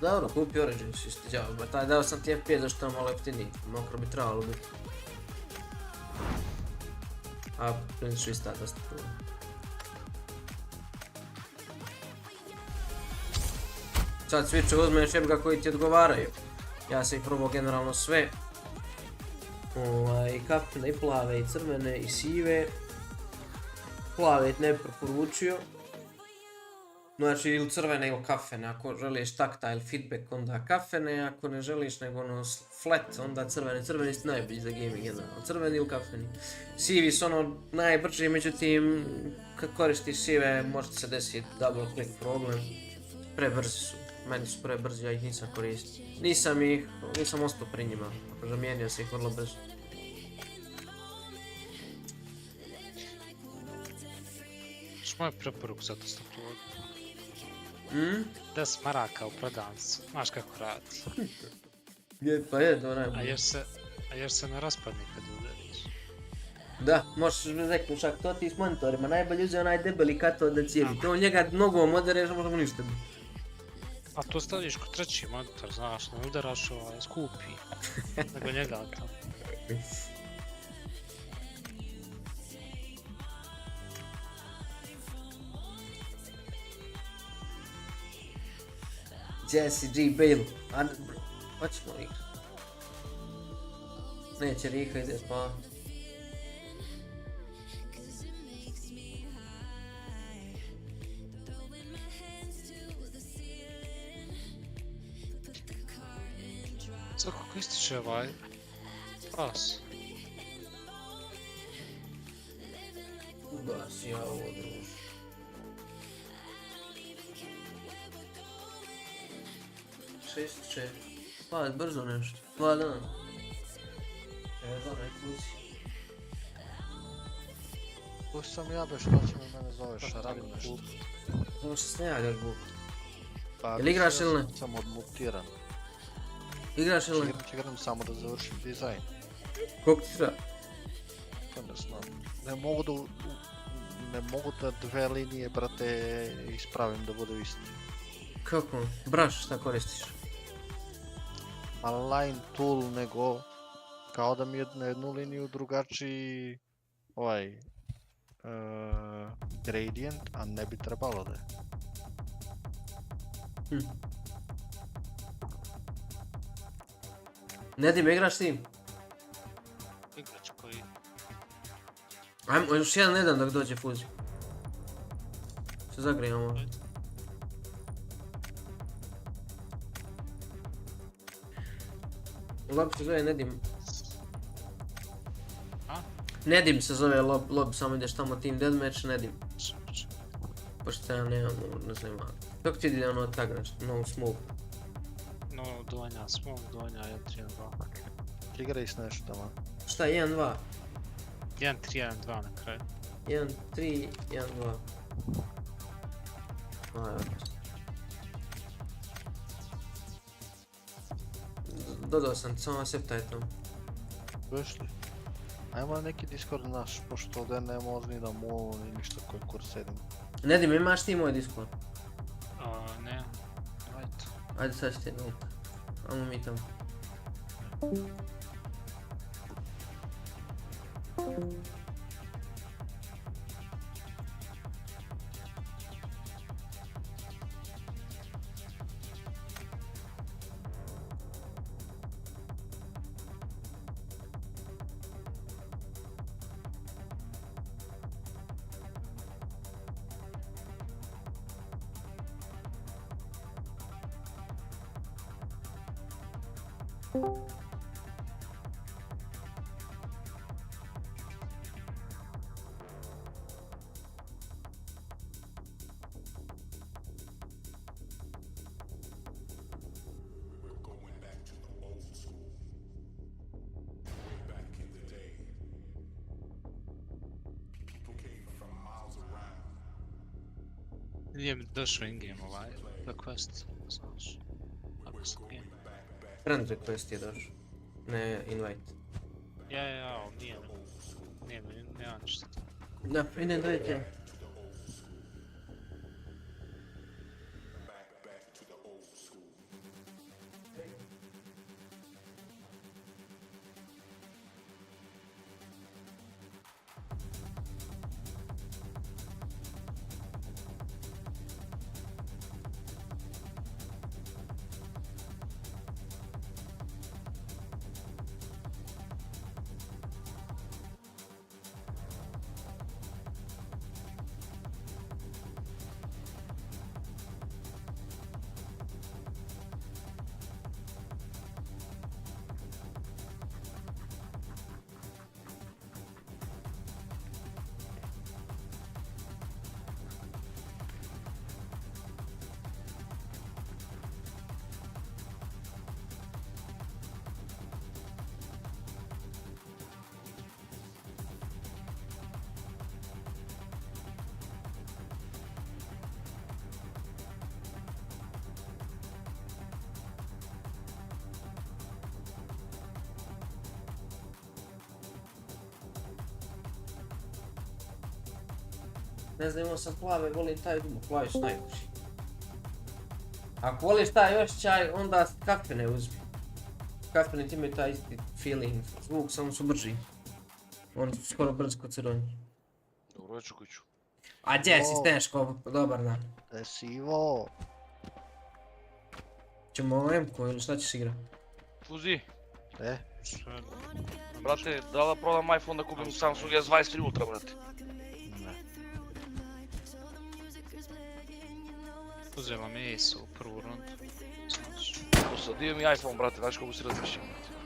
Dobro, kupi Origins, isti djavo. Taj dao sam ti FPS zašto je malo jeftiniji. Makro bi trebalo biti. A, print ću ista dosta tu. Sad switche uzmeš jebga koji ti odgovaraju. Ja sam ih probao generalno sve. I kapne, i plave, i crvene, i sive. Plave ne preporučio. Znači ili crvene ili kafene, ako želiš tactile feedback onda kafene, ako ne želiš nego ono flat onda crvene, crveni su najbolji za gaming generalno, crveni ili kafeni. Sivi su ono najbrži, međutim kad koristiš sive može se desiti double click problem, prebrzi su, meni su prebrzi, ja ih nisam koristio. Nisam ostao pri njima, zamijenio sam ih vrlo brzo. Što moj preporuk za to stoplogu? 10 maraka u prodavnicu, znaš kako radi. Pa je, to najbolje. A još se ne raspadne kad udariš. Da, možeš rekli čak to ti s monitorima, najbolje uzeo onaj debeli katod da cijeli. To njega nogom odereš, možda mu ništa biti. A to staviš kod treći monitor, znaš, ne udaraš skupi. Nego njega tamo. Jesse G. Bale, hoćemo ih. Neće Riha ide spavat. Sad kako ističe ovaj pas? Ugasi ja ovo druž. Pa, brzo nešto. 2 dana. Onaj kuci. Pusti sam ja be, što će me mene zoveš, radim nešto. Ovo što se ne javljaš Bog. Pa, jel igraš ili ne? Sam odmutiran. Igraš ili ne? Igram samo da završim dizajn. Koliko ti treba? Pa ne znam. Ne mogu da 2 linije, brate, ispravim da bude isti. Kako? Brush, šta koristiš? Align tool, nego kao da mi je na jednu liniju drugačiji gradient, a ne bi trebalo da je. Nedim, igraš tim? Igrač koji... Ajmo, još jedan dok dođe fuzija. Se zagrijamo. Lob se zove Nedim. Nedim se zove lob, samo ideš tamo team deathmatch, Nedim. Pošto ja nemam, ne znam. Kako ti ide ono tag nešto, no smoke? No, donja smoke, donja 1-3-1-2. Igraj s nešto tamo. Šta, 1-2? 1-3-1-2 na kraju. 1-3-1-2. Dodao sam, samo acceptaj tamo. Došli. Ajmo na neki Discord naš, pošto ovdje ne može ni da mu ni ništa koji kurs sedim. Nedim, imaš ti moj Discord? Ne. Ajde sad ćete mi. Ajmo mi tamo. Nije mi došao in-game ovaj request, znaš. Ako sam game. Friend request je došao, ne invite. Ja, ali nema ništa. Da, idem dojte. Ne znam, imao sam plave, volim taj dugo, plavi su najguži. Ako voliš taj osjećaj, onda kafene uzmi. Kafene ti imaju taj isti feeling, zvuk, samo su brži. Oni su skoro brzi kod crveni. Dobro večer kuću. A gdje si Stenško, dobar dan. Gdje si Ivo? Ćemo M-ku ili šta ćeš igrat? Fuzi. Sve. Brate, da prodam iPhone da kupim Samsung S23 Ultra, brate. Uzela mi Ace u prvu rundu. Znaš. To sad, dio mi iPhone, brate, znaš kako si razmišljam, brate.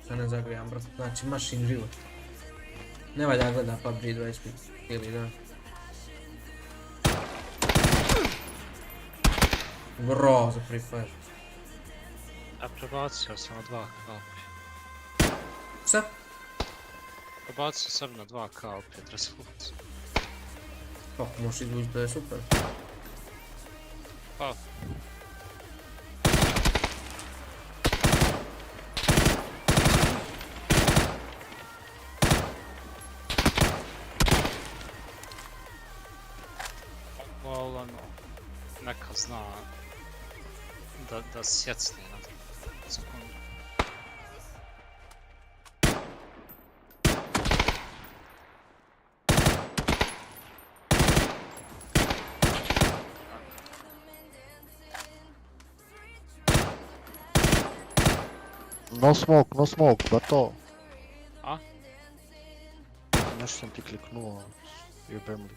Da ne zagrijam, bro. Znači, mašin život. Ne valja gleda PUBG 25 ili da. Bro, za Free Fire. A prebacio sam na 2K opet. Šta? Prebacio sam na 2K opet, resoluciju. Kako možeš izvući da je super? Pa. Neka zna da sjecne na sekundu. No smoke, bato. A? Nešto sam ti kliknuo, jebem li.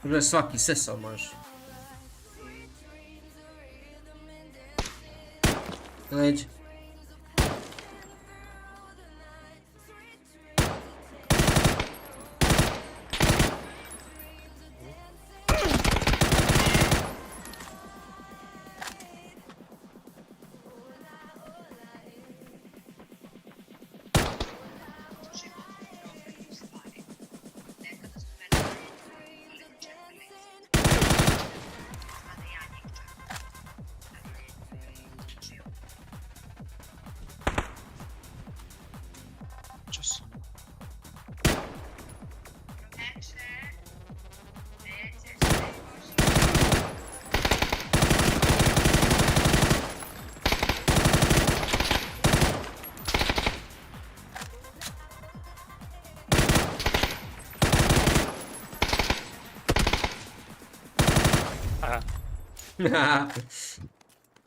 Gle, svaki sesao može. Leđe.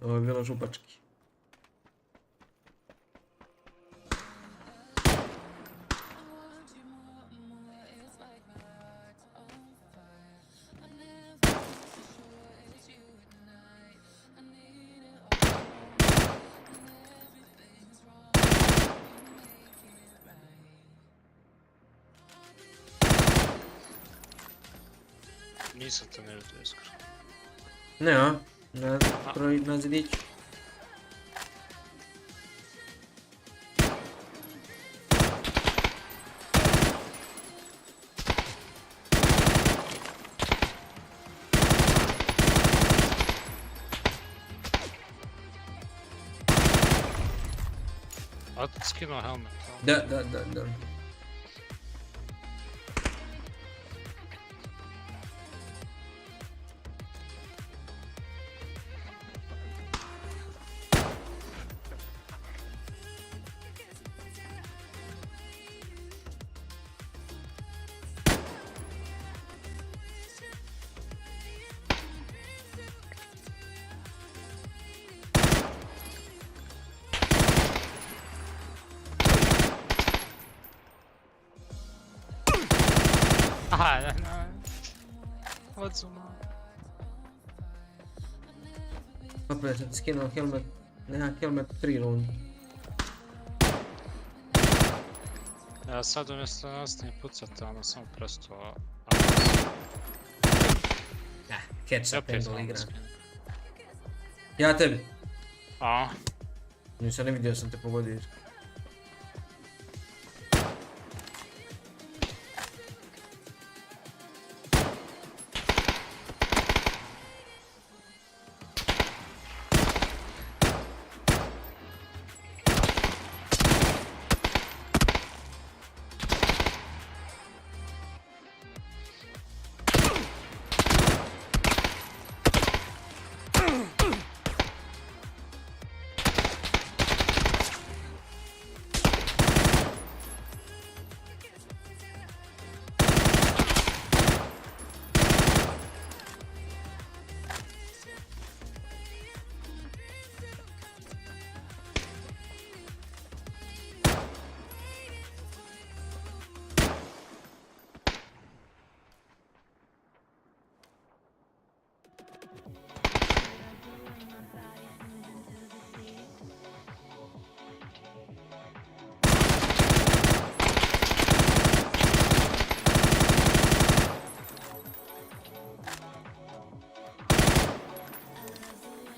Ovo je bilo župački. Nisam to ne vidio iskreno. Ne, a? Na zidiću. A ti skinuo helmet? Da. Aha, odzuma. Opet sam skinuo helmet, nema helmet 3 runde. Ja sad umjesto nastavim pucati, ono sam prestao. Ketchup handle igra. Ja tebi. A? Nisam ne vidio, sam te pogodio.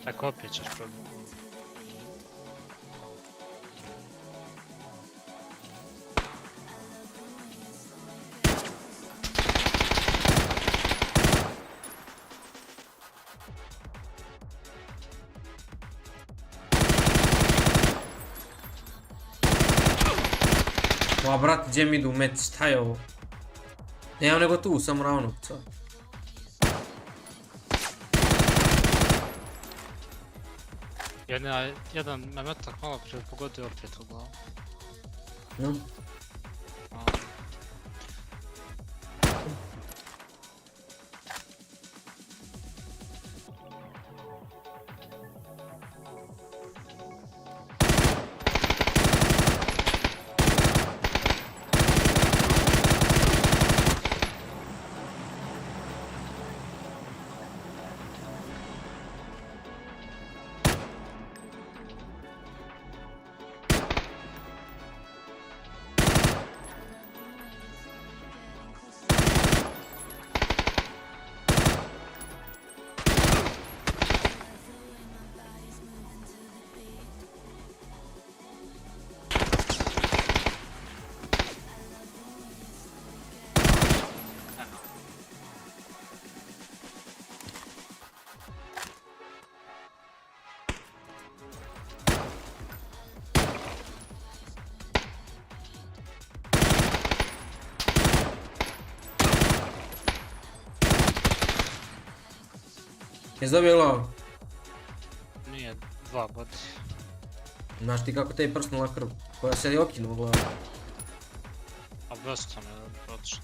Tako opet ćeš probati. Ma brate, gdje mi idu met, šta je ovo? Nemam nego tu, samo ravno pucao. Jedan me metak malo prije pogodio opet u glavu. No. Jesi dobio glavu? Nije, 2 bodi. Znaš ti kako tebi prsnula krv, koja se je okinuo glavu. A dosta me otišao.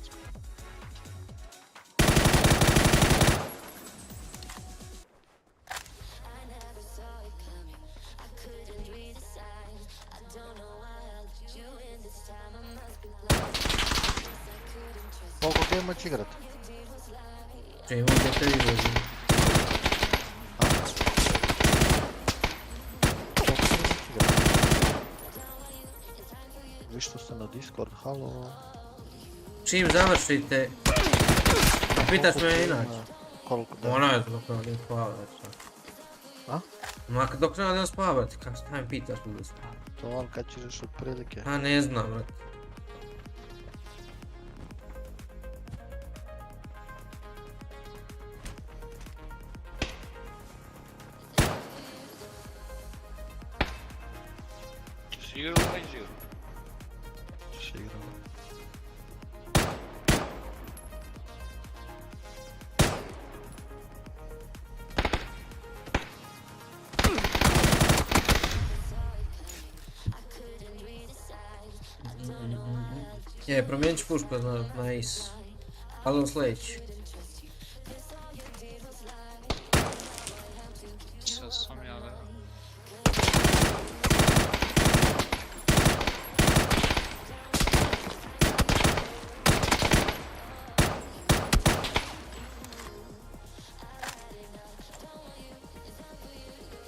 Koliko gema će igrat? Čemu gdje te izlazim? Vi što ste na Discord, halo? Čim završite? Pitaš me inače. Koliko da? Ona je dok ne odem spavati. A? Dok ne odem spavati, kako šta mi pitaš mi da spavati? To ali kad ćeš od prilike? A ne znam, brate. Si igrao ili ne igrao? Si igrao. Je, promijenit ću pušku na is. Ali on sljedeći. Sad sam ja da...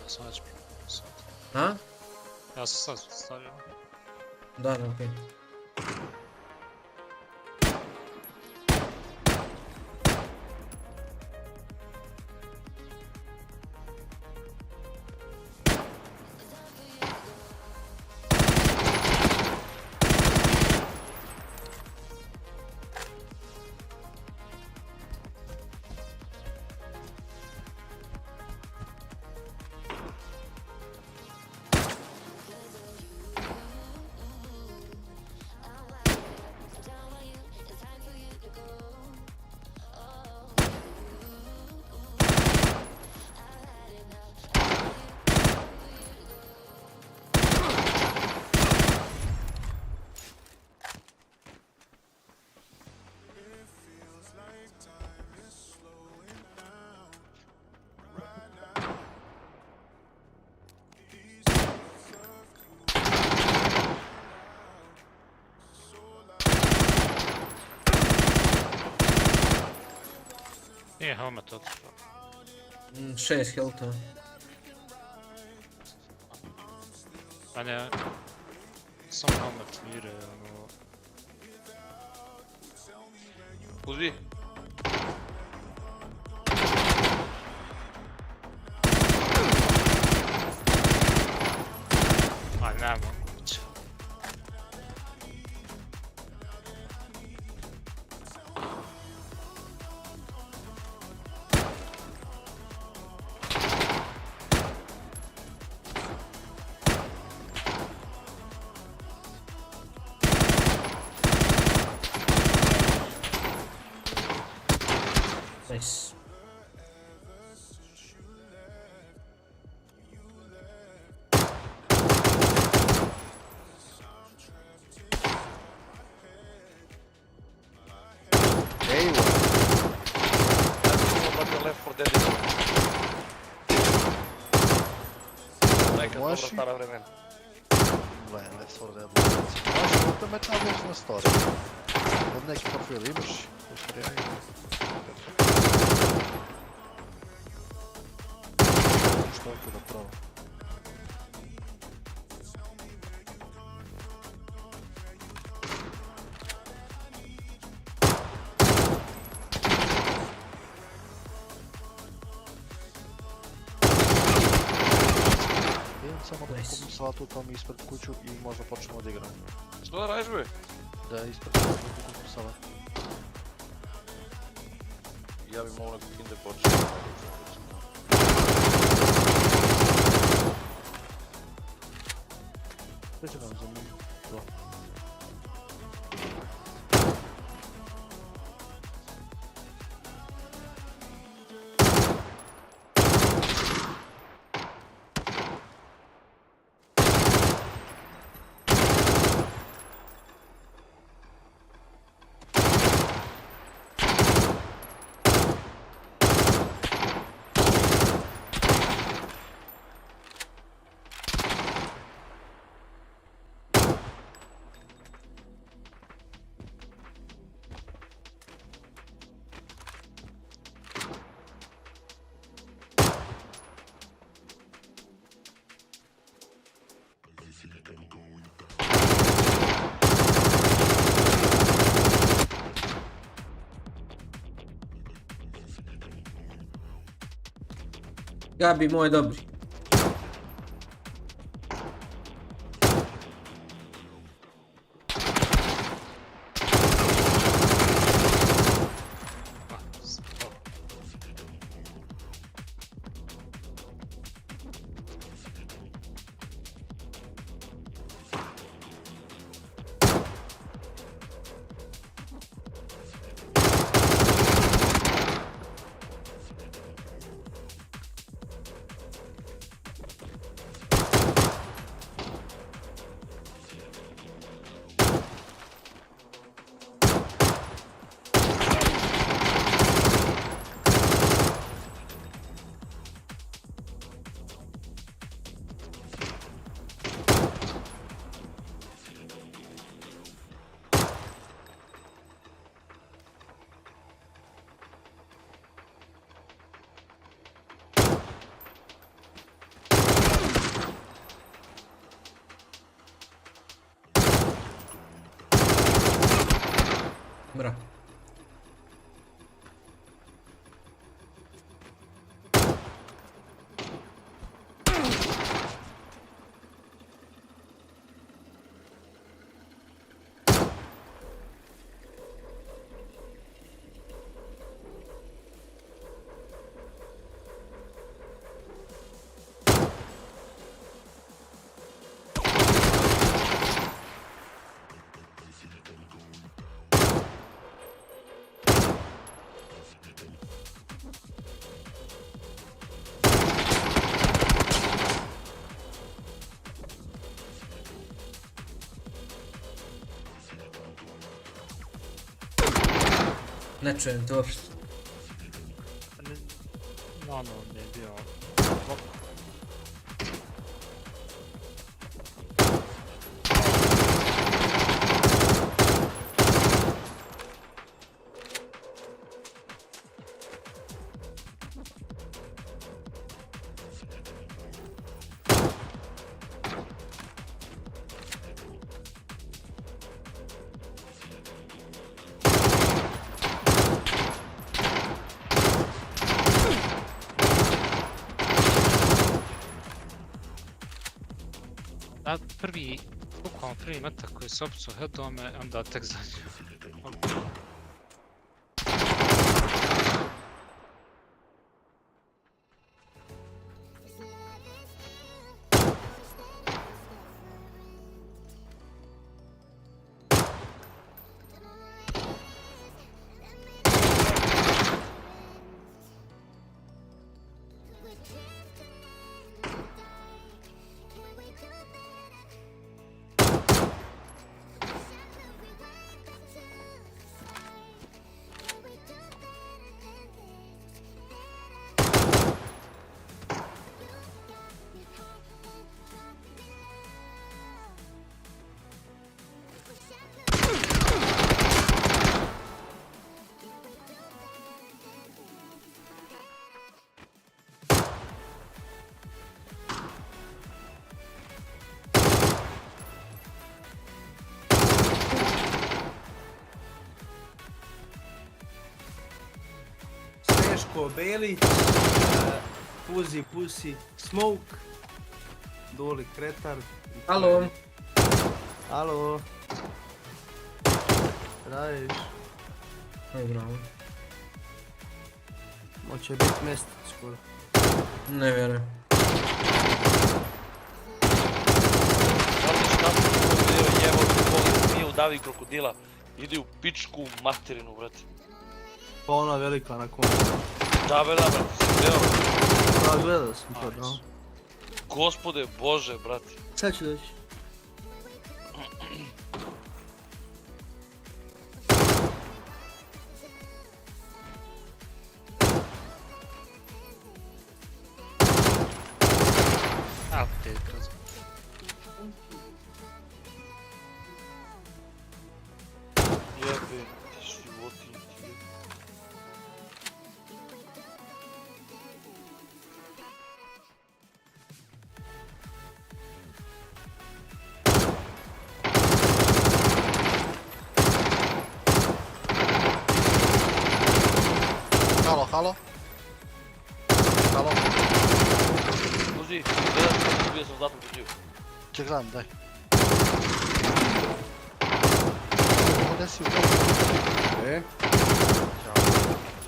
Sam već sad. A? Ja sam sad stavio. Da, okej. Nije helmet otišao. 6 health-a. A ne... Sam helmet vire, ono... Uzvi. A ne moguće. vaši. stara vremena. Left 4 Dead lokacije. Vaši ultimate na već na story. Od neki profil imaš, usprijaju. Što je da pravo? Samo da kupim salatu tamo ispred kuću i možda počnemo da igramo. Što da radiš, bre? Da, ispred kuću da kupim salatu. Ja bi mogao neko kinde početi. Sve će nam zanimljivo. Gabi moj dobri. Bra. Ne čujem to uopšte. No, mi je bio... Da, bukvalno prvi metak koji se opcu headome, onda tek zadnji. Neško, Beli, Puzi, Pusi, Smoke, Doli, Kretar. Halo. Halo. Radiš? Aj, bravo. Moće biti mjesto skoro. Ne vjerujem. Znate šta sam vidio, jevo ti volim, nije udavi krokodila. Idi u pičku materinu, brate. Pa ona velika na konu. Da, brate, si gledao? Da, gledao sam to, da. Gospode Bože, brate. Sad ću doći. APEKSA. Jebe, ti životinje ti je. Halo, halo. Halo. Uzi, gledam, bio sam zlatno pođivu. Če gledam, daj. Gdje si u E?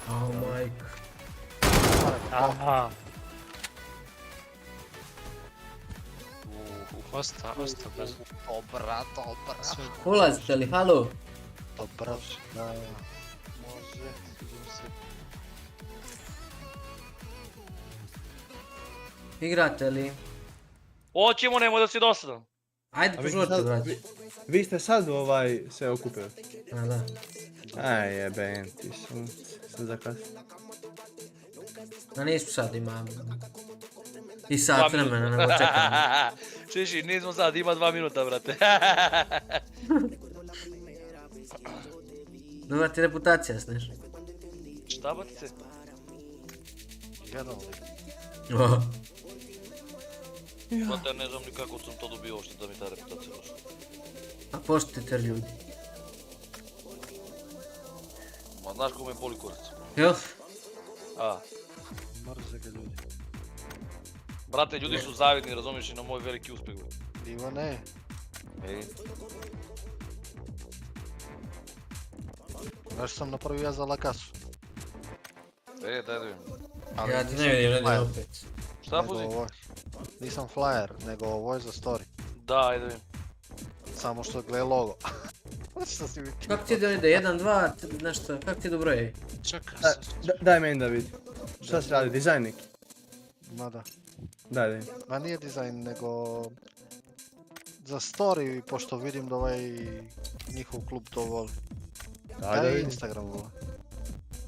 Oh majka. Aha. Osta bez. Dobra. Ulazite li, halo? Dobra, da. Može, sviđam se. Igrate li? Oćemo, nemoj da si dosadan. Ajde, požurite, brać. Vi ste sad sve okupili? A da. Aj jebem ti sam zakasnio. A nismo sad, imam i sat vremena, nego čekam. Sliši, nismo sad, ima 2 minuta, brate. Dobra ti reputacija, sneš. Šta batice? Generalno. Oh. Brate, ne znam ni kako sam to dobio uopšte da mi ta reputacija došla. A poštite ljudi. Ma znaš ko me boli kurac? Jel? A. Mrze ga ljudi. Brate, ljudi su zavidni, razumiješ, i na moj veliki uspeh. Ivane. Ej. Znaš sam napravio ja za lakasu. Daj da vidim. Ja ti ne vidim, ne opet. Šta puzi? Nisam flyer, nego ovo je za story. Da, ajde vidim. Samo što gle logo. Kako ti da ide? 1, 2, nešto, kako ti dobroje? Čekaj se. Daj meni da vidim. Šta se radi, dizajn neki? Ma da. Daj. Ma nije dizajn, nego... Za story, pošto vidim da njihov klub to voli. Daj Instagram voli.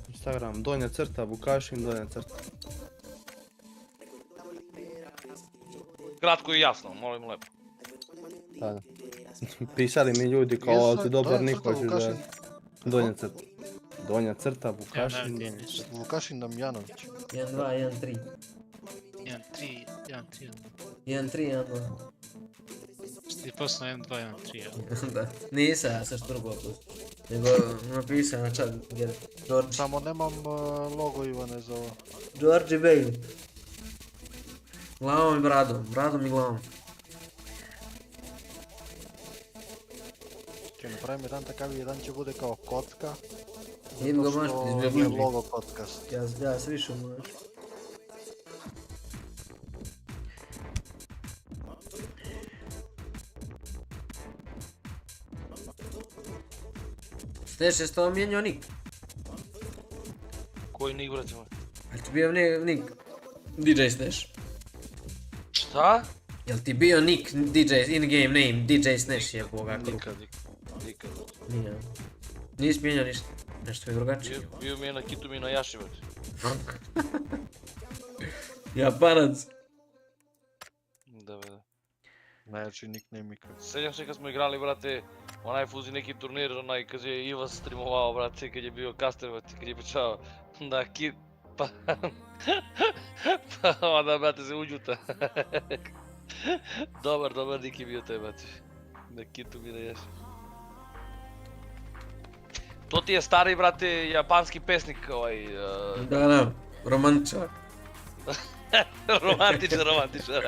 Instagram, donja crta, Vukašin, donja crta. Kratko i jasno, molim lepo. Da. Pisali mi ljudi kao, ali ti dobar niko ćeš da... Donja crta. Donja crta, Vukašin. Vukašin Damjanović. 1, 2, 1, 3. 1, 3, 1, 3, 1, 3, 1, 2. Ti poslao 1, 2, 1, 3, Da. Nisam ja sad drugo pustio. Nego napisao na čat gdje George. Samo nemam logo Ivane za ovo. George Bale. Glavom i bradom, bradom i glavom. Če napravim jedan takav, jedan će bude kao kocka. Idem ga možete izbjegli. Logo kocka. Ja se više možeš. Sneš, jesi to mijenjao nik? Koji nik, brate moj? Jel ti bio nik DJ Sneš? Šta? Jel ti bio nik DJ, in-game name DJ Sneš je boga kruka? Nikad. Nije. Nisi mijenjao ništa? Nešto je drugačije? Bio mi je na Kitu mi na Jaši, brate. Japanac. Da. Najjači nickname ikad. Sjećam se kad smo igrali, brate, onaj fuzi neki turnir, onaj kad je Iva streamovao, brate, kad je bio caster, brate, kad je pričao da Kit... Pa onda, brate, se uđuta. Dobar nik je bio taj, brate. Da Kitu mi na Jaši. To ti je stari, brate, japanski pesnik, Da, romantičar. Romantičar.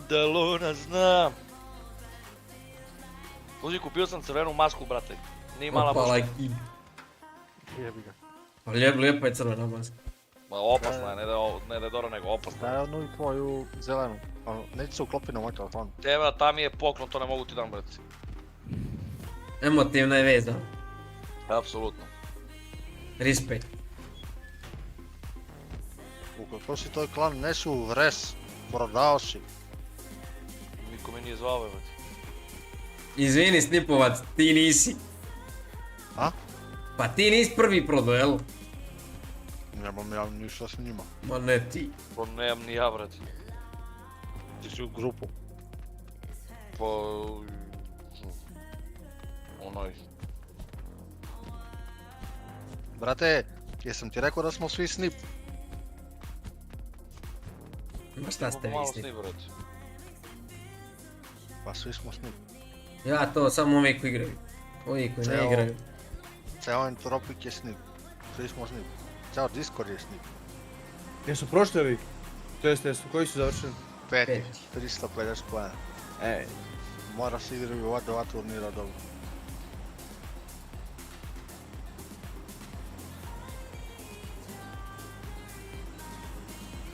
Da Luna zna. Uzi, kupio sam crvenu masku, brate. Nije mala Opa, maska. like him. Jebi ga. Pa lijepa je crvena maska. Ma opasna je, ne da je dobro, nego opasna. Daj onu i tvoju zelenu. Neće se uklopi na moj telefon. Evo, ta mi je poklon, to ne mogu ti dam, brate. Emotivna je veza. Apsolutno. Respekt. Ukoliko si tvoj klan nesu u vres, prodao si. Niko me nije zvao, brate. Izvini Snipovac, ti nisi. A? Pa ti nisi prvi prodao, jel? Nemam ja ništa s njima. Ma ne ti. Pa nemam ni ja, brate. Ti si u grupu. Pa... onoj... Brate, jesam ti rekao da smo svi snip? Ma šta ste vi snip? Pa svi smo snip. Ja to, samo ovi koji igraju. Ovi koji ne igraju. Ceo Entropik je snip. Svi smo snip. Ceo Discord je snip. Jesu prošli ovi? To jest, koji su završeni? 5, 350 pojena. Ej. Mora se igrati ova dva turnira dobro.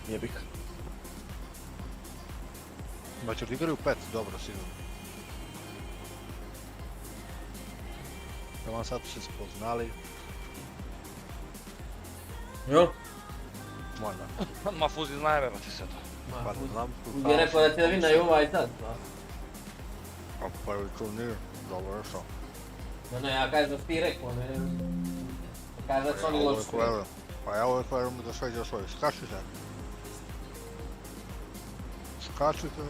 Jebik. Znači li igraju 5, dobro sigurno. Evo sad su se spoznali. Jo? Možda. Ma Fuzi zna jebe, brate, sve to. Pa ne znam. Fuzi je rekao da ti da vina i ovaj sad. A prvi turnir, dobro je što. Ne, ja kažem da ti rekao, ne... Kažem da su oni loši. Pa ja uvijek verujem da sve ide svoj. Skačite. Skačite.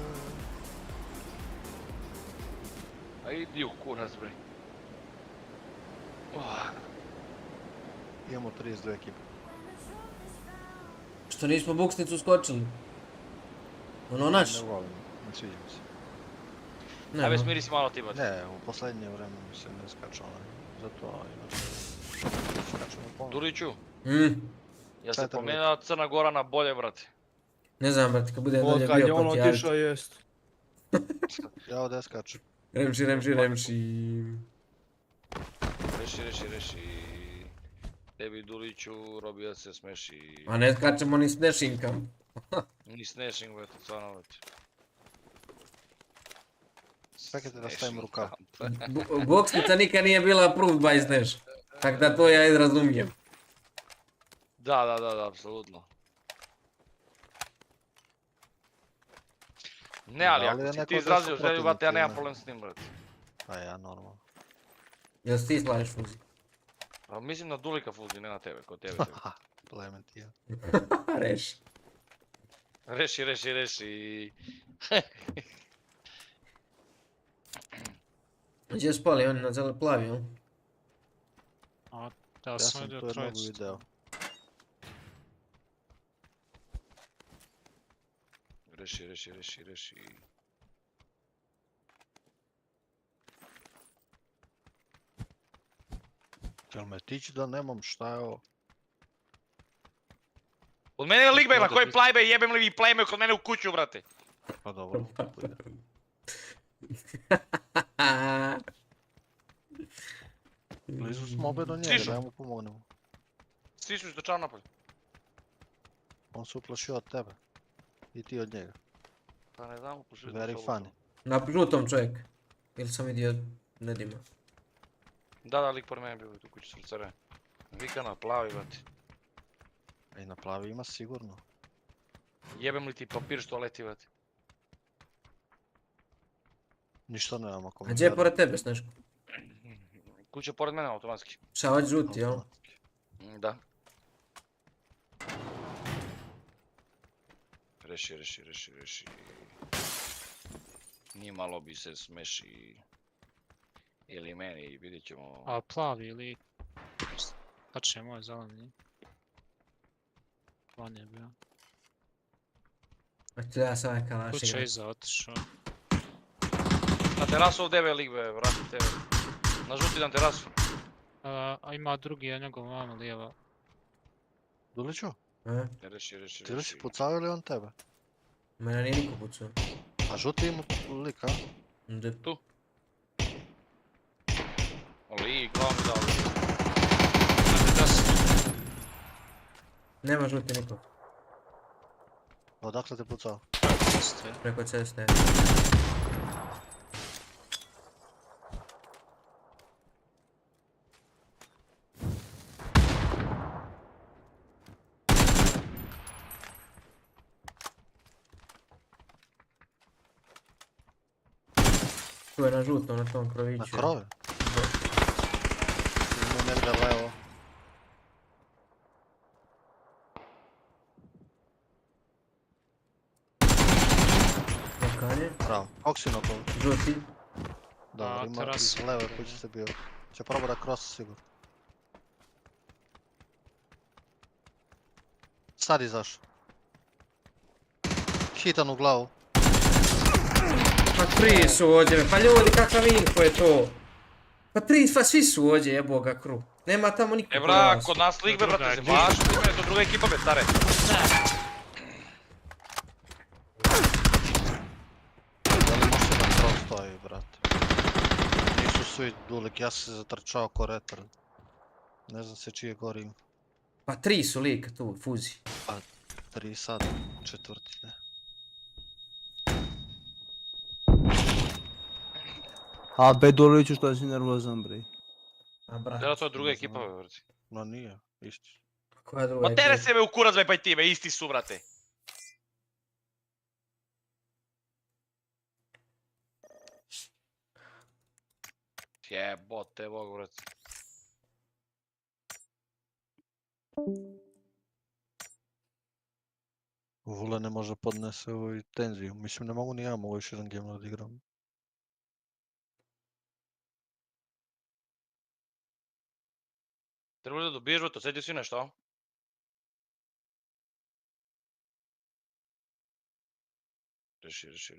A idi u kurac, bre. Imamo 32 ekipe. Što nismo buksnicu skočili? Ono naš? Ne volim, ne sviđa mi se. Ajde smiri si malo ti, brate. Ne, u posljednje vreme mi se ne skača onaj. Zato inače skačemo ponovno. Duriću? Ja se pomenula Crna Gora na bolje, brate. Ne znam, brate, kad bude dolje bio Kad je on otišao, jest. Ja ovdje skačem. Remši. Reši. Tebi Duliću, Robija se smeši. A ne skačemo ni s nešinkam. Ni s nešing, brate, stvarno, brate. Čekajte da stavim rukav. Boksnica nikad nije bila approved by Sneš. Tako da to ja razumijem. Da, apsolutno. Ne, ali ako si ti izrazio želju, brate, ja nemam problem s tim, brate. Pa ja, normalno. Jel si ti slažeš Fuzi? Pa mislim na Dulika Fuzi, ne na tebe, kod tebe. Plement ja. Reši. Gdje je spali, on je na zelo plavi, jel? Ja sam to jednog video. Reši. Jel me tići da nemam, šta je ovo? Od mene je Ligbay, ma koji plajbe, jebem li vi plajme kod mene u kuću, brate? Pa dobro, tako ide. Blizu smo obe do njega, daj mu pomognemo. Stišu se dočao napolje. On se uplašio od tebe. I ti od njega. Pa ne znam, uplašio od Very funny. Na žutom čovjek. Ili sam vidio Nedima. Da, lik pored mene bio u kući srcare. Vika na plavi, brate. I na plavi ima sigurno. Jebem li ti papir što leti, brate? Ništa nemamo komentara. A gdje je pored tebe, Sneško? Kuća pored mene automatski. Šta, ovaj žuti, jel? Da. Reši. Nije malo bi se smeši. Ili meni, vidjet ćemo... A plavi ili... Tače, moj zeleni. Van je bio. Hoću da ja sam ovaj kalaš igram. Kuća iza otišao. Na terasu ovdje je lik, vratite. Na žuti na terasu. A ima drugi, a njegov mama lijeva. Duliću? Reši. Ti li si pucao ili on tebe? Mene nije niko pucao. A žuti ima lik, a? Tu. Lik, glavom mi dao. Nema žuti niko. Odakle te pucao? Preko ceste. Tu je na žutom, na tom kroviću. Na krovi? Ima negdje levo. Nekanje. Bravo. Kog si nokao? Žuti. Dobro, ima iz leve kućice bio. Će probat da kroz sigurno. Sad izašao. Hitan u glavu. Pa tri su ovdje, pa ljudi kakav info je to? Pa tri, pa svi su ovdje, jebo ga kru. Nema tamo nikog. Bra, kod nas lik be, brate, baš to druga ekipa be, stare. Da li možete da kroz stoji, brate? Nisu svi dulik, ja sam se zatrčao ko retar. Ne znam se čije gori. Pa tri su lik tu, fuzi. Pa tri sad, četvrti ne. A Bedoloviću što si nervozan, bre? A brat. Da to je druga ekipa be, brate. No nije, isti. Koja druga Ma tere se me u kurac be, pa i ti be, isti su, brate. Jebote, Bog, brate. Vule ne može podnese ovu tenziju. Mislim, ne mogu ni ja, mogu još jedan game da odigram. Treba da dobiješ to, sedi si nešto? Reši.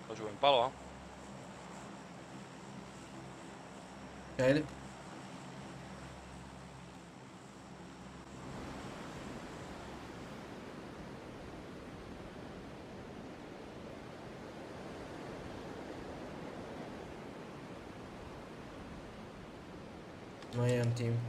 Hoću im palo, a? Ajde. Ma jedan tim.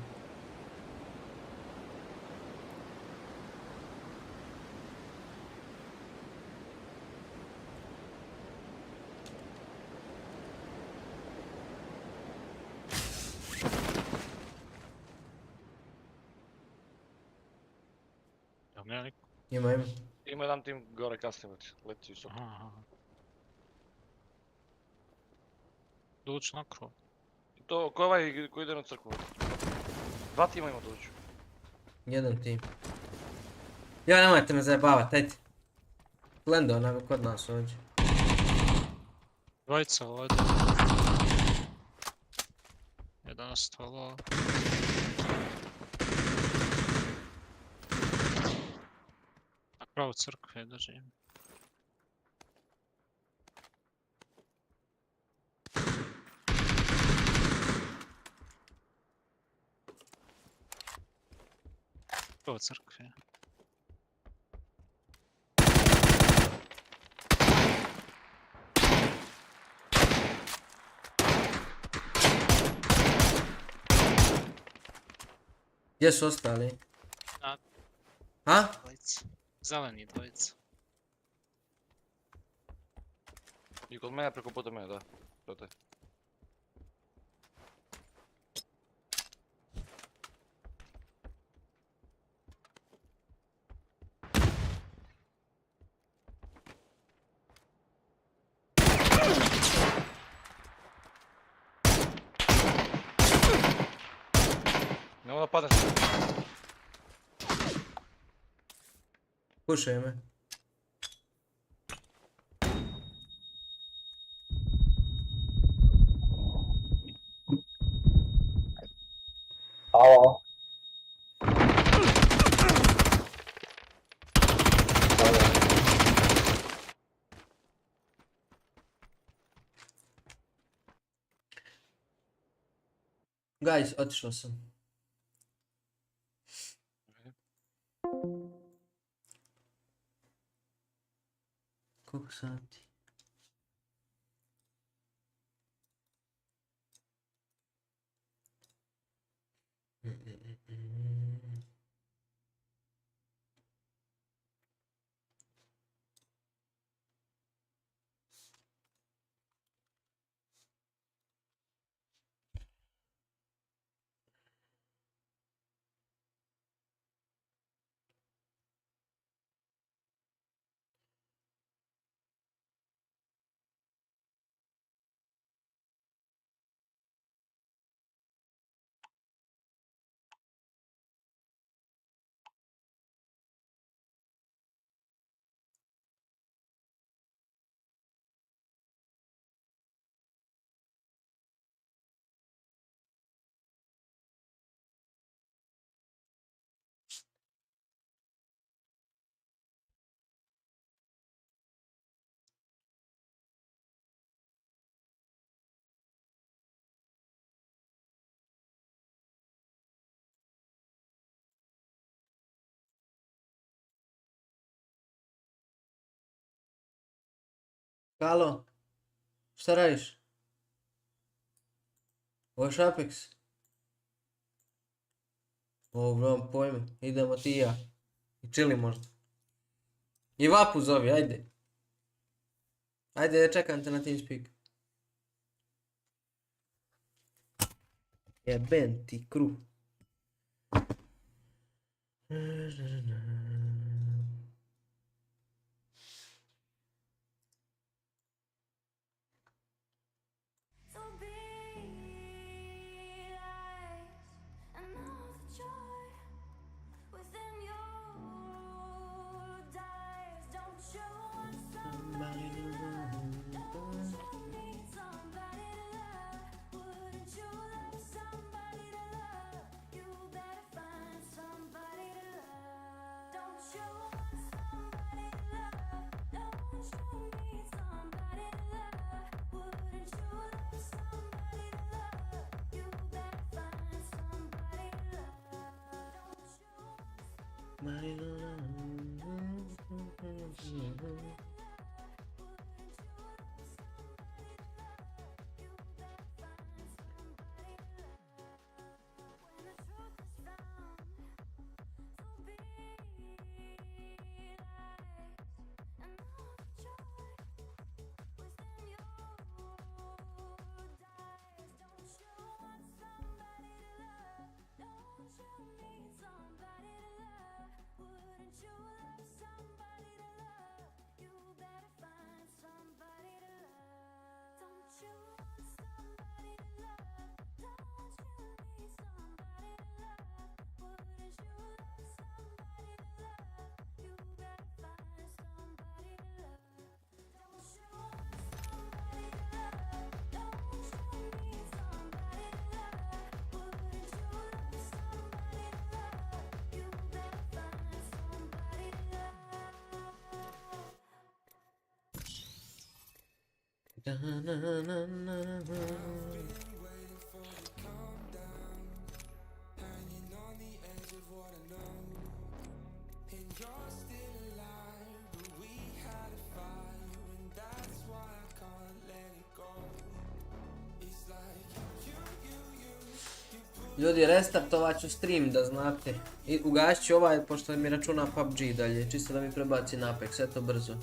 Ima. Ima jedan tim gore kasnije, leti visoko. Doći na krov. To, ko je ovaj koji ide na crkvu? Dva tima ima dođu. Jedan tim. Ja, nemojte me zajebavat, ajde. Lendo nam kod nas ovdje. Dvojica ovdje. danas stolo. Na pravu crkve držim. Pravu crkve. Gdje su ostali? A? Zeleni dvojica. I kod mene, preko puta mene, da. To je. Nemo da padneš. Pušaj me. Alo. Guys, otišao sam. Koliko sati? Halo, šta radiš? Hoš Apex? Ovo, nemam pojma, idemo ti i ja. I chili možda. I Vapu zovi, ajde. Ajde, čekam te na TeamSpeak. Jeben ti kruh. Ljudi, restartovat ću stream da znate. I ugasit ću ovaj pošto mi računa PUBG dalje, čisto da mi prebaci na Apex, eto brzo.